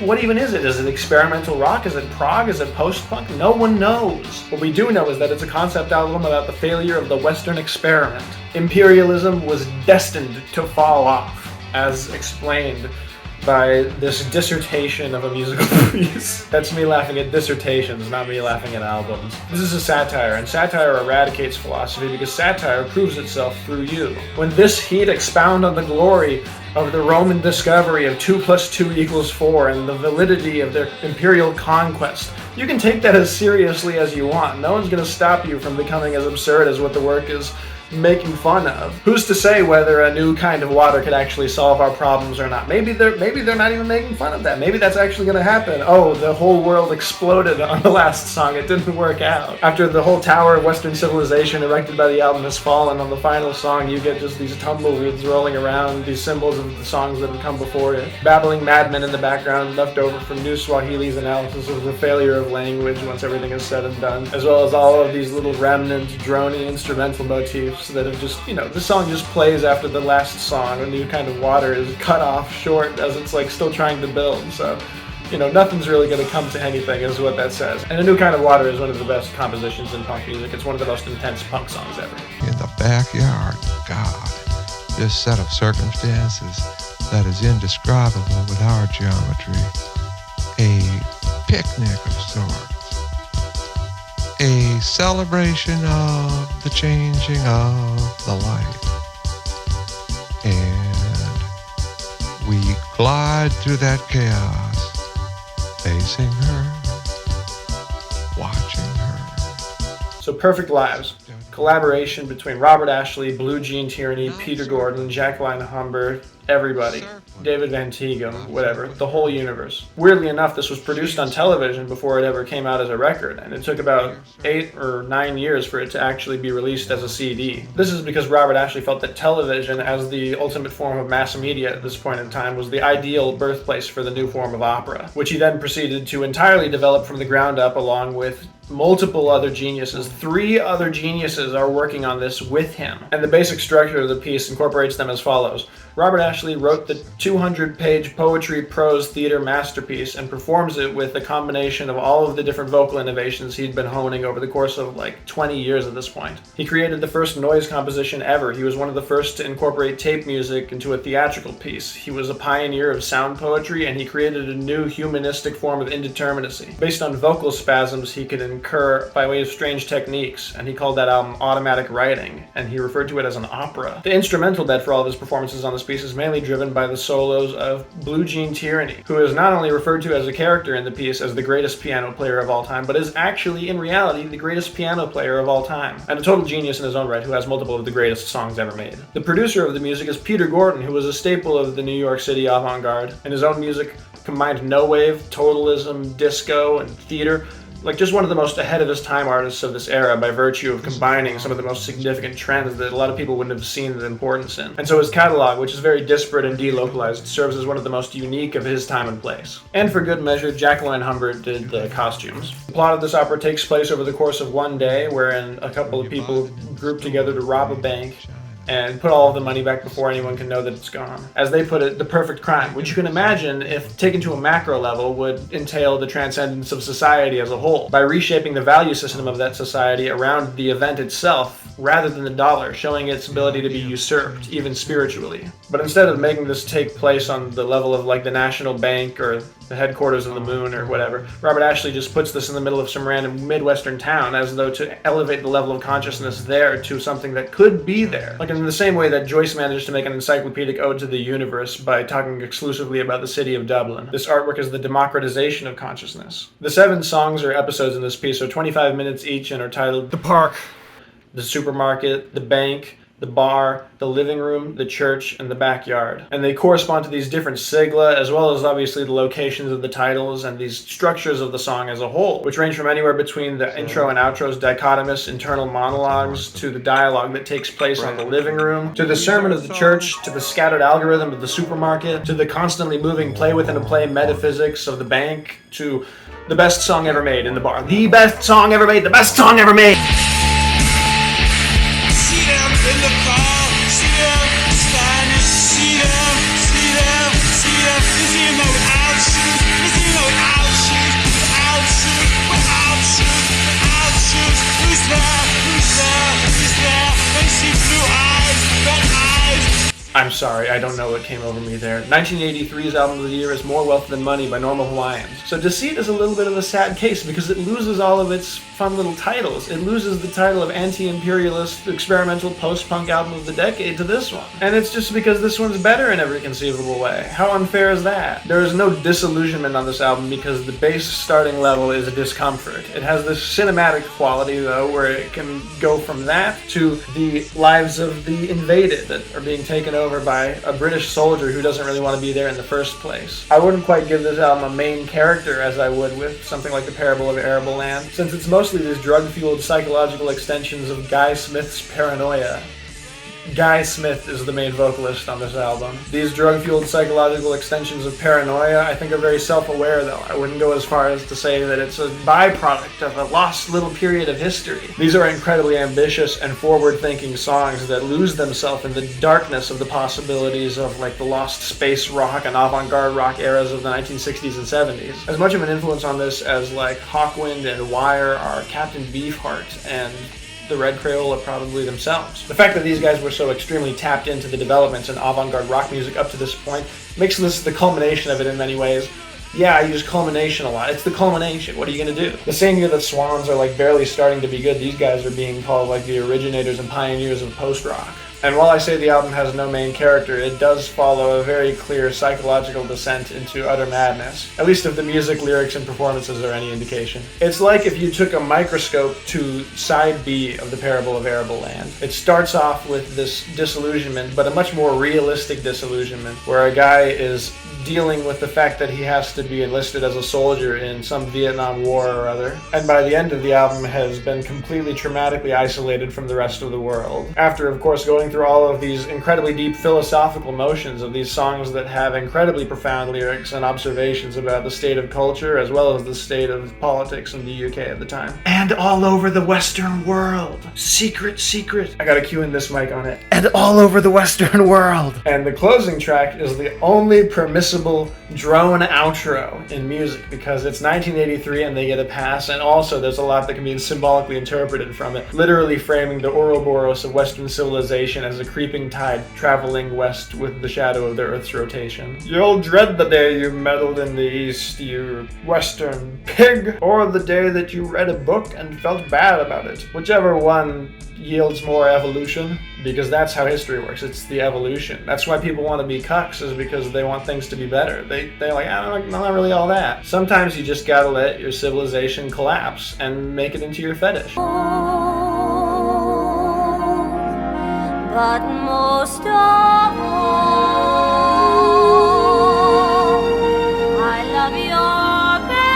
What even is it? Is it experimental rock? Is it prog? Is it post-punk? No one knows. What we do know is that it's a concept album about the failure of the Western experiment. Imperialism was destined to fall off, as explained by this dissertation of a musical piece. That's me laughing at dissertations, not me laughing at albums. This is a satire, and satire eradicates philosophy because satire proves itself through you. When this heat expound on the glory of the Roman discovery of 2 + 2 = 4 and the validity of their imperial conquest, you can take that as seriously as you want. No one's going to stop you from becoming as absurd as what the work is making fun of. Who's to say whether a new kind of water could actually solve our problems or not? Maybe they're not even making fun of that. Maybe that's actually going to happen. Oh, the whole world exploded on the last song. It didn't work out. After the whole tower of Western civilization erected by the album has fallen, on the final song you get just these tumbleweeds rolling around, these symbols of the songs that have come before it. Babbling madmen in the background left over from New Swahili's analysis of the failure of language once everything is said and done, as well as all of these little remnant drony instrumental motifs that have just, the song just plays after the last song. A New Kind of Water is cut off short as it's like still trying to build, so nothing's really going to come to anything is what that says. And A New Kind of Water is one of the best compositions in punk music. It's one of the most intense punk songs ever. In the backyard, God, this set of circumstances that is indescribable with our geometry, a picnic of sorts. A celebration of the changing of the light. And we glide through that chaos, facing her, watching her. So Perfect Lives. Collaboration between Robert Ashley, Blue Jean Tyranny, Peter Gordon, Jacqueline Humber, everybody. David Van Teegum, whatever, the whole universe. Weirdly enough, this was produced on television before it ever came out as a record, and it took about 8 or 9 years for it to actually be released as a CD. This is because Robert Ashley felt that television, as the ultimate form of mass media at this point in time, was the ideal birthplace for the new form of opera, which he then proceeded to entirely develop from the ground up along with multiple other geniuses. 3 other geniuses are working on this with him. And the basic structure of the piece incorporates them as follows. Robert Ashley wrote the 200-page poetry, prose, theater masterpiece and performs it with a combination of all of the different vocal innovations he'd been honing over the course of like 20 years at this point. He created the first noise composition ever. He was one of the first to incorporate tape music into a theatrical piece. He was a pioneer of sound poetry, and he created a new humanistic form of indeterminacy. Based on vocal spasms he could incur by way of strange techniques, and he called that album automatic writing, and he referred to it as an opera. The instrumental bed for all of his performances on this piece is mainly driven by the solos of Blue Jean Tyranny, who is not only referred to as a character in the piece as the greatest piano player of all time, but is actually, in reality, the greatest piano player of all time, and a total genius in his own right who has multiple of the greatest songs ever made. The producer of the music is Peter Gordon, who was a staple of the New York City avant-garde. In his own music, combined no-wave, totalism, disco, and theater, like just one of the most ahead of his time artists of this era by virtue of combining some of the most significant trends that a lot of people wouldn't have seen the importance in. And so his catalog, which is very disparate and delocalized, serves as one of the most unique of his time and place. And for good measure, Jacqueline Humbert did the costumes. The plot of this opera takes place over the course of one day, wherein a couple of people group together to rob a bank and put all of the money back before anyone can know that it's gone. As they put it, the perfect crime, which you can imagine, if taken to a macro level, would entail the transcendence of society as a whole, by reshaping the value system of that society around the event itself, rather than the dollar, showing its ability to be usurped, even spiritually. But instead of making this take place on the level of like the National Bank or the headquarters of the moon or whatever, Robert Ashley just puts this in the middle of some random Midwestern town as though to elevate the level of consciousness there to something that could be there. Like in the same way that Joyce managed to make an encyclopedic ode to the universe by talking exclusively about the city of Dublin. This artwork is the democratization of consciousness. The 7 songs or episodes in this piece are 25 minutes each and are titled The Park, The Supermarket, The Bank, The Bar, The Living Room, The Church, and The Backyard. And they correspond to these different sigla, as well as obviously the locations of the titles and these structures of the song as a whole, which range from anywhere between the intro and outro's dichotomous internal monologues to the dialogue that takes place on the living room, to the sermon of the church, to the scattered algorithm of the supermarket, to the constantly moving play within a play metaphysics of the bank, to the best song ever made in the bar. The best song ever made! The best song ever made! In the car, see them, Spanish, see them, see them, see them. Is he in there without shoes? Is he in there without shoes? Without shoes, without shoes, without shoes. Who's there? Who's there? Who's there? They see blue eyes, red eyes. I'm sorry, I don't know what came over me there. 1983's album of the year is More Wealth Than Money by Normal Hawaiians. So Deceit is a little bit of a sad case because it loses all of its fun little titles. It loses the title of anti-imperialist experimental post-punk album of the decade to this one. And it's just because this one's better in every conceivable way. How unfair is that? There is no disillusionment on this album because the base starting level is a discomfort. It has this cinematic quality though where it can go from that to the lives of the invaded that are being taken over by a British soldier who doesn't really want to be there in the first place. I wouldn't quite give this album a main character as I would with something like The Parable of Arable Land, since it's mostly these drug-fueled psychological extensions of Guy Smith's paranoia. Guy Smith is the main vocalist on this album. These drug-fueled psychological extensions of paranoia, I think, are very self-aware, though. I wouldn't go as far as to say that it's a byproduct of a lost little period of history. These are incredibly ambitious and forward-thinking songs that lose themselves in the darkness of the possibilities of, like, the lost space rock and avant-garde rock eras of the 1960s and 70s. As much of an influence on this as, like, Hawkwind and Wire are Captain Beefheart and the Red Crayola probably themselves. The fact that these guys were so extremely tapped into the developments in avant-garde rock music up to this point makes this the culmination of it in many ways. Yeah, I use culmination a lot. It's the culmination. What are you going to do? The same year that Swans are like barely starting to be good, these guys are being called like the originators and pioneers of post-rock. And while I say the album has no main character, it does follow a very clear psychological descent into utter madness, at least if the music, lyrics, and performances are any indication. It's like if you took a microscope to side B of The Parable of Arable Land. It starts off with this disillusionment, but a much more realistic disillusionment, where a guy is dealing with the fact that he has to be enlisted as a soldier in some Vietnam War or other, and by the end of the album has been completely traumatically isolated from the rest of the world. After, of course, going through all of these incredibly deep philosophical motions of these songs that have incredibly profound lyrics and observations about the state of culture as well as the state of politics in the UK at the time. And all over the Western world. Secret, secret. I gotta cue in this mic on it. And all over the Western world. And the closing track is the only permissible drone outro in music because it's 1983 and they get a pass, and also there's a lot that can be symbolically interpreted from it, literally framing the Ouroboros of Western civilization as a creeping tide traveling west with the shadow of the Earth's rotation. You'll dread the day you meddled in the East, you Western pig, or the day that you read a book and felt bad about it. Whichever one yields more evolution, because that's how history works. It's the evolution. That's why people want to be cucks, is because they want things to be better. They're like, I'm not really all that. Sometimes you just gotta let your civilization collapse and make it into your fetish. But most of all, I love your painting.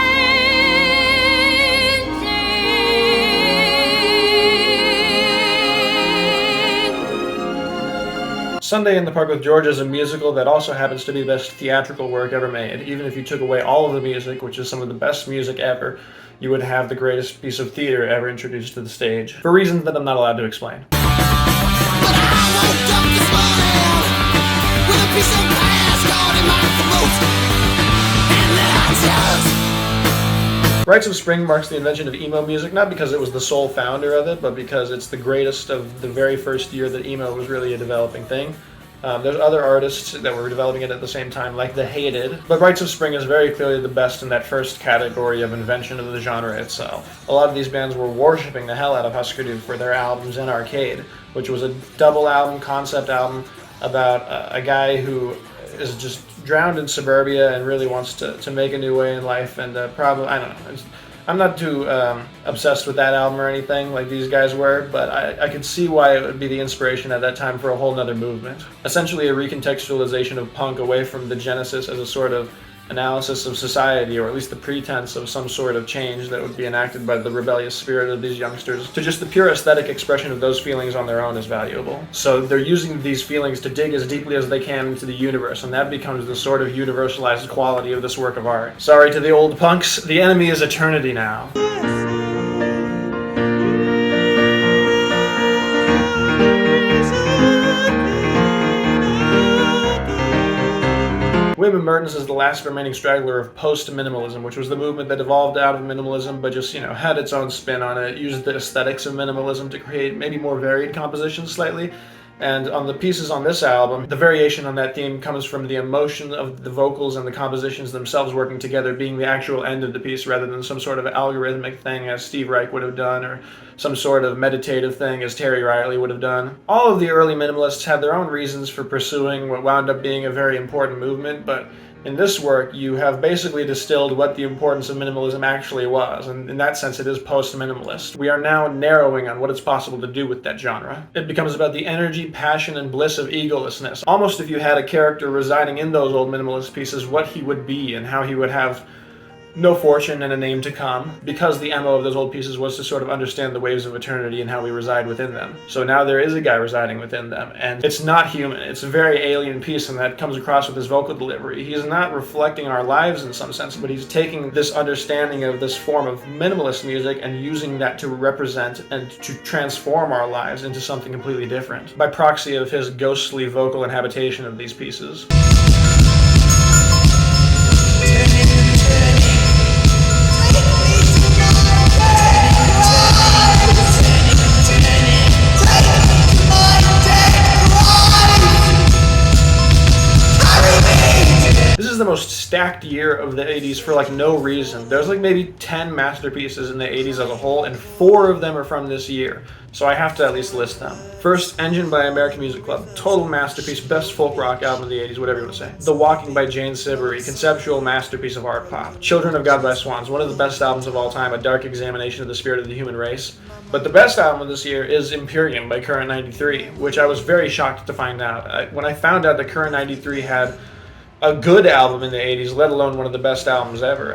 Sunday in the Park with George is a musical that also happens to be the best theatrical work ever made. Even if you took away all of the music, which is some of the best music ever, you would have the greatest piece of theater ever introduced to the stage, for reasons that I'm not allowed to explain. Rites of Spring marks the invention of emo music, not because it was the sole founder of it, but because it's the greatest of the very first year that emo was really a developing thing. There's other artists that were developing it at the same time, like The Hated, but Rites of Spring is very clearly the best in that first category of invention of the genre itself. A lot of these bands were worshipping the hell out of Husker Du for their albums in Arcade, which was a double album, concept album, about a guy who is just drowned in suburbia and really wants to make a new way in life, and probably, I don't know, I'm not too obsessed with that album or anything like these guys were, but I could see why it would be the inspiration at that time for a whole nother movement. Essentially a recontextualization of punk away from the genesis as a sort of analysis of society, or at least the pretense of some sort of change that would be enacted by the rebellious spirit of these youngsters, to just the pure aesthetic expression of those feelings on their own is valuable. So they're using these feelings to dig as deeply as they can into the universe, and that becomes the sort of universalized quality of this work of art. Sorry to the old punks, the enemy is eternity now. William Mertens is the last remaining straggler of post-minimalism, which was the movement that evolved out of minimalism but just, had its own spin on it, used the aesthetics of minimalism to create maybe more varied compositions slightly. And on the pieces on this album, the variation on that theme comes from the emotion of the vocals and the compositions themselves working together being the actual end of the piece rather than some sort of algorithmic thing as Steve Reich would have done, or some sort of meditative thing as Terry Riley would have done. All of the early minimalists had their own reasons for pursuing what wound up being a very important movement, but in this work, you have basically distilled what the importance of minimalism actually was, and in that sense it is post-minimalist. We are now narrowing on what it's possible to do with that genre. It becomes about the energy, passion, and bliss of egolessness. Almost if you had a character residing in those old minimalist pieces, what he would be and how he would have no fortune and a name to come, because the MO of those old pieces was to sort of understand the waves of eternity and how we reside within them. So now there is a guy residing within them, and it's not human. It's a very alien piece, and that comes across with his vocal delivery. He's not reflecting our lives in some sense, but he's taking this understanding of this form of minimalist music and using that to represent and to transform our lives into something completely different, by proxy of his ghostly vocal inhabitation of these pieces. This is the most stacked year of the 80s for like no reason. There's like maybe 10 masterpieces in the 80s as a whole, and 4 of them are from this year. So I have to at least list them. First, Engine by American Music Club. Total masterpiece, best folk rock album of the 80s, whatever you want to say. The Walking by Jane Siberry. Conceptual masterpiece of art pop. Children of God by Swans. One of the best albums of all time, a dark examination of the spirit of the human race. But the best album of this year is Imperium by Current 93, which I was very shocked to find out. When I found out that Current 93 had a good album in the 80s, let alone one of the best albums ever.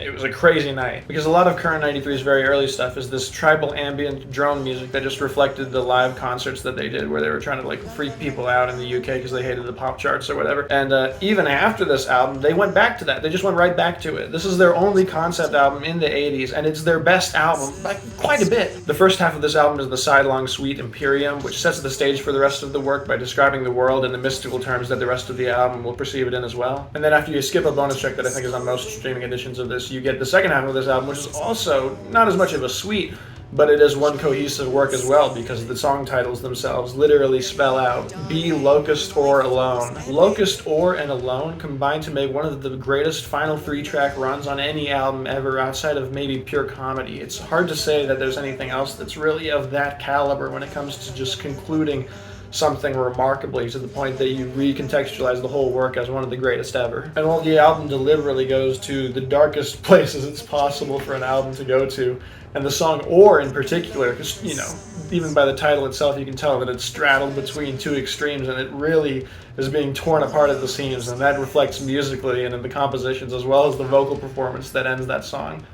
It was a crazy night, because a lot of Current 93's very early stuff is this tribal ambient drone music that just reflected the live concerts that they did, where they were trying to like freak people out in the UK because they hated the pop charts or whatever. And even after this album, they went back to that. They just went right back to it. This is their only concept album in the 80s, and it's their best album by quite a bit. The first half of this album is the sidelong suite Imperium, which sets the stage for the rest of the work by describing the world in the mystical terms that the rest of the album will perceive it in as well. And then after you skip a bonus track that I think is on most streaming editions of this, you get the second half of this album, which is also not as much of a suite, but it is one cohesive work as well, because the song titles themselves literally spell out Be Locust or Alone. Locust or and Alone combine to make one of the greatest final 3-track runs on any album ever, outside of maybe Pure Comedy. It's hard to say that there's anything else that's really of that caliber when it comes to just concluding something remarkably to the point that you recontextualize the whole work as one of the greatest ever. And while the album deliberately goes to the darkest places it's possible for an album to go to, and the song Or in particular, because, you know, even by the title itself you can tell that it's straddled between two extremes, and it really is being torn apart at the seams, and that reflects musically and in the compositions as well as the vocal performance that ends that song,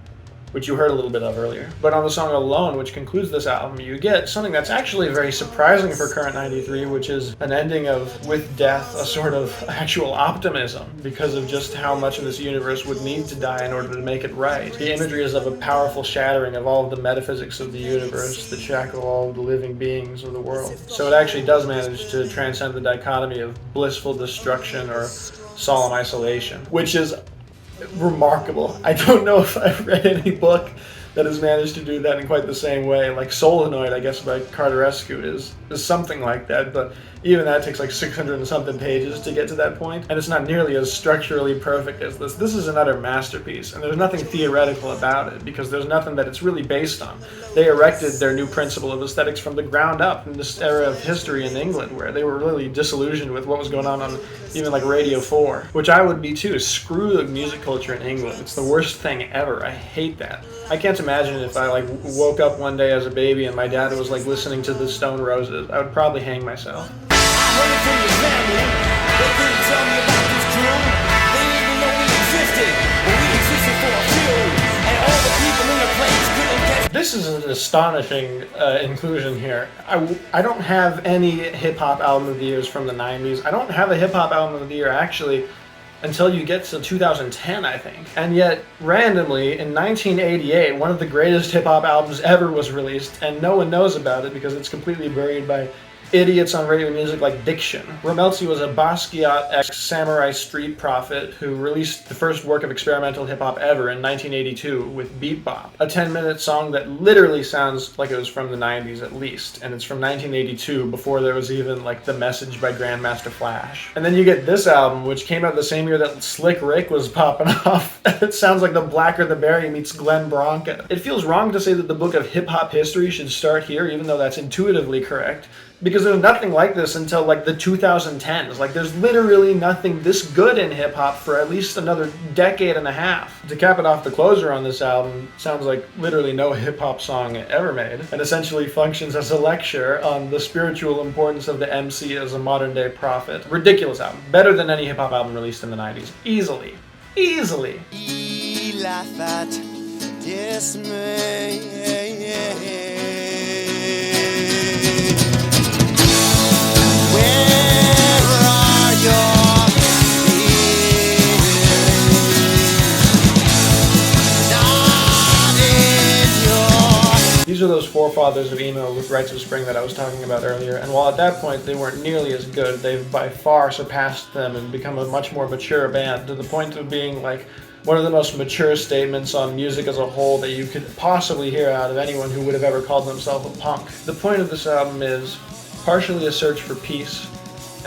which you heard a little bit of earlier. But on the song Alone, which concludes this album, you get something that's actually very surprising for Current 93, which is an ending of, with death, a sort of actual optimism, because of just how much of this universe would need to die in order to make it right. The imagery is of a powerful shattering of all of the metaphysics of the universe that shackle all of the living beings of the world. So it actually does manage to transcend the dichotomy of blissful destruction or solemn isolation, which is remarkable. I don't know if I've read any book that has managed to do that in quite the same way. Like Solenoid, I guess, by Carterescu is something like that, but even that takes like 600 and something pages to get to that point, and it's not nearly as structurally perfect as this. This is an utter masterpiece, and there's nothing theoretical about it, because there's nothing that it's really based on. They erected their new principle of aesthetics from the ground up in this era of history in England, where they were really disillusioned with what was going on even like Radio 4, which I would be too. Screw the music culture in England. It's the worst thing ever. I hate that. I can't imagine if I like woke up one day as a baby and my dad was like listening to the Stone Roses. I would probably hang myself. This is an astonishing inclusion here. I don't have any hip-hop album of the years from the 90s. I don't have a hip-hop album of the year, actually, until you get to 2010, I think. And yet, randomly, in 1988, one of the greatest hip-hop albums ever was released, and no one knows about it because it's completely buried by idiots on radio music like Diction. Ramelzi was a Basquiat ex-Samurai Street prophet who released the first work of experimental hip-hop ever in 1982 with Beat Bop, a 10-minute song that literally sounds like it was from the 90s at least, and it's from 1982, before there was even like The Message by Grandmaster Flash. And then you get this album, which came out the same year that Slick Rick was popping off. It sounds like the Blacker the Berry meets Glenn Branca. It feels wrong to say that the book of hip-hop history should start here, even though that's intuitively correct, because there's nothing like this until like the 2010s. Like there's literally nothing this good in hip-hop for at least another decade and a half. To cap it off, the closer on this album sounds like literally no hip-hop song ever made, and essentially functions as a lecture on the spiritual importance of the MC as a modern-day prophet. Ridiculous album. Better than any hip-hop album released in the 90s. Easily. Easily. These are those forefathers of emo with Rites of Spring that I was talking about earlier, and while at that point they weren't nearly as good, they've by far surpassed them and become a much more mature band, to the point of being like one of the most mature statements on music as a whole that you could possibly hear out of anyone who would have ever called themselves a punk. The point of this album is partially a search for peace,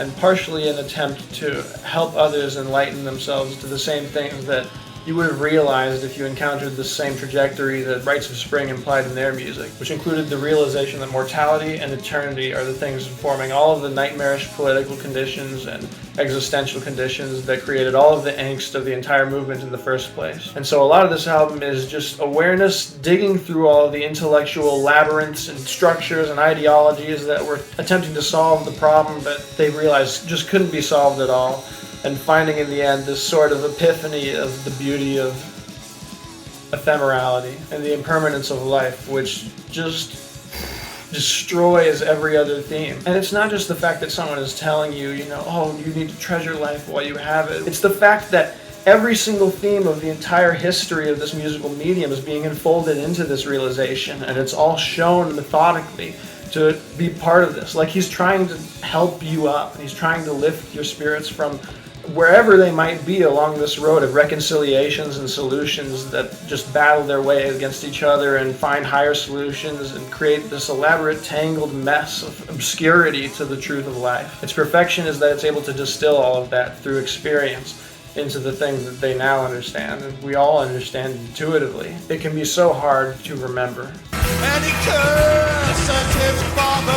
and partially an attempt to help others enlighten themselves to the same things that you would have realized if you encountered the same trajectory that Rites of Spring implied in their music, which included the realization that mortality and eternity are the things forming all of the nightmarish political conditions and existential conditions that created all of the angst of the entire movement in the first place. And so a lot of this album is just awareness digging through all of the intellectual labyrinths and structures and ideologies that were attempting to solve the problem, but they realized just couldn't be solved at all. and finding in the end this sort of epiphany of the beauty of ephemerality and the impermanence of life, which just destroys every other theme. And it's not just the fact that someone is telling you, you know, oh, you need to treasure life while you have it. It's the fact that every single theme of the entire history of this musical medium is being enfolded into this realization, and it's all shown methodically to be part of this. Like, he's trying to help you up. He's trying to lift your spirits from wherever they might be along this road of reconciliations and solutions that just battle their way against each other and find higher solutions and create this elaborate tangled mess of obscurity to the truth of life. Its perfection is that it's able to distill all of that through experience into the things that they now understand, and we all understand intuitively. It can be so hard to remember. And he curses his father,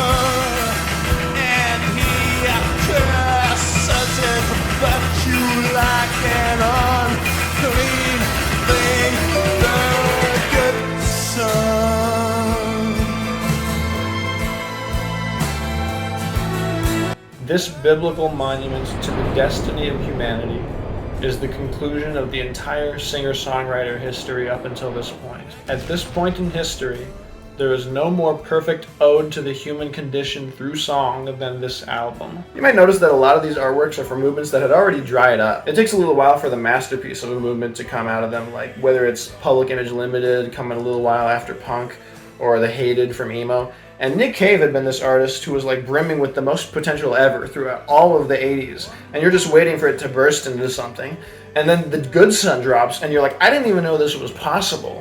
and he curses his virtue like an unclean thing, the good son. This biblical monument to the destiny of humanity is the conclusion of the entire singer-songwriter history up until this point. At this point in history, there is no more perfect ode to the human condition through song than this album. You might notice that a lot of these artworks are for movements that had already dried up. It takes a little while for the masterpiece of a movement to come out of them, like whether it's Public Image Limited coming a little while after punk, or The Hated from emo. And Nick Cave had been this artist who was like brimming with the most potential ever throughout all of the 80s. And you're just waiting for it to burst into something. And then The Good Son drops, and you're like, I didn't even know this was possible.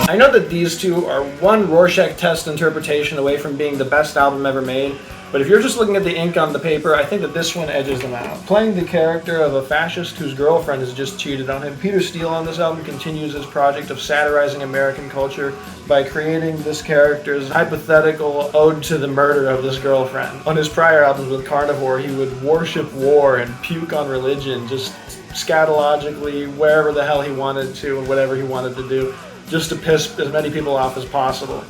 I know that these two are one Rorschach test interpretation away from being the best album ever made, but if you're just looking at the ink on the paper, I think that this one edges them out. Playing the character of a fascist whose girlfriend has just cheated on him, Peter Steele on this album continues his project of satirizing American culture by creating this character's hypothetical ode to the murder of this girlfriend. On his prior albums with Carnivore, he would worship war and puke on religion, just scatologically, wherever the hell he wanted to and whatever he wanted to do, just to piss as many people off as possible.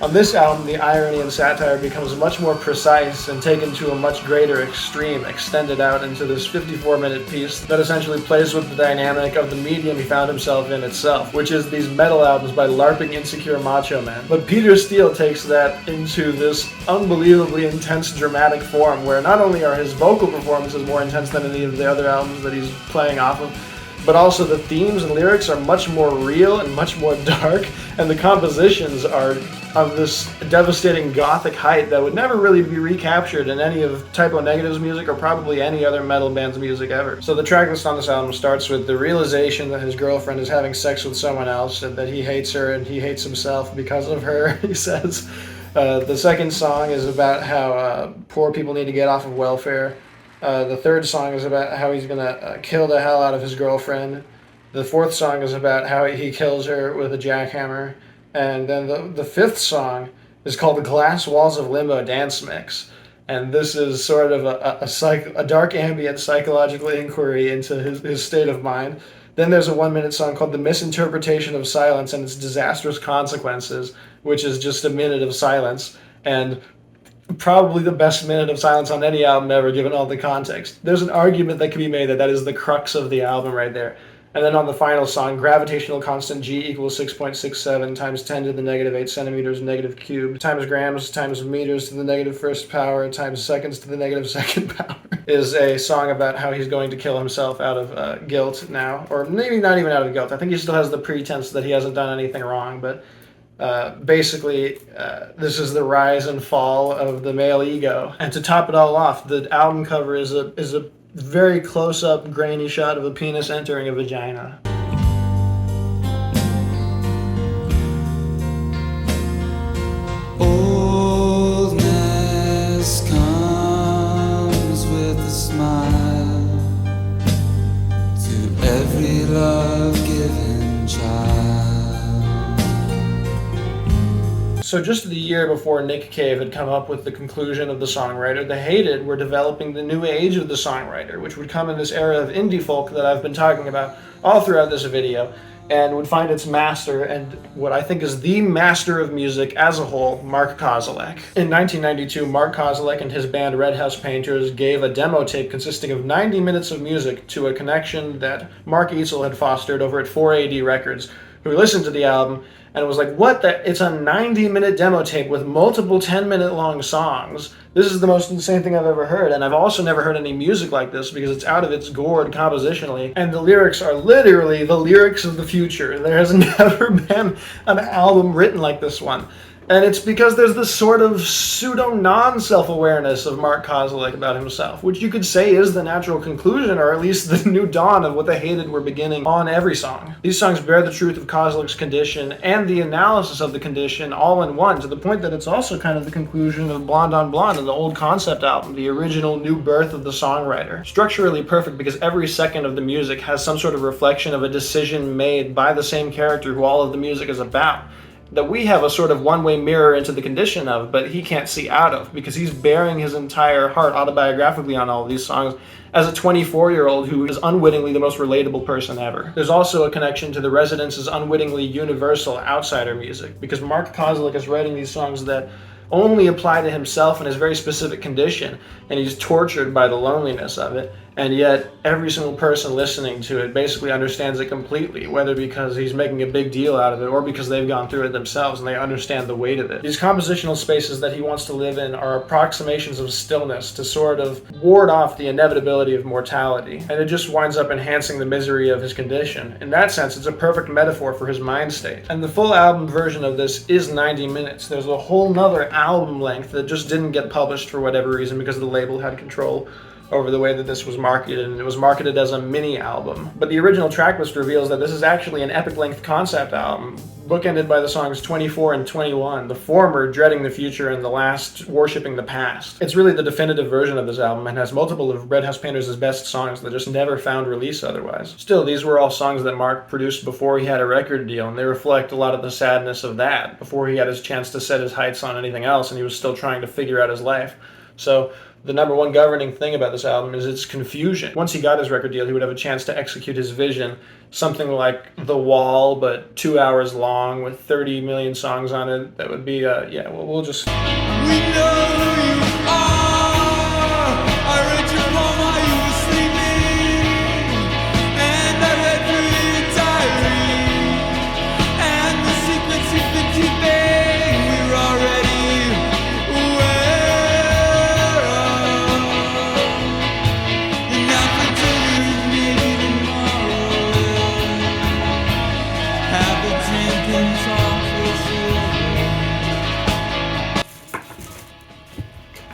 On this album, the irony and satire becomes much more precise and taken to a much greater extreme, extended out into this 54-minute piece that essentially plays with the dynamic of the medium he found himself in itself, which is these metal albums by LARPing insecure macho men. But Peter Steele takes that into this unbelievably intense dramatic form, where not only are his vocal performances more intense than any of the other albums that he's playing off of, but also the themes and lyrics are much more real and much more dark, and the compositions are of this devastating gothic height that would never really be recaptured in any of Typo Negative's music or probably any other metal band's music ever. So the tracklist on this album starts with the realization that his girlfriend is having sex with someone else and that he hates her and he hates himself because of her, he says. The second song is about how poor people need to get off of welfare. The third song is about how he's gonna kill the hell out of his girlfriend. The fourth song is about how he kills her with a jackhammer. And then the fifth song is called The Glass Walls of Limbo Dance Mix. And this is sort of a dark ambient psychological inquiry into his state of mind. Then there's a 1-minute song called The Misinterpretation of Silence and Its Disastrous Consequences, which is just a minute of silence. And probably the best minute of silence on any album ever, given all the context. There's an argument that can be made that that is the crux of the album right there. And then on the final song, gravitational constant G equals 6.67 times 10 to the negative 8 centimeters negative cubed times grams times meters to the negative first power times seconds to the negative second power is a song about how he's going to kill himself out of guilt now. Or maybe not even out of guilt. I think he still has the pretense that he hasn't done anything wrong, but basically, this is the rise and fall of the male ego. And to top it all off, the album cover is a very close-up, grainy shot of a penis entering a vagina. Oldness comes with a smile to every love-given child. So just the year before Nick Cave had come up with the conclusion of the songwriter, The Hated were developing the new age of the songwriter, which would come in this era of indie folk that I've been talking about all throughout this video. and would find its master, and what I think is the master of music as a whole, Mark Kozelek. In 1992, Mark Kozelek and his band Red House Painters gave a demo tape consisting of 90 minutes of music to a connection that Mark Easel had fostered over at 4AD Records, who listened to the album and was like, what the? It's a 90-minute demo tape with multiple 10-minute long songs. This is the most insane thing I've ever heard, and I've also never heard any music like this because it's out of its gourd compositionally, and the lyrics are literally the lyrics of the future. There has never been an album written like this one. And it's because there's this sort of pseudo-non-self-awareness of Mark Kozelek about himself, which you could say is the natural conclusion, or at least the new dawn of what the Hated were beginning on every song. These songs bear the truth of Kozelek's condition and the analysis of the condition all in one, to the point that it's also kind of the conclusion of Blonde on Blonde, and the old concept album, the original new birth of the songwriter. Structurally perfect because every second of the music has some sort of reflection of a decision made by the same character who all of the music is about, that we have a sort of one-way mirror into the condition of, but he can't see out of, because he's bearing his entire heart autobiographically on all of these songs as a 24-year-old who is unwittingly the most relatable person ever. There's also a connection to the Residence's unwittingly universal outsider music, because Mark Kozelek is writing these songs that only apply to himself in his very specific condition, and he's tortured by the loneliness of it, and yet every single person listening to it basically understands it completely, whether because he's making a big deal out of it or because they've gone through it themselves and they understand the weight of it. These compositional spaces that he wants to live in are approximations of stillness to sort of ward off the inevitability of mortality, and it just winds up enhancing the misery of his condition. In that sense, it's a perfect metaphor for his mind state. And the full album version of this is 90 minutes. There's a whole nother album length that just didn't get published for whatever reason because the label had control over the way that this was marketed, and it was marketed as a mini album. But the original tracklist reveals that this is actually an epic-length concept album, bookended by the songs 24 and 21, the former dreading the future and the last worshipping the past. It's really the definitive version of this album and has multiple of Red House Painters' best songs that just never found release otherwise. Still, these were all songs that Mark produced before he had a record deal, and they reflect a lot of the sadness of that, before he had his chance to set his heights on anything else and he was still trying to figure out his life. So the number one governing thing about this album is its confusion. Once he got his record deal, he would have a chance to execute his vision, something like The Wall, but 2 hours long with 30 million songs on it. That would be, we'll just... We know who you are. I read your poem while you were sleeping, and I read through your diary, and the secrets you've been keeping, we're already aware of. And now for dinner, maybe tomorrow, have a drink and talk for sure.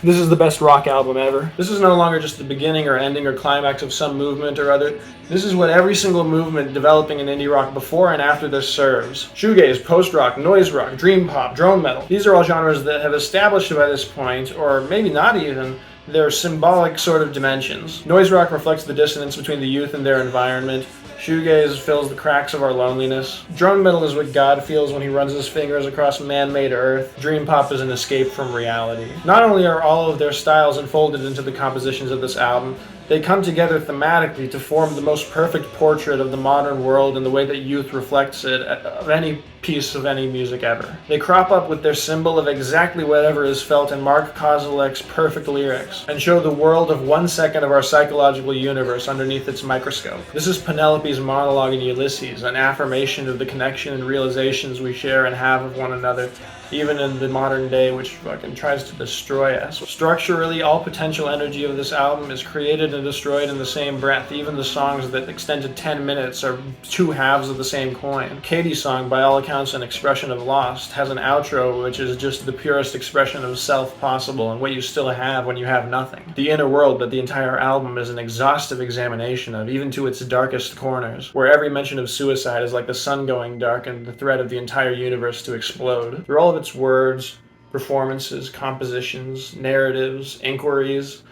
This is the best rock album ever. This is no longer just the beginning or ending or climax of some movement or other. This is what every single movement developing in indie rock before and after this serves. Shoegaze, post-rock, noise rock, dream pop, drone metal. These are all genres that have established by this point, or maybe not even, their symbolic sort of dimensions. Noise rock reflects the dissonance between the youth and their environment. Shoegaze fills the cracks of our loneliness. Drone metal is what God feels when he runs his fingers across man-made earth. Dream pop is an escape from reality. Not only are all of their styles unfolded into the compositions of this album, they come together thematically to form the most perfect portrait of the modern world in the way that youth reflects it of any piece of any music ever. They crop up with their symbol of exactly whatever is felt in Mark Kozelek's perfect lyrics, and show the world of 1 second of our psychological universe underneath its microscope. This is Penelope's monologue in Ulysses, an affirmation of the connection and realizations we share and have of one another, even in the modern day, which fucking tries to destroy us. Structurally, all potential energy of this album is created and destroyed in the same breath. Even the songs that extend to 10 minutes are two halves of the same coin. Katie's song, by all accounts an expression of lost, has an outro which is just the purest expression of self possible and what you still have when you have nothing. The inner world that the entire album is an exhaustive examination of, even to its darkest corners, where every mention of suicide is like the sun going dark and the threat of the entire universe to explode. Through all of its words, performances, compositions, narratives, inquiries,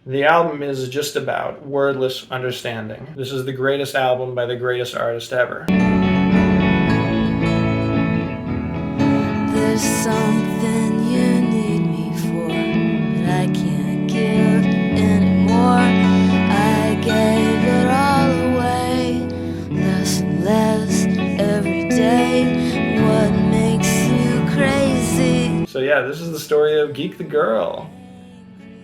the album is just about wordless understanding. This is the greatest album by the greatest artist ever. There's something you need me for, but I can't give anymore. I gave it all away, less and less So yeah, this is the story of Geek the Girl,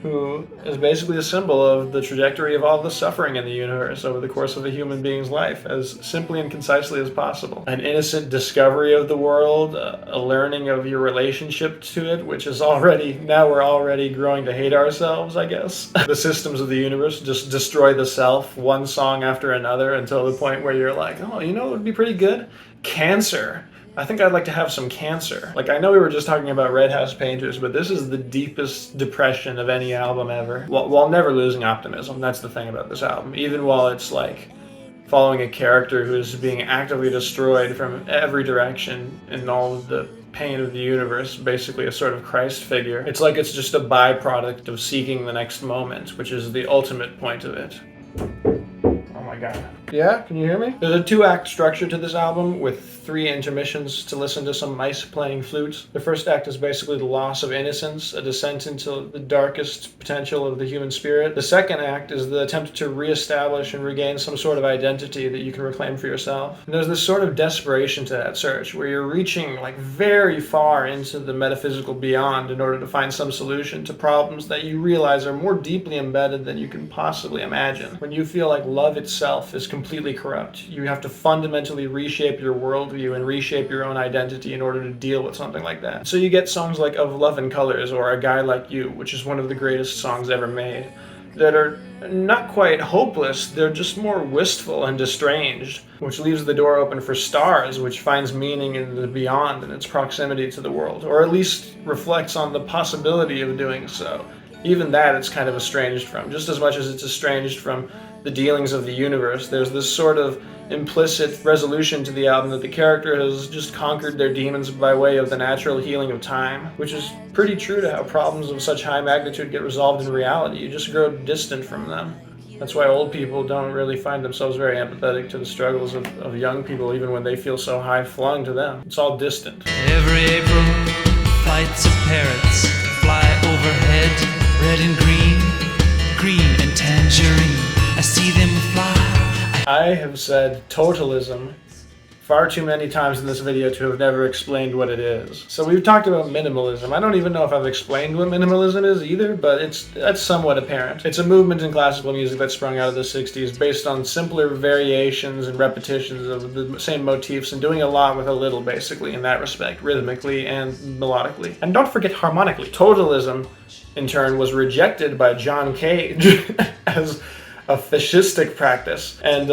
who is basically a symbol of the trajectory of all the suffering in the universe over the course of a human being's life, as simply and concisely as possible. An innocent discovery of the world, a learning of your relationship to it, which is now we're already growing to hate ourselves, I guess. The systems of the universe just destroy the self, one song after another, until the point where you're like, oh, you know what would be pretty good? Cancer. I think I'd like to have some cancer. Like, I know we were just talking about Red House Painters, but this is the deepest depression of any album ever. While never losing optimism, that's the thing about this album. Even while it's like following a character who's being actively destroyed from every direction in all of the pain of the universe, basically a sort of Christ figure. It's like it's just a byproduct of seeking the next moment, which is the ultimate point of it. Oh my god. Yeah, can you hear me? There's a 2-act structure to this album with 3 intermissions to listen to some mice playing flutes. The first act is basically the loss of innocence, a descent into the darkest potential of the human spirit. The second act is the attempt to reestablish and regain some sort of identity that you can reclaim for yourself. And there's this sort of desperation to that search, where you're reaching like very far into the metaphysical beyond in order to find some solution to problems that you realize are more deeply embedded than you can possibly imagine. When you feel like love itself is completely corrupt, you have to fundamentally reshape your worldview and reshape your own identity in order to deal with something like that. So you get songs like Of Love and Colors or A Guy Like You, which is one of the greatest songs ever made, that are not quite hopeless, they're just more wistful and estranged, which leaves the door open for Stars, which finds meaning in the beyond and its proximity to the world, or at least reflects on the possibility of doing so. Even that it's kind of estranged from. Just as much as it's estranged from the dealings of the universe, there's this sort of implicit resolution to the album that the character has just conquered their demons by way of the natural healing of time, which is pretty true to how problems of such high magnitude get resolved in reality. You just grow distant from them. That's why old people don't really find themselves very empathetic to the struggles of young people, even when they feel so high-flung to them. It's all distant. Every April, flights of parrots fly overhead, red and green, green and tangerine. I see them fly. I have said totalism far too many times in this video to have never explained what it is. So we've talked about minimalism. I don't even know if I've explained what minimalism is either, but that's somewhat apparent. It's a movement in classical music that sprung out of the 60s based on simpler variations and repetitions of the same motifs and doing a lot with a little, basically, in that respect, rhythmically and melodically. And don't forget harmonically. Totalism, in turn, was rejected by John Cage as a fascistic practice. And,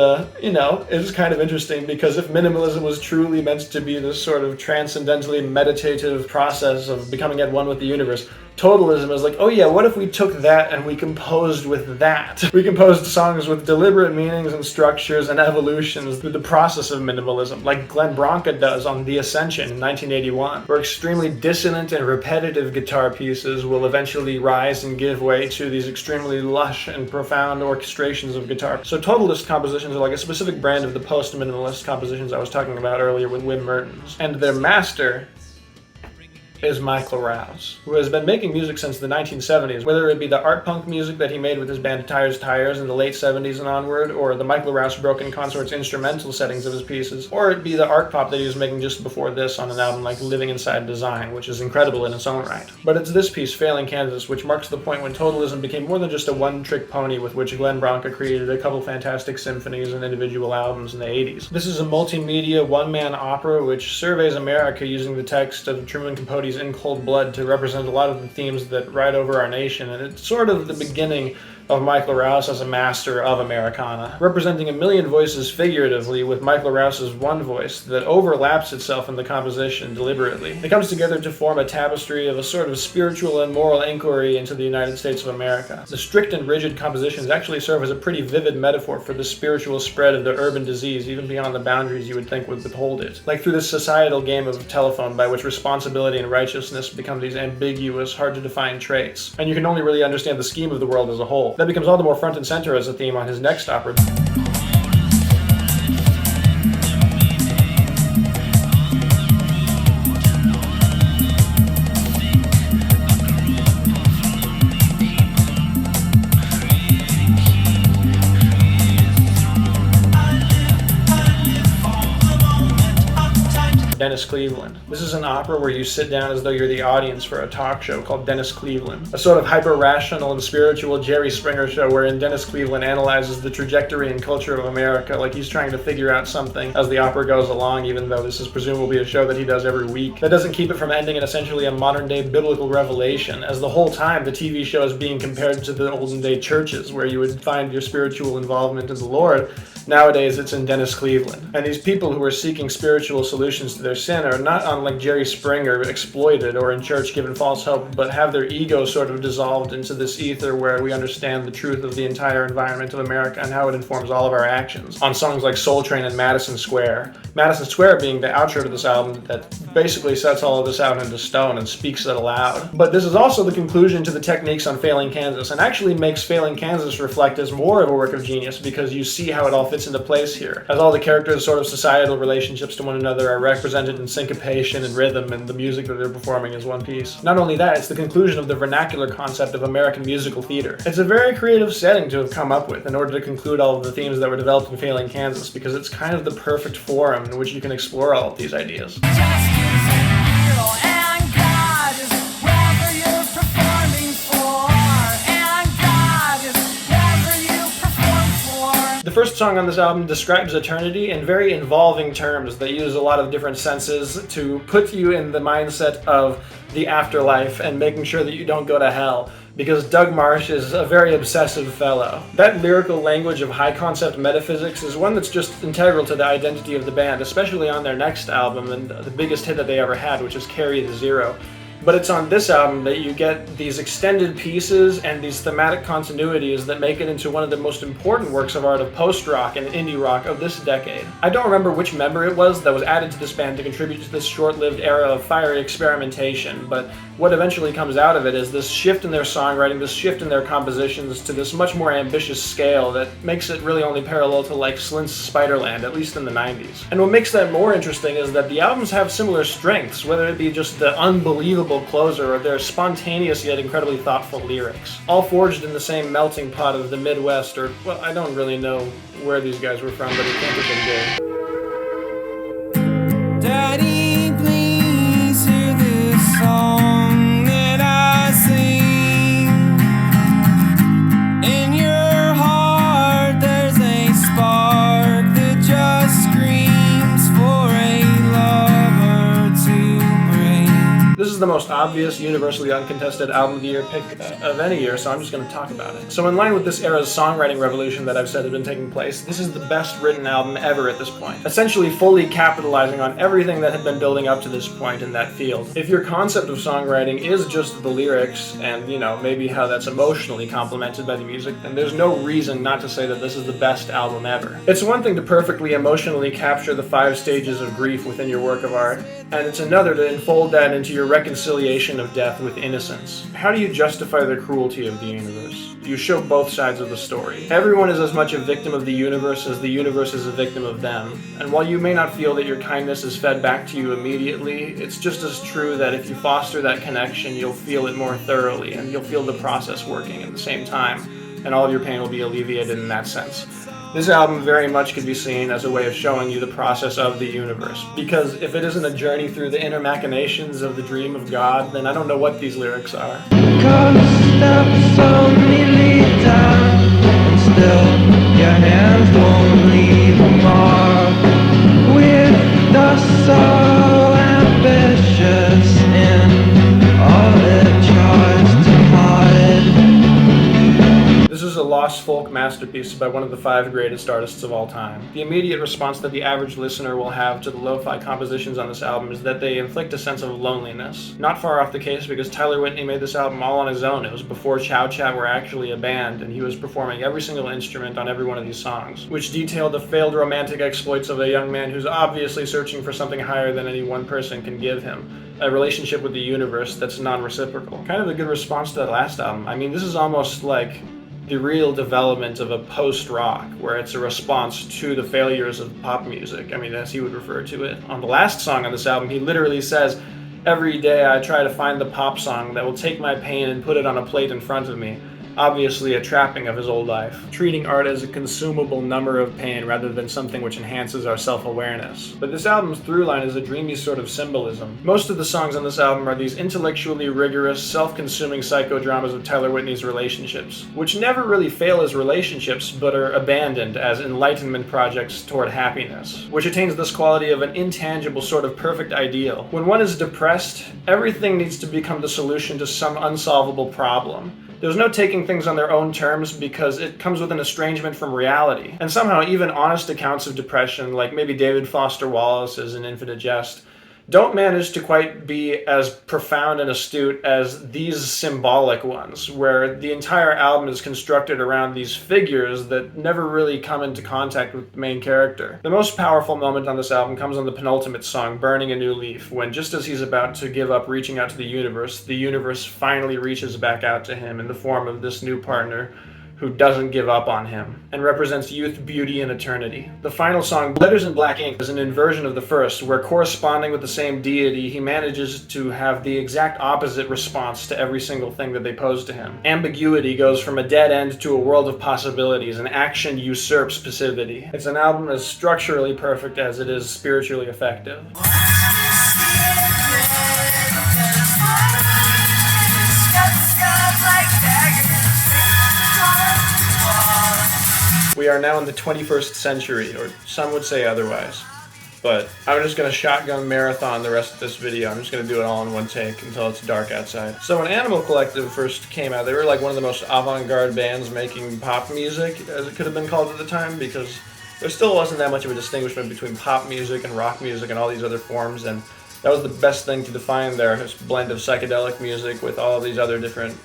it's kind of interesting because if minimalism was truly meant to be this sort of transcendentally meditative process of becoming at one with the universe, totalism is like, oh yeah, what if we took that and we composed with that? We composed songs with deliberate meanings and structures and evolutions through the process of minimalism, like Glenn Branca does on The Ascension in 1981, where extremely dissonant and repetitive guitar pieces will eventually rise and give way to these extremely lush and profound orchestrations of guitar. So totalist compositions are like a specific brand of the post-minimalist compositions I was talking about earlier with Wim Mertens. And their master is Michael Rouse, who has been making music since the 1970s, whether it be the art punk music that he made with his band Tires in the late 70s and onward, or the Michael Rouse Broken Consort's instrumental settings of his pieces, or it be the art pop that he was making just before this on an album like Living Inside Design, which is incredible in its own right. But it's this piece, Failing Kansas, which marks the point when totalism became more than just a one-trick pony with which Glenn Branca created a couple fantastic symphonies and individual albums in the 80s. This is a multimedia one-man opera which surveys America using the text of Truman Capote's In Cold Blood to represent a lot of the themes that ride over our nation, and it's sort of the beginning of Michael Rouse as a master of Americana, representing a million voices figuratively with Michael Rouse's one voice that overlaps itself in the composition deliberately. It comes together to form a tapestry of a sort of spiritual and moral inquiry into the United States of America. The strict and rigid compositions actually serve as a pretty vivid metaphor for the spiritual spread of the urban disease even beyond the boundaries you would think would withhold it. Like through this societal game of telephone by which responsibility and righteousness become these ambiguous, hard to define traits. And you can only really understand the scheme of the world as a whole. That becomes all the more front and center as a theme on his next opera. Dennis Cleveland. This is an opera where you sit down as though you're the audience for a talk show called Dennis Cleveland, a sort of hyper-rational and spiritual Jerry Springer show wherein Dennis Cleveland analyzes the trajectory and culture of America like he's trying to figure out something as the opera goes along, even though this is presumably a show that he does every week. That doesn't keep it from ending in essentially a modern-day biblical revelation, as the whole time the TV show is being compared to the olden-day churches where you would find your spiritual involvement in the Lord. Nowadays, it's in Dennis Cleveland. And these people who are seeking spiritual solutions to their sin are not on like Jerry Springer exploited or in church given false hope, but have their ego sort of dissolved into this ether where we understand the truth of the entire environment of America and how it informs all of our actions. On songs like Soul Train and Madison Square. Madison Square being the outro to this album that basically sets all of this out into stone and speaks it aloud. But this is also the conclusion to the techniques on Failing Kansas, and actually makes Failing Kansas reflect as more of a work of genius because you see how it all fits into place here, as all the characters' sort of societal relationships to one another are represented in syncopation and rhythm, and the music that they're performing is one piece. Not only that, it's the conclusion of the vernacular concept of American musical theater. It's a very creative setting to have come up with in order to conclude all of the themes that were developed in Failing Kansas, because it's kind of the perfect forum in which you can explore all of these ideas. The first song on this album describes eternity in very involving terms that use a lot of different senses to put you in the mindset of the afterlife and making sure that you don't go to hell, because Doug Marsh is a very obsessive fellow. That lyrical language of high concept metaphysics is one that's just integral to the identity of the band, especially on their next album and the biggest hit that they ever had, which is Carry the Zero. But it's on this album that you get these extended pieces and these thematic continuities that make it into one of the most important works of art of post-rock and indie rock of this decade. I don't remember which member it was that was added to this band to contribute to this short-lived era of fiery experimentation, but what eventually comes out of it is this shift in their songwriting, this shift in their compositions to this much more ambitious scale that makes it really only parallel to like Slint's Spiderland, at least in the 90s. And what makes that more interesting is that the albums have similar strengths, whether it be just the unbelievable closer or their spontaneous yet incredibly thoughtful lyrics, all forged in the same melting pot of the Midwest, or, well, I don't really know where these guys were from, but it can't have been good. Daddy, please hear this song that I sing. In your heart there's a spark that just screams for a lover to bring. This is the most obvious, universally uncontested album of the year pick of any year, so I'm just going to talk about it. So in line with this era's songwriting revolution that I've said has been taking place, this is the best written album ever at this point, essentially fully capitalizing on everything that had been building up to this point in that field. If your concept of songwriting is just the lyrics and, you know, maybe how that's emotionally complemented by the music, then there's no reason not to say that this is the best album ever. It's one thing to perfectly emotionally capture the 5 stages of grief within your work of art, and it's another to enfold that into your reconciliation of death with innocence. How do you justify the cruelty of the universe? You show both sides of the story. Everyone is as much a victim of the universe as the universe is a victim of them. And while you may not feel that your kindness is fed back to you immediately, it's just as true that if you foster that connection, you'll feel it more thoroughly, and you'll feel the process working at the same time, and all of your pain will be alleviated in that sense. This album very much could be seen as a way of showing you the process of the universe, because if it isn't a journey through the inner machinations of the dream of God, then I don't know what these lyrics are. Steps only lead down, and still your hands won't leave a mark. With us so ambitious in all it tries to hide. This is a lost folk masterpiece by one of the 5 greatest artists of all time. The immediate response that the average listener will have to the lo-fi compositions on this album is that they inflict a sense of loneliness. Not far off the case, because Tyler Whitney made this album all on his own. It was before Chow Chat were actually a band, and he was performing every single instrument on every one of these songs, which detailed the failed romantic exploits of a young man who's obviously searching for something higher than any one person can give him. A relationship with the universe that's non-reciprocal. Kind of a good response to that last album. I mean, this is almost like the real development of a post-rock, where it's a response to the failures of pop music. I mean, as he would refer to it. On the last song on this album, he literally says, "Every day I try to find the pop song that will take my pain and put it on a plate in front of me. obviously a trapping of his old life, treating art as a consumable number of pain rather than something which enhances our self-awareness. But this album's through line is a dreamy sort of symbolism. Most of the songs on this album are these intellectually rigorous, self-consuming psychodramas of Tyler Whitney's relationships, which never really fail as relationships, but are abandoned as enlightenment projects toward happiness, which attains this quality of an intangible sort of perfect ideal. When one is depressed, everything needs to become the solution to some unsolvable problem. There's no taking things on their own terms because it comes with an estrangement from reality. And somehow even honest accounts of depression, like maybe David Foster Wallace's In Infinite Jest, don't manage to quite be as profound and astute as these symbolic ones, where the entire album is constructed around these figures that never really come into contact with the main character. The most powerful moment on this album comes on the penultimate song, Burning a New Leaf, when just as he's about to give up reaching out to the universe finally reaches back out to him in the form of this new partner who doesn't give up on him, and represents youth, beauty, and eternity. The final song, Letters in Black Ink, is an inversion of the first, where corresponding with the same deity, he manages to have the exact opposite response to every single thing that they pose to him. Ambiguity goes from a dead end to a world of possibilities, and action usurps passivity. It's an album as structurally perfect as it is spiritually effective. We are now in the 21st century, or some would say otherwise. But I'm just going to shotgun marathon the rest of this video. I'm just going to do it all in one take until it's dark outside. So when Animal Collective first came out, they were like one of the most avant-garde bands making pop music, as it could have been called at the time, because there still wasn't that much of a distinguishment between pop music and rock music and all these other forms, and that was the best thing to define their blend of psychedelic music with all of these other different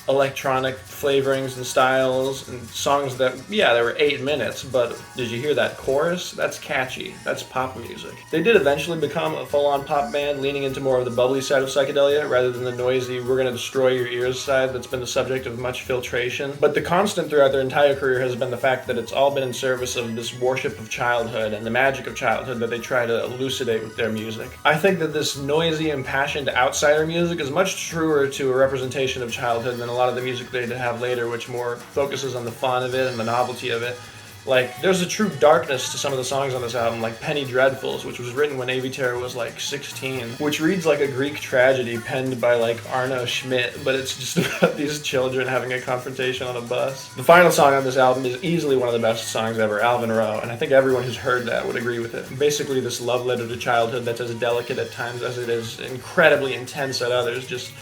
electronic flavorings and styles and songs that, yeah, they were 8 minutes, but did you hear that chorus? That's catchy. That's pop music. They did eventually become a full-on pop band, leaning into more of the bubbly side of psychedelia rather than the noisy, we're gonna destroy your ears side that's been the subject of much filtration. But the constant throughout their entire career has been the fact that it's all been in service of this worship of childhood and the magic of childhood that they try to elucidate with their music. I think that this noisy, impassioned outsider music is much truer to a representation of childhood than a lot of the music they have later, which more focuses on the fun of it and the novelty of it. Like, there's a true darkness to some of the songs on this album, like Penny Dreadfuls, which was written when Avi Terra was like 16, which reads like a Greek tragedy penned by like Arno Schmidt, but it's just about these children having a confrontation on a bus. The final song on this album is easily one of the best songs ever, Alvin Rowe, and I think everyone who's heard that would agree with it. Basically this love letter to childhood that's as delicate at times as it is incredibly intense at others, just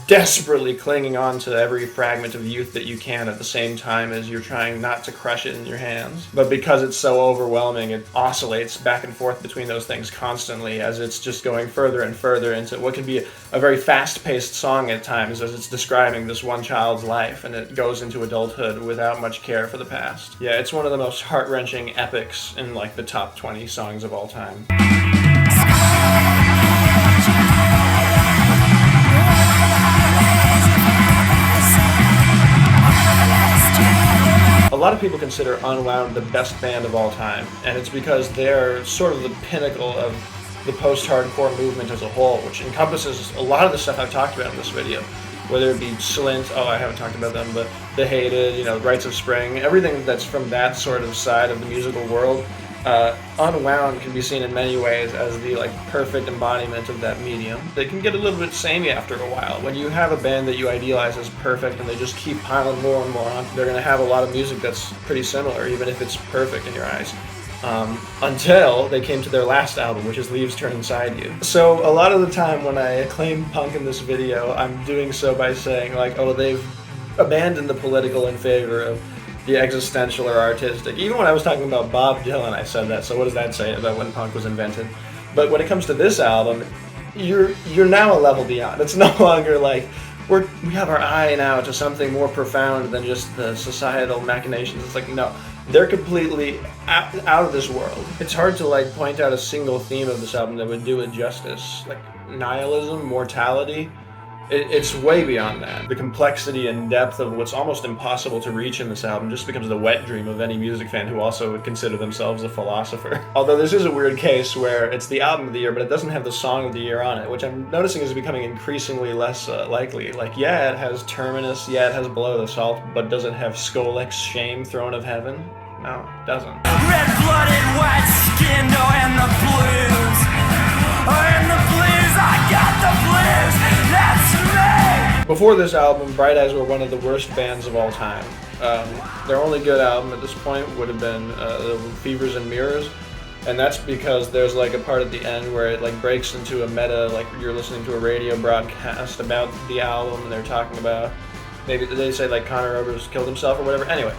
desperately clinging on to every fragment of youth that you can at the same time as you're trying not to crush it in your hands. But because it's so overwhelming, it oscillates back and forth between those things constantly as it's just going further and further into what can be a very fast-paced song at times as it's describing this one child's life, and it goes into adulthood without much care for the past. Yeah, it's one of the most heart-wrenching epics in like the top 20 songs of all time. A lot of people consider Unwound the best band of all time, and it's because they're sort of the pinnacle of the post-hardcore movement as a whole, which encompasses a lot of the stuff I've talked about in this video, whether it be Slint, oh, I haven't talked about them, but The Hated, you know, Rites of Spring, everything that's from that sort of side of the musical world. Unwound can be seen in many ways as the like perfect embodiment of that medium. They can get a little bit samey after a while. When you have a band that you idealize as perfect and they just keep piling more and more on, they're going to have a lot of music that's pretty similar, even if it's perfect in your eyes. Until they came to their last album, which is Leaves Turn Inside You. So a lot of the time when I acclaim punk in this video, I'm doing so by saying like, oh, they've abandoned the political in favor of the existential or artistic. Even when I was talking about Bob Dylan, I said that, so what does that say about when punk was invented? But when it comes to this album, you're now a level beyond. It's no longer like, we have our eye now to something more profound than just the societal machinations. It's like, no, they're completely out of this world. It's hard to like point out a single theme of this album that would do it justice. Like nihilism, mortality, It's way beyond that. The complexity and depth of what's almost impossible to reach in this album just becomes the wet dream of any music fan who also would consider themselves a philosopher. Although this is a weird case where it's the album of the year, but it doesn't have the song of the year on it, which I'm noticing is becoming increasingly less likely. Like, yeah, it has Terminus, yeah, it has Below the Salt, but does it have Skolek's Shame, Throne of Heaven? No, it doesn't. Red-blooded, white-skinned, oh, and the blues. Oh, and the blues, I got the blues, that's me! Before this album, Bright Eyes were one of the worst bands of all time. Their only good album at this point would have been Fevers and Mirrors, and that's because there's like a part at the end where it like breaks into a meta, like you're listening to a radio broadcast about the album, and they're talking about, maybe they say like Conor Oberst killed himself or whatever. Anyway,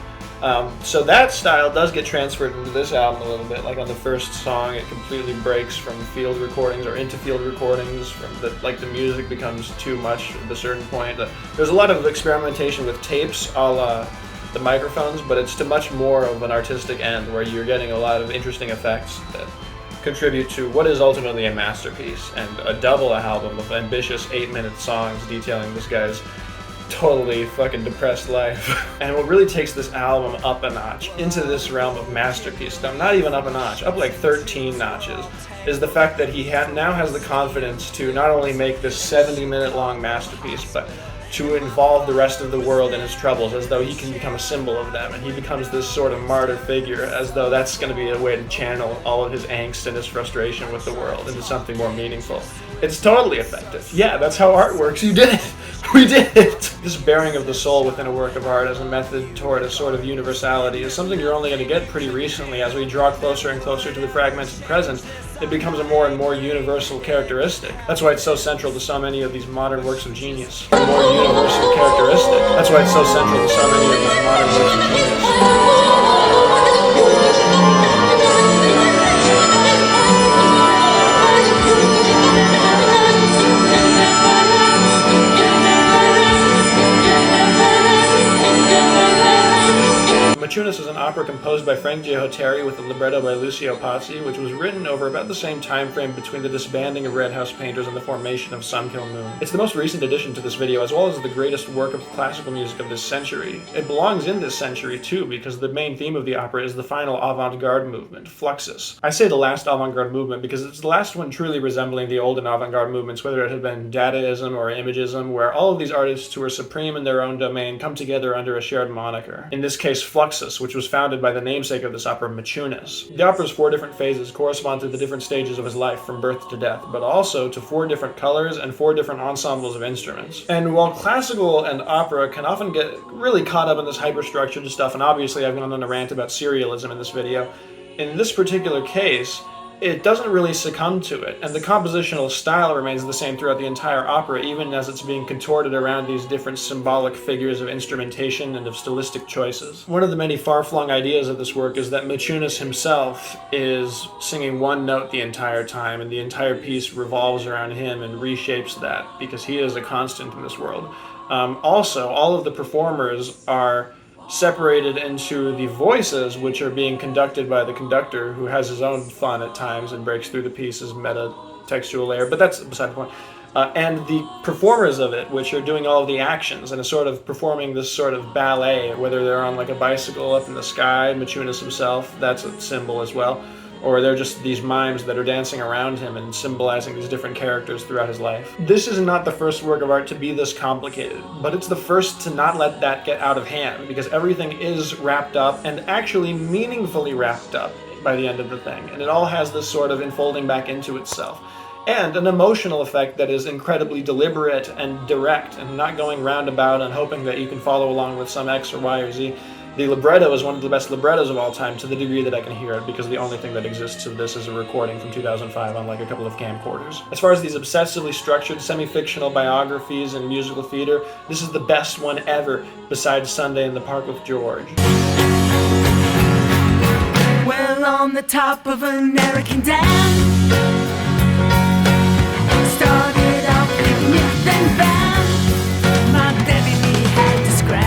so that style does get transferred into this album a little bit. Like on the first song, it completely breaks from field recordings or into field recordings. From the music becomes too much at a certain point. There's a lot of experimentation with tapes, a la the Microphones, but it's to much more of an artistic end where you're getting a lot of interesting effects that contribute to what is ultimately a masterpiece and a double album of ambitious 8-minute songs detailing this guy's totally fucking depressed life. And what really takes this album up a notch into this realm of masterpiece, not even up a notch, up like 13 notches, is the fact that he now has the confidence to not only make this 70-minute long masterpiece, but to involve the rest of the world in his troubles, as though he can become a symbol of them, and he becomes this sort of martyr figure, as though that's going to be a way to channel all of his angst and his frustration with the world into something more meaningful. It's totally effective. Yeah, that's how art works. You did it. We did it. This bearing of the soul within a work of art as a method toward a sort of universality is something you're only going to get pretty recently. As we draw closer and closer to the fragmented present, it becomes a more and more universal characteristic. That's why it's so central to so many of these modern works of genius. A more universal characteristic. That's why it's so central to so many of these modern works of genius. Machunas is an opera composed by Frank Giahotteri with a libretto by Lucio Pazzi, which was written over about the same time frame between the disbanding of Red House Painters and the formation of Sun Kill Moon. It's the most recent addition to this video, as well as the greatest work of classical music of this century. It belongs in this century too, because the main theme of the opera is the final avant-garde movement, Fluxus. I say the last avant-garde movement because it's the last one truly resembling the olden avant-garde movements, whether it had been Dadaism or Imagism, where all of these artists who are supreme in their own domain come together under a shared moniker. In this case, Fluxus, which was founded by the namesake of this opera, Machunas. The opera's 4 different phases correspond to the different stages of his life from birth to death, but also to 4 different colors and 4 different ensembles of instruments. And while classical and opera can often get really caught up in this hyperstructured stuff, and obviously I've gone on a rant about serialism in this video, in this particular case, it doesn't really succumb to it, and the compositional style remains the same throughout the entire opera, even as it's being contorted around these different symbolic figures of instrumentation and of stylistic choices. One of the many far-flung ideas of this work is that Machunas himself is singing one note the entire time, and the entire piece revolves around him and reshapes that, because he is a constant in this world. Also, all of the performers are separated into the voices, which are being conducted by the conductor, who has his own fun at times and breaks through the piece's meta-textual layer, but that's beside the point. And the performers of it, which are doing all of the actions and are sort of performing this sort of ballet, whether they're on like a bicycle up in the sky, Machunas himself, that's a symbol as well, or they're just these mimes that are dancing around him and symbolizing these different characters throughout his life. This is not the first work of art to be this complicated, but it's the first to not let that get out of hand, because everything is wrapped up, and actually meaningfully wrapped up by the end of the thing, and it all has this sort of enfolding back into itself. And an emotional effect that is incredibly deliberate and direct, and not going roundabout and hoping that you can follow along with some X or Y or Z. The libretto is one of the best librettos of all time, to the degree that I can hear it, because the only thing that exists of this is a recording from 2005 on like a couple of camcorders. As far as these obsessively structured semi-fictional biographies and musical theater, this is the best one ever, besides Sunday in the Park with George. Well, on the top of an American dam, started out picnic, then bam, my baby me had to scratch.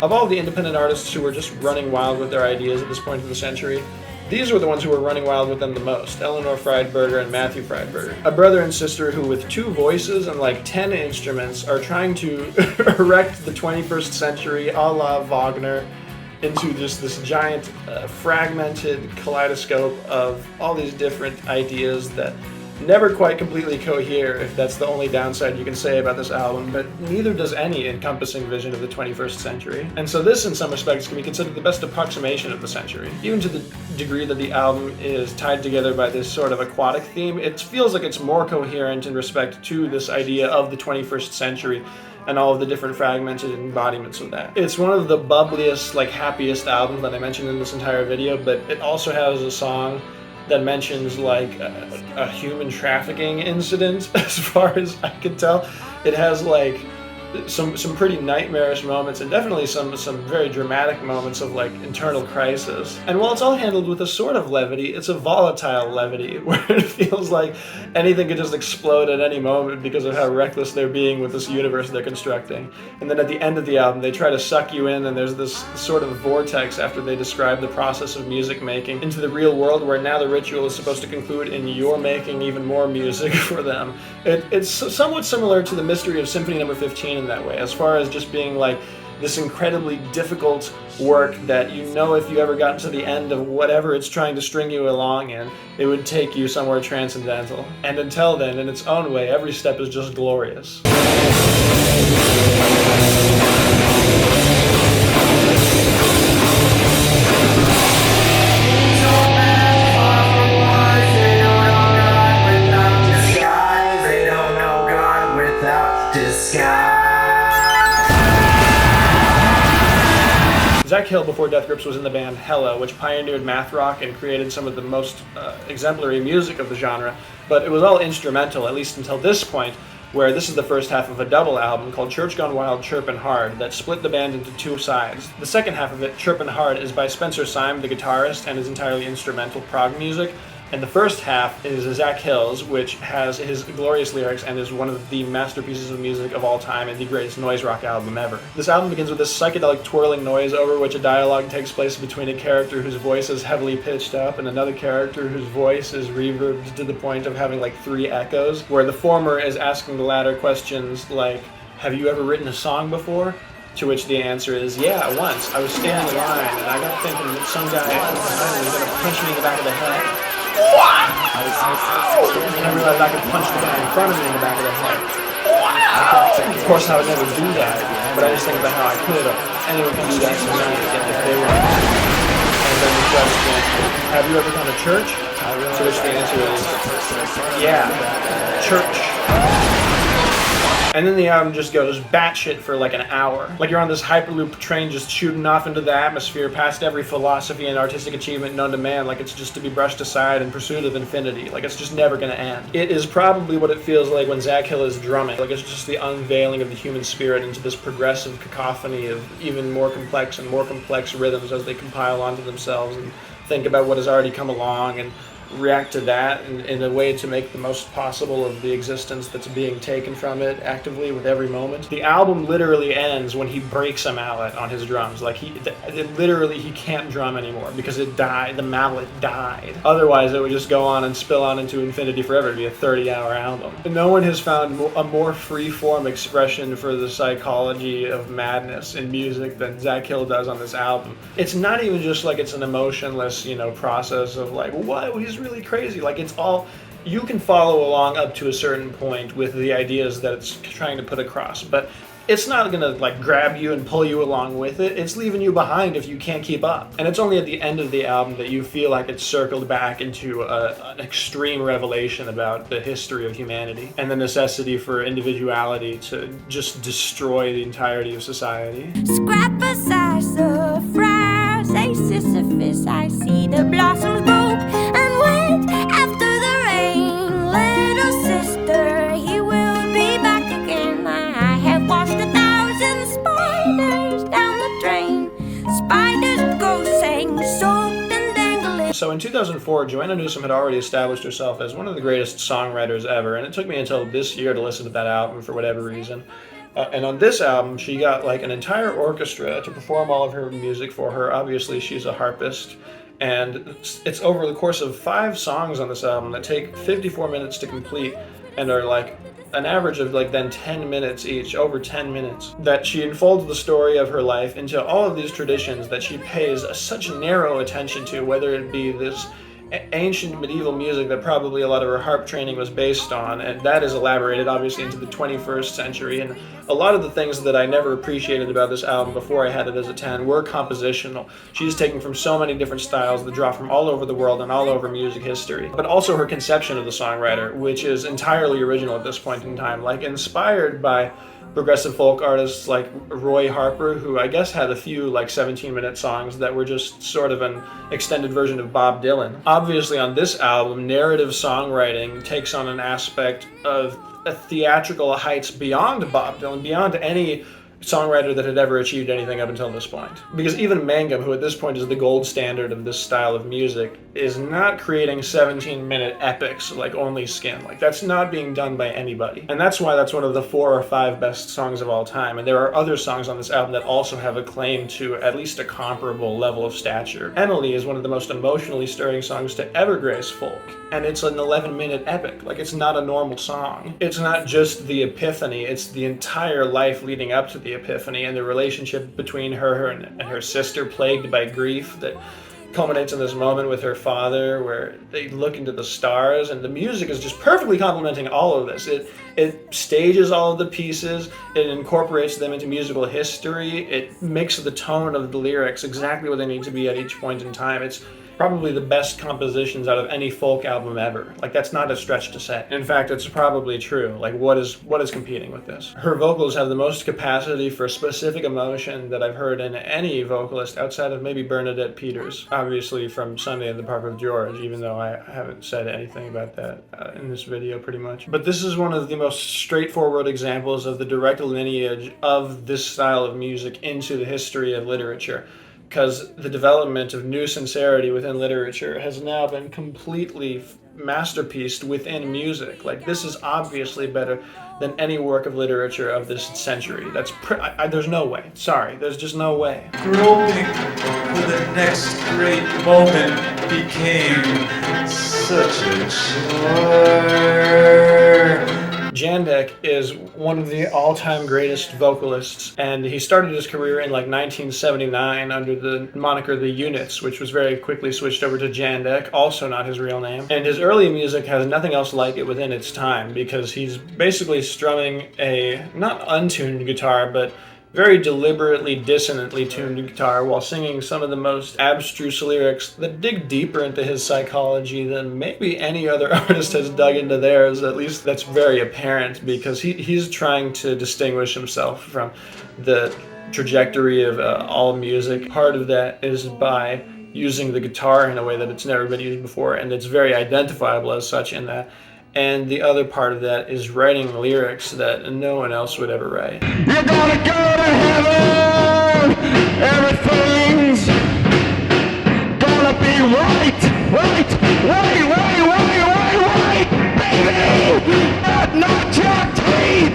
Of all the independent artists who were just running wild with their ideas at this point in the century, These were the ones who were running wild with them the most, Eleanor Friedberger and Matthew Friedberger. A brother and sister who, with 2 voices and like 10 instruments, are trying to erect the 21st century a la Wagner into just this giant fragmented kaleidoscope of all these different ideas that never quite completely cohere, if that's the only downside you can say about this album, but neither does any encompassing vision of the 21st century. And so this, in some respects, can be considered the best approximation of the century. Even to the degree that the album is tied together by this sort of aquatic theme, it feels like it's more coherent in respect to this idea of the 21st century and all of the different fragmented embodiments of that. It's one of the bubbliest, like happiest albums that I mentioned in this entire video, but it also has a song that mentions like a human trafficking incident, as far as I can tell. It has like some pretty nightmarish moments and definitely some very dramatic moments of like internal crisis. And while it's all handled with a sort of levity, it's a volatile levity where it feels like anything could just explode at any moment because of how reckless they're being with this universe they're constructing. And then at the end of the album, they try to suck you in, and there's this sort of vortex after they describe the process of music making into the real world, where now the ritual is supposed to conclude in you're making even more music for them. It's somewhat similar to the mystery of Symphony No. 15 in that way, as far as just being like this incredibly difficult work that you know if you ever got to the end of whatever it's trying to string you along in, it would take you somewhere transcendental. And until then, in its own way, every step is just glorious. Zach Hill, before Death Grips, was in the band Hella, which pioneered math rock and created some of the most exemplary music of the genre, but it was all instrumental, at least until this point, where this is the first half of a double album called Church Gone Wild, Chirpin' Hard, that split the band into 2 sides. The second half of it, Chirpin' Hard, is by Spencer Syme, the guitarist, and is entirely instrumental prog music. And the first half is Zach Hill's, which has his glorious lyrics and is one of the masterpieces of music of all time and the greatest noise rock album ever. This album begins with this psychedelic twirling noise over which a dialogue takes place between a character whose voice is heavily pitched up and another character whose voice is reverbed to the point of having like 3 echoes, where the former is asking the latter questions like, have you ever written a song before? To which the answer is, yeah, once. I was standing in line and I got thinking that some guy was going to punch me in the back of the head. What? And I realized I could punch the guy in front of me in the back of the head. Wow! Of course, I would never do that, but I just think about how I could. Anyone can do that tonight if they want. And then the question, have you ever gone to church? To which the answer is, yeah, church. And then the album just goes batshit for like an hour. Like you're on this Hyperloop train just shooting off into the atmosphere past every philosophy and artistic achievement known to man, like it's just to be brushed aside in pursuit of infinity. Like it's just never gonna end. It is probably what it feels like when Zach Hill is drumming. Like it's just the unveiling of the human spirit into this progressive cacophony of even more complex rhythms as they compile onto themselves and think about what has already come along and react to that in a way to make the most possible of the existence that's being taken from it actively with every moment. The album literally ends when he breaks a mallet on his drums. Like he can't drum anymore because it died. The mallet died. Otherwise, it would just go on and spill on into infinity forever. It'd be a 30-hour album. No one has found a more free-form expression for the psychology of madness in music than Zach Hill does on this album. It's not even just like it's an emotionless, process of like, what? He's really crazy. Like it's all, you can follow along up to a certain point with the ideas that it's trying to put across, but it's not gonna like grab you and pull you along with it. It's leaving you behind if you can't keep up. And it's only at the end of the album that you feel like it's circled back into an extreme revelation about the history of humanity and the necessity for individuality to just destroy the entirety of society. Scrap aside the flowers, say Sisyphus, I see the blossoms broke and went after the rain. Little sister, he will be back again. I have washed 1,000 spiders down the drain. Spiders go saying soaked and dangling. So in 2004, Joanna Newsom had already established herself as one of the greatest songwriters ever, and it took me until this year to listen to that album for whatever reason. And on this album, she got like an entire orchestra to perform all of her music for her. Obviously, she's a harpist, And it's over the course of 5 songs on this album that take 54 minutes to complete and are like an average of like then 10 minutes each, over 10 minutes, that she unfolds the story of her life into all of these traditions that she pays such narrow attention to, whether it be this ancient medieval music that probably a lot of her harp training was based on, and that is elaborated obviously into the 21st century. And a lot of the things that I never appreciated about this album before I had it as a 10 were compositional. She's taken from so many different styles that draw from all over the world and all over music history, but also her conception of the songwriter, which is entirely original at this point in time, like inspired by progressive folk artists like Roy Harper, who I guess had a few like 17-minute songs that were just sort of an extended version of Bob Dylan. Obviously on this album, narrative songwriting takes on an aspect of a theatrical heights beyond Bob Dylan, beyond any songwriter that had ever achieved anything up until this point. Because even Mangum, who at this point is the gold standard of this style of music, is not creating 17-minute epics like Only Skin. Like, that's not being done by anybody. And that's why that's one of the 4 or 5 best songs of all time. And there are other songs on this album that also have a claim to at least a comparable level of stature. Emily is one of the most emotionally stirring songs to ever grace folk. And it's an 11-minute epic. Like, it's not a normal song. It's not just the epiphany, it's the entire life leading up to the epiphany and the relationship between her and her sister, plagued by grief, that culminates in this moment with her father where they look into the stars, and the music is just perfectly complementing all of this. It stages all of the pieces, it incorporates them into musical history, it makes the tone of the lyrics exactly what they need to be at each point in time. It's probably the best compositions out of any folk album ever. Like, that's not a stretch to say. In fact, it's probably true. Like, what is competing with this? Her vocals have the most capacity for specific emotion that I've heard in any vocalist outside of maybe Bernadette Peters, obviously from Sunday at the Park with George, even though I haven't said anything about that in this video pretty much. But this is one of the most straightforward examples of the direct lineage of this style of music into the history of literature, because the development of new sincerity within literature has now been completely masterpieced within music. Like, this is obviously better than any work of literature of this century. There's no way. Sorry, there's just no way. Groping for the next great moment became such a chore. Jandek is one of the all-time greatest vocalists, and he started his career in like 1979 under the moniker The Units, which was very quickly switched over to Jandek, also not his real name. And his early music has nothing else like it within its time, because he's basically strumming a not untuned guitar, but very deliberately dissonantly tuned guitar while singing some of the most abstruse lyrics that dig deeper into his psychology than maybe any other artist has dug into theirs. At least that's very apparent, because he's trying to distinguish himself from the trajectory of all music. Part of that is by using the guitar in a way that it's never been used before, and it's very identifiable as such in that. And the other part of that is writing lyrics that no one else would ever write. You're gonna go to heaven. Everything's gonna be right, baby. That knocked your teeth.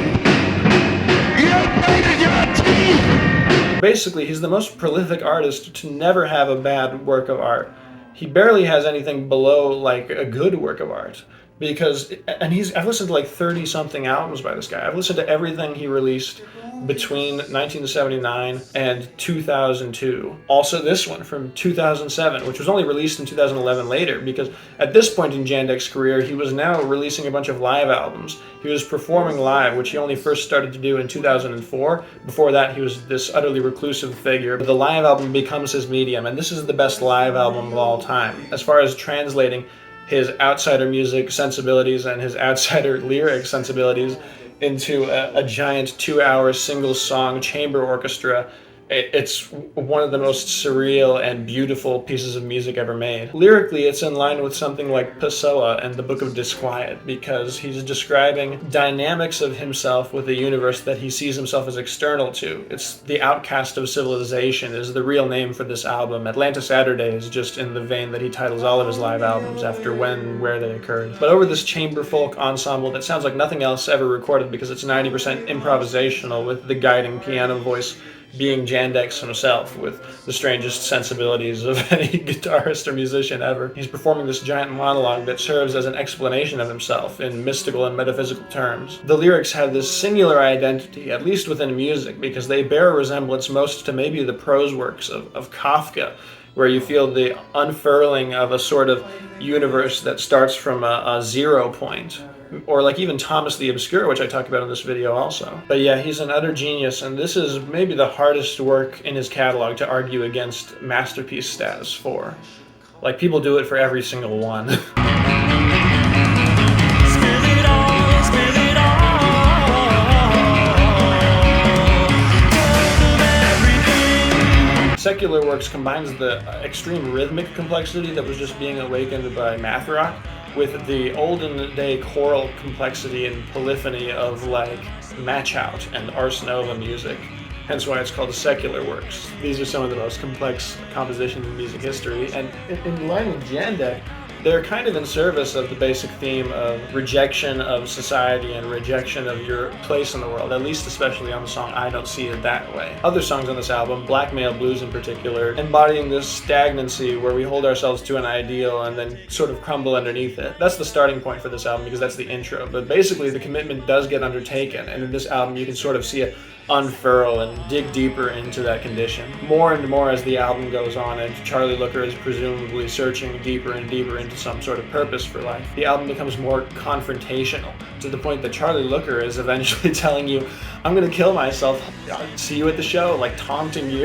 You painted your teeth. Basically, he's the most prolific artist to never have a bad work of art. He barely has anything below like a good work of art. Because, and I've listened to like 30-something albums by this guy. I've listened to everything he released between 1979 and 2002. Also this one from 2007, which was only released in 2011 later, because at this point in Jandek's career, he was now releasing a bunch of live albums. He was performing live, which he only first started to do in 2004. Before that, he was this utterly reclusive figure. But the live album becomes his medium, and this is the best live album of all time. As far as translating his outsider music sensibilities and his outsider lyric sensibilities into a giant 2-hour single song chamber orchestra, it's one of the most surreal and beautiful pieces of music ever made. Lyrically, it's in line with something like Pessoa and the Book of Disquiet, because he's describing dynamics of himself with a universe that he sees himself as external to. It's the outcast of civilization is the real name for this album. Atlanta Saturday is just in the vein that he titles all of his live albums after when and where they occurred. But over this chamber folk ensemble that sounds like nothing else ever recorded, because it's 90% improvisational with the guiding piano voice being Jandex himself with the strangest sensibilities of any guitarist or musician ever. He's performing this giant monologue that serves as an explanation of himself in mystical and metaphysical terms. The lyrics have this singular identity, at least within music, because they bear a resemblance most to maybe the prose works of Kafka, where you feel the unfurling of a sort of universe that starts from a 0 point. Or like even Thomas the Obscure, which I talk about in this video also. But yeah, he's an utter genius, and this is maybe the hardest work in his catalog to argue against masterpiece status for. Like, people do it for every single one. Secular Works combines the extreme rhythmic complexity that was just being awakened by math rock with the olden day choral complexity and polyphony of like Match Out and Ars Nova music. Hence why it's called Secular Works. These are some of the most complex compositions in music history, and in line with Jandek, they're kind of in service of the basic theme of rejection of society and rejection of your place in the world, at least especially on the song I Don't See It That Way. Other songs on this album, Blackmail Blues in particular, embodying this stagnancy where we hold ourselves to an ideal and then sort of crumble underneath it. That's the starting point for this album because that's the intro, but basically the commitment does get undertaken, and in this album you can sort of see it unfurl and dig deeper into that condition. More and more as the album goes on and Charlie Looker is presumably searching deeper and deeper into some sort of purpose for life, the album becomes more confrontational to the point that Charlie Looker is eventually telling you, I'm gonna kill myself, I'll see you at the show, like taunting you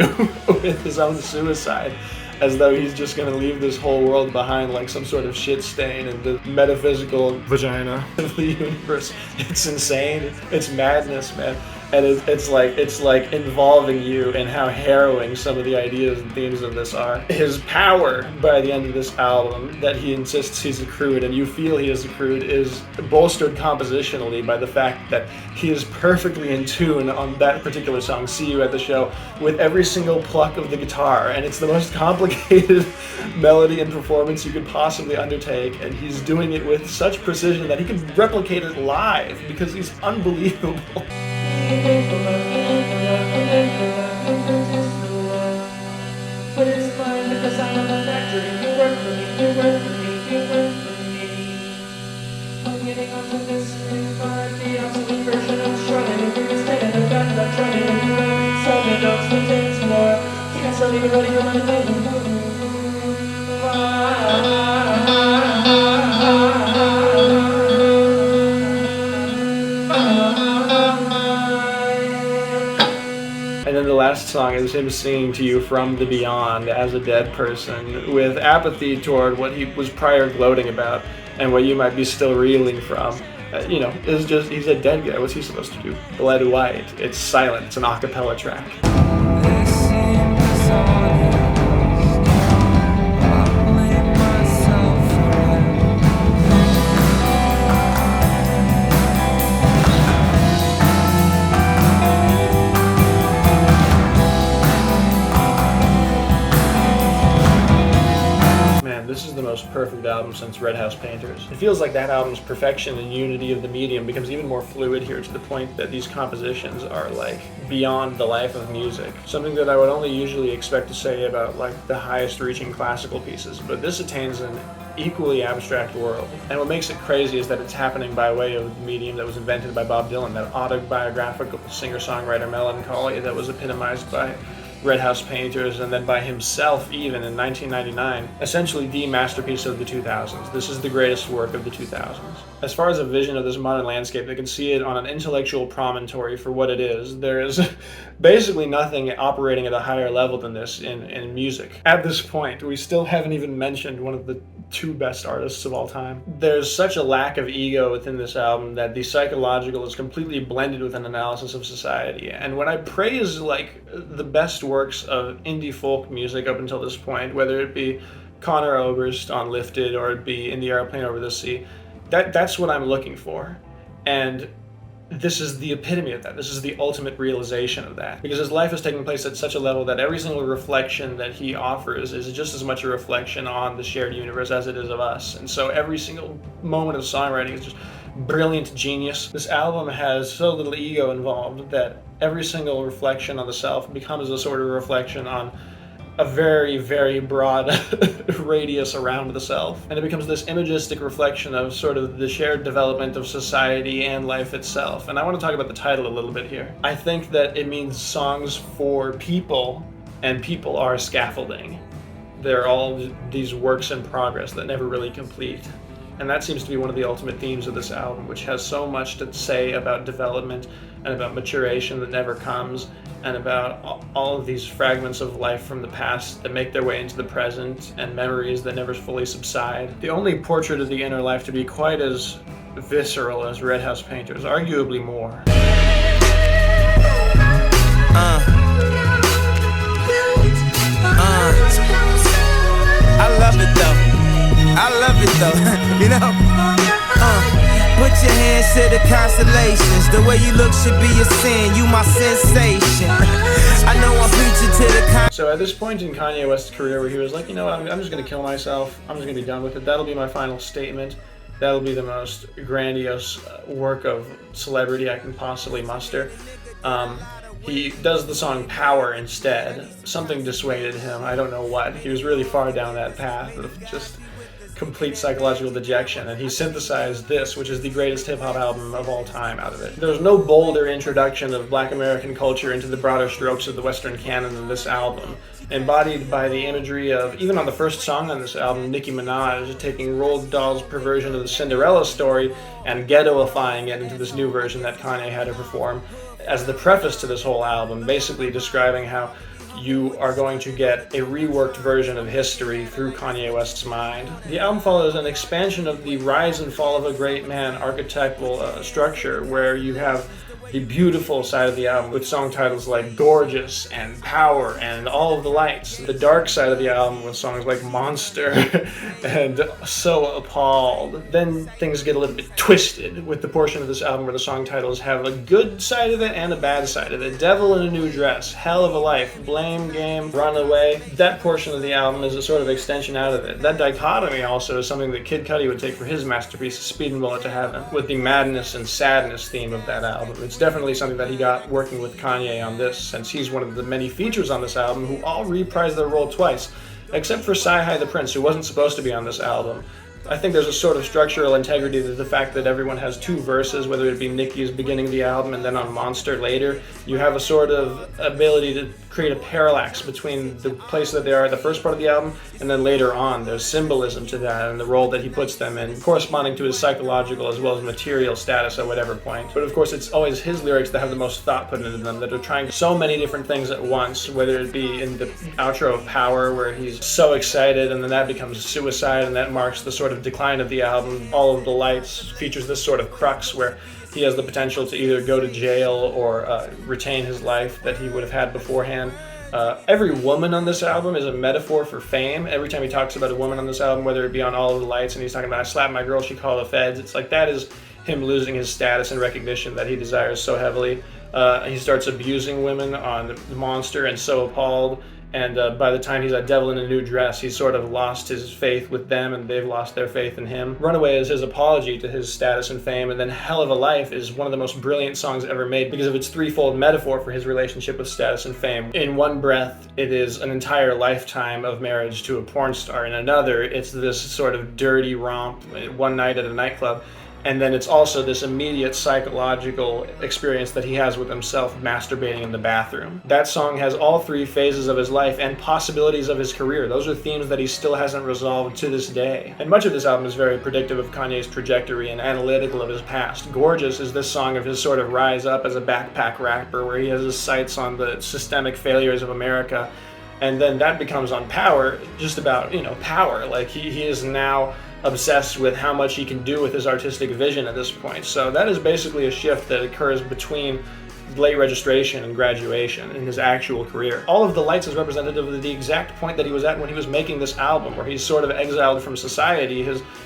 with his own suicide, as though he's just gonna leave this whole world behind like some sort of shit stain in the metaphysical vagina of the universe. It's insane, it's madness, man. And it's like involving you in how harrowing some of the ideas and themes of this are. His power by the end of this album that he insists he's accrued, and you feel he has accrued, is bolstered compositionally by the fact that he is perfectly in tune on that particular song, See You at the Show, with every single pluck of the guitar, and it's the most complicated melody and performance you could possibly undertake, and he's doing it with such precision that he can replicate it live because he's unbelievable. But it's fine because I'm in the factory. You work for me, you work for me, you work for me. I'm getting onto this new party, absolute version of Shredding. Instead of that, I'm trying to do it. So the dogs will dance more. Can't stop even ready for my name. And then the last song is him singing to you from the beyond as a dead person with apathy toward what he was prior gloating about and what you might be still reeling from. It's just, he's a dead guy. What's he supposed to do? Bled white. It's silent. It's an a cappella track. This is the most perfect album since Red House Painters. It feels like that album's perfection and unity of the medium becomes even more fluid here to the point that these compositions are like beyond the life of music. Something that I would only usually expect to say about like the highest reaching classical pieces, but this attains an equally abstract world. And what makes it crazy is that it's happening by way of the medium that was invented by Bob Dylan, that autobiographical singer-songwriter melancholy that was epitomized by Red House Painters, and then by himself even in 1999. Essentially the masterpiece of the 2000s. This is the greatest work of the 2000s. As far as a vision of this modern landscape, they can see it on an intellectual promontory for what it is. There is basically nothing operating at a higher level than this in music. At this point, we still haven't even mentioned one of the two best artists of all time. There's such a lack of ego within this album that the psychological is completely blended with an analysis of society. And when I praise like the best works of indie folk music up until this point, whether it be Conor Oberst on Lifted or it be In the Airplane Over the Sea, that's what I'm looking for. And this is the epitome of that. This is the ultimate realization of that. Because his life is taking place at such a level that every single reflection that he offers is just as much a reflection on the shared universe as it is of us. And so every single moment of songwriting is just brilliant genius. This album has so little ego involved that every single reflection on the self becomes a sort of reflection on a very, very broad radius around the self. And it becomes this imagistic reflection of sort of the shared development of society and life itself. And I want to talk about the title a little bit here. I think that it means songs for people, and people are scaffolding. They're all these works in progress that never really complete. And that seems to be one of the ultimate themes of this album, which has so much to say about development and about maturation that never comes, and about all of these fragments of life from the past that make their way into the present, and memories that never fully subside. The only portrait of the inner life to be quite as visceral as Red House Painters, arguably more. I love it though. I love it though, you know. Put your hands to the constellations. The way you look should be a sin. You my sensation. I know I'm preaching to the So at this point in Kanye West's career where he was like, you know what, I'm just gonna kill myself. I'm just gonna be done with it. That'll be my final statement. That'll be the most grandiose work of celebrity I can possibly muster. He does the song Power instead. Something dissuaded him. I don't know what. He was really far down that path of just complete psychological dejection, and he synthesized this, which is the greatest hip-hop album of all time, out of it. There's no bolder introduction of Black American culture into the broader strokes of the Western canon than this album, embodied by the imagery of, even on the first song on this album, Nicki Minaj taking Roald Dahl's perversion of the Cinderella story and ghettoifying it into this new version that Kanye had to perform as the preface to this whole album, basically describing how you are going to get a reworked version of history through Kanye West's mind. The album follows an expansion of the rise and fall of a great man archetypal structure, where you have the beautiful side of the album with song titles like Gorgeous and Power and All of the Lights. The dark side of the album with songs like Monster and So Appalled. Then things get a little bit twisted with the portion of this album where the song titles have a good side of it and a bad side of it. Devil in a New Dress, Hell of a Life, Blame Game, Runaway. That portion of the album is a sort of extension out of it. That dichotomy also is something that Kid Cudi would take for his masterpiece, Speed and Bullet to Heaven, with the madness and sadness theme of that album. It's definitely something that he got working with Kanye on this, since he's one of the many features on this album who all reprise their role twice, except for Sci-Hi the Prince, who wasn't supposed to be on this album. I think there's a sort of structural integrity to the fact that everyone has two verses, whether it be Nicki's beginning of the album and then on Monster later. You have a sort of ability to create a parallax between the place that they are at the first part of the album and then later on. There's symbolism to that and the role that he puts them in, corresponding to his psychological as well as material status at whatever point. But of course, it's always his lyrics that have the most thought put into them, that are trying so many different things at once, whether it be in the outro of Power, where he's so excited and then that becomes suicide and that marks the sort of decline of the album. All of the Lights features this sort of crux where he has the potential to either go to jail or retain his life that he would have had beforehand. Every woman on this album is a metaphor for fame. Every time he talks about a woman on this album, whether it be on All of the Lights and he's talking about, I slapped my girl, she called the feds, it's like that is him losing his status and recognition that he desires so heavily. He starts abusing women on The Monster and So Appalled. And by the time he's at Devil in a New Dress, he's sort of lost his faith with them and they've lost their faith in him. Runaway is his apology to his status and fame, and then Hell of a Life is one of the most brilliant songs ever made because of its threefold metaphor for his relationship with status and fame. In one breath, it is an entire lifetime of marriage to a porn star. In another, it's this sort of dirty romp one night at a nightclub. And then it's also this immediate psychological experience that he has with himself masturbating in the bathroom. That song has all three phases of his life and possibilities of his career. Those are themes that he still hasn't resolved to this day. And much of this album is very predictive of Kanye's trajectory and analytical of his past. Gorgeous is this song of his sort of rise up as a backpack rapper, where he has his sights on the systemic failures of America. And then that becomes on Power, just about, power. Like he is now obsessed with how much he can do with his artistic vision at this point. So that is basically a shift that occurs between late registration and graduation in his actual career. All of the lights is representative of the exact point that he was at when he was making this album, where he's sort of exiled from society.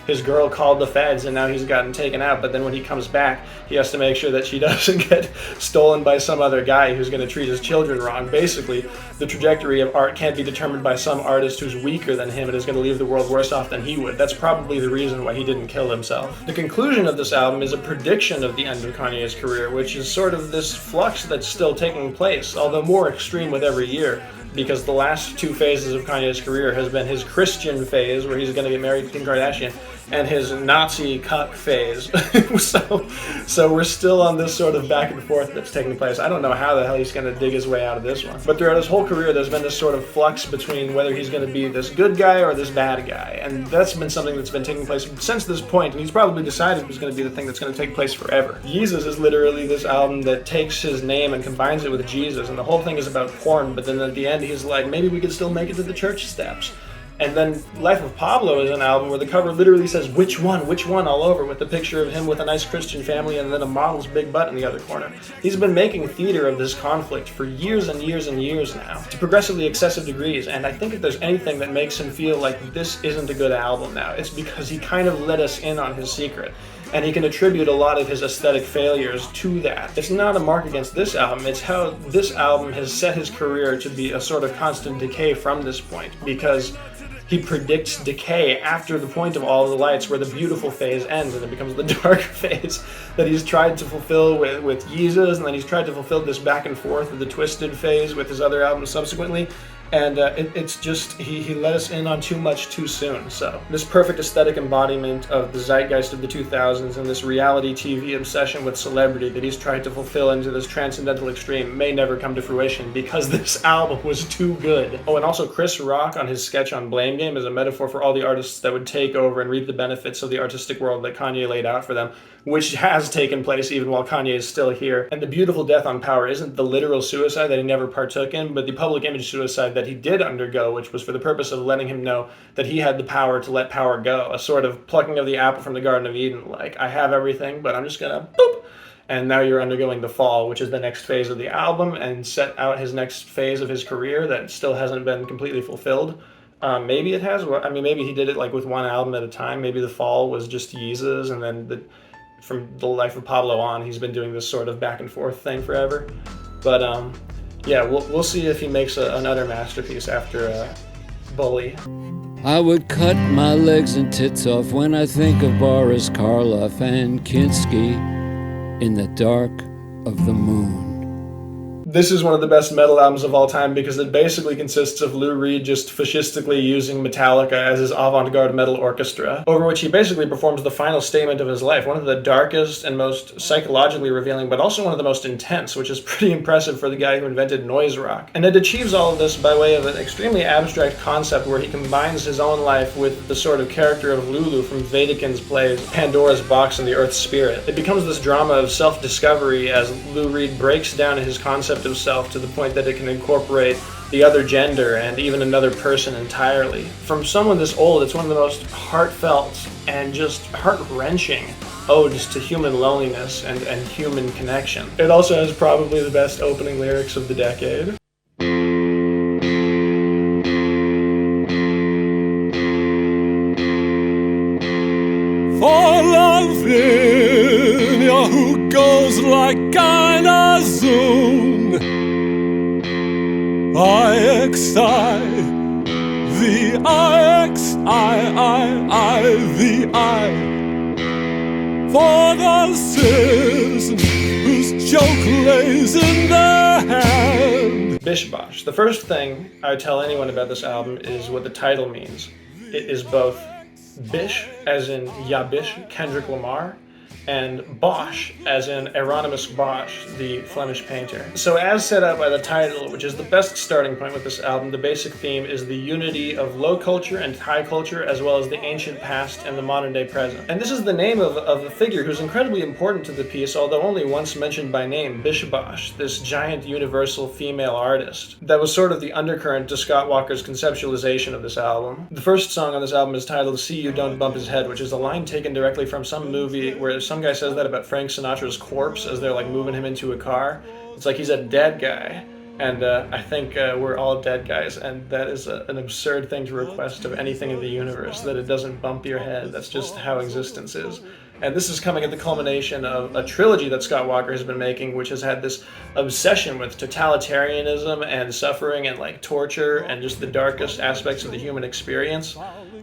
His girl called the feds and now he's gotten taken out, but then when he comes back, he has to make sure that she doesn't get stolen by some other guy who's going to treat his children wrong. Basically, the trajectory of art can't be determined by some artist who's weaker than him and is going to leave the world worse off than he would. That's probably the reason why he didn't kill himself. The conclusion of this album is a prediction of the end of Kanye's career, which is sort of this flux that's still taking place, although more extreme with every year, because the last two phases of Kanye's career has been his Christian phase, where he's going to get married to Kim Kardashian, and his Nazi cuck phase. so we're still on this sort of back and forth that's taking place. I don't know how the hell he's going to dig his way out of this one. But throughout his whole career, there's been this sort of flux between whether he's going to be this good guy or this bad guy. And that's been something that's been taking place since this point, and he's probably decided it was going to be the thing that's going to take place forever. Jesus is literally this album that takes his name and combines it with Jesus, and the whole thing is about porn, but then at the end he's like, maybe we could still make it to the church steps. And then Life of Pablo is an album where the cover literally says, which one, all over, with the picture of him with a nice Christian family and then a model's big butt in the other corner. He's been making theater of this conflict for years and years and years now, to progressively excessive degrees, and I think if there's anything that makes him feel like this isn't a good album now, it's because he kind of let us in on his secret. And he can attribute a lot of his aesthetic failures to that. It's not a mark against this album, it's how this album has set his career to be a sort of constant decay from this point, because he predicts decay after the point of All the Lights, where the beautiful phase ends and it becomes the dark phase that he's tried to fulfill with Yeezus, and then he's tried to fulfill this back and forth of the Twisted phase with his other albums subsequently. And it's just, he let us in on too much too soon. So this perfect aesthetic embodiment of the zeitgeist of the 2000s and this reality TV obsession with celebrity that he's tried to fulfill into this transcendental extreme may never come to fruition because this album was too good. Oh, and also Chris Rock on his sketch on Blame Game is a metaphor for all the artists that would take over and reap the benefits of the artistic world that Kanye laid out for them, which has taken place even while Kanye is still here. And the beautiful death on Power isn't the literal suicide that he never partook in, but the public image suicide that he did undergo, which was for the purpose of letting him know that he had the power to let power go. A sort of plucking of the apple from the Garden of Eden, like, I have everything, but I'm just gonna boop. And now you're undergoing the fall, which is the next phase of the album, and set out his next phase of his career that still hasn't been completely fulfilled. Maybe it has. I mean, maybe he did it like with one album at a time. Maybe the fall was just Yeezus, and then from the Life of Pablo on, he's been doing this sort of back and forth thing forever. But yeah, we'll see if he makes another masterpiece after Bully. I would cut my legs and tits off when I think of Boris Karloff and Kinski in the dark of the moon. This is one of the best metal albums of all time because it basically consists of Lou Reed just fascistically using Metallica as his avant-garde metal orchestra, over which he basically performs the final statement of his life, one of the darkest and most psychologically revealing, but also one of the most intense, which is pretty impressive for the guy who invented noise rock. And it achieves all of this by way of an extremely abstract concept where he combines his own life with the sort of character of Lulu from Wedekin's plays Pandora's Box and the Earth's Spirit. It becomes this drama of self-discovery as Lou Reed breaks down his concept of self to the point that it can incorporate the other gender and even another person entirely. From someone this old, it's one of the most heartfelt and just heart-wrenching odes to human loneliness and human connection. It also has probably the best opening lyrics of the decade. For Lavinia, who goes like Kaina Zoom, I-X-I, the I-X-I, the I, for the citizen whose joke lays in their hand. Bish Bosh. The first thing I tell anyone about this album is what the title means. It is both Bish, as in Ya Bish, Kendrick Lamar, and Bosch, as in Hieronymus Bosch, the Flemish painter. So as set out by the title, which is the best starting point with this album, the basic theme is the unity of low culture and high culture, as well as the ancient past and the modern day present. And this is the name of a figure who's incredibly important to the piece, although only once mentioned by name, Bish Bosch, this giant universal female artist. That was sort of the undercurrent to Scott Walker's conceptualization of this album. The first song on this album is titled See You Don't Bump His Head, which is a line taken directly from some movie where some guy says that about Frank Sinatra's corpse as they're like moving him into a car. It's like he's a dead guy. And I think we're all dead guys, and that is an absurd thing to request of anything in the universe, that it doesn't bump your head. That's just how existence is. And this is coming at the culmination of a trilogy that Scott Walker has been making, which has had this obsession with totalitarianism and suffering and like torture and just the darkest aspects of the human experience.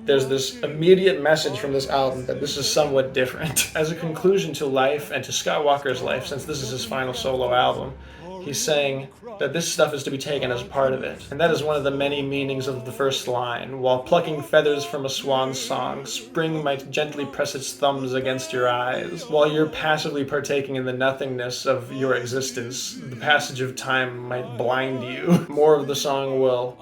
There's this immediate message from this album that this is somewhat different. As a conclusion to life and to Scott Walker's life, since this is his final solo album, he's saying that this stuff is to be taken as part of it. And that is one of the many meanings of the first line. While plucking feathers from a swan's song, spring might gently press its thumbs against your eyes. While you're passively partaking in the nothingness of your existence, the passage of time might blind you. More of the song will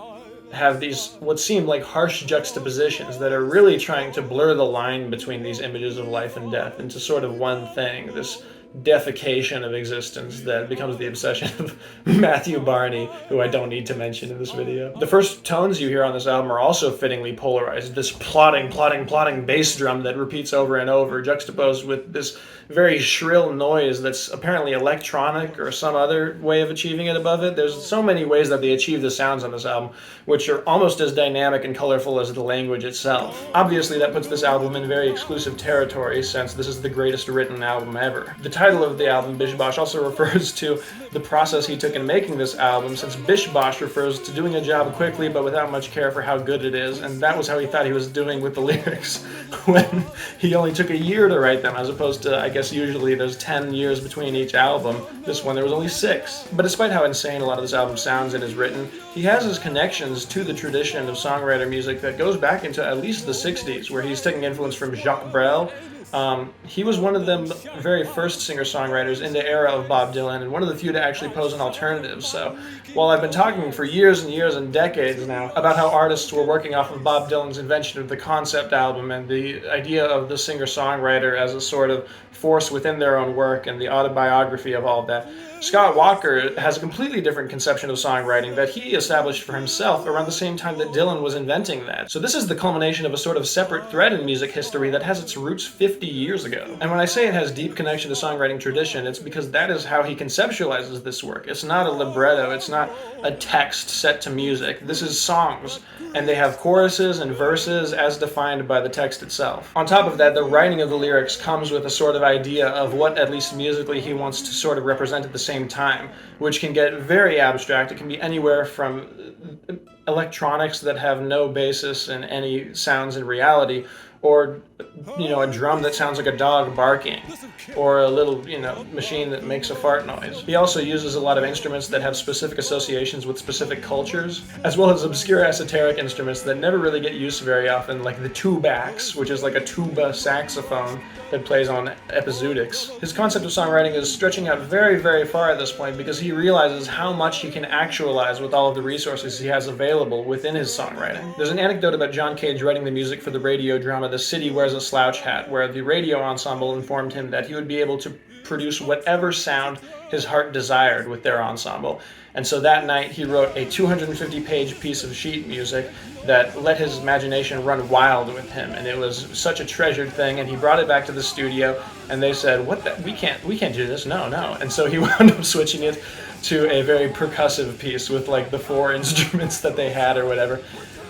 have these what seem like harsh juxtapositions that are really trying to blur the line between these images of life and death into sort of one thing, this defecation of existence that becomes the obsession of Matthew Barney, who I don't need to mention in this video. The first tones you hear on this album are also fittingly polarized. This plotting bass drum that repeats over and over, juxtaposed with this very shrill noise that's apparently electronic or some other way of achieving it above it. There's so many ways that they achieve the sounds on this album, which are almost as dynamic and colorful as the language itself. Obviously, that puts this album in very exclusive territory, since this is the greatest written album ever. The title of the album, Bish Bosh, also refers to the process he took in making this album, since Bish Bosh refers to doing a job quickly but without much care for how good it is, and that was how he thought he was doing with the lyrics when he only took a year to write them, as opposed to, I guess usually there's 10 years between each album. This one there was only 6. But despite how insane a lot of this album sounds and is written, he has his connections to the tradition of songwriter music that goes back into at least the 60s, where he's taking influence from Jacques Brel. He was one of the very first singer-songwriters in the era of Bob Dylan, and one of the few to actually pose an alternative. So while I've been talking for years and years and decades now about how artists were working off of Bob Dylan's invention of the concept album and the idea of the singer-songwriter as a sort of force within their own work and the autobiography of all of that, Scott Walker has a completely different conception of songwriting that he established for himself around the same time that Dylan was inventing that. So this is the culmination of a sort of separate thread in music history that has its roots 50 years ago. And when I say it has deep connection to songwriting tradition, it's because that is how he conceptualizes this work. It's not a libretto, it's not a text set to music. This is songs, and they have choruses and verses as defined by the text itself. On top of that, the writing of the lyrics comes with a sort of idea of what, at least musically, he wants to sort of represent at the same time, which can get very abstract. It can be anywhere from electronics that have no basis in any sounds in reality, or a drum that sounds like a dog barking, or a little machine that makes a fart noise. He also uses a lot of instruments that have specific associations with specific cultures, as well as obscure esoteric instruments that never really get used very often, like the tubax, which is like a tuba saxophone that plays on epizootics. His concept of songwriting is stretching out very, very far at this point, because he realizes how much he can actualize with all of the resources he has available within his songwriting. There's an anecdote about John Cage writing the music for the radio drama The City Wears a Slouch Hat, where the radio ensemble informed him that he would be able to produce whatever sound his heart desired with their ensemble. And so that night he wrote a 250-page piece of sheet music that let his imagination run wild with him, and it was such a treasured thing. And he brought it back to the studio, and they said, we can't do this, no. And so he wound up switching it to a very percussive piece with like the 4 instruments that they had or whatever.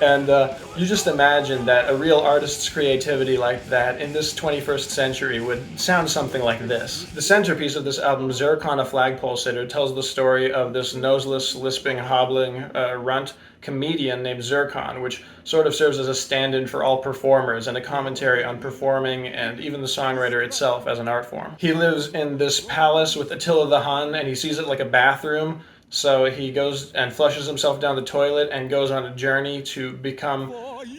And you just imagine that a real artist's creativity like that in this 21st century would sound something like this. The centerpiece of this album, Zircon, a Flagpole Sitter, tells the story of this noseless, lisping, hobbling runt comedian named Zircon, which sort of serves as a stand-in for all performers and a commentary on performing and even the songwriter itself as an art form. He lives in this palace with Attila the Hun, and he sees it like a bathroom. So he goes and flushes himself down the toilet and goes on a journey to become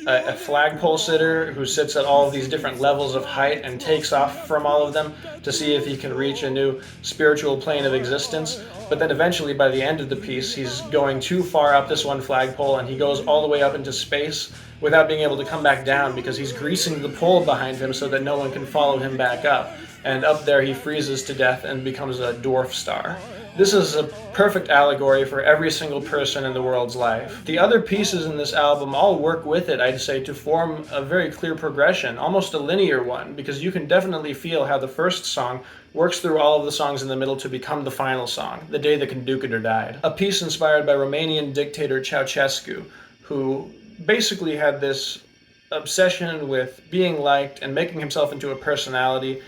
a flagpole sitter who sits at all of these different levels of height and takes off from all of them to see if he can reach a new spiritual plane of existence. But then eventually, by the end of the piece, he's going too far up this one flagpole, and he goes all the way up into space without being able to come back down because he's greasing the pole behind him so that no one can follow him back up. And up there he freezes to death and becomes a dwarf star. This is a perfect allegory for every single person in the world's life. The other pieces in this album all work with it, I'd say, to form a very clear progression, almost a linear one, because you can definitely feel how the first song works through all of the songs in the middle to become the final song, The Day the Conductor Died. A piece inspired by Romanian dictator Ceausescu, who basically had this obsession with being liked and making himself into a personality,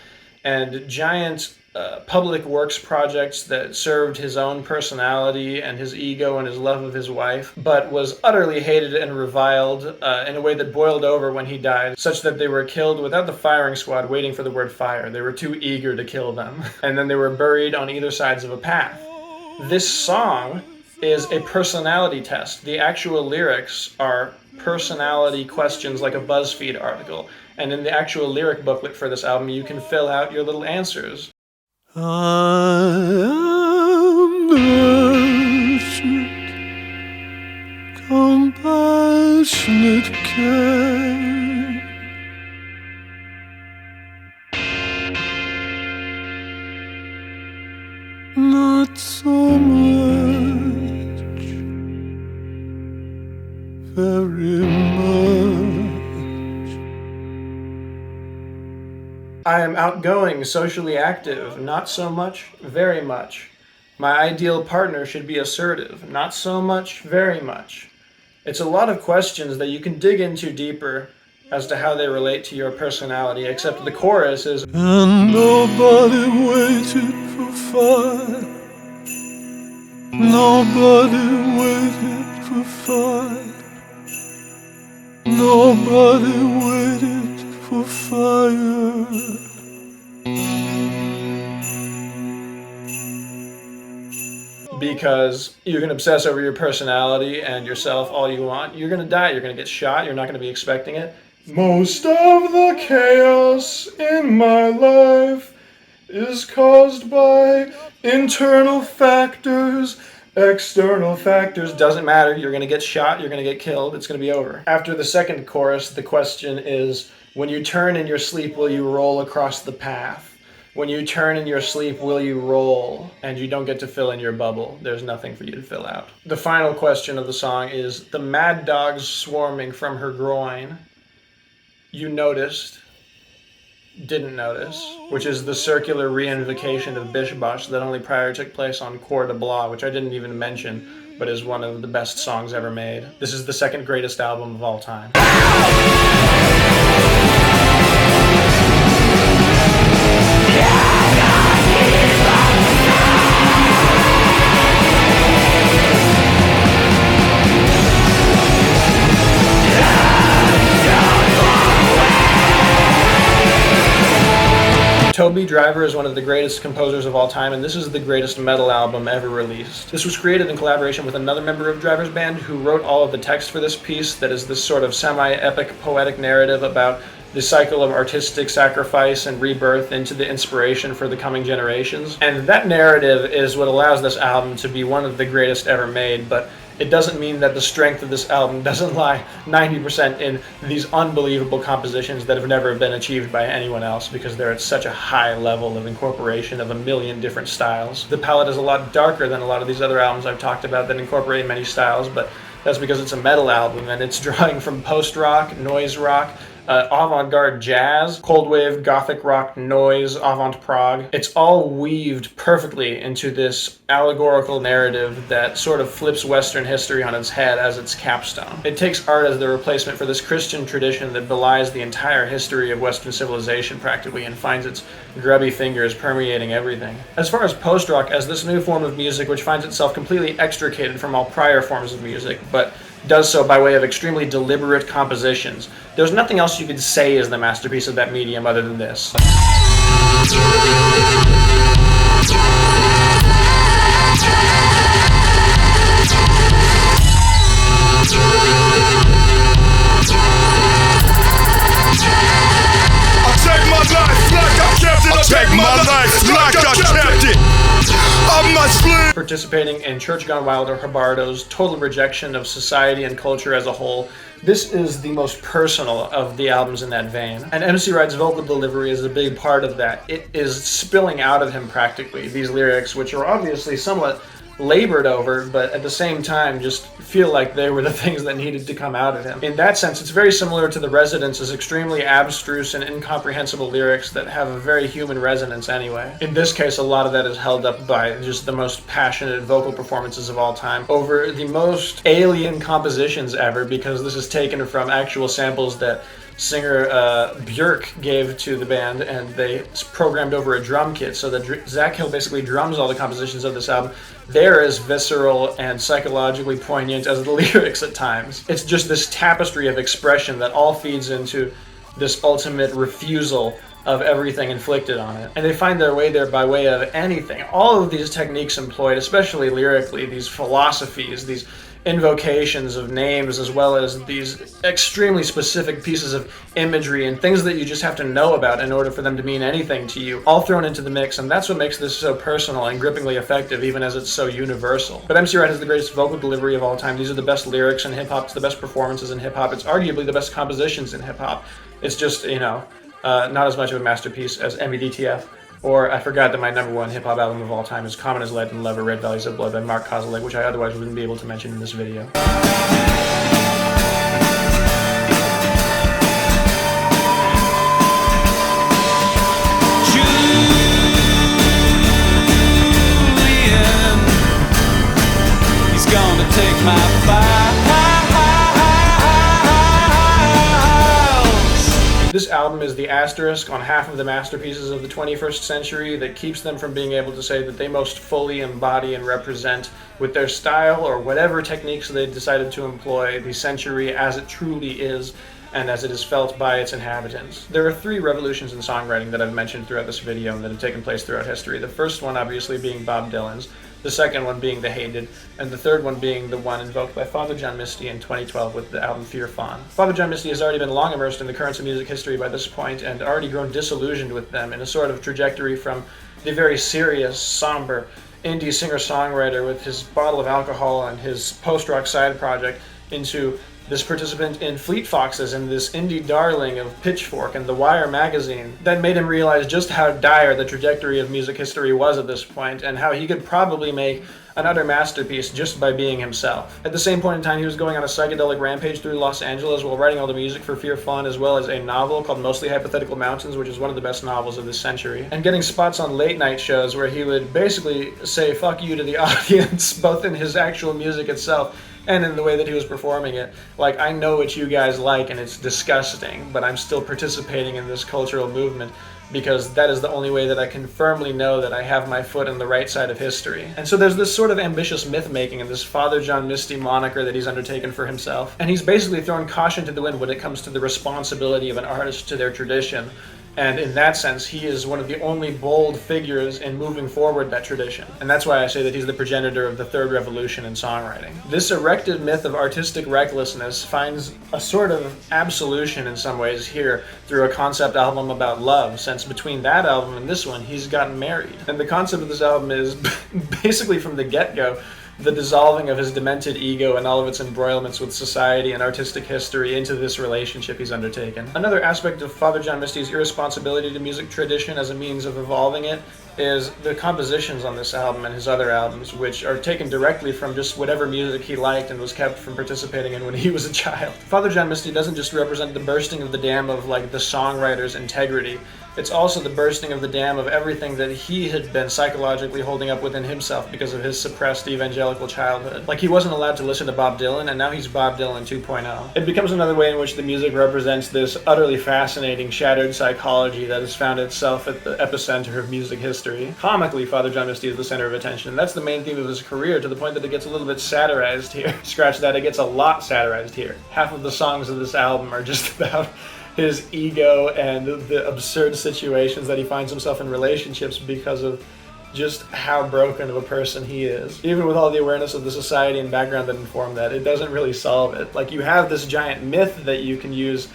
and giant public works projects that served his own personality and his ego and his love of his wife, but was utterly hated and reviled in a way that boiled over when he died, such that they were killed without the firing squad waiting for the word fire. They were too eager to kill them. And then they were buried on either sides of a path. This song is a personality test. The actual lyrics are personality questions like a BuzzFeed article. And in the actual lyric booklet for this album, you can fill out your little answers. I am merchant, compassionate care, not so much, very much. I am outgoing, socially active, not so much, very much. My ideal partner should be assertive, not so much, very much. It's a lot of questions that you can dig into deeper as to how they relate to your personality, except the chorus is, and nobody waited for fire. Nobody waited for fire. Nobody waited for fire. Because you can obsess over your personality and yourself all you want. You're going to die. You're going to get shot. You're not going to be expecting it. Most of the chaos in my life is caused by internal factors. External factors doesn't matter. You're going to get shot. You're going to get killed. It's going to be over. After the second chorus, the question is, when you turn in your sleep, will you roll across the path? When you turn in your sleep, will you roll? And you don't get to fill in your bubble. There's nothing for you to fill out. The final question of the song is, the mad dogs swarming from her groin. You noticed, didn't notice, which is the circular reinvocation of Bish Bosh that only prior took place on Coeur de Blois, which I didn't even mention, but is one of the best songs ever made. This is the second greatest album of all time. Toby Driver is one of the greatest composers of all time, and this is the greatest metal album ever released. This was created in collaboration with another member of Driver's band who wrote all of the text for this piece that is this sort of semi-epic poetic narrative about the cycle of artistic sacrifice and rebirth into the inspiration for the coming generations. And that narrative is what allows this album to be one of the greatest ever made, but it doesn't mean that the strength of this album doesn't lie 90% in these unbelievable compositions that have never been achieved by anyone else, because they're at such a high level of incorporation of a million different styles. The palette is a lot darker than a lot of these other albums I've talked about that incorporate many styles, but that's because it's a metal album and it's drawing from post-rock, noise rock, avant-garde jazz, cold wave, gothic rock, noise, avant-prog. It's all weaved perfectly into this allegorical narrative that sort of flips Western history on its head as its capstone. It takes art as the replacement for this Christian tradition that belies the entire history of Western civilization practically and finds its grubby fingers permeating everything. As far as post-rock, as this new form of music which finds itself completely extricated from all prior forms of music, but does so by way of extremely deliberate compositions. There's nothing else you could say is the masterpiece of that medium other than this. For participating in Church Gone Wild or Habardo's total rejection of society and culture as a whole. This is the most personal of the albums in that vein. And MC Ride's vocal delivery is a big part of that. It is spilling out of him practically, these lyrics, which are obviously somewhat labored over, but at the same time just feel like they were the things that needed to come out of him. In that sense, it's very similar to The Residents' extremely abstruse and incomprehensible lyrics that have a very human resonance anyway. In this case, a lot of that is held up by just the most passionate vocal performances of all time over the most alien compositions ever, because this is taken from actual samples that singer Björk gave to the band, and they programmed over a drum kit so that Zach Hill basically drums all the compositions of this album. They're as visceral and psychologically poignant as the lyrics at times. It's just this tapestry of expression that all feeds into this ultimate refusal of everything inflicted on it. And they find their way there by way of anything. All of these techniques employed, especially lyrically, these philosophies, these invocations of names, as well as these extremely specific pieces of imagery and things that you just have to know about in order for them to mean anything to you, all thrown into the mix, and that's what makes this so personal and grippingly effective, even as it's so universal. But MC Ride has the greatest vocal delivery of all time. These are the best lyrics in hip-hop, it's the best performances in hip-hop, it's arguably the best compositions in hip-hop. It's just, not as much of a masterpiece as MEDTF. Or I forgot that my number one hip-hop album of all time is Common as Lead and Love, Red Valleys of Blood by Mark Kozelek, which I otherwise wouldn't be able to mention in this video. He's gonna take my files. This album is the asterisk on half of the masterpieces of the 21st century that keeps them from being able to say that they most fully embody and represent, with their style or whatever techniques they decided to employ, the century as it truly is and as it is felt by its inhabitants. There are three revolutions in songwriting that I've mentioned throughout this video and that have taken place throughout history. The first one obviously being Bob Dylan's, the second one being the hated, and the third one being the one invoked by Father John Misty in 2012 with the album Fear Fawn. Father John Misty has already been long immersed in the currents of music history by this point and already grown disillusioned with them in a sort of trajectory from the very serious, somber, indie singer-songwriter with his bottle of alcohol and his post-rock side project into this participant in Fleet Foxes and this indie darling of Pitchfork and The Wire magazine. That made him realize just how dire the trajectory of music history was at this point and how he could probably make an utter masterpiece just by being himself. At the same point in time, he was going on a psychedelic rampage through Los Angeles while writing all the music for Fear Fawn, as well as a novel called Mostly Hypothetical Mountains, which is one of the best novels of this century, and getting spots on late night shows where he would basically say fuck you to the audience, both in his actual music itself and in the way that he was performing it. Like, I know what you guys like and it's disgusting, but I'm still participating in this cultural movement because that is the only way that I can firmly know that I have my foot on the right side of history. And so there's this sort of ambitious myth-making and this Father John Misty moniker that he's undertaken for himself. And he's basically thrown caution to the wind when it comes to the responsibility of an artist to their tradition. And in that sense, he is one of the only bold figures in moving forward that tradition. And that's why I say that he's the progenitor of the third revolution in songwriting. This erected myth of artistic recklessness finds a sort of absolution in some ways here through a concept album about love, since between that album and this one, he's gotten married. And the concept of this album is basically from the get-go the dissolving of his demented ego and all of its embroilments with society and artistic history into this relationship he's undertaken. Another aspect of Father John Misty's irresponsibility to music tradition as a means of evolving it is the compositions on this album and his other albums, which are taken directly from just whatever music he liked and was kept from participating in when he was a child. Father John Misty doesn't just represent the bursting of the dam of like the songwriter's integrity, it's also the bursting of the dam of everything that he had been psychologically holding up within himself because of his suppressed evangelical childhood. Like, he wasn't allowed to listen to Bob Dylan, and now he's Bob Dylan 2.0. It becomes another way in which the music represents this utterly fascinating, shattered psychology that has found itself at the epicenter of music history. Comically, Father John Misty is the center of attention. That's the main theme of his career, to the point that it gets a little bit satirized here. Scratch that, it gets a lot satirized here. Half of the songs of this album are just about his ego and the absurd situations that he finds himself in relationships because of just how broken of a person he is. Even with all the awareness of the society and background that inform that, it doesn't really solve it. Like, you have this giant myth that you can use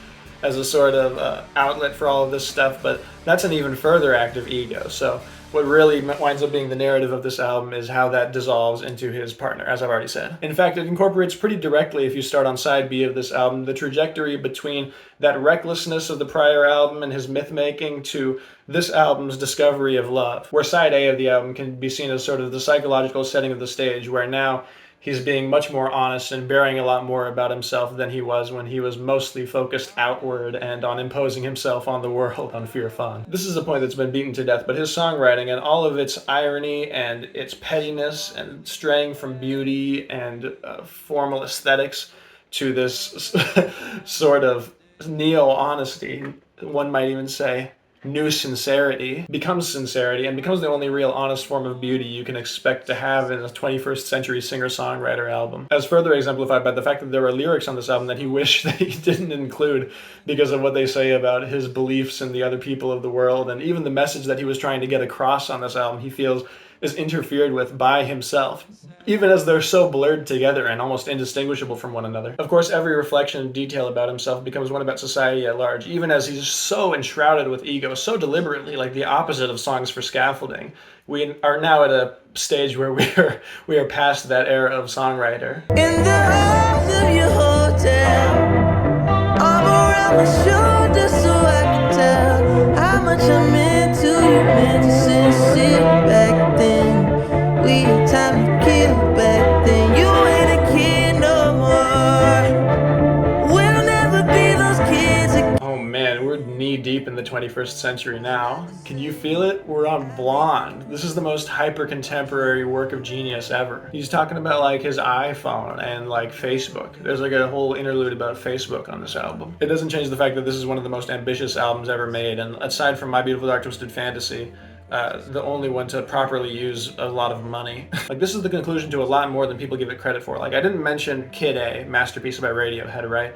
as a sort of outlet for all of this stuff, but that's an even further act of ego. So What really winds up being the narrative of this album is how that dissolves into his partner, as I've already said. In fact, it incorporates pretty directly, if you start on side B of this album, the trajectory between that recklessness of the prior album and his myth-making to this album's discovery of love, where side A of the album can be seen as sort of the psychological setting of the stage, where now he's being much more honest and bearing a lot more about himself than he was when he was mostly focused outward and on imposing himself on the world on Fear Fun. This is a point that's been beaten to death, but his songwriting and all of its irony and its pettiness and straying from beauty and formal aesthetics to this sort of neo-honesty, one might even say, new sincerity, becomes sincerity and becomes the only real honest form of beauty you can expect to have in a 21st century singer-songwriter album. As further exemplified by the fact that there are lyrics on this album that he wished that he didn't include because of what they say about his beliefs and the other people of the world, and even the message that he was trying to get across on this album he feels is interfered with by himself, even as they're so blurred together and almost indistinguishable from one another. Of course, every reflection and detail about himself becomes one about society at large, even as he's so enshrouded with ego, so deliberately, like the opposite of Songs for Scaffolding. We are now at a stage where we are past that era of songwriter. In the halls of your hotel, arm around my shoulder so I can tell how much I meant to you, meant to sit back then. We had time to kill back then. You ain't a kid no more. We'll never be those kids again. Oh man, we're knee deep in the 21st century now. Can you feel it? We're on Blonde. This is the most hyper-contemporary work of genius ever. He's talking about like his iPhone and like Facebook. There's like a whole interlude about Facebook on this album. It doesn't change the fact that this is one of the most ambitious albums ever made, and aside from My Beautiful Dark Twisted Fantasy, the only one to properly use a lot of money. Like, this is the conclusion to a lot more than people give it credit for. Like, I didn't mention Kid A, Masterpiece by Radiohead, right?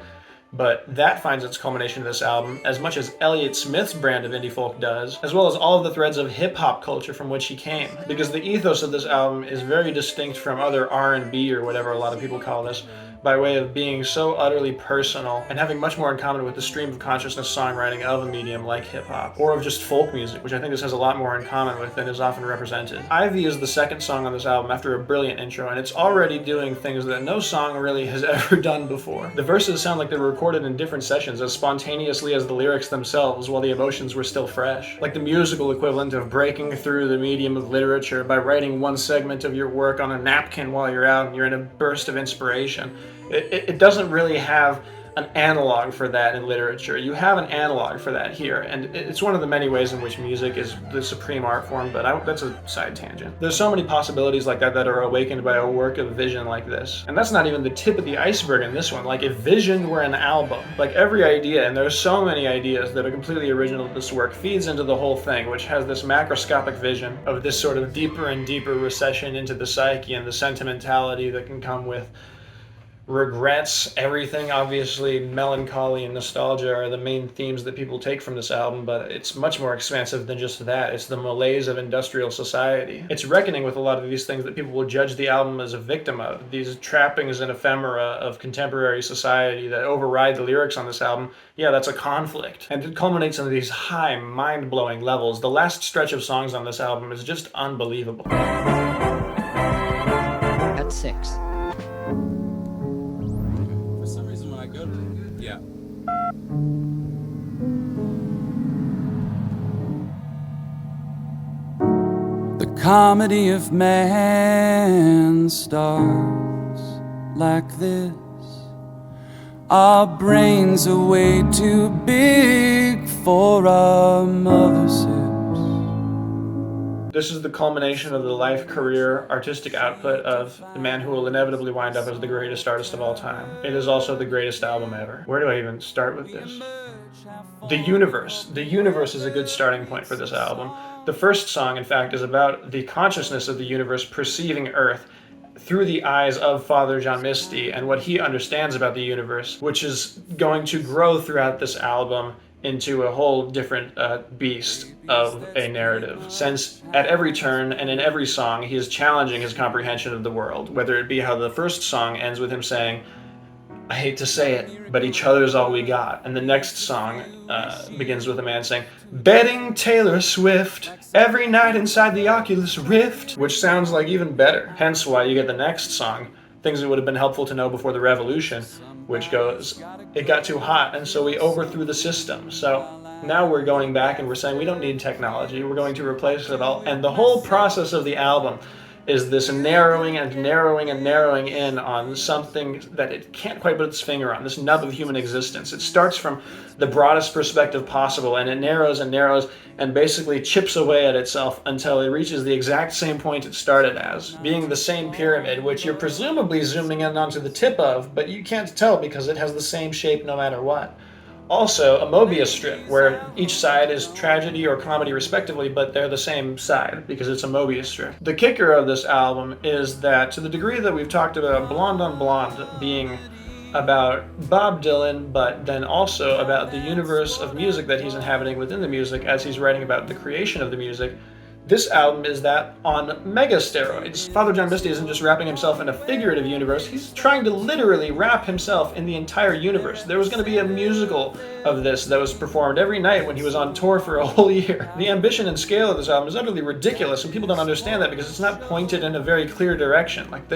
But that finds its culmination in this album as much as Elliott Smith's brand of indie folk does, as well as all of the threads of hip-hop culture from which he came. Because the ethos of this album is very distinct from other R&B or whatever a lot of people call this, by way of being so utterly personal and having much more in common with the stream of consciousness songwriting of a medium like hip-hop, or of just folk music, which I think this has a lot more in common with than is often represented. Ivy is the second song on this album after a brilliant intro, and it's already doing things that no song really has ever done before. The verses sound like they were recorded in different sessions as spontaneously as the lyrics themselves while the emotions were still fresh. Like the musical equivalent of breaking through the medium of literature by writing one segment of your work on a napkin while you're out and you're in a burst of inspiration. It doesn't really have an analog for that in literature. You have an analog for that here, and it's one of the many ways in which music is the supreme art form, but that's a side tangent. There's so many possibilities like that that are awakened by a work of vision like this. And that's not even the tip of the iceberg in this one. Like, if vision were an album, like every idea, and there's so many ideas that are completely original to this work, feeds into the whole thing, which has this macroscopic vision of this sort of deeper and deeper recession into the psyche and the sentimentality that can come with regrets, everything. Obviously, melancholy and nostalgia are the main themes that people take from this album, but it's much more expansive than just that. It's the malaise of industrial society. It's reckoning with a lot of these things that people will judge the album as a victim of, these trappings and ephemera of contemporary society that override the lyrics on this album. Yeah, that's a conflict. And it culminates on these high, mind-blowing levels. The last stretch of songs on this album is just unbelievable. At 6. Yeah. The comedy of man starts like this. Our brains are way too big for our mother's hips. This is the culmination of the life, career, artistic output of the man who will inevitably wind up as the greatest artist of all time. It is also the greatest album ever. Where do I even start with this? The universe. The universe is a good starting point for this album. The first song, in fact, is about the consciousness of the universe perceiving Earth through the eyes of Father John Misty and what he understands about the universe, which is going to grow throughout this album into a whole different beast of a narrative. Since at every turn and in every song, he is challenging his comprehension of the world, whether it be how the first song ends with him saying, I hate to say it, but each other's all we got. And the next song begins with a man saying, betting Taylor Swift every night inside the Oculus Rift, which sounds like even better. Hence why you get the next song, things that would have been helpful to know before the revolution, which goes, it got too hot and so we overthrew the system. So now we're going back and we're saying we don't need technology, we're going to replace it all. And the whole process of the album is this narrowing and narrowing and narrowing in on something that it can't quite put its finger on, this nub of human existence. It starts from the broadest perspective possible, and it narrows and narrows and basically chips away at itself until it reaches the exact same point it started as, being the same pyramid, which you're presumably zooming in onto the tip of, but you can't tell because it has the same shape no matter what. Also, a Mobius strip, where each side is tragedy or comedy respectively, but they're the same side because it's a Mobius strip. The kicker of this album is that, to the degree that we've talked about Blonde on Blonde being about Bob Dylan, but then also about the universe of music that he's inhabiting within the music as he's writing about the creation of the music, this album is that on mega steroids. Father John Misty isn't just wrapping himself in a figurative universe, he's trying to literally wrap himself in the entire universe. There was going to be a musical of this that was performed every night when he was on tour for a whole year. The ambition and scale of this album is utterly ridiculous, and people don't understand that because it's not pointed in a very clear direction. Like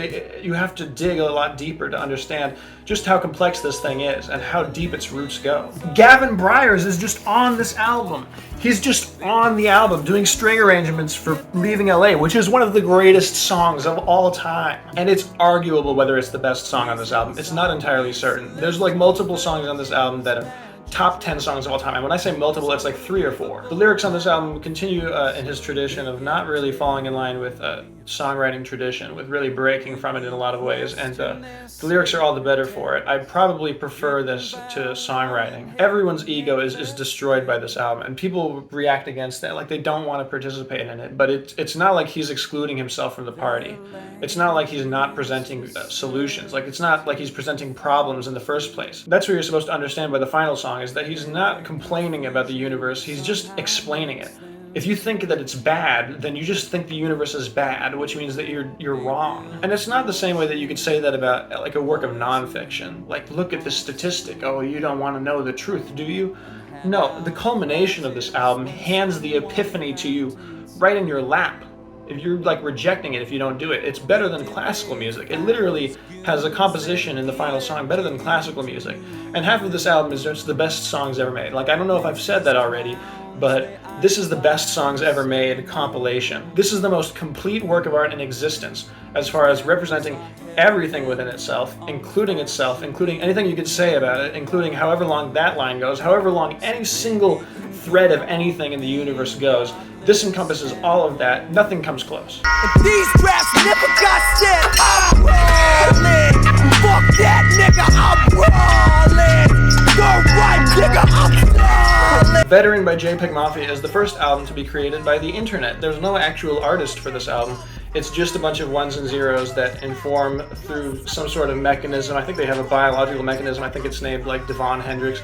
you have to dig a lot deeper to understand just how complex this thing is and how deep its roots go. Gavin Bryars is just on this album. He's just on the album doing string arrangements for Leaving LA, which is one of the greatest songs of all time. And it's arguable whether it's the best song on this album. It's not entirely certain. There's like multiple songs on this album that are top 10 songs of all time. And when I say multiple, it's like 3 or 4. The lyrics on this album continue in his tradition of not really falling in line with songwriting tradition, with really breaking from it in a lot of ways. And the lyrics are all the better for it. I probably prefer this to songwriting. Everyone's ego is destroyed by this album, and people react against that. Like they don't want to participate in it. But it's not like he's excluding himself from the party. It's not like he's not presenting solutions. Like it's not like he's presenting problems in the first place. That's what you're supposed to understand by the final song, is that he's not complaining about the universe, he's just explaining it. If you think that it's bad, then you just think the universe is bad, which means that you're wrong. And it's not the same way that you could say that about like a work of nonfiction. Like, look at this statistic. Oh, you don't want to know the truth, do you? No, the culmination of this album hands the epiphany to you right in your lap. If you're like rejecting it if you don't do it, it's better than classical music. It literally has a composition in the final song better than classical music. And half of this album is just the best songs ever made. Like, I don't know if I've said that already, but this is the best songs ever made compilation. This is the most complete work of art in existence as far as representing everything within itself, including anything you could say about it, including however long that line goes, however long any single thread of anything in the universe goes. This encompasses all of that. Nothing comes close. And these raps never got said. I'm rolling. Fuck that nigga, I'm rolling. You're right, nigga, I'm rolling. Veteran by JPEG Mafia is the first album to be created by the internet. There's no actual artist for this album. It's just a bunch of ones and zeros that inform through some sort of mechanism. I think they have a biological mechanism. I think it's named like Devon Hendricks.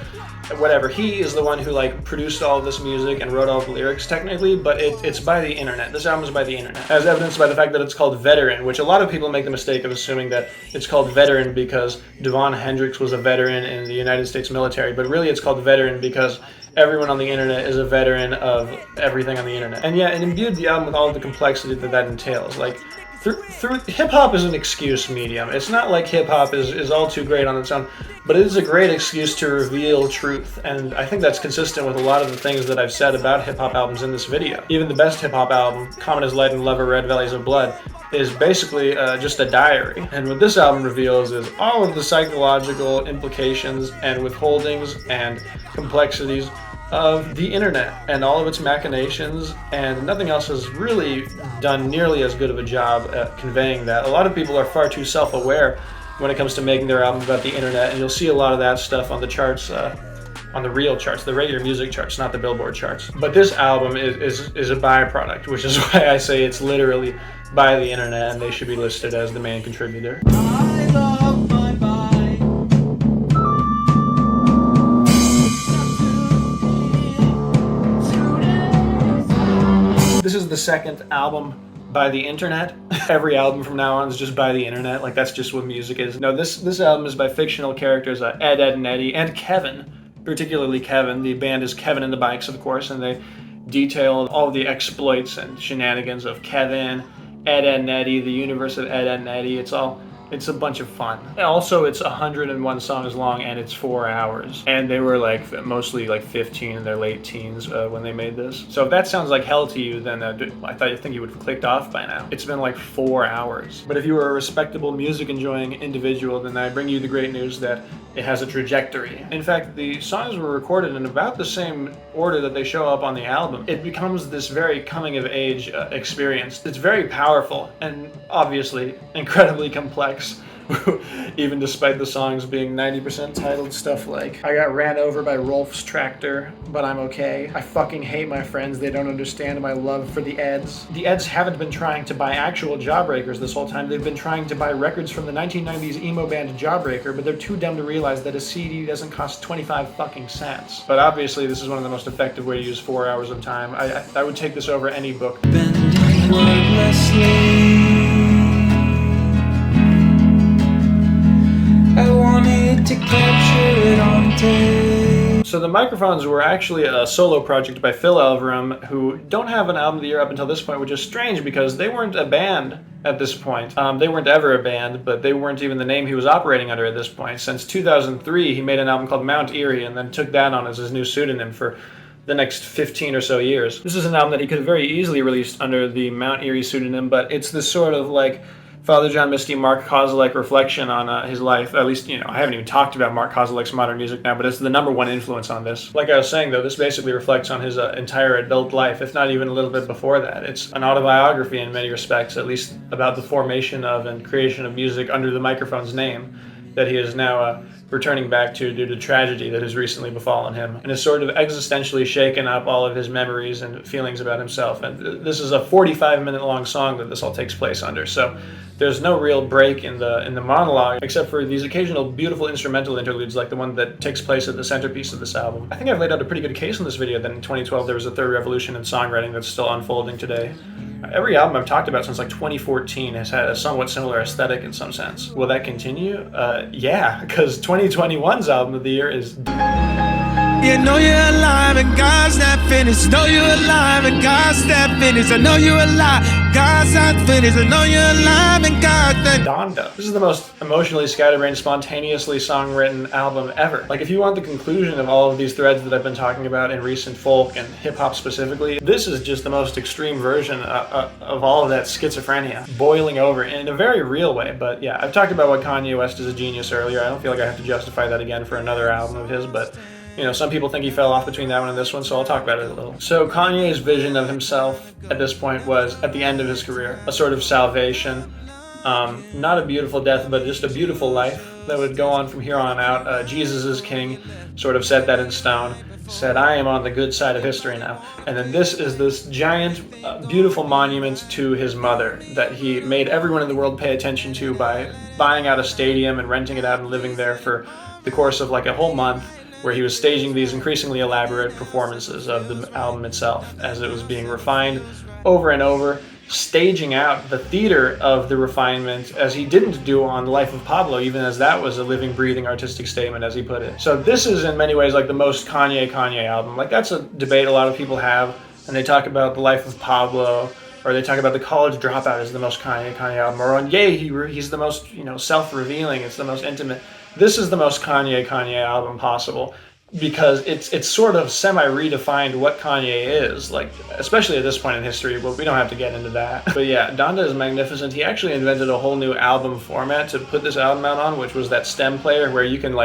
Whatever. He is the one who like produced all of this music and wrote all the lyrics technically, but it's by the internet. This album is by the internet. As evidenced by the fact that it's called Veteran, which a lot of people make the mistake of assuming that it's called Veteran because Devon Hendricks was a veteran in the United States military, but really it's called Veteran because everyone on the internet is a veteran of everything on the internet. And yeah, it imbued the album with all of the complexity that entails. Like, through hip-hop is an excuse medium. It's not like hip-hop is all too great on its own, but it is a great excuse to reveal truth, and I think that's consistent with a lot of the things that I've said about hip-hop albums in this video. Even the best hip-hop album, Common as Light and Lover, Red Valleys of Blood, is basically just a diary. And what this album reveals is all of the psychological implications and withholdings and complexities of the internet and all of its machinations, and nothing else has really done nearly as good of a job at conveying that. A lot of people are far too self-aware when it comes to making their albums about the internet, and you'll see a lot of that stuff on the charts, on the real charts, the regular music charts, not the Billboard charts. But this album is a byproduct, which is why I say it's literally by the internet, and they should be listed as the main contributor. This is the second album by the internet. Every album from now on is just by the internet. Like, that's just what music is. No, this album is by fictional characters, Ed, and Eddie, and Kevin. Particularly Kevin. The band is Kevin and the Bikes, of course, and they detail all the exploits and shenanigans of Kevin, Ed, and Eddie, the universe of Ed, and Eddie. It's a bunch of fun. Also, it's 101 songs long, and it's 4 hours. And they were mostly 15 in their late teens when they made this. So if that sounds like hell to you, then I think you would have clicked off by now. It's been 4 hours. But if you are a respectable, music-enjoying individual, then I bring you the great news that it has a trajectory. In fact, the songs were recorded in about the same order that they show up on the album. It becomes this very coming-of-age experience. It's very powerful and obviously incredibly complex. Even despite the songs being 90% titled stuff like I got ran over by Rolf's tractor, but I'm okay. I fucking hate my friends, they don't understand my love for the Eds. The Eds haven't been trying to buy actual Jawbreakers this whole time. They've been trying to buy records from the 1990s emo band Jawbreaker, but they're too dumb to realize that a CD doesn't cost 25 fucking cents. But obviously this is one of the most effective ways to use 4 hours of time. I would take this over any book. Bending wordlessly, I wanted to capture it on tape. So the Microphones were actually a solo project by Phil Elverum, who don't have an album of the year up until this point, which is strange because they weren't a band at this point. They weren't ever a band, but they weren't even the name he was operating under at this point. Since 2003, he made an album called Mount Erie and then took that on as his new pseudonym for the next 15 or so years. This is an album that he could have very easily released under the Mount Erie pseudonym, but it's this sort of Father John Misty, Mark Kozelek reflection on his life. At least, I haven't even talked about Mark Kozelek's modern music now, but it's the #1 influence on this. Like I was saying, though, this basically reflects on his entire adult life, if not even a little bit before that. It's an autobiography in many respects, at least about the formation of and creation of music under the Microphone's name that he is now returning back to due to tragedy that has recently befallen him, and has sort of existentially shaken up all of his memories and feelings about himself. And this is a 45-minute long song that this all takes place under, so there's no real break in the monologue, except for these occasional beautiful instrumental interludes like the one that takes place at the centerpiece of this album. I think I've laid out a pretty good case in this video that in 2012 there was a third revolution in songwriting that's still unfolding today. Every album I've talked about since 2014 has had a somewhat similar aesthetic in some sense. Will that continue? Yeah, because 2021's album of the year is... You know you're alive and God's not finished. Know you're alive and God's not finished. I know you're alive, God's not finished. I know you're alive and God's not... Donda. This is the most emotionally scatterbrained, spontaneously songwritten album ever. If you want the conclusion of all of these threads that I've been talking about in recent folk and hip-hop specifically, this is just the most extreme version of all of that schizophrenia boiling over in a very real way. But yeah, I've talked about what Kanye West is a genius earlier. I don't feel like I have to justify that again for another album of his, but some people think he fell off between that one and this one, so I'll talk about it a little. So Kanye's vision of himself at this point was, at the end of his career, a sort of salvation. Not a beautiful death, but just a beautiful life that would go on from here on out. Jesus is king, sort of set that in stone. Said, I am on the good side of history now. And then this is this giant, beautiful monument to his mother that he made everyone in the world pay attention to by buying out a stadium and renting it out and living there for the course of a whole month, where he was staging these increasingly elaborate performances of the album itself as it was being refined over and over, staging out the theater of the refinement as he didn't do on Life of Pablo, even as that was a living, breathing artistic statement, as he put it. So this is in many ways the most Kanye album. That's a debate a lot of people have, and they talk about the Life of Pablo, or they talk about the College Dropout as the most Kanye album, or on Yay, he's the most self-revealing, it's the most intimate. This is the most Kanye album possible, because it's sort of semi-redefined what Kanye is, especially at this point in history, but we don't have to get into that. But yeah, Donda is magnificent. He actually invented a whole new album format to put this album out on, which was that stem player where you can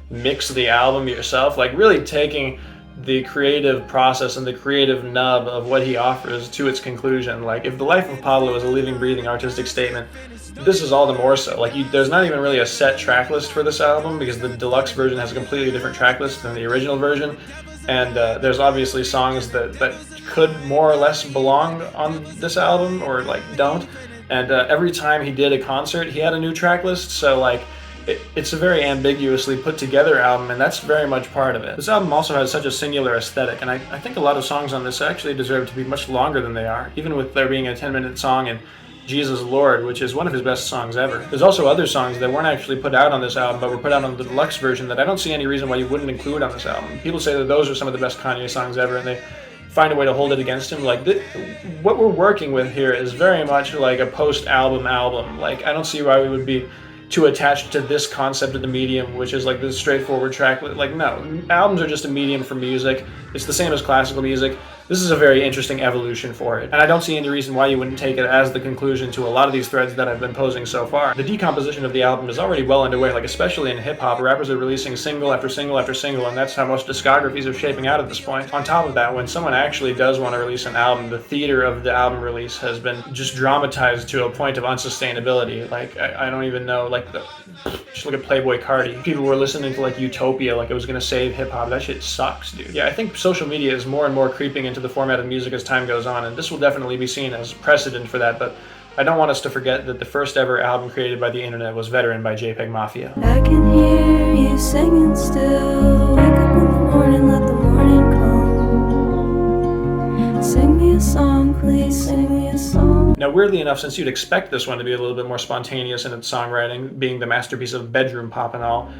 mix the album yourself, really taking the creative process and the creative nub of what he offers to its conclusion. If the Life of Pablo is a living, breathing artistic statement, this is all the more so. There's not even really a set track list for this album, because the deluxe version has a completely different track list than the original version, and there's obviously songs that could more or less belong on this album, or don't. And every time he did a concert, he had a new track list, so it's a very ambiguously put together album, and that's very much part of it. This album also has such a singular aesthetic, and I think a lot of songs on this actually deserve to be much longer than they are, even with there being a 10-minute song in Jesus Lord, which is one of his best songs ever. There's also other songs that weren't actually put out on this album, but were put out on the deluxe version that I don't see any reason why you wouldn't include on this album. People say that those are some of the best Kanye songs ever, and they find a way to hold it against him. Like, what we're working with here is very much like a post-album album. Like, I don't see why we would be too attached to this concept of the medium, which is like this straightforward track. Like, no, albums are just a medium for music. It's the same as classical music. This is a very interesting evolution for it, and I don't see any reason why you wouldn't take it as the conclusion to a lot of these threads that I've been posing so far. The decomposition of the album is already well underway, like especially in hip-hop, rappers are releasing single after single after single, and that's how most discographies are shaping out at this point. On top of that, when someone actually does want to release an album, the theater of the album release has been just dramatized to a point of unsustainability. Like, I don't even know, like, just look at Playboi Carti. People were listening to, like, Utopia like it was gonna save hip-hop. That shit sucks, dude. Yeah, I think social media is more and more creeping into the format of music as time goes on, and this will definitely be seen as precedent for that, but I don't want us to forget that the first ever album created by the internet was Veteran by JPEG Mafia. I can hear you singing still. Wake up in the morning, let the morning come. Sing me a song, please sing me a song. Now, weirdly enough, since you'd expect this one to be a little bit more spontaneous in its songwriting, being the masterpiece of bedroom pop and all,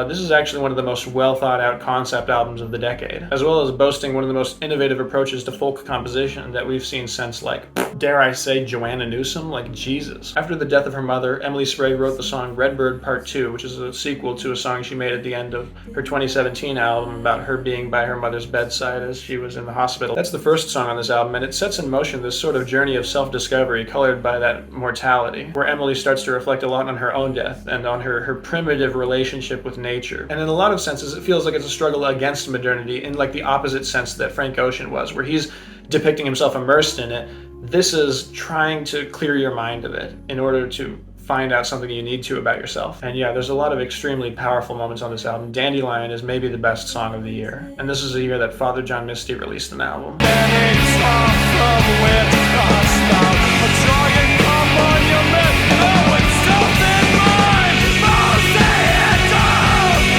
this is actually one of the most well thought out concept albums of the decade, as well as boasting one of the most innovative approaches to folk composition that we've seen since, like, dare I say, Joanna Newsom? Like, Jesus. After the death of her mother, Emily Sprague wrote the song Redbird Part 2, which is a sequel to a song she made at the end of her 2017 album about her being by her mother's bedside as she was in the hospital. That's the first song on this album, and it sets in motion this sort of journey of self-discovery colored by that mortality, where Emily starts to reflect a lot on her own death and on her primitive relationship with nature. And in a lot of senses, it feels like it's a struggle against modernity in, like, the opposite sense that Frank Ocean was, where he's depicting himself immersed in it. This is trying to clear your mind of it in order to find out something you need to about yourself. And yeah, there's a lot of extremely powerful moments on this album. Dandelion is maybe the best song of the year. And this is a year that Father John Misty released an album.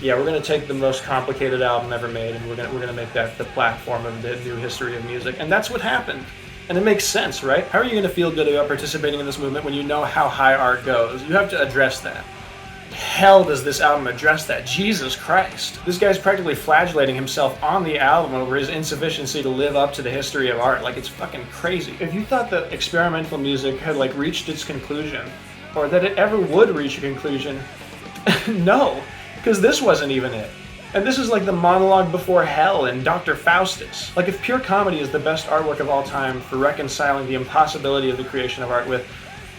Yeah, we're gonna take the most complicated album ever made, and we're gonna make that the platform of the new history of music, and that's what happened. And it makes sense, right? How are you gonna feel good about participating in this movement when you know how high art goes? You have to address that. Hell, does this album address that? Jesus Christ! This guy's practically flagellating himself on the album over his insufficiency to live up to the history of art. Like, it's fucking crazy. If you thought that experimental music had, like, reached its conclusion, or that it ever would reach a conclusion, no. Because this wasn't even it. And this is like the monologue before hell in Dr. Faustus. Like, if pure comedy is the best artwork of all time for reconciling the impossibility of the creation of art with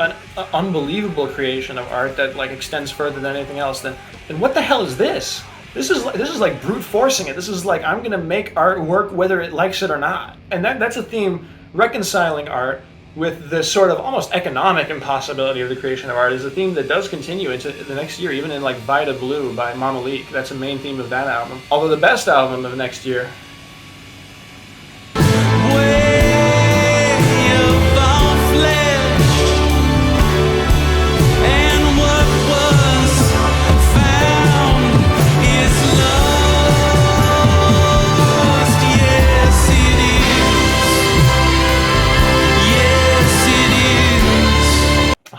an unbelievable creation of art that, like, extends further than anything else, then what the hell is this? This is like brute forcing it. This is like, I'm gonna make art work whether it likes it or not. And that's a theme. Reconciling art with the sort of almost economic impossibility of the creation of art is a theme that does continue into the next year, even in, like, Vita Blue by Mauberley. That's a main theme of that album. Although the best album of next year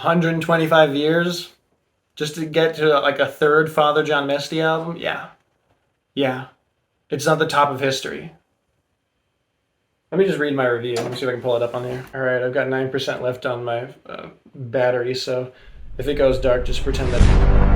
$125 years just to get to, like, a third Father John Misty album? Yeah. It's not the top of history. Let me just read my review. Let me see if I can pull it up on there. All right, I've got 9% left on my battery, so if it goes dark, just pretend that...